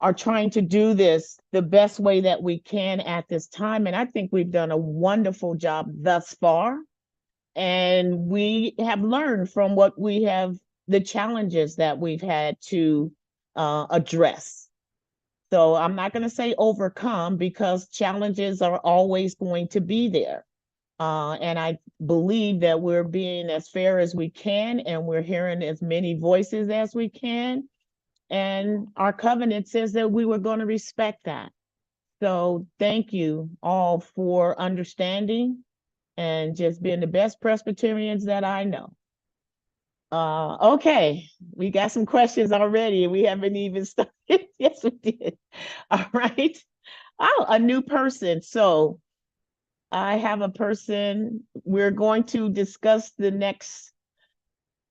are trying to do this the best way that we can at this time. And I think we've done a wonderful job thus far. And we have learned from what we have, the challenges that we've had to address. So I'm not going to say overcome, because challenges are always going to be there. And I believe that we're being as fair as we can, and we're hearing as many voices as we can. And our covenant says that we were going to respect that. So thank you all for understanding and just being the best Presbyterians that I know. Okay, we got some questions already, and we haven't even started. Yes, we did. All right. Oh, a new person. So I have a person. We're going to discuss the next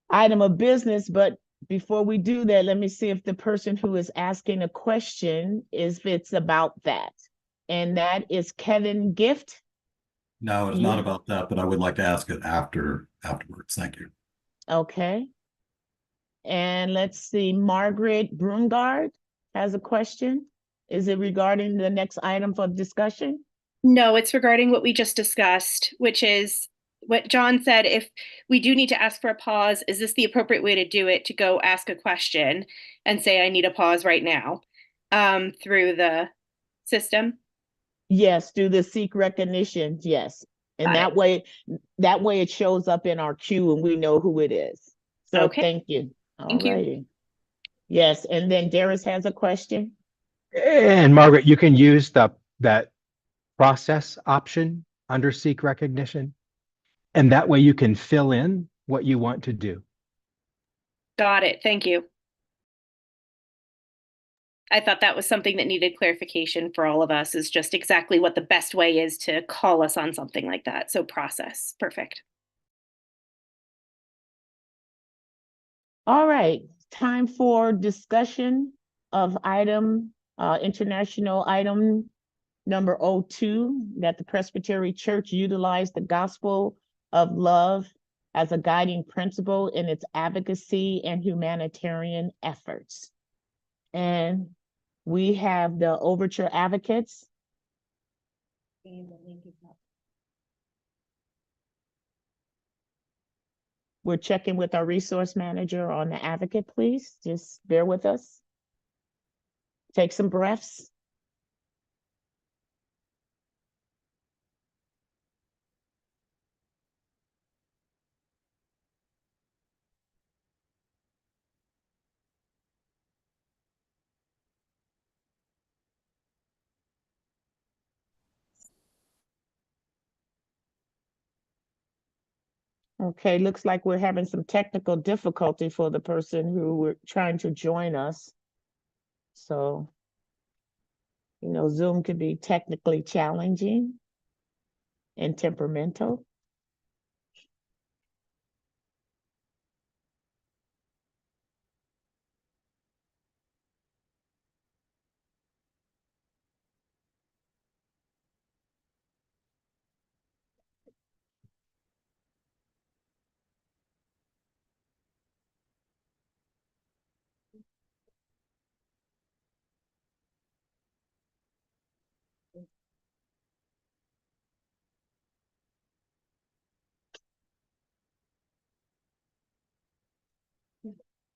item of business, but before we do that, let me see if the person who is asking a question if it's about that. And that is Kevin Gift. No, it's not about that, but I would like to ask it afterwards. Thank you. Okay. And let's see, Margaret Brungard has a question. Is it regarding the next item for discussion? No, it's regarding what we just discussed, which is what John said. If we do need to ask for a pause, is this the appropriate way to do it, to go ask a question and say, I need a pause right now, through the system? Yes, through the seek recognition, yes. And that way it shows up in our queue and we know who it is. So Okay. Thank you. Thank you. Alrighty. Yes, and then Darius has a question. And Margaret, you can use that process option under seek recognition. And that way you can fill in what you want to do. Got it. Thank you. I thought that was something that needed clarification for all of us, is just exactly what the best way is to call us on something like that. So process. Perfect. All right, time for discussion of international item number 02, that the Presbytery Church utilize the gospel of love as a guiding principle in its advocacy and humanitarian efforts. And we have the Overture Advocates. And the link is up. We're checking with our resource manager on the advocate, please. Just bear with us. Take some breaths. Okay, looks like we're having some technical difficulty for the person who were trying to join us. So, Zoom can be technically challenging and temperamental.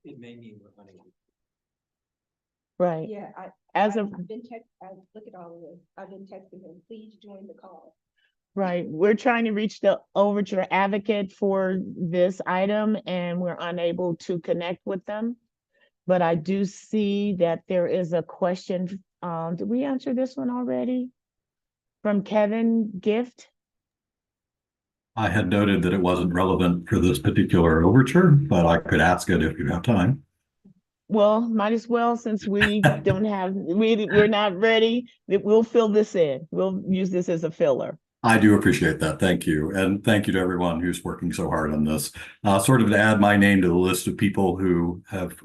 It may mean we're unable. Right. Yeah, As of I've been look at all of this. I've been texting him, please join the call. Right, we're trying to reach the Overture Advocate for this item and we're unable to connect with them. But I do see that there is a question. Did we answer this one already? From Kevin Gift? I had noted that it wasn't relevant for this particular overture, but I could ask it if you have time. Well, might as well, since we don't have, we're not ready, we'll fill this in. We'll use this as a filler. I do appreciate that. Thank you. And thank you to everyone who's working so hard on this. Sort of to add my name to the list of people who have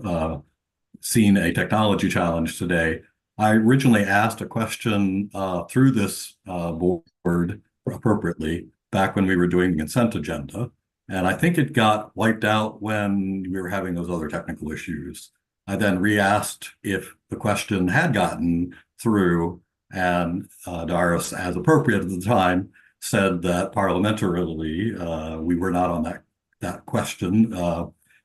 seen a technology challenge today. I originally asked a question through this board appropriately back when we were doing the consent agenda. And I think it got wiped out when we were having those other technical issues. I then re-asked if the question had gotten through, and Doris, as appropriate at the time, said that parliamentarily we were not on that question.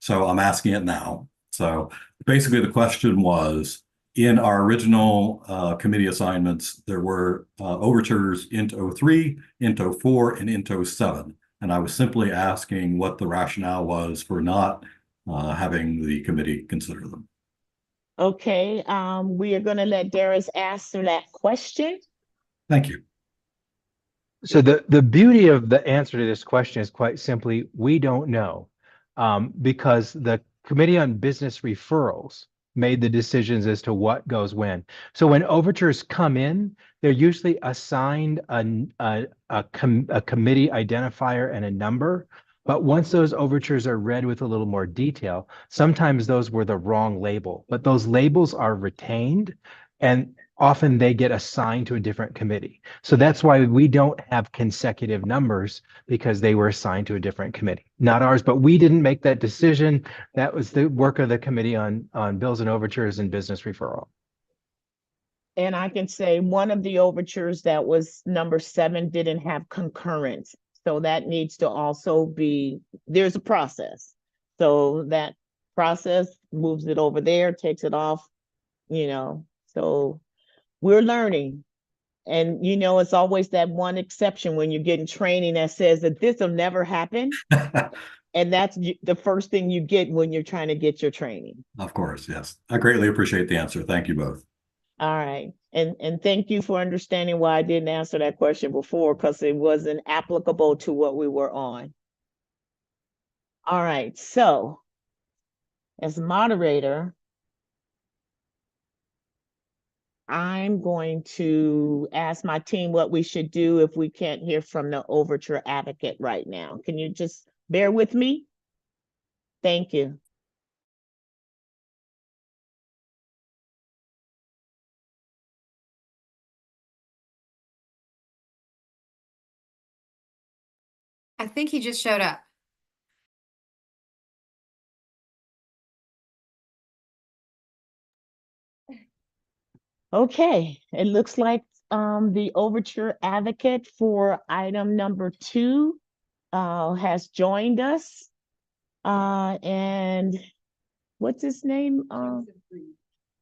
So I'm asking it now. So basically the question was, in our original committee assignments, there were overtures into 03, into 04, and into 07. And I was simply asking what the rationale was for not having the committee consider them. Okay, we are going to let Darius answer that question. Thank you. So the beauty of the answer to this question is quite simply, we don't know, because the Committee on Business Referrals made the decisions as to what goes when. So when overtures come in, they're usually assigned a committee identifier and a number. But once those overtures are read with a little more detail, sometimes those were the wrong label, but those labels are retained and often they get assigned to a different committee. So that's why we don't have consecutive numbers, because they were assigned to a different committee, not ours, but we didn't make that decision. That was the work of the Committee on Bills and Overtures and Business Referral. And I can say one of the overtures that was number 7 didn't have concurrence. So that needs to also be, there's a process. So that process moves it over there, takes it off, so we're learning. And, it's always that one exception when you're getting training that says that this will never happen. And that's the first thing you get when you're trying to get your training. Of course, yes. I greatly appreciate the answer. Thank you both. All right. And thank you for understanding why I didn't answer that question before, because it wasn't applicable to what we were on. All right, so as moderator, I'm going to ask my team what we should do if we can't hear from the overture advocate right now. Can you just bear with me? Thank you. I think he just showed up. Okay, it looks like the overture advocate for item number 2 has joined us. And what's his name?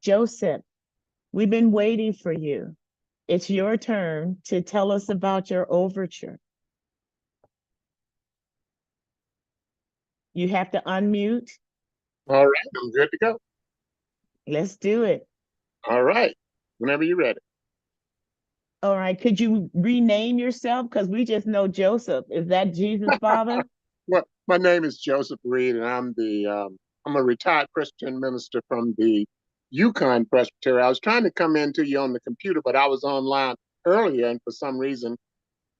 Joseph. We've been waiting for you. It's your turn to tell us about your overture. You have to unmute. All right, I'm good to go. Let's do it. All right, whenever you're ready. All right, could you rename yourself? Because we just know Joseph. Is that Jesus' father? Well, my name is Joseph Reed, and I'm a retired Presbyterian minister from the Yukon Presbytery. I was trying to come into you on the computer, but I was online earlier, and for some reason,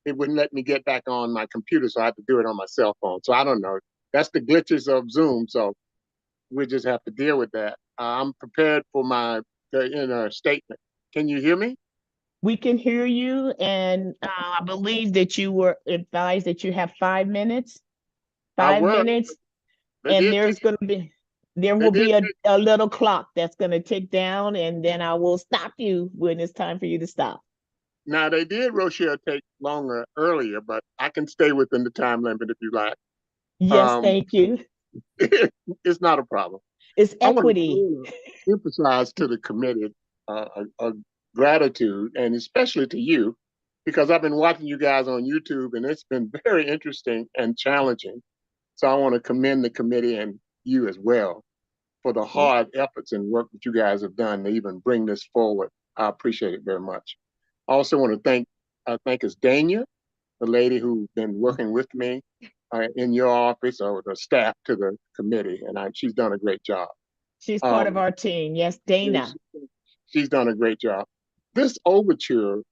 it wouldn't let me get back on my computer, so I had to do it on my cell phone. So I don't know. That's the glitches of Zoom, so we just have to deal with that. I'm prepared for the statement. Can you hear me? We can hear you, and I believe that you were advised that you have 5 minutes. 5 minutes, and there will be a little clock that's going to tick down, and then I will stop you when it's time for you to stop. Now, they did Rochelle take longer earlier, but I can stay within the time limit if you like. Yes, thank you. It's not a problem. It's equity. I want to emphasize to the committee a gratitude, and especially to you, because I've been watching you guys on YouTube, and it's been very interesting and challenging. So I want to commend the committee and you as well for the hard efforts and work that you guys have done to even bring this forward. I appreciate it very much. I also want to thank Dania, the lady who's been working with me in your office, or the staff to the committee, and she's done a great job. She's part of our team. Yes, Dana. She's done a great job. This overture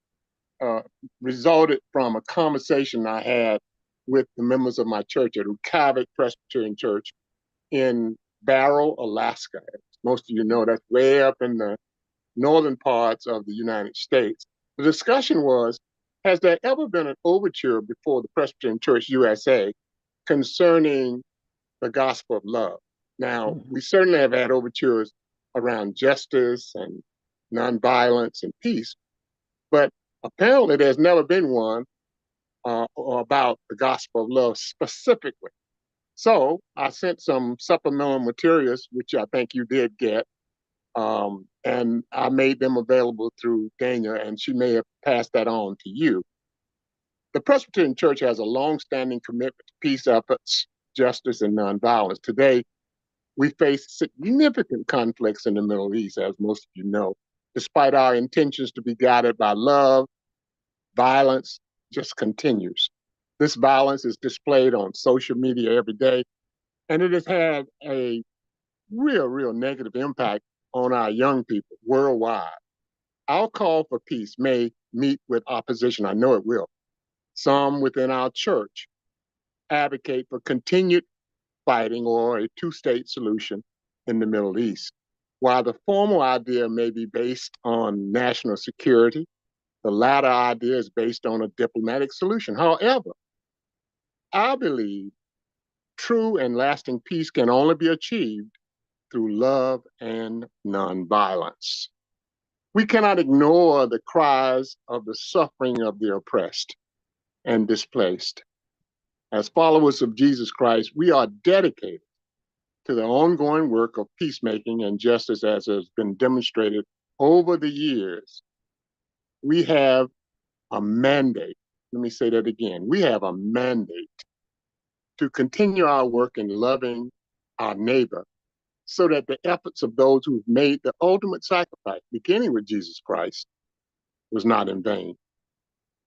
resulted from a conversation I had with the members of my church at Ukavik Presbyterian Church in Barrow, Alaska. As most of you know, that's way up in the northern parts of the United States. The discussion was, has there ever been an overture before the Presbyterian Church USA concerning the gospel of love? Now, we certainly have had overtures around justice and nonviolence and peace, but apparently there's never been one about the gospel of love specifically. So I sent some supplemental materials, which I think you did get, and I made them available through Dania, and she may have passed that on to you. The Presbyterian Church has a longstanding commitment to peace efforts, justice, and nonviolence. Today, we face significant conflicts in the Middle East, as most of you know. Despite our intentions to be guided by love, violence just continues. This violence is displayed on social media every day, and it has had a real negative impact on our young people worldwide. Our call for peace may meet with opposition. I know it will. Some within our church advocate for continued fighting or a two-state solution in the Middle East. While the former idea may be based on national security, the latter idea is based on a diplomatic solution. However, I believe true and lasting peace can only be achieved through love and nonviolence. We cannot ignore the cries of the suffering of the oppressed and displaced. As followers of Jesus Christ, we are dedicated to the ongoing work of peacemaking and justice, as has been demonstrated over the years. We have a mandate. Let me say that again. We have a mandate to continue our work in loving our neighbor, so that the efforts of those who've made the ultimate sacrifice, beginning with Jesus Christ, was not in vain.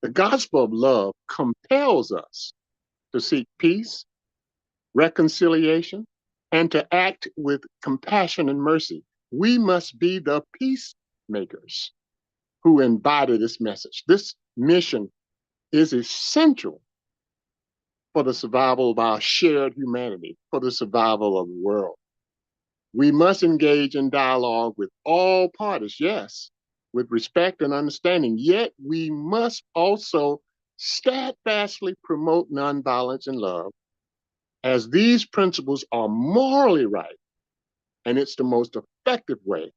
The gospel of love compels us to seek peace, reconciliation, and to act with compassion and mercy. We must be the peacemakers who embody this message. This mission is essential for the survival of our shared humanity, for the survival of the world. We must engage in dialogue with all parties, yes, with respect and understanding, yet we must also steadfastly promote nonviolence and love, as these principles are morally right, and it's the most effective way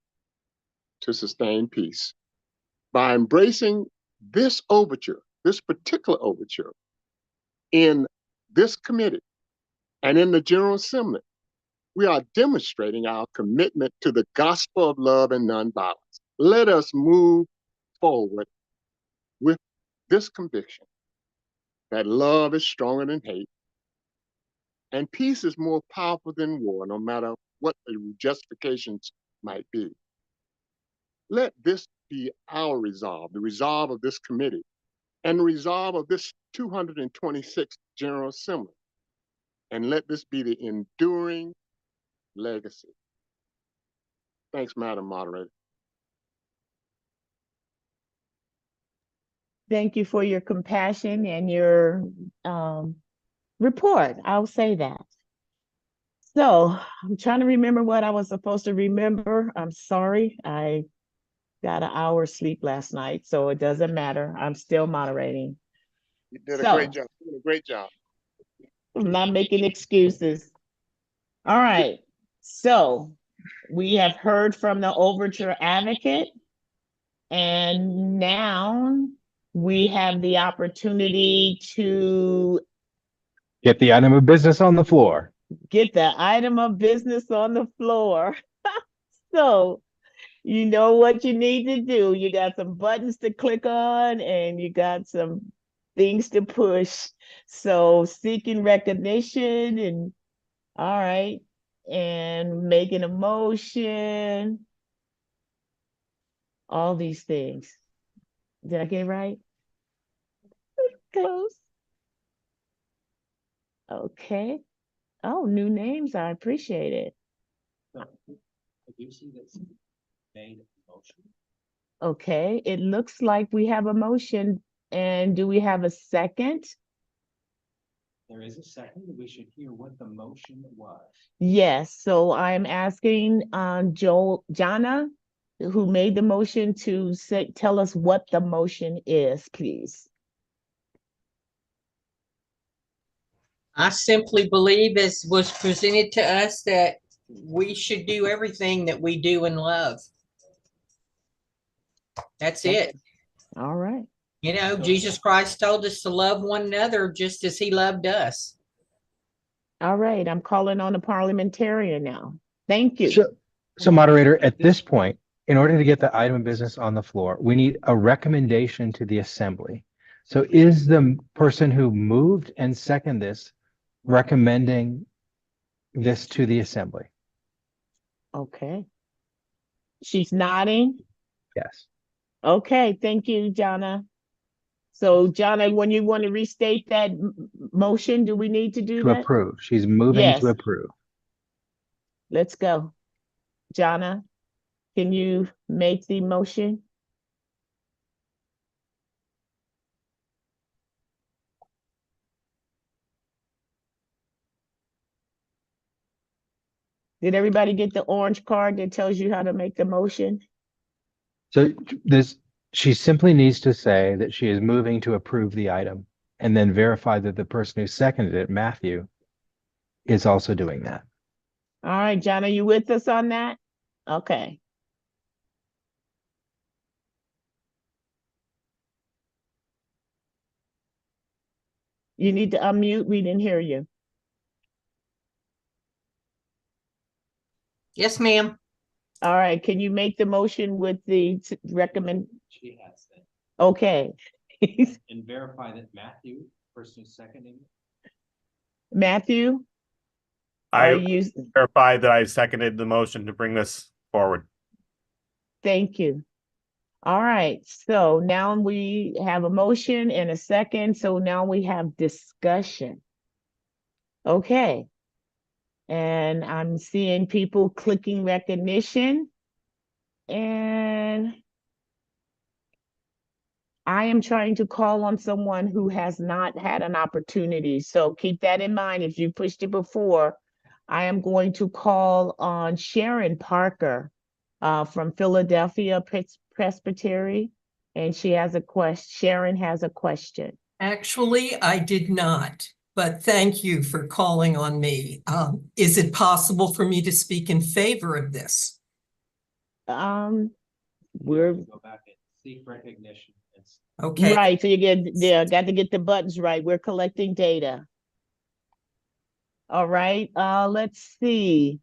to sustain peace. By embracing this overture, this particular overture, in this committee and in the General Assembly, we are demonstrating our commitment to the gospel of love and nonviolence. Let us move forward with this conviction that love is stronger than hate, and peace is more powerful than war, no matter what the justifications might be. Let this be our resolve, the resolve of this committee, and the resolve of this 226th General Assembly. And let this be the enduring legacy. Thanks, Madam Moderator. Thank you for your compassion and your report. I'll say that. So I'm trying to remember what I was supposed to remember. I'm sorry. I got an hour's sleep last night, so it doesn't matter. I'm still moderating. You did a great job. You did a great job. I'm not making excuses. All right. So we have heard from the Overture Advocate, and now we have the opportunity to Get the item of business on the floor. get the item of business on the floor. So you know what you need to do. You got some buttons to click on and you got some things to push. So seeking recognition and all right, and making a motion, all these things. Did I get it right? Close. Okay. Oh, new names. I appreciate it. I do see that's made a motion. Okay, it looks like we have a motion. And do we have a second? There is a second. We should hear what the motion was. Yes, so I'm asking Jana, who made the motion, to tell us what the motion is, please. I simply believe, as was presented to us, that we should do everything that we do in love. That's it. All right. You know, Jesus Christ told us to love one another just as he loved us. All right, I'm calling on the parliamentarian now. Thank you. So moderator, at this point, in order to get the item of business on the floor, we need a recommendation to the assembly. So is the person who moved and seconded this recommending this to the assembly? Okay. She's nodding? Yes. Okay, thank you, Jana. So Jana, when you want to restate that motion, do we need to do To that? approve. She's moving Yes. to approve. Let's go. Jana, can you make the motion? Did everybody get the orange card that tells you how to make the motion? So she simply needs to say that she is moving to approve the item and then verify that the person who seconded it, Matthew, is also doing that. All right, John, are you with us on that? Okay. You need to unmute. We didn't hear you. Yes, ma'am. All right, can you make the motion with the recommend? She has that. Okay. And verify that Matthew, person who's seconding it. Matthew? I verify that I seconded the motion to bring this forward. Thank you. All right, so now we have a motion and a second, so now we have discussion. Okay. And I'm seeing people clicking recognition. And I am trying to call on someone who has not had an opportunity. So keep that in mind. If you pushed it before, I am going to call on Sharon Parker from Philadelphia Presbytery. And she has a question. Sharon has a question. Actually, I did not, but thank you for calling on me. Is it possible for me to speak in favor of this? We're Go back and seek recognition. Okay. right. So you got to get the buttons right. We're collecting data. All right. Let's see.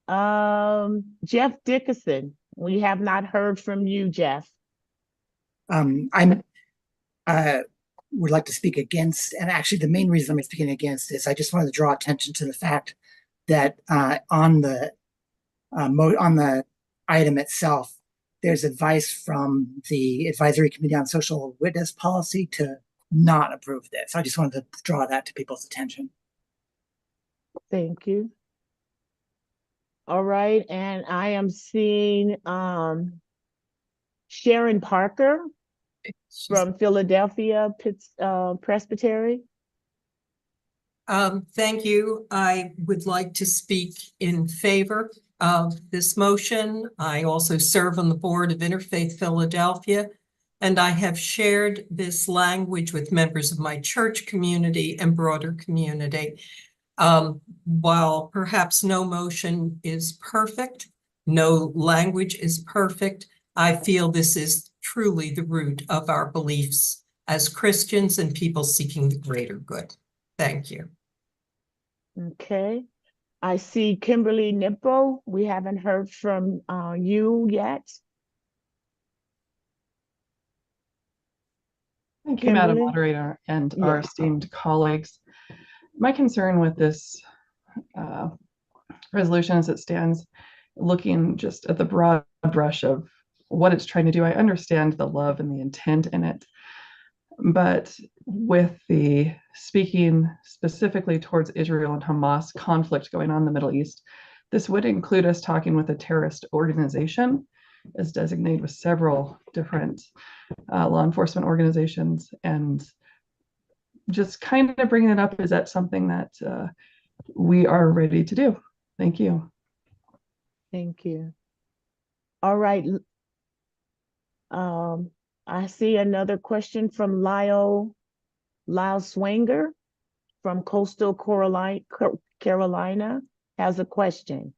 Jeff Dickerson. We have not heard from you, Jeff. I would like to speak against, and actually the main reason I'm speaking against is I just wanted to draw attention to the fact that on the item itself, there's advice from the Advisory Committee on Social Witness Policy to not approve this. I just wanted to draw that to people's attention. Thank you. All right, and I am seeing Sharon Parker from Philadelphia Presbytery. Thank you. I would like to speak in favor of this motion. I also serve on the board of Interfaith Philadelphia, and I have shared this language with members of my church community and broader community. While perhaps no motion is perfect, no language is perfect, I feel this is truly the root of our beliefs as Christians and people seeking the greater good. Thank you. Okay. I see Kimberly Nippo. We haven't heard from you yet. Thank you, Madam Kimberly? Moderator, and our Yes. esteemed colleagues. My concern with this resolution as it stands, looking just at the broad brush of what it's trying to do, I understand the love and the intent in it. But with the speaking specifically towards Israel and Hamas conflict going on in the Middle East, this would include us talking with a terrorist organization as designated with several different law enforcement organizations, and just kind of bringing it up, is that something that we are ready to do? Thank you. Thank you. All right. I see another question from Lyle Swanger from Coastal Carolina has a question.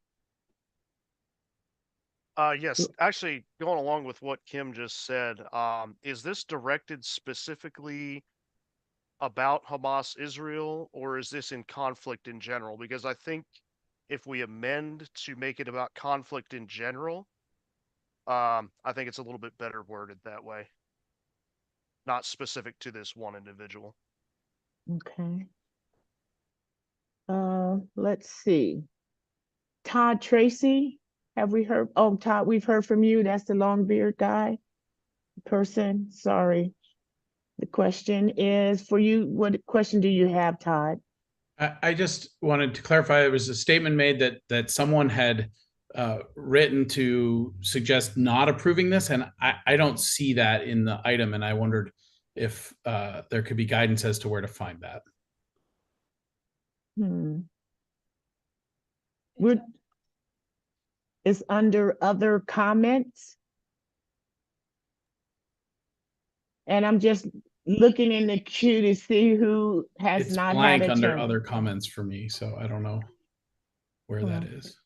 Yes, actually going along with what Kim just said, is this directed specifically about Hamas Israel, or is this in conflict in general? Because I think if we amend to make it about conflict in general, I think it's a little bit better worded that way. Not specific to this one individual. Okay. Let's see. Todd Tracy, have we heard? Oh, Todd, we've heard from you. That's the long beard guy person. Sorry. The question is for you. What question do you have, Todd? I just wanted to clarify, there was a statement made that someone had written to suggest not approving this, and I don't see that in the item, and I wondered if there could be guidance as to where to find that. It's under other comments. And I'm just looking in the queue to see who has It's not blank had a under turn. other comments for me, so I don't know where that is.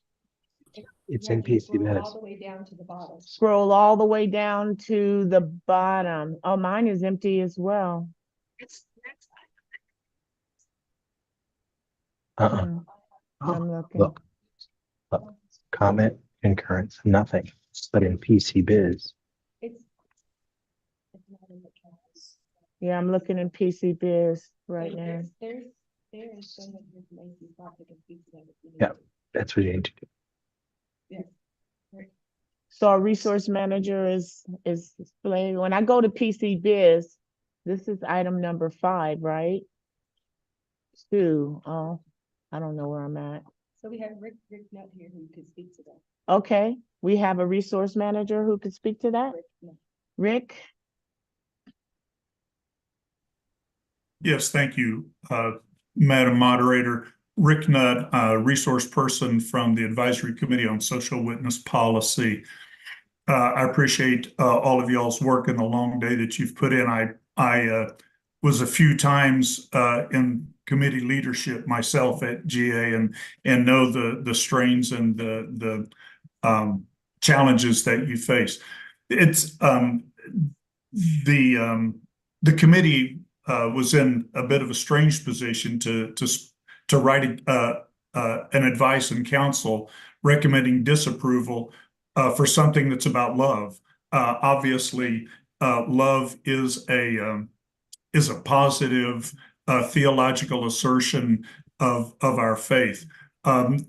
It's in PC All minutes. the way down to the bottom. Scroll all the way down to the bottom. Oh, mine is empty as well. I'm looking. Look, comment, concurrence, nothing, but in PC Biz. Yeah, I'm looking in PC Biz right now. There's so much information about the computer. Yeah, that's what you need to do. Yes. Right. So our resource manager is displaying. When I go to PC Biz, this is item number 5, right? 2. Oh, I don't know where I'm at. So we have Rick Nutt here who could speak to that. Okay, we have a resource manager who could speak to that. Rick? Yes, thank you, Madam Moderator. Rick Nutt, resource person from the Advisory Committee on Social Witness Policy. I appreciate all of y'all's work and the long day that you've put in. I was a few times in committee leadership myself at GA and know the strains and the challenges that you face. It's the committee was in a bit of a strange position to write an advice and counsel recommending disapproval for something that's about love. Obviously, love is a positive theological assertion of our faith. Some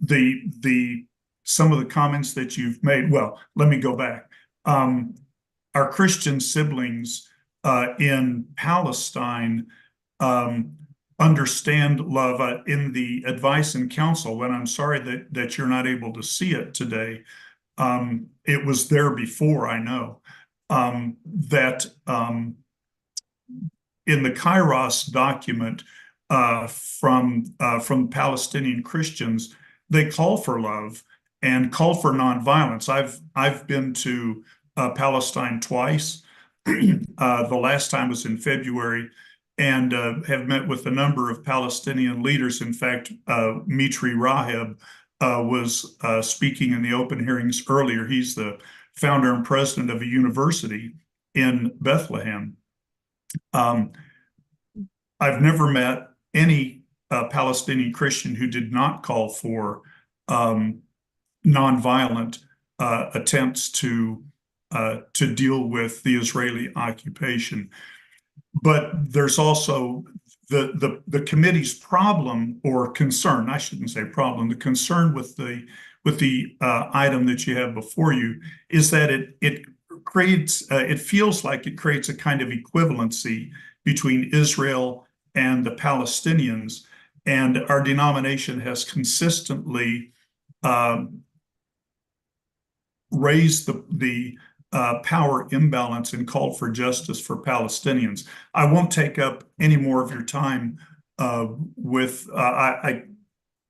of the comments that you've made. Well, let me go back. Our Christian siblings in Palestine understand love in the advice and counsel. And I'm sorry that you're not able to see it today. It was there before, I know, that in the Kairos document from Palestinian Christians, they call for love and call for nonviolence. I've been to Palestine twice. The last time was in February, and have met with a number of Palestinian leaders. In fact, Mitri Raheb was speaking in the open hearings earlier. He's the founder and president of a university in Bethlehem. I've never met any Palestinian Christian who did not call for nonviolent attempts to deal with the Israeli occupation. But there's also the committee's problem or concern. I shouldn't say problem. The concern with the item that you have before you is that it creates. It feels like it creates a kind of equivalency between Israel and the Palestinians, and our denomination has consistently raised the power imbalance and called for justice for Palestinians. I won't take up any more of your time I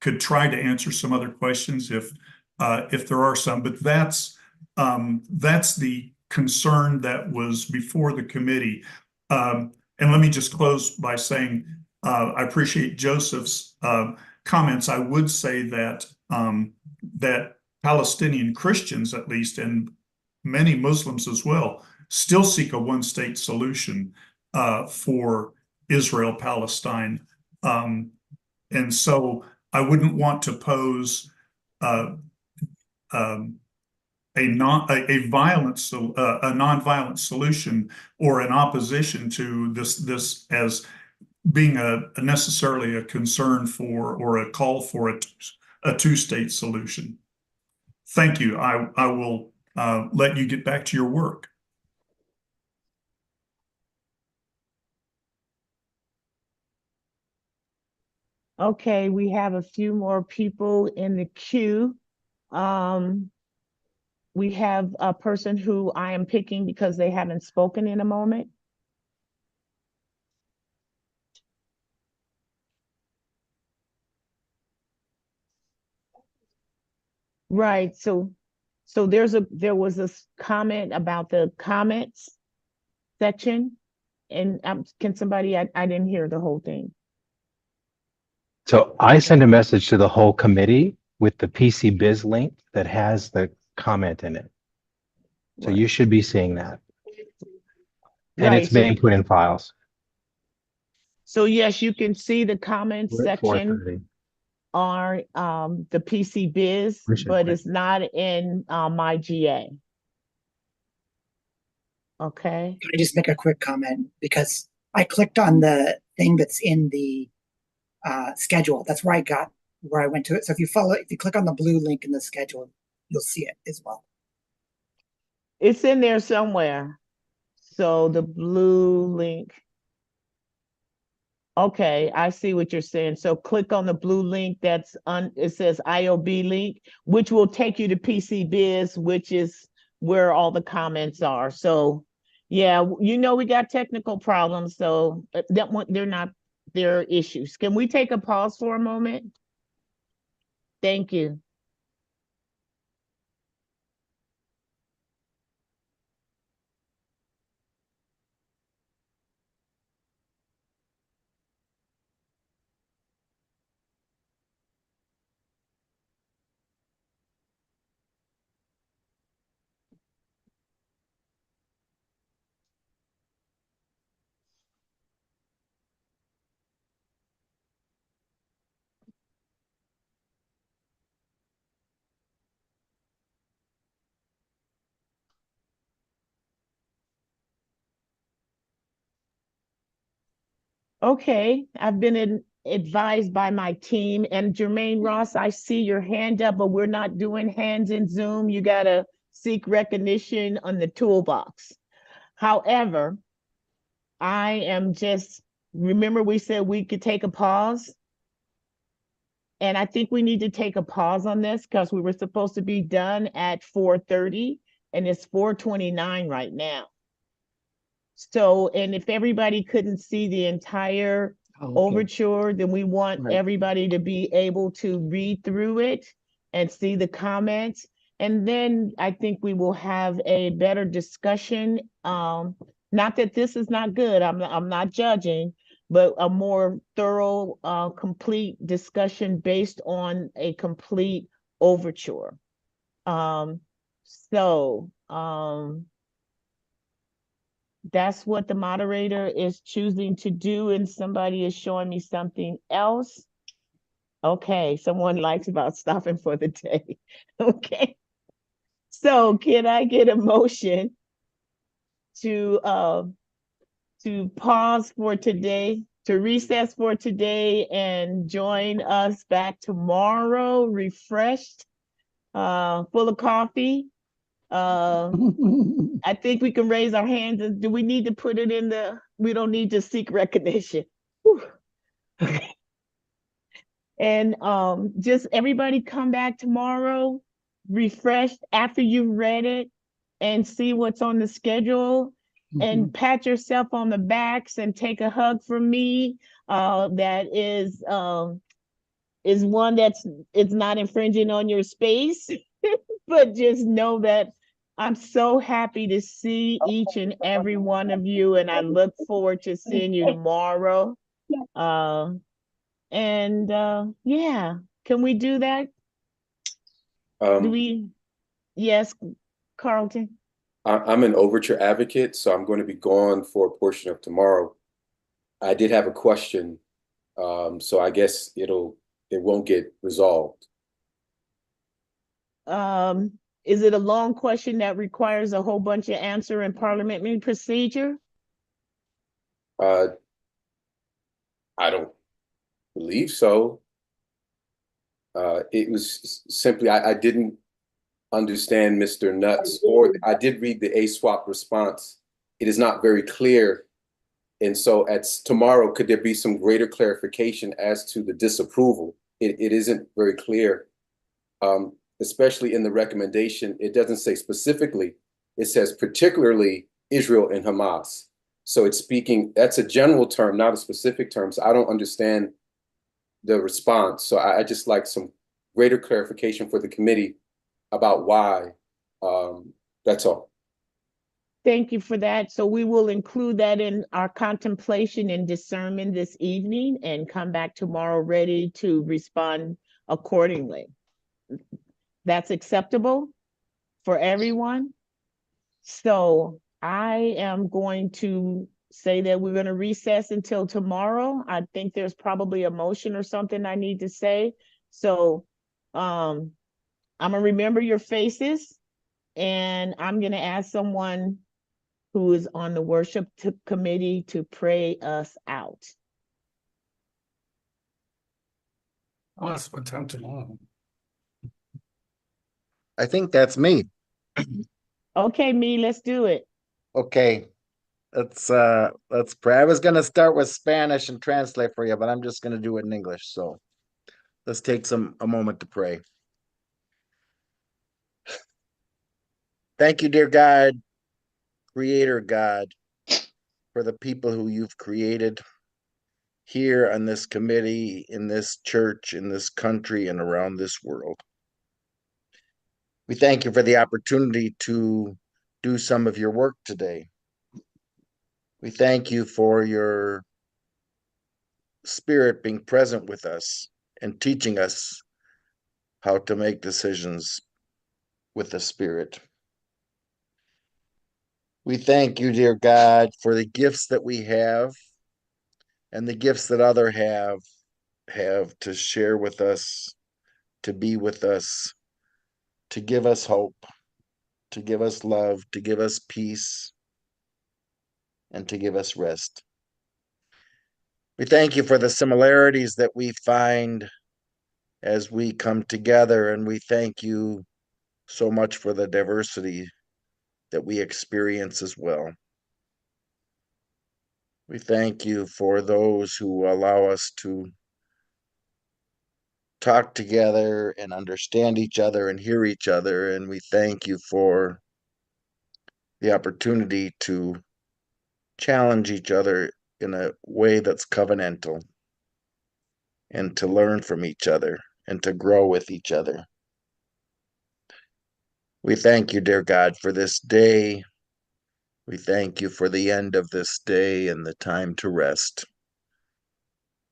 could try to answer some other questions if there are some, but that's the concern that was before the committee. And let me just close by saying I appreciate Joseph's comments. I would say that that Palestinian Christians, at least, and many Muslims as well, still seek a one-state solution for Israel-Palestine. And so I wouldn't want to pose a nonviolent solution or an opposition to this as being necessarily a concern for or a call for a two-state solution. Thank you. I will let you get back to your work. Okay, we have a few more people in the queue. We have a person who I am picking because they haven't spoken in a moment. Right, so there was this comment about the comments section, and can somebody, I didn't hear the whole thing. So I sent a message to the whole committee with the PC Biz link that has the comment in it. So you should be seeing that. And it's being put in files. So yes, you can see the comments We're at section 4:30. are the PC Biz, but it's not in my GA. Okay. Can I just make a quick comment? Because I clicked on the thing that's in the schedule. That's where I went to it. So if you click on the blue link in the schedule, you'll see it as well. It's in there somewhere. So the blue link. Okay, I see what you're saying. So click on the blue link that's on, it says IOB link, which will take you to PC Biz, which is where all the comments are. So yeah, we got technical problems, so that one, they're not their issues. Can we take a pause for a moment? Thank you. Okay, I've been advised by my team, and Jermaine Ross, I see your hand up, but we're not doing hands in Zoom. You gotta seek recognition on the toolbox. However, I am just, remember we said we could take a pause? And I think we need to take a pause on this because we were supposed to be done at 4:30 and it's 4:29 right now. So, and if everybody couldn't see the entire overture, then we want everybody to be able to read through it and see the comments. And then I think we will have a better discussion. Not that this is not good, I'm not judging, but a more thorough, complete discussion based on a complete overture. That's what the moderator is choosing to do, and somebody is showing me something else. Okay, someone likes about stopping for the day. Okay. So can I get a motion to pause for today, to recess for today and join us back tomorrow, refreshed, full of coffee? I think we can raise our hands. And do we need to put it in we don't need to seek recognition. Okay. And just everybody come back tomorrow, refreshed after you've read it and see what's on the schedule, and pat yourself on the backs and take a hug from me. That is one it's not infringing on your space, but just know that I'm so happy to see each and every one of you, and I look forward to seeing you tomorrow. Yeah, can we do that? Yes, Carlton? I'm an overture advocate, so I'm going to be gone for a portion of tomorrow. I did have a question, so I guess it won't get resolved. Is it a long question that requires a whole bunch of answer in parliamentary procedure? I don't believe so. It was simply, I didn't understand Mr. Nutt's, or I did read the ASWAP response. It is not very clear. And so tomorrow, could there be some greater clarification as to the disapproval? It isn't very clear. Especially in the recommendation, it doesn't say specifically, it says particularly Israel and Hamas. So it's speaking, that's a general term, not a specific term. So I don't understand the response. So I just like some greater clarification for the committee about why. That's all. Thank you for that. So we will include that in our contemplation and discernment this evening and come back tomorrow ready to respond accordingly. That's acceptable for everyone. So I am going to say that we're going to recess until tomorrow. I think there's probably a motion or something I need to say. So I'm going to remember your faces, and I'm going to ask someone who is on the worship committee to pray us out. I'll ask what time tomorrow. I think that's me. Okay, me, let's do it. Okay. Let's pray. I was gonna start with Spanish and translate for you, but I'm just gonna do it in English. So let's take a moment to pray. Thank you, dear God, Creator God, for the people who you've created here on this committee, in this church, in this country, and around this world. We thank you for the opportunity to do some of your work today. We thank you for your Spirit being present with us and teaching us how to make decisions with the Spirit. We thank you, dear God, for the gifts that we have and the gifts that others have to share with us, to be with us, to give us hope, to give us love, to give us peace, and to give us rest. We thank you for the similarities that we find as we come together, and we thank you so much for the diversity that we experience as well. We thank you for those who allow us to talk together and understand each other and hear each other, and we thank you for the opportunity to challenge each other in a way that's covenantal and to learn from each other and to grow with each other. We thank you, dear God, for this day. We thank you for the end of this day and the time to rest.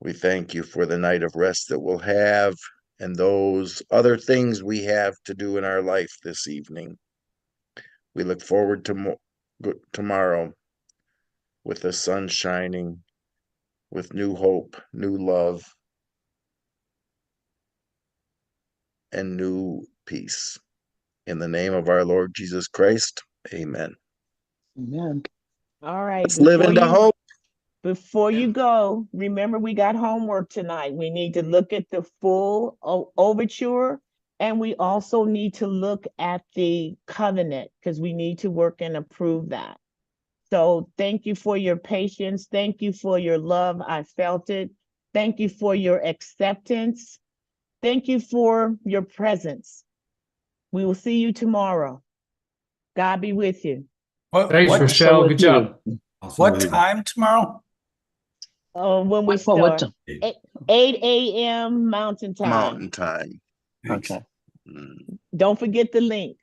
We thank you for the night of rest that we'll have and those other things we have to do in our life this evening. We look forward to tomorrow with the sun shining, with new hope, new love, and new peace. In the name of our Lord Jesus Christ, amen. Amen. All right. Let's live into hope. Before you go, remember we got homework tonight. We need to look at the full overture, and we also need to look at the covenant because we need to work and approve that. So thank you for your patience. Thank you for your love. I felt it. Thank you for your acceptance. Thank you for your presence. We will see you tomorrow. God be with you. Thanks, Rochelle. Good job. What time tomorrow? When we what start, 8 a.m. Mountain Time. Mountain Time. Okay. Don't forget the link.